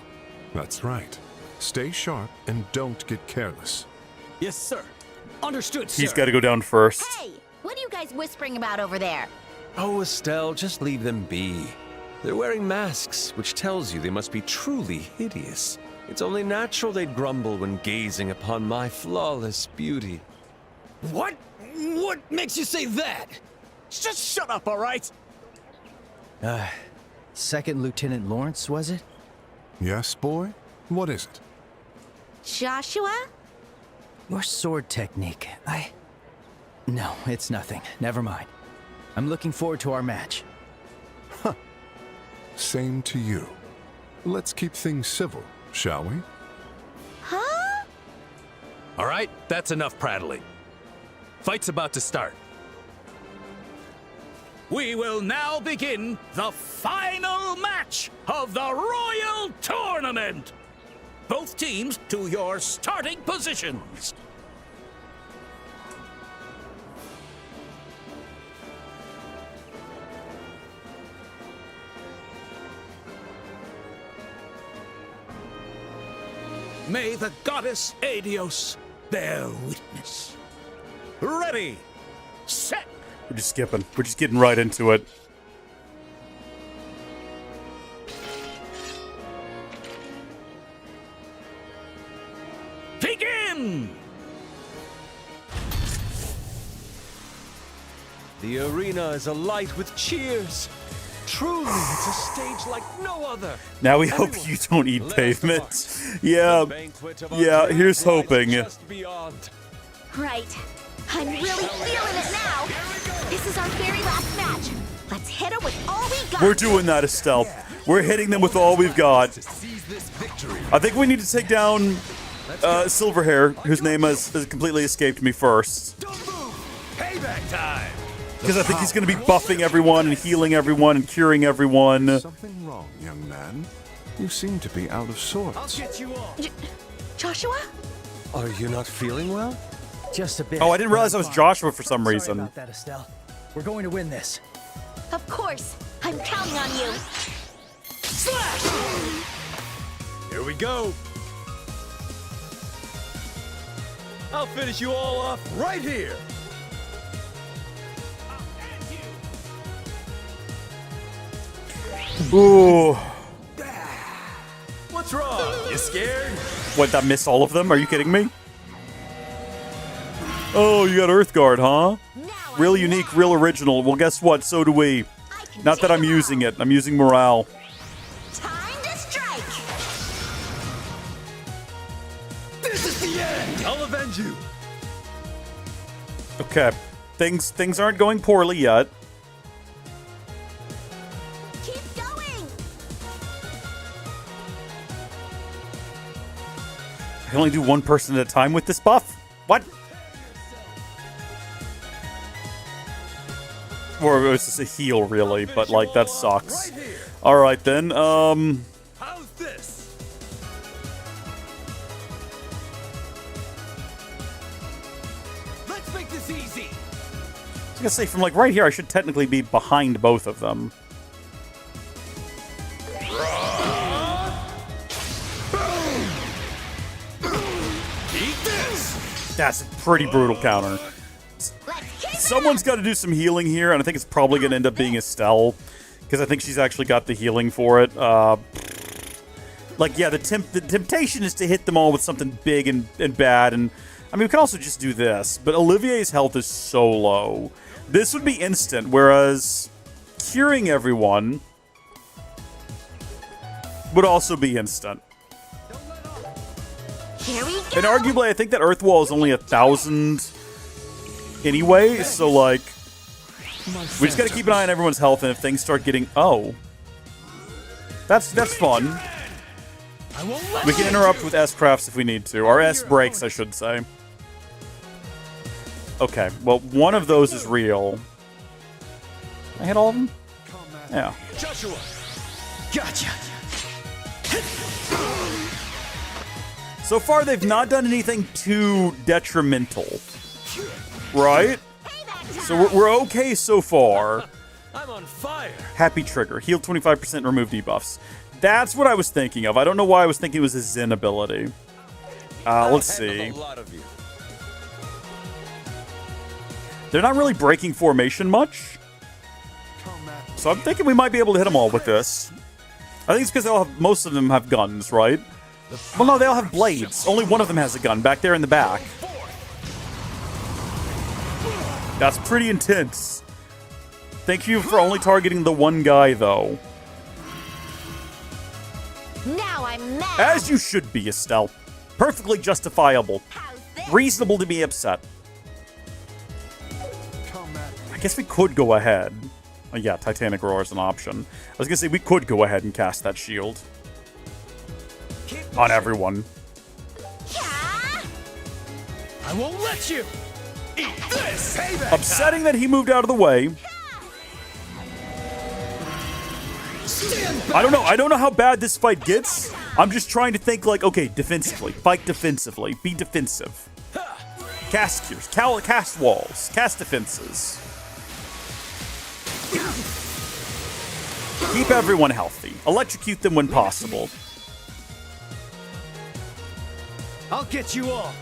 That's right. Stay sharp and don't get careless. Yes, sir. Understood, sir. He's got to go down first. Hey, what are you guys whispering about over there? Oh, Estelle, just leave them be. They're wearing masks, which tells you they must be truly hideous. It's only natural they'd grumble when gazing upon my flawless beauty. What? What makes you say that? Just shut up, all right? Second Lieutenant Lawrence, was it? Yes, boy? What is it? Joshua? Your sword technique, No, it's nothing. Never mind. I'm looking forward to our match. Huh. Same to you. Let's keep things civil, shall we? Huh? All right, that's enough prattling. Fight's about to start. We will now begin the final match of the Royal Tournament. Both teams to your starting positions. May the goddess Adios bear witness. Ready, set. We're just skipping. We're just getting right into it. Begin! The arena is alight with cheers. Truly, it's a stage like no other. Now we hope you don't eat pavement. Yeah, here's hoping. Right. I'm really feeling it now. This is our very last match. Let's hit her with all we got. We're doing that, Estelle. We're hitting them with all we've got. I think we need to take down Silverhair, whose name has completely escaped me first. Payback time. Because I think he's going to be buffing everyone and healing everyone and curing everyone. Something wrong, young man. You seem to be out of sorts. I'll get you all. Joshua? Are you not feeling well? Just a bit. Oh, I didn't realize I was Joshua for some reason. Sorry about that, Estelle. We're going to win this. Of course. I'm counting on you. Slash! Here we go. I'll finish you all off right here. Ooh. What's wrong? You scared? What, that missed all of them? Are you kidding me? Oh, you got Earthguard, huh? Real unique, real original. Well, guess what? So do we. Not that I'm using it. I'm using morale. Time to strike. This is the end. I'll avenge you. Okay. Things aren't going poorly yet. Keep going. I can only do one person at a time with this buff? What? Or it was just a heal, really, but, like, that sucks. Alright, then, How's this? Let's make this easy. I was gonna say, from, like, right here, I should technically be behind both of them. Eat this. That's a pretty brutal counter. Someone's got to do some healing here, and I think it's probably going to end up being Estelle, because I think she's actually got the healing for it. Like, yeah, the temptation is to hit them all with something big and bad, and I mean, we can also just do this, but Olivier's health is so low. This would be instant, whereas curing everyone would also be instant. Here we go. And arguably, I think that Earth Wall is only 1,000 anyway, so, like, we just gotta keep an eye on everyone's health, and if things start getting... Oh. That's fun. We can interrupt with S-crafts if we need to. Or S-breaks, I should say. Okay, well, one of those is real. I hit all of them? Yeah. Joshua. Gotcha. So far, they've not done anything too detrimental. Right? So we're okay so far. I'm on fire. Happy trigger. Heal 25%, remove debuffs. That's what I was thinking of. I don't know why I was thinking it was a Zen ability. Let's see. They're not really breaking formation much. So I'm thinking we might be able to hit them all with this. I think it's because most of them have guns, right? Well, no, they all have blades. Only one of them has a gun, back there in the back. That's pretty intense. Thank you for only targeting the one guy, though. Now I'm mad. As you should be, Estelle. Perfectly justifiable. Reasonable to be upset. I guess we could go ahead. Oh, yeah, Titanic Roar is an option. I was gonna say we could go ahead and cast that shield. On everyone. I won't let you. Eat this. Payback Upsetting that he moved out of the way. I don't know how bad this fight gets. I'm just trying to think, like, okay, defensively. Fight defensively. Be defensive. Cast cures. Cast walls. Cast defenses. Keep everyone healthy. Electrocute them when possible. I'll get you all.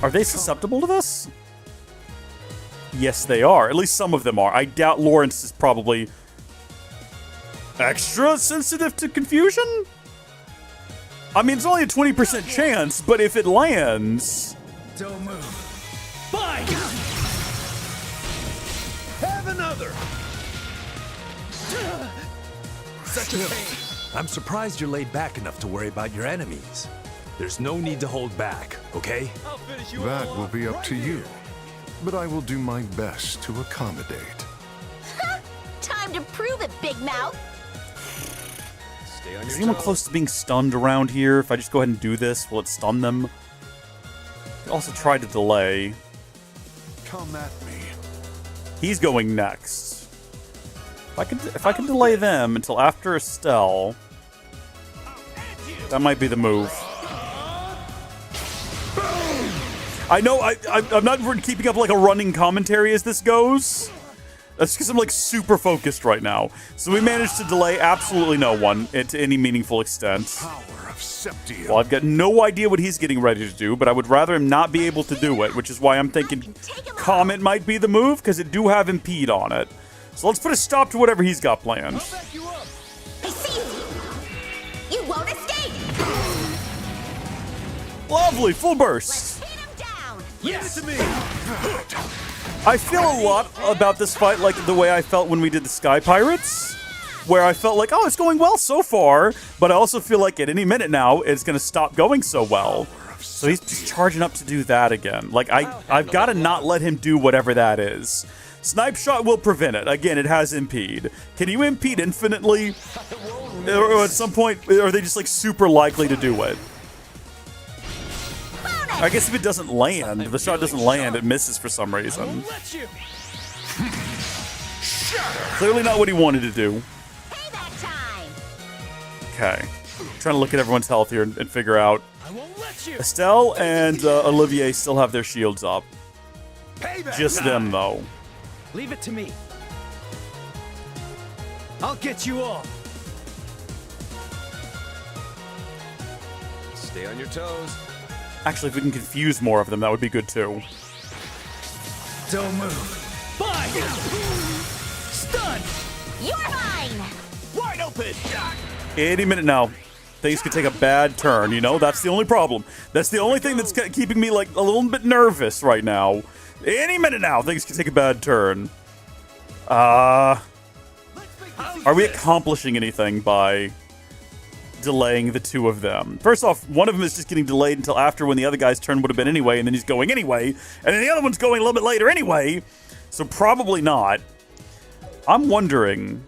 Are they susceptible to this? Yes, they are. At least some of them are. I doubt Lawrence is probably extra sensitive to confusion? I mean, it's only a 20% chance, but if it lands... Don't move. Fine. another! Such a pain. I'm surprised you're laid back enough to worry about your enemies. There's no need to hold back, okay? That will be up to you. But I will do my best to accommodate. Time to prove it, Big Mouth. Stay on Is your anyone toes. close to being stunned around here? If I just go ahead and do this, will it stun them? I also try to delay. Come at me. He's going next. If I can delay them until after Estelle, that might be the move. I know I'm not keeping up like a running commentary as this goes. That's because I'm like super focused right now. So we managed to delay absolutely no one to any meaningful extent. Well, I've got no idea what he's getting ready to do, but I would rather him not be able to do it, which is why I'm thinking Comet might be the move, because it do have Impede on it. So let's put a stop to whatever he's got planned. I see you. You won't escape. Lovely, full burst. Yes! to me! I feel a lot about this fight like the way I felt when we did the Sky Pirates, where I felt like, oh, it's going well so far, but I also feel like at any minute now, it's going to stop going so well. So he's just charging up to do that again. Like, I've got to not let him do whatever that is. Snipe Shot will prevent it. Again, it has Impede. Can you Impede infinitely? Or at some point, are they just like super likely to do it? I guess if it doesn't land, if the shot doesn't land, it misses for some reason. Clearly not what he wanted to do. Okay. Trying to look at everyone's health here and figure out. Estelle and Olivier still have their shields up. Just them, though. Leave it to me. I'll get you all. Stay on your toes. Actually, if we can confuse more of them, that would be good too. Don't move. Bye! Stun! You're mine! Wide open! Any minute now, things could take a bad turn, you know? That's the only problem. That's the only thing that's keeping me, like, a little bit nervous right now. Any minute now, things could take a bad turn. Are we accomplishing anything by delaying the two of them? First off, one of them is just getting delayed until after when the other guy's turn would have been anyway, and then he's going anyway, and then the other one's going a little bit later anyway, so probably not. I'm wondering,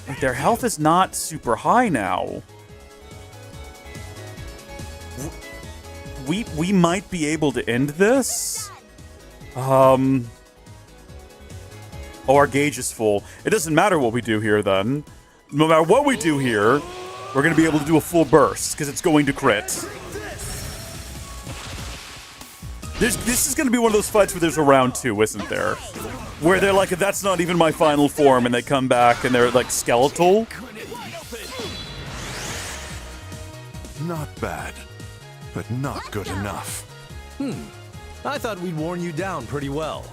like, their health is not super high now. We might be able to end this. Oh, our gauge is full. It doesn't matter what we do here then. No matter what we do here, we're going to be able to do a full burst, because it's going to crit. This is going to be one of those fights where there's a round 2, isn't there? Where they're like, that's not even my final form, and they come back and they're like skeletal. Not bad, but not good enough. I thought we'd worn you down pretty well.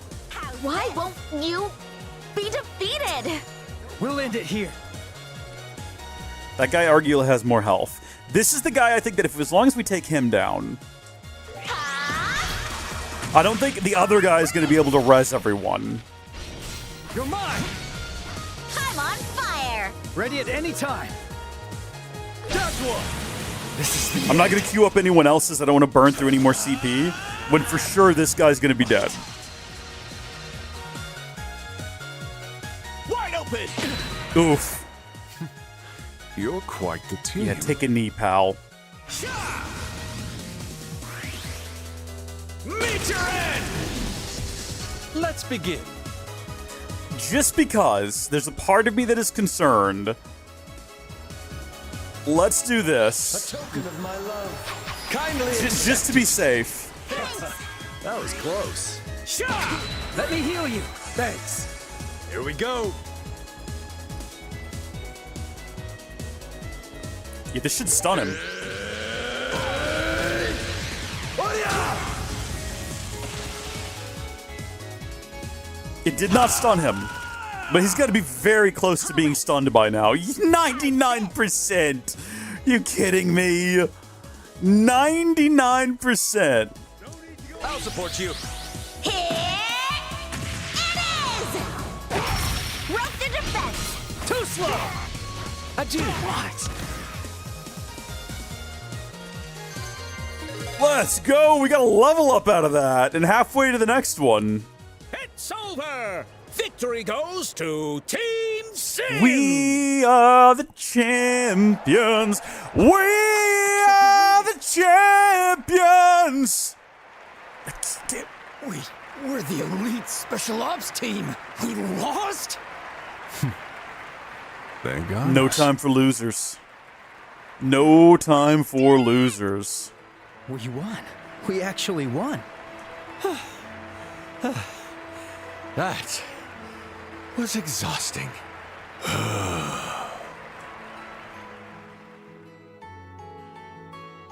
Why won't you be defeated? We'll end it here. That guy arguably has more health. This is the guy I think that if as long as we take him down, I don't think the other guy is going to be able to res everyone. You're mine! I'm on fire! Ready at any time. That's one! This is the I'm not going to queue up anyone else's. I don't want to burn through any more CP, when for sure this guy's going to be dead. Wide open! Oof. You're quite the team. Yeah, take a knee, pal. Meet your end! Let's begin. Just because there's a part of me that is concerned, let's do this. A token of my love. Kindly Just to be safe. That was close. Let me heal you. Thanks. Here we go. Yeah, this should stun him. It did not stun him, but he's got to be very close to being stunned by now. 99%! You kidding me? 99%. I'll support you. Here it is! slow. Adieu. What? Let's go! We got a level up out of that, and halfway to the next one. It's over. Victory goes to Team Sin. We are the champions. We are the champions. We're the elite special ops team. We lost? Thank God. No time for losers. No time for losers. We won. We actually won. That was exhausting.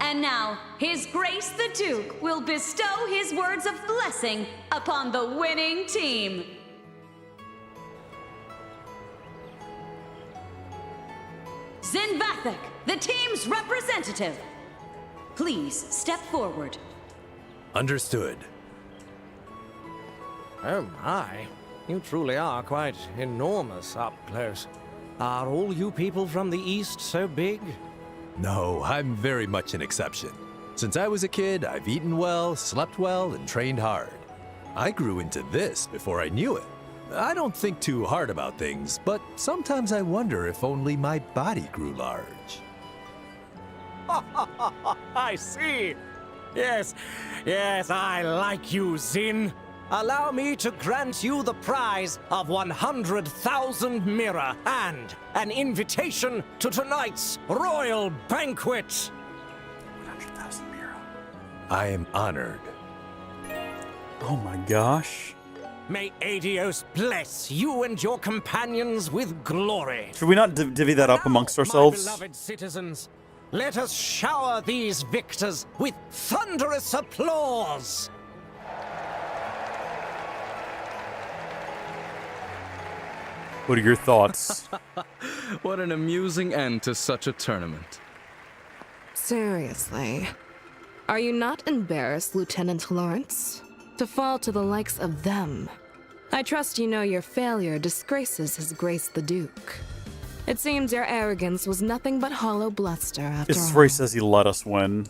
And now, His Grace the Duke will bestow his words of blessing upon the winning team. Zinvathek, the team's representative. Please step forward. Understood. Oh my, you truly are quite enormous up close. Are all you people from the East so big? No, I'm very much an exception. Since I was a kid, I've eaten well, slept well, and trained hard. I grew into this before I knew it. I don't think too hard about things, but sometimes I wonder if only my body grew large. I see. Yes, I like you, Zin. Allow me to grant you the prize of 100,000 mirror and an invitation to tonight's royal banquet. 100,000 mirror. I am honored. Oh my gosh. May Adios bless you and your companions with glory. Should we not divvy that up amongst ourselves? My beloved citizens, let us shower these victors with thunderous applause. What are your thoughts? What an amusing end to such a tournament. Seriously. Are you not embarrassed, Lieutenant Lawrence? To fall to the likes of them? I trust you know your failure disgraces His Grace the Duke. It seems your arrogance was nothing but hollow bluster after all. Ray says he let us win.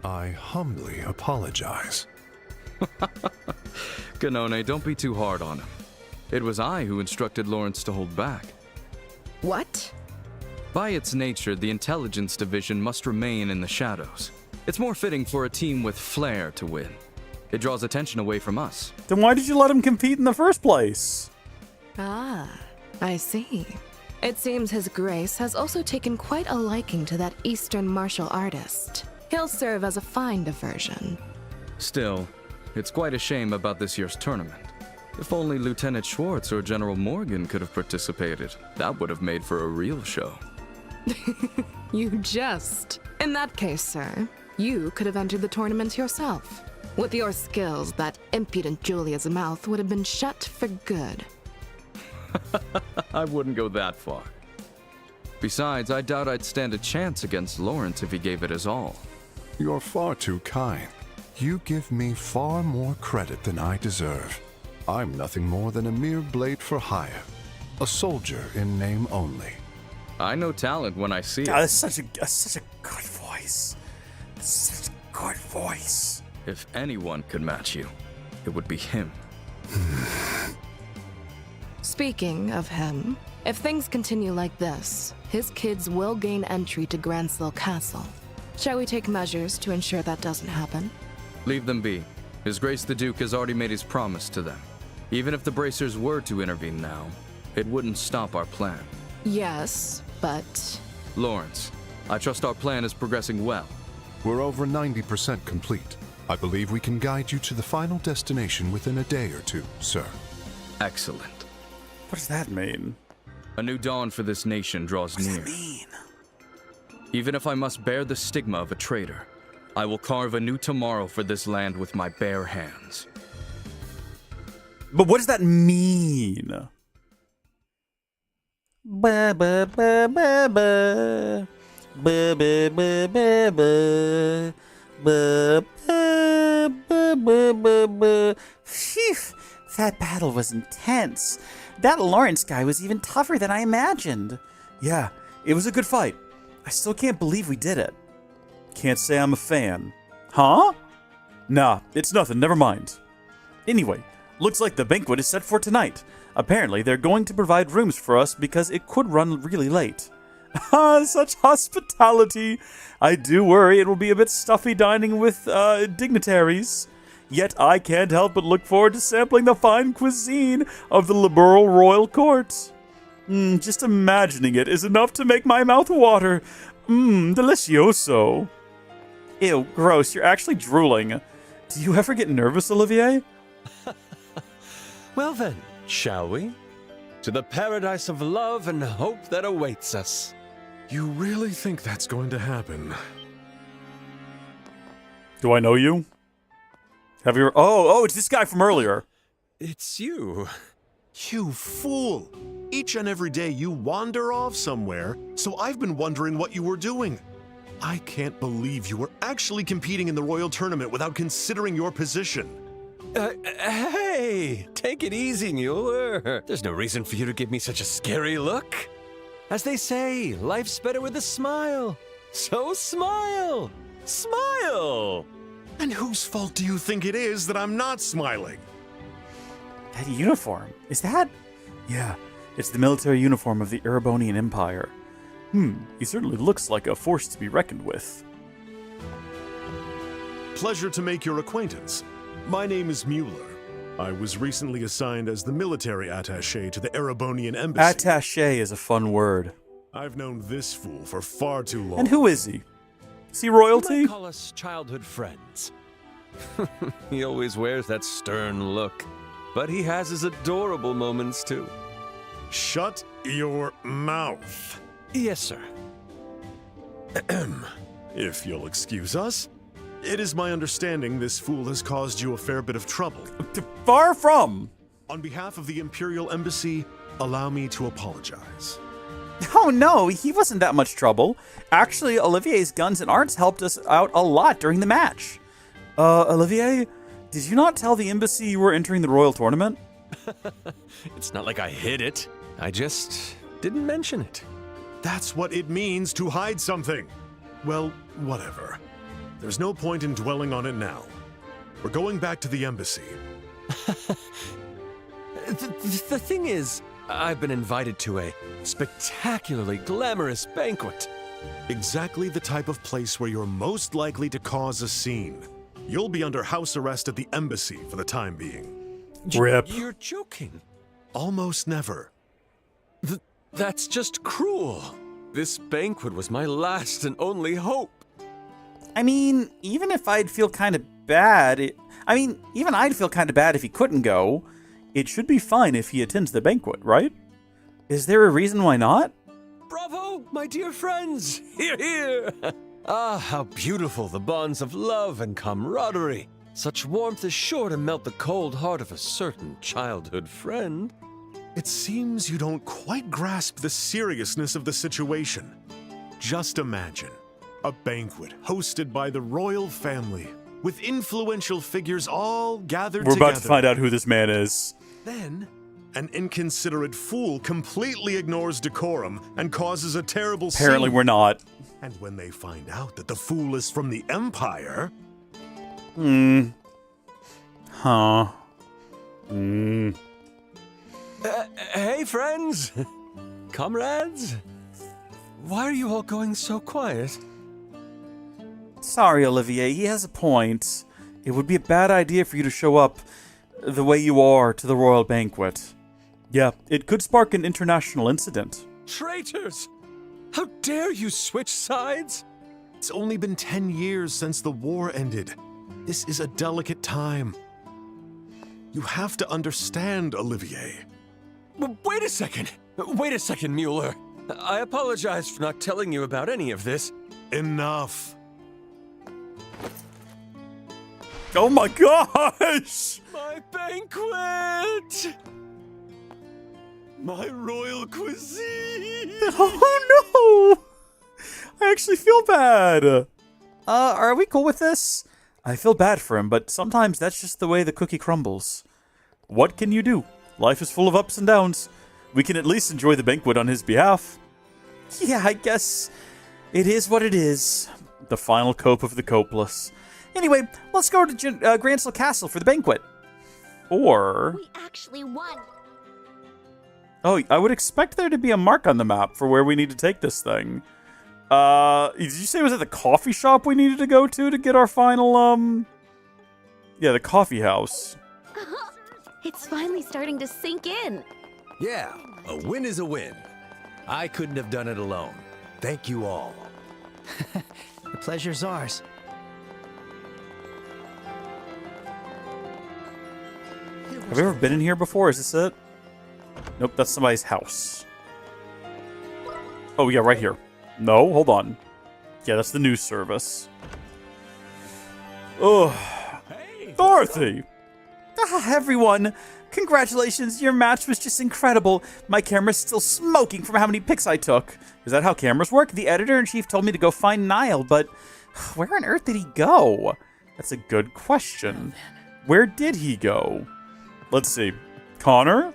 I humbly apologize. Ganone, don't be too hard on him. It was I who instructed Lawrence to hold back. What? By its nature, the intelligence division must remain in the shadows. It's more fitting for a team with flair to win. It draws attention away from us. Then why did you let him compete in the first place? Ah, I see. It seems His Grace has also taken quite a liking to that Eastern martial artist. He'll serve as a fine diversion. Still, it's quite a shame about this year's tournament. If only Lieutenant Schwartz or General Morgan could have participated, that would have made for a real show. You jest. In that case, sir, you could have entered the tournament yourself. With your skills, that impudent Julia's mouth would have been shut for good. I wouldn't go that far. Besides, I doubt I'd stand a chance against Lawrence if he gave it his all. You're far too kind. You give me far more credit than I deserve. I'm nothing more than a mere blade for hire. A soldier in name only. I know talent when I see it. That's such a good voice. Such a good voice. If anyone could match you, it would be him. Speaking of him, if things continue like this, his kids will gain entry to Granslow Castle. Shall we take measures to ensure that doesn't happen? Leave them be. His Grace the Duke has already made his promise to them. Even if the Bracers were to intervene now, it wouldn't stop our plan. Yes, but... Lawrence, I trust our plan is progressing well. We're over 90% complete. I believe we can guide you to the final destination within a day or two, sir. Excellent. What does that mean? A new dawn for this nation draws near. What does that mean? Even if I must bear the stigma of a traitor, I will carve a new tomorrow for this land with my bare hands. But what does that mean? Ba ba ba ba ba ba ba ba ba ba ba ba ba ba ba. Phew! That battle was intense. That Lawrence guy was even tougher than I imagined. Yeah, it was a good fight. I still can't believe we did it. Can't say I'm a fan. Huh? Nah, it's nothing, never mind. Anyway, looks like the banquet is set for tonight. Apparently, they're going to provide rooms for us because it could run really late. Ah, such hospitality. I do worry it will be a bit stuffy dining with dignitaries. Yet I can't help but look forward to sampling the fine cuisine of the liberal royal court. Just imagining it is enough to make my mouth water. Delicioso. Ew, gross, you're actually drooling. Do you ever get nervous, Olivier? Well then, shall we? To the paradise of love and hope that awaits us. You really think that's going to happen? Do I know you? Have you... Oh, it's this guy from earlier. It's you. You fool! Each and every day you wander off somewhere, so I've been wondering what you were doing. I can't believe you were actually competing in the Royal Tournament without considering your position. Hey, take it easy, Mueller. There's no reason for you to give me such a scary look. As they say, life's better with a smile. So smile! Smile! And whose fault do you think it is that I'm not smiling? That uniform, is that? Yeah, it's the military uniform of the Erebonian Empire. He certainly looks like a force to be reckoned with. Pleasure to make your acquaintance. My name is Mueller. I was recently assigned as the military attaché to the Erebonian Embassy. Attaché is a fun word. I've known this fool for far too long. And who is he? Is he royalty? You might call us childhood friends. He always wears that stern look, but he has his adorable moments too. Shut your mouth. Yes, sir. If you'll excuse us. It is my understanding this fool has caused you a fair bit of trouble. Far from! On behalf of the Imperial Embassy, allow me to apologize. Oh no, he wasn't that much trouble. Actually, Olivier's guns and arts helped us out a lot during the match. Olivier, did you not tell the embassy you were entering the Royal Tournament? It's not like I hid it. I just didn't mention it. That's what it means to hide something. Well, whatever. There's no point in dwelling on it now. We're going back to the embassy. The thing is, I've been invited to a spectacularly glamorous banquet. Exactly the type of place where you're most likely to cause a scene. You'll be under house arrest at the embassy for the time being. Rip. You're joking. Almost never. That's just cruel. This banquet was my last and only hope. I mean, even if I'd feel kind of bad, even I'd feel kind of bad if he couldn't go. It should be fine if he attends the banquet, right? Is there a reason why not? Bravo, my dear friends! Hear, hear! Ah, how beautiful the bonds of love and camaraderie. Such warmth is sure to melt the cold heart of a certain childhood friend. It seems you don't quite grasp the seriousness of the situation. Just imagine. A banquet hosted by the royal family, with influential figures all gathered together. We're about to find out who this man is. Then, an inconsiderate fool completely ignores decorum and causes a terrible scene. Apparently we're not. And when they find out that the fool is from the Empire... Hey, friends! Comrades? Why are you all going so quiet? Sorry, Olivier, he has a point. It would be a bad idea for you to show up the way you are to the royal banquet. Yeah, it could spark an international incident. Traitors! How dare you switch sides? It's only been 10 years since the war ended. This is a delicate time. You have to understand, Olivier. Wait a second! Wait a second, Mueller. I apologize for not telling you about any of this. Enough. Oh my gosh! My banquet! My royal cuisine! Oh no! I actually feel bad. Are we cool with this? I feel bad for him, but sometimes that's just the way the cookie crumbles. what can you do? Life is full of ups and downs. We can at least enjoy the banquet on his behalf. Yeah, I guess it is what it is. The final cope of the copeless. Anyway, let's go to Gransel Castle for the banquet. Or... We actually won. Oh, I would expect there to be a mark on the map for where we need to take this thing. Did you say it was at the coffee shop we needed to go to get our final, Yeah, the coffee house. It's finally starting to sink in. Yeah, a win is a win. I couldn't have done it alone. Thank you all. The pleasure's ours. Have you ever been in here before? Is this it? Nope, that's somebody's house. Oh, yeah, right here. No, hold on. Yeah, that's the news service. Oh, Dorothy! Everyone, congratulations, your match was just incredible. My camera's still smoking from how many pics I took. Is that how cameras work? The editor-in-chief told me to go find Niall, but where on earth did he go? That's a good question. Where did he go? Let's see. Connor?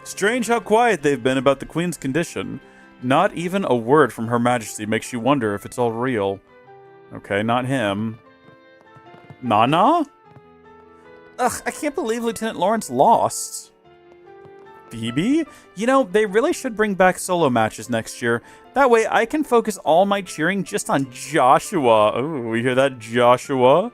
Strange how quiet they've been about the Queen's condition. Not even a word from Her Majesty makes you wonder if it's all real. Okay, not him. Nana? Ugh, I can't believe Lieutenant Lawrence lost. Phoebe? You know, they really should bring back solo matches next year. That way I can focus all my cheering just on Joshua. Oh, we hear that, Joshua?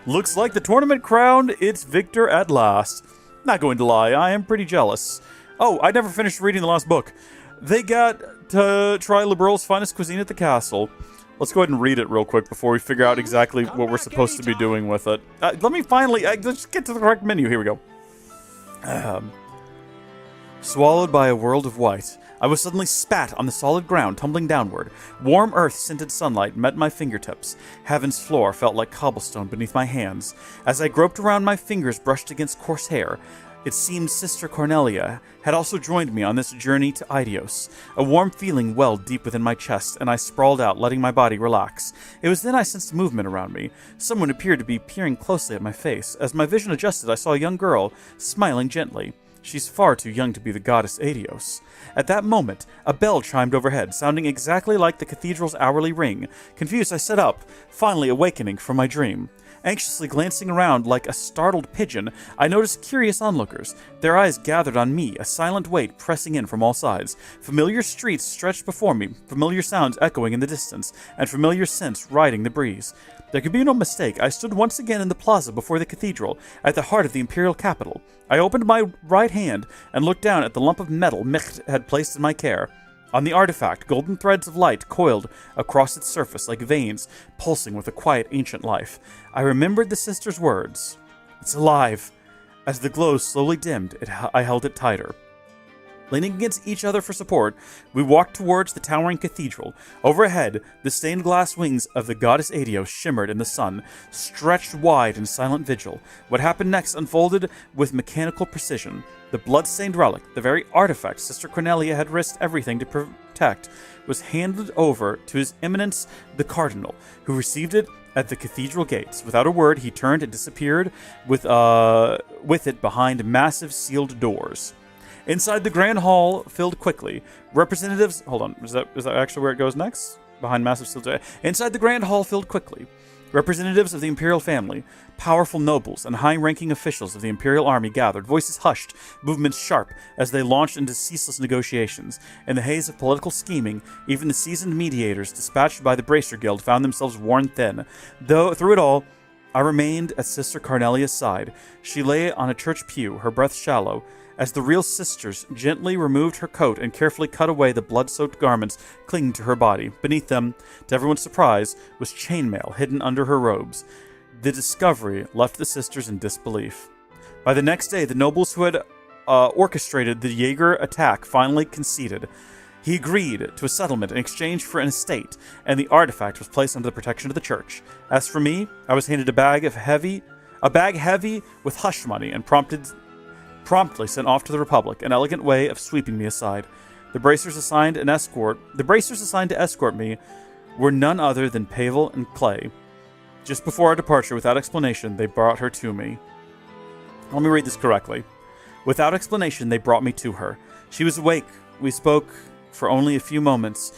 Looks like the tournament crowned its victor at last. Not going to lie, I am pretty jealous. Oh, I never finished reading the last book. They got to try Liberal's finest cuisine at the castle. Let's go ahead and read it real quick before we figure out exactly what we're supposed to be doing with it. Let me finally... let's get to the correct menu. Here we go. Swallowed by a world of white, I was suddenly spat on the solid ground, tumbling downward. Warm earth-scented sunlight met my fingertips. Heaven's floor felt like cobblestone beneath my hands. As I groped around, my fingers brushed against coarse hair. It seemed Sister Cornelia had also joined me on this journey to Idios. A warm feeling welled deep within my chest, and I sprawled out, letting my body relax. It was then I sensed movement around me. Someone appeared to be peering closely at my face. As my vision adjusted, I saw a young girl, smiling gently. She's far too young to be the goddess Adios. At that moment, a bell chimed overhead, sounding exactly like the cathedral's hourly ring. Confused, I sat up, finally awakening from my dream. Anxiously glancing around like a startled pigeon, I noticed curious onlookers. Their eyes gathered on me, a silent weight pressing in from all sides. Familiar streets stretched before me, familiar sounds echoing in the distance, and familiar scents riding the breeze. There could be no mistake. I stood once again in the plaza before the cathedral, at the heart of the imperial capital. I opened my right hand and looked down at the lump of metal Micht had placed in my care. On the artifact, golden threads of light coiled across its surface like veins, pulsing with a quiet ancient life. I remembered the sister's words. It's alive. As the glow slowly dimmed, I held it tighter. Leaning against each other for support, we walked towards the towering cathedral. Overhead, the stained glass wings of the goddess Adios shimmered in the sun, stretched wide in silent vigil. What happened next unfolded with mechanical precision. The blood-stained relic, the very artifact Sister Cornelia had risked everything to protect, was handed over to His Eminence the Cardinal, who received it at the cathedral gates. Without a word, he turned and disappeared with it behind massive sealed doors. Inside the grand hall filled quickly. Representatives... Hold on. Is that actually where it goes next? Behind massive sealed doors. Inside the grand hall filled quickly. Representatives of the imperial family, powerful nobles, and high-ranking officials of the imperial army gathered, voices hushed, movements sharp, as they launched into ceaseless negotiations. In the haze of political scheming, even the seasoned mediators dispatched by the Bracer Guild found themselves worn thin. Though, through it all, I remained at Sister Cornelia's side. She lay on a church pew, her breath shallow, as the real sisters gently removed her coat and carefully cut away the blood-soaked garments clinging to her body. Beneath them, to everyone's surprise, was chainmail hidden under her robes. The discovery left the sisters in disbelief. By the next day, the nobles who had orchestrated the Jaeger attack finally conceded. He agreed to a settlement in exchange for an estate, and the artifact was placed under the protection of the church. As for me, I was handed a bag heavy with hush money and promptly sent off to the Republic, an elegant way of sweeping me aside. The bracers assigned to escort me were none other than Pavel and Clay. Just before our departure, without explanation, they brought her to me. Let me read this correctly. Without explanation, they brought me to her. She was awake. We spoke for only a few moments,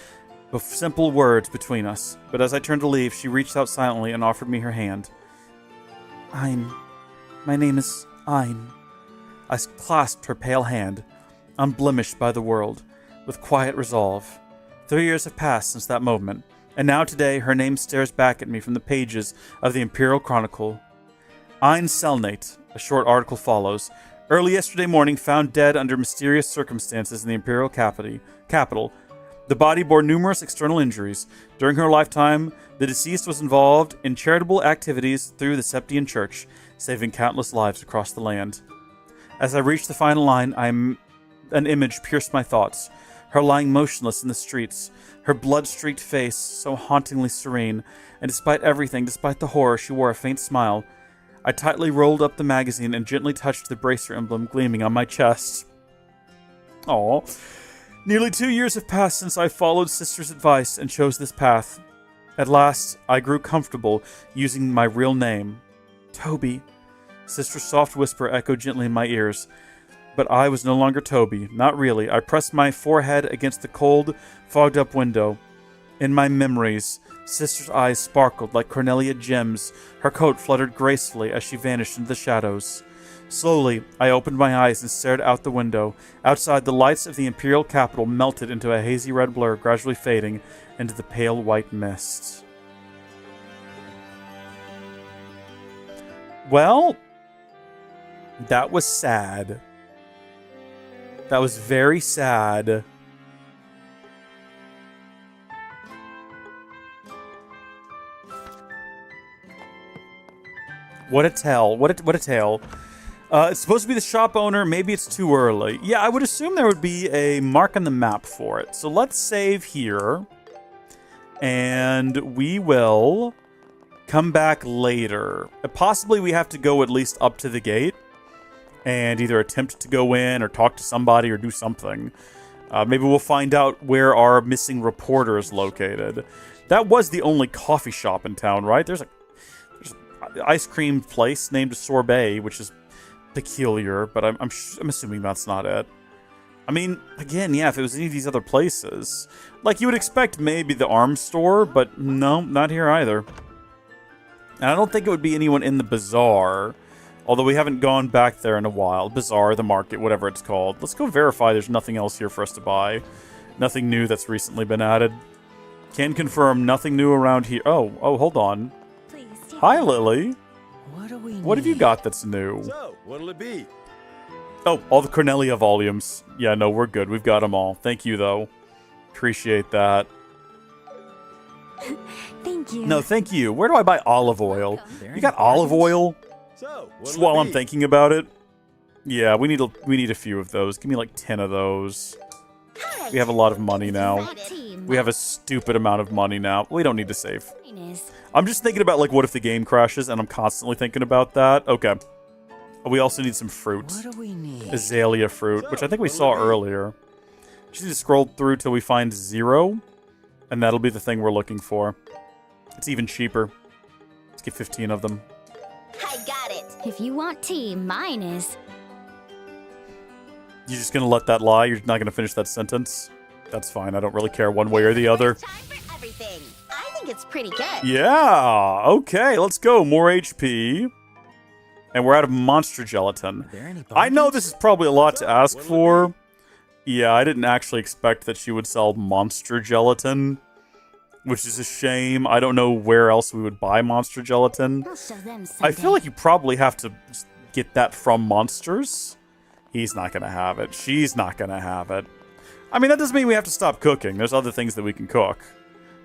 of simple words between us. But as I turned to leave, she reached out silently and offered me her hand. Ein. My name is Ein. I clasped her pale hand, unblemished by the world, with quiet resolve. 3 years have passed since that moment, and now today her name stares back at me from the pages of the Imperial Chronicle. Ein Selnate, a short article follows. Early yesterday morning, found dead under mysterious circumstances in the Imperial capital. The body bore numerous external injuries. During her lifetime, the deceased was involved in charitable activities through the Septian Church, saving countless lives across the land. As I reached the final line, an image pierced my thoughts. Her lying motionless in the streets, her blood-streaked face so hauntingly serene, and despite everything, despite the horror, she wore a faint smile. I tightly rolled up the magazine and gently touched the bracer emblem gleaming on my chest. Aww. Nearly 2 years have passed since I followed Sister's advice and chose this path. At last, I grew comfortable using my real name. Toby. Sister's soft whisper echoed gently in my ears. But I was no longer Toby. Not really. I pressed my forehead against the cold, fogged-up window. In my memories, Sister's eyes sparkled like cornelian gems. Her coat fluttered gracefully as she vanished into the shadows. Slowly, I opened my eyes and stared out the window. Outside, the lights of the Imperial capital melted into a hazy red blur, gradually fading into the pale white mist. Well, that was sad. That was very sad. What a tale. What a tale. It's supposed to be the shop owner. Maybe it's too early. Yeah, I would assume there would be a mark on the map for it. So let's save here. And we will come back later. Possibly we have to go at least up to the gate and either attempt to go in or talk to somebody or do something. Maybe we'll find out where our missing reporter is located. That was the only coffee shop in town, right? There's an ice cream place named Sorbet, which is peculiar, but I'm assuming that's not it. I mean, again, yeah, if it was any of these other places, like you would expect maybe the arms store, but no, not here either. And I don't think it would be anyone in the bazaar, although we haven't gone back there in a while. Bazaar, the market, whatever it's called. Let's go verify there's nothing else here for us to buy. Nothing new that's recently been added. Can confirm nothing new around here. Oh, hold on. Hi, Lily. What have you got that's new? So, what'll it be? Oh, all the Cornelia volumes. Yeah, no, we're good. We've got them all. Thank you, though. Appreciate that. Thank you. No, thank you. Where do I buy olive oil? You got olive oil? So, just while I'm thinking about it. Yeah, we need a few of those. Give me like 10 of those. We have a lot of money now. We have a stupid amount of money now. We don't need to save. I'm just thinking about, like, what if the game crashes, and I'm constantly thinking about that. Okay. We also need some fruit. What do we need? Azalea fruit, which I think we saw earlier. Just need to scroll through till we find 0, and that'll be the thing we're looking for. It's even cheaper. Let's get 15 of them. I got it. If you want tea, mine is. You're just gonna let that lie? You're not gonna finish that sentence? That's fine. I don't really care one way or the other. Everything. I think it's pretty good. Yeah. Okay, let's go. More HP. And we're out of monster gelatin. I know this is probably a lot to ask for. Yeah, I didn't actually expect that she would sell monster gelatin, which is a shame. I don't know where else we would buy monster gelatin. I feel like you probably have to get that from monsters. He's not going to have it. She's not going to have it. I mean, that doesn't mean we have to stop cooking. There's other things that we can cook.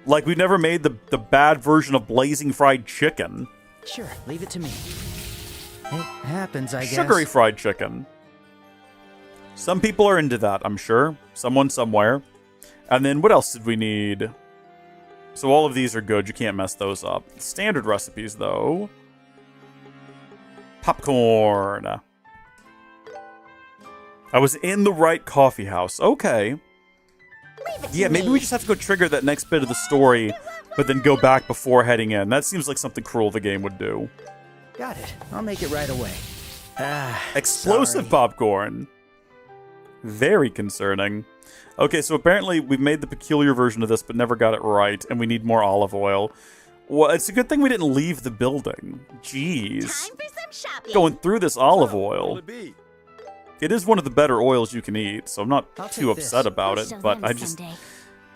Like, we've never made the bad version of blazing fried chicken. Sure, leave it to me. It happens, I guess. Sugary fried chicken. Some people are into that, I'm sure. Someone somewhere. And then what else did we need? So all of these are good. You can't mess those up. Standard recipes, though. Popcorn. I was in the right coffee house. Okay. Yeah, maybe we just have to go trigger that next bit of the story, but then go back before heading in. That seems like something cruel the game would do. Got it. I'll make it right away. Explosive sorry. popcorn. Very concerning. Okay, so apparently we've made the peculiar version of this, but never got it right, and we need more olive oil. Well, it's a good thing we didn't leave the building. Jeez. Going through this olive oil. It is one of the better oils you can eat, so I'm not too upset about it, but I just...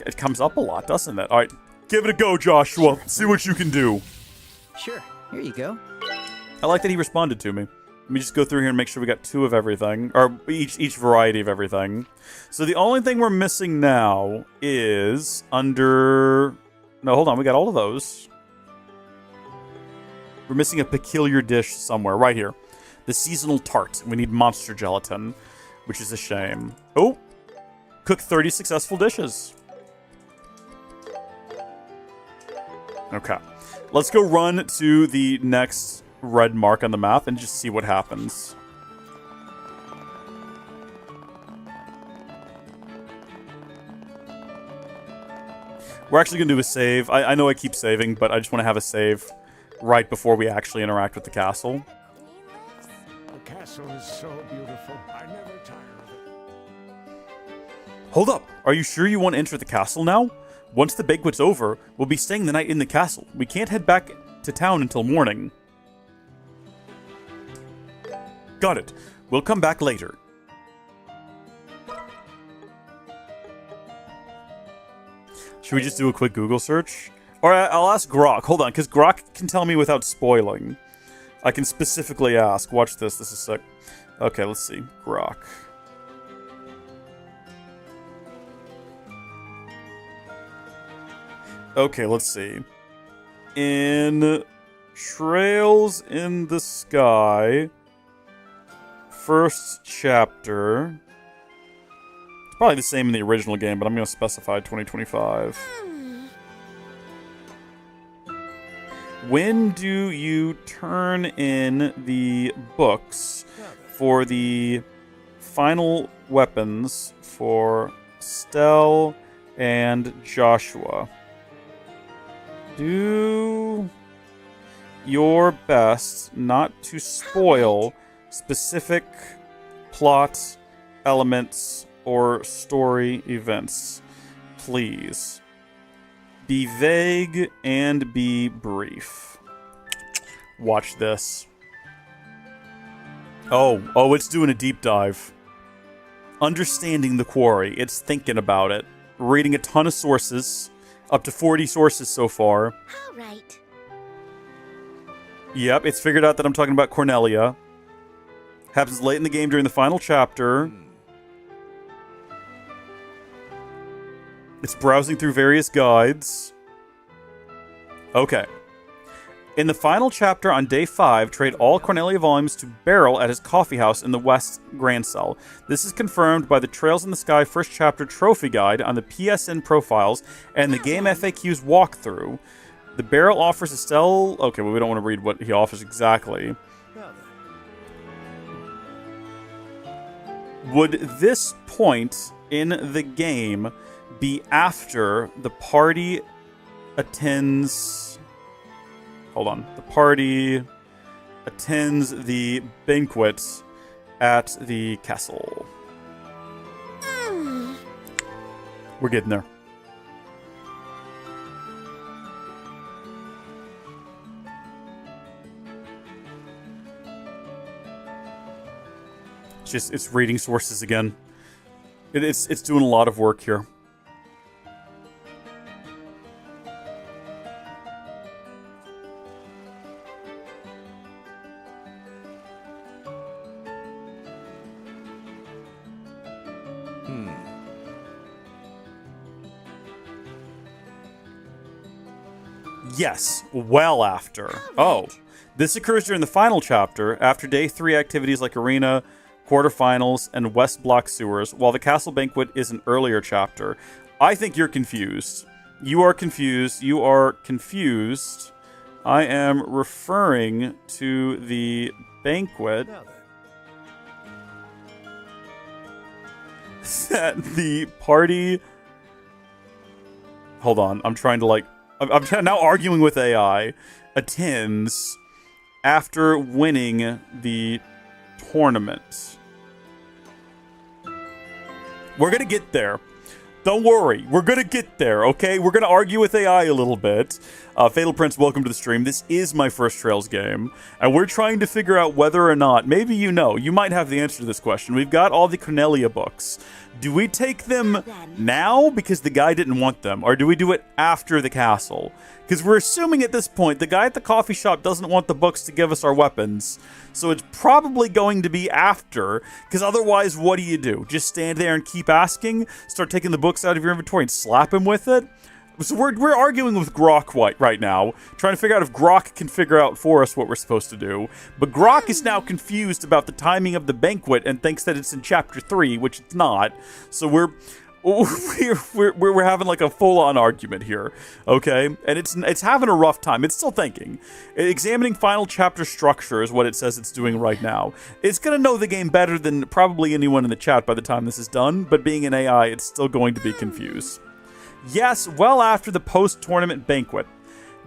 It comes up a lot, doesn't it? All right, give it a go, Joshua. See what you can do. Sure, here you go. I like that he responded to me. Let me just go through here and make sure we got 2 of everything, or each variety of everything. So the only thing we're missing now is under... No, hold on, we got all of those. We're missing a peculiar dish somewhere, right here. The seasonal tart. We need monster gelatin, which is a shame. Oh, cook 30 successful dishes. Okay, let's go run to the next red mark on the map and just see what happens. We're actually going to do a save. I know I keep saving, but I just want to have a save right before we actually interact with the castle. The castle is so beautiful. I never tire of it. Hold up. Are you sure you want to enter the castle now? Once the banquet's over, we'll be staying the night in the castle. We can't head back to town until morning. Got it. We'll come back later. Should we just do a quick Google search? Or I'll ask Grok. Hold on, because Grok can tell me without spoiling. I can specifically ask. Watch this. This is sick. Okay, let's see. Grok. Okay, let's see. In Trails in the Sky, first chapter. It's probably the same in the original game, but I'm going to specify 2025. When do you turn in the books for the final weapons for Estelle and Joshua? Do your best not to spoil specific plot elements or story events. Please. Be vague and be brief. Watch this. Oh, it's doing a deep dive. Understanding the quarry. It's thinking about it. Reading a ton of sources. Up to 40 sources so far. All right. Yep, it's figured out that I'm talking about Cornelia. Happens late in the game during the final chapter. It's browsing through various guides. Okay. In the final chapter on day 5, trade all Cornelia volumes to Beryl at his coffee house in the West Grand Cell. This is confirmed by the Trails in the Sky first chapter trophy guide on the PSN profiles and the game FAQs walkthrough. The Beryl offers Estelle... Okay, well, we don't want to read what he offers exactly. Would this point in the game be after the party attends... Hold on. The party attends the banquet at the castle. We're getting there. It's reading sources again. It's doing a lot of work here. Yes, well after. Oh, this occurs during the final chapter, after day 3 activities like arena, quarterfinals, and West Block sewers, while the castle banquet is an earlier chapter. I think you're confused. You are confused. You are confused. I am referring to the banquet that the party... Hold on, I'm trying to I'm now arguing with AI. Attends after winning the Tournament. We're going to get there. Don't worry. We're going to get there, okay? We're going to argue with AI a little bit. Fatal Prince, welcome to the stream. This is my first Trails game, and we're trying to figure out whether or not, maybe you know, you might have the answer to this question. We've got all the Cornelia books. Do we take them now because the guy didn't want them, or do we do it after the castle? Because we're assuming at this point the guy at the coffee shop doesn't want the books to give us our weapons, so it's probably going to be after, because otherwise what do? Just stand there and keep asking? Start taking the books out of your inventory and slap him with it? So we're arguing with Grok right now, trying to figure out if Grok can figure out for us what we're supposed to do. But Grok is now confused about the timing of the banquet and thinks that it's in Chapter 3, which it's not. So we're having like a full-on argument here, okay? And it's having a rough time. It's still thinking. Examining final chapter structure is what it says it's doing right now. It's going to know the game better than probably anyone in the chat by the time this is done, but being an AI, it's still going to be confused. Yes, well after the post-tournament banquet.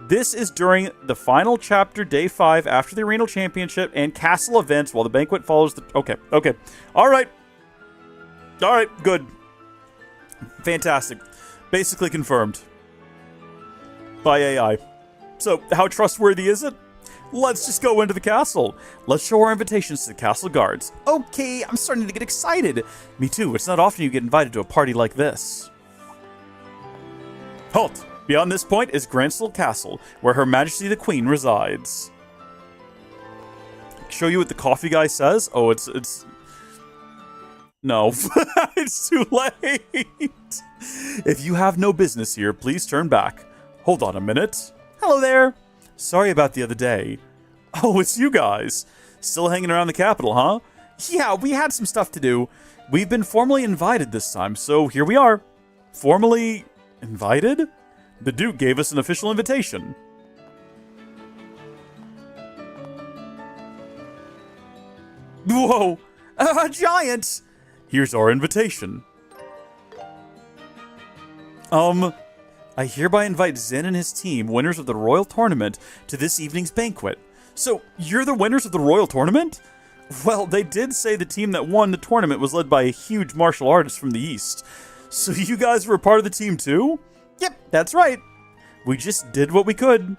This is during the final chapter, day 5, after the Arenal Championship and castle events, while the banquet follows the... Okay. Alright, good. Fantastic. Basically confirmed. By AI. So, how trustworthy is it? Let's just go into the castle. Let's show our invitations to the castle guards. Okay, I'm starting to get excited. Me too, it's not often you get invited to a party like this. Halt! Beyond this point is Gransel Castle, where Her Majesty the Queen resides. Show you what the coffee guy says? Oh, it's... No. It's too late! If you have no business here, please turn back. Hold on a minute. Hello there! Sorry about the other day. Oh, it's you guys. Still hanging around the capital, huh? Yeah, we had some stuff to do. We've been formally invited this time, so here we are. Formally... invited? The Duke gave us an official invitation. Whoa! A giant! Here's our invitation. I hereby invite Zen and his team, winners of the Royal Tournament, to this evening's banquet. So, you're the winners of the Royal Tournament? Well, they did say the team that won the tournament was led by a huge martial artist from the East. So you guys were a part of the team too? Yep, that's right. We just did what we could.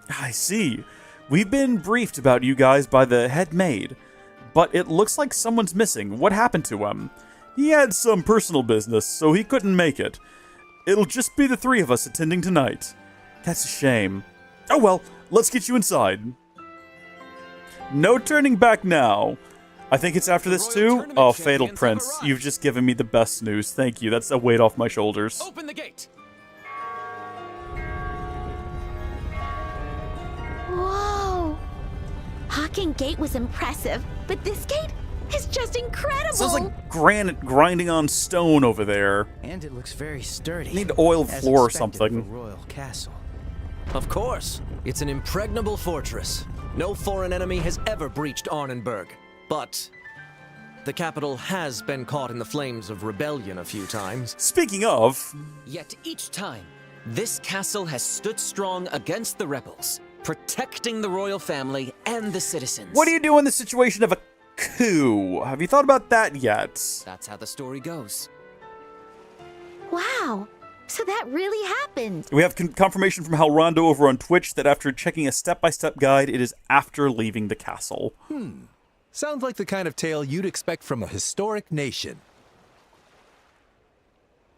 I see. We've been briefed about you guys by the head maid, but it looks like someone's missing. What happened to him? He had some personal business, so he couldn't make it. It'll just be the 3 of us attending tonight. That's a shame. Oh well, let's get you inside. No turning back now. I think it's after this too? Oh, Fatal Prince, you've just given me the best news. Thank you, that's a weight off my shoulders. Open the gate! Whoa! Hawking Gate was impressive, but this gate is just incredible! Sounds like granite grinding on stone over there. And it looks very sturdy. Need oiled floor or something. Of a royal castle. Of course, it's an impregnable fortress. No foreign enemy has ever breached Arnenberg. But the capital has been caught in the flames of rebellion a few times. Speaking of... Yet each time, this castle has stood strong against the rebels, protecting the royal family and the citizens. What do you do in the situation of a coup? Have you thought about that yet? That's how the story goes. Wow, so that really happened. We have confirmation from Halrondo over on Twitch that after checking a step-by-step guide, it is after leaving the castle. Sounds like the kind of tale you'd expect from a historic nation.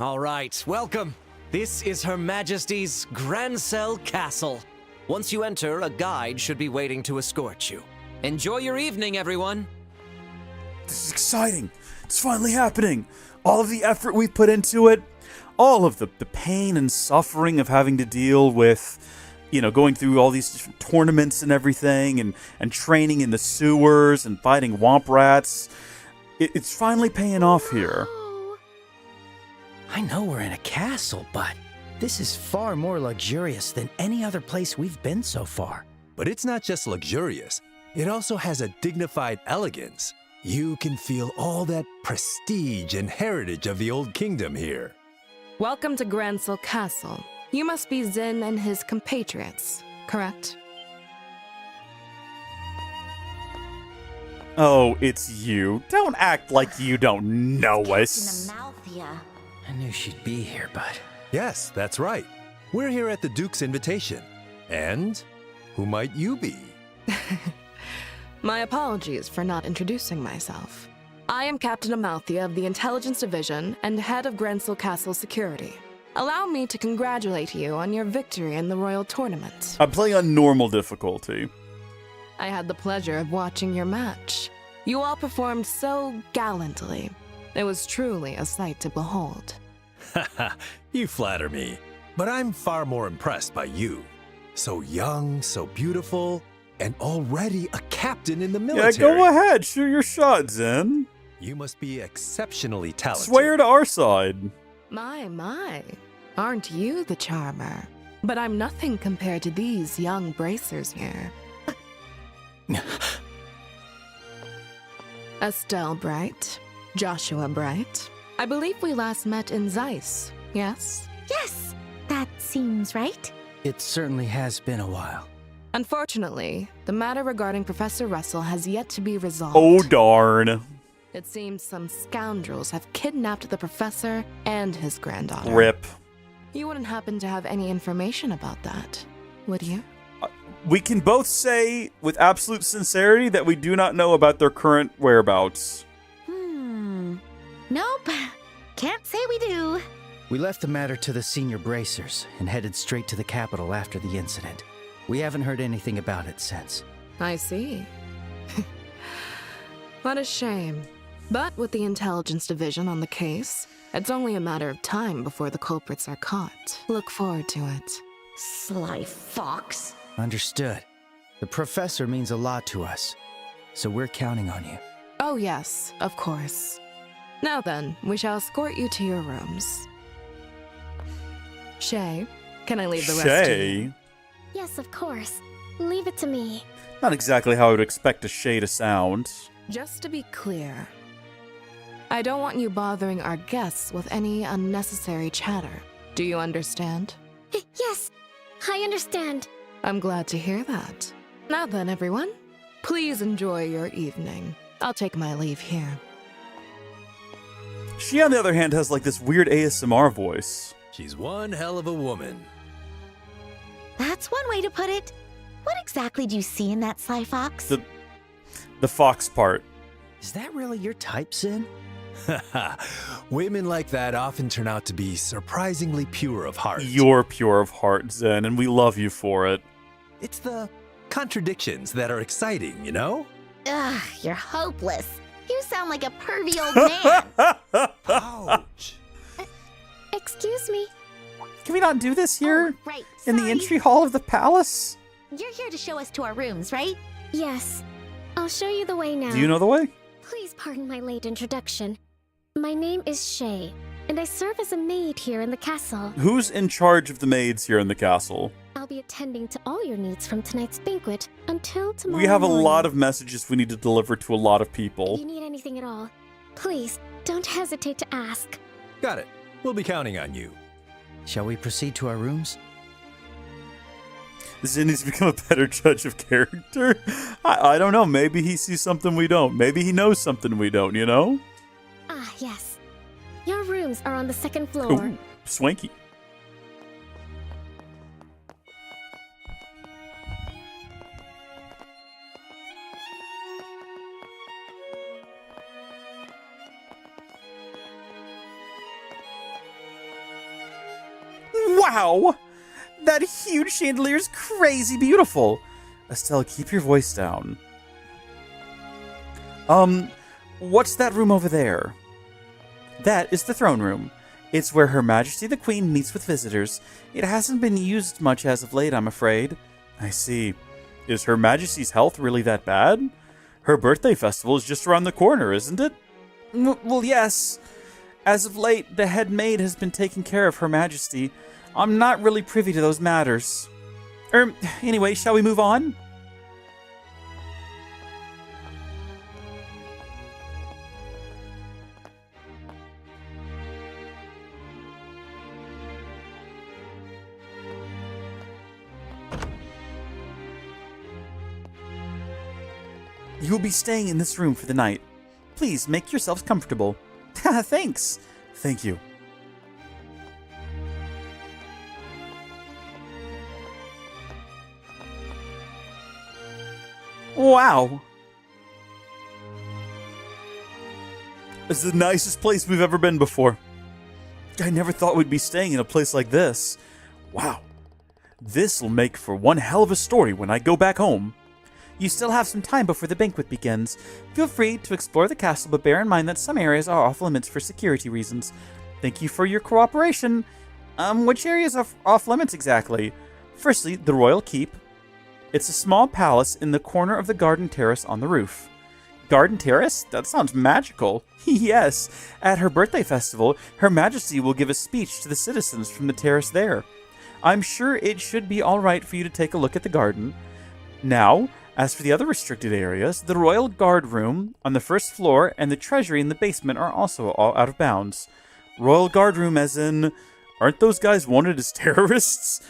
All right, welcome. This is Her Majesty's Gransel Castle. Once you enter, a guide should be waiting to escort you. Enjoy your evening, everyone. This is exciting. It's finally happening. All of the effort we've put into it, all of the pain and suffering of having to deal with, you know, going through all these different tournaments and everything, and training in the sewers and fighting womp rats. It's finally paying off here. I know we're in a castle, but this is far more luxurious than any other place we've been so far. But it's not just luxurious. It also has a dignified elegance. You can feel all that prestige and heritage of the old kingdom here. Welcome to Gransel Castle. You must be Zen and his compatriots, correct? Oh, it's you. Don't act like you don't know us. I knew she'd be here, but... Yes, that's right. We're here at the Duke's invitation. And who might you be? My apologies for not introducing myself. I am Captain Amalthea of the Intelligence Division and head of Grensel Castle Security. Allow me to congratulate you on your victory in the Royal Tournament. I'm playing on normal difficulty. I had the pleasure of watching your match. You all performed so gallantly. It was truly a sight to behold. Haha, you flatter me. But I'm far more impressed by you. So young, so beautiful, and already a captain in the military. Yeah, go ahead. Shoot your shot, Zen. You must be exceptionally talented. Sway her to our side. My. Aren't you the charmer? But I'm nothing compared to these young bracers here. Estelle Bright, Joshua Bright. I believe we last met in Zeiss, yes? Yes, that seems right. It certainly has been a while. Unfortunately, the matter regarding Professor Russell has yet to be resolved. Oh, darn. It seems some scoundrels have kidnapped the professor and his granddaughter. Rip. You wouldn't happen to have any information about that, would you? We can both say with absolute sincerity that we do not know about their current whereabouts. Nope. Can't say we do. We left the matter to the senior bracers and headed straight to the capital after the incident. We haven't heard anything about it since. I see. What a shame. But with the Intelligence Division on the case, it's only a matter of time before the culprits are caught. Look forward to it. Sly fox. Understood. The professor means a lot to us, so we're counting on you. Oh yes, of course. Now then, we shall escort you to your rooms. Shay, can I leave the rest to you? Yes, of course. Leave it to me. Not exactly how I would expect a Shay to sound. Just to be clear, I don't want you bothering our guests with any unnecessary chatter. Do you understand? Yes, I understand. I'm glad to hear that. Now then, everyone, please enjoy your evening. I'll take my leave here. She, on the other hand, has like this weird ASMR voice. She's one hell of a woman. That's one way to put it. What exactly do you see in that sly fox? The fox part. Is that really your type, Sin? Women like that often turn out to be surprisingly pure of heart. You're pure of heart, Zen, and we love you for it. It's the contradictions that are exciting, you know? Ugh, you're hopeless. You sound like a pervy old man. Ouch. Excuse me. Can we not do this here? Oh, right. In the entry hall of the palace? You're here to show us to our rooms, right? Yes. I'll show you the way now. Do you know the way? Please pardon my late introduction. My name is Shay, and I serve as a maid here in the castle. Who's in charge of the maids here in the castle? I'll be attending to all your needs from tonight's banquet until tomorrow We have a morning. lot of messages we need to deliver to a lot of people. If you need anything at all, please don't hesitate to ask. Got it. We'll be counting on you. Shall we proceed to our rooms? Zin needs to become a better judge of character. I don't know. Maybe he sees something we don't. Maybe he knows something we don't, you know? Ah, yes. Your rooms are on the second floor. Ooh, swanky. Wow! That huge chandelier is crazy beautiful. Estelle, keep your voice down. What's that room over there? That is the throne room. It's where Her Majesty the Queen meets with visitors. It hasn't been used much as of late, I'm afraid. I see. Is Her Majesty's health really that bad? Her birthday festival is just around the corner, isn't it? Well, yes. As of late, the head maid has been taking care of Her Majesty. I'm not really privy to those matters. Anyway, shall we move on? You will be staying in this room for the night. Please make yourselves comfortable. Thanks. Thank you. Wow. It's the nicest place we've ever been before. I never thought we'd be staying in a place like this. Wow. This will make for one hell of a story when I go back home. You still have some time before the banquet begins. Feel free to explore the castle, but bear in mind that some areas are off limits for security reasons. Thank you for your cooperation. Which areas are off limits exactly? Firstly, the Royal Keep. It's a small palace in the corner of the garden terrace on the roof. Garden terrace? That sounds magical. Yes, at her birthday festival, Her Majesty will give a speech to the citizens from the terrace there. I'm sure it should be all right for you to take a look at the garden. Now, as for the other restricted areas, the Royal Guard Room on the first floor and the Treasury in the basement are also all out of bounds. Royal Guard Room as in, aren't those guys wanted as terrorists?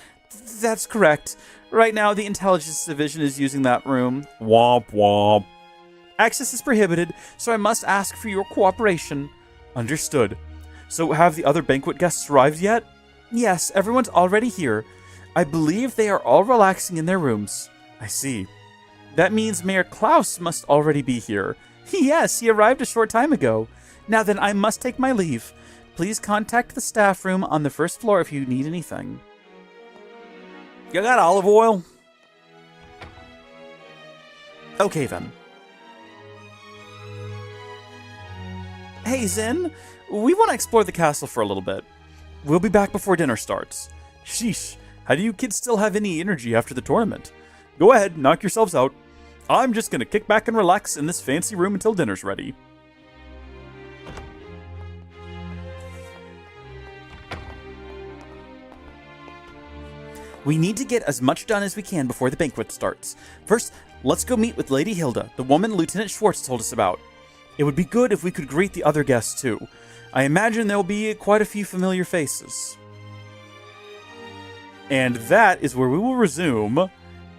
That's correct. Right now, the Intelligence Division is using that room. Womp womp. Access is prohibited, so I must ask for your cooperation. Understood. So have the other banquet guests arrived yet? Yes, everyone's already here. I believe they are all relaxing in their rooms. I see. That means Mayor Klaus must already be here. Yes, he arrived a short time ago. Now then, I must take my leave. Please contact the staff room on the first floor if you need anything. You got olive oil? Okay then. Hey Zin, we want to explore the castle for a little bit. We'll be back before dinner starts. Sheesh, how do you kids still have any energy after the tournament? Go ahead, knock yourselves out. I'm just gonna kick back and relax in this fancy room until dinner's ready. We need to get as much done as we can before the banquet starts. First, let's go meet with Lady Hilda, the woman Lieutenant Schwartz told us about. It would be good if we could greet the other guests too. I imagine there will be quite a few familiar faces. And that is where we will resume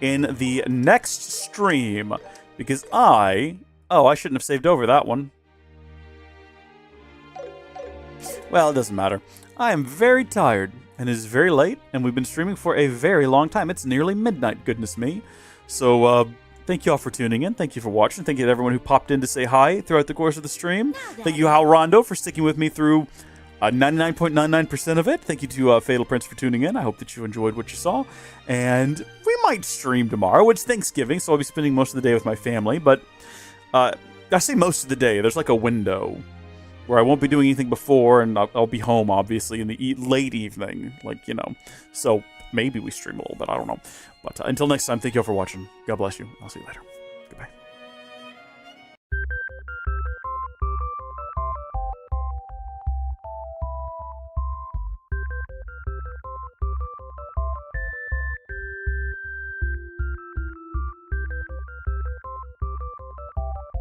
in the next stream. Because I shouldn't have saved over that one. Well, it doesn't matter. I am very tired. And it is very late, and we've been streaming for a very long time. It's nearly midnight, goodness me. So, thank you all for tuning in. Thank you for watching. Thank you to everyone who popped in to say hi throughout the course of the stream. Thank you, Hal Rondo, for sticking with me through 99.99% of it. Thank you to Fatal Prince for tuning in. I hope that you enjoyed what you saw. And we might stream tomorrow. It's Thanksgiving, so I'll be spending most of the day with my family. But I say most of the day. There's like a window where I won't be doing anything before, and I'll be home, obviously, in the late evening, So maybe we stream a little bit, I don't know. But until next time, thank you all for watching. God bless you. I'll see you later. Goodbye.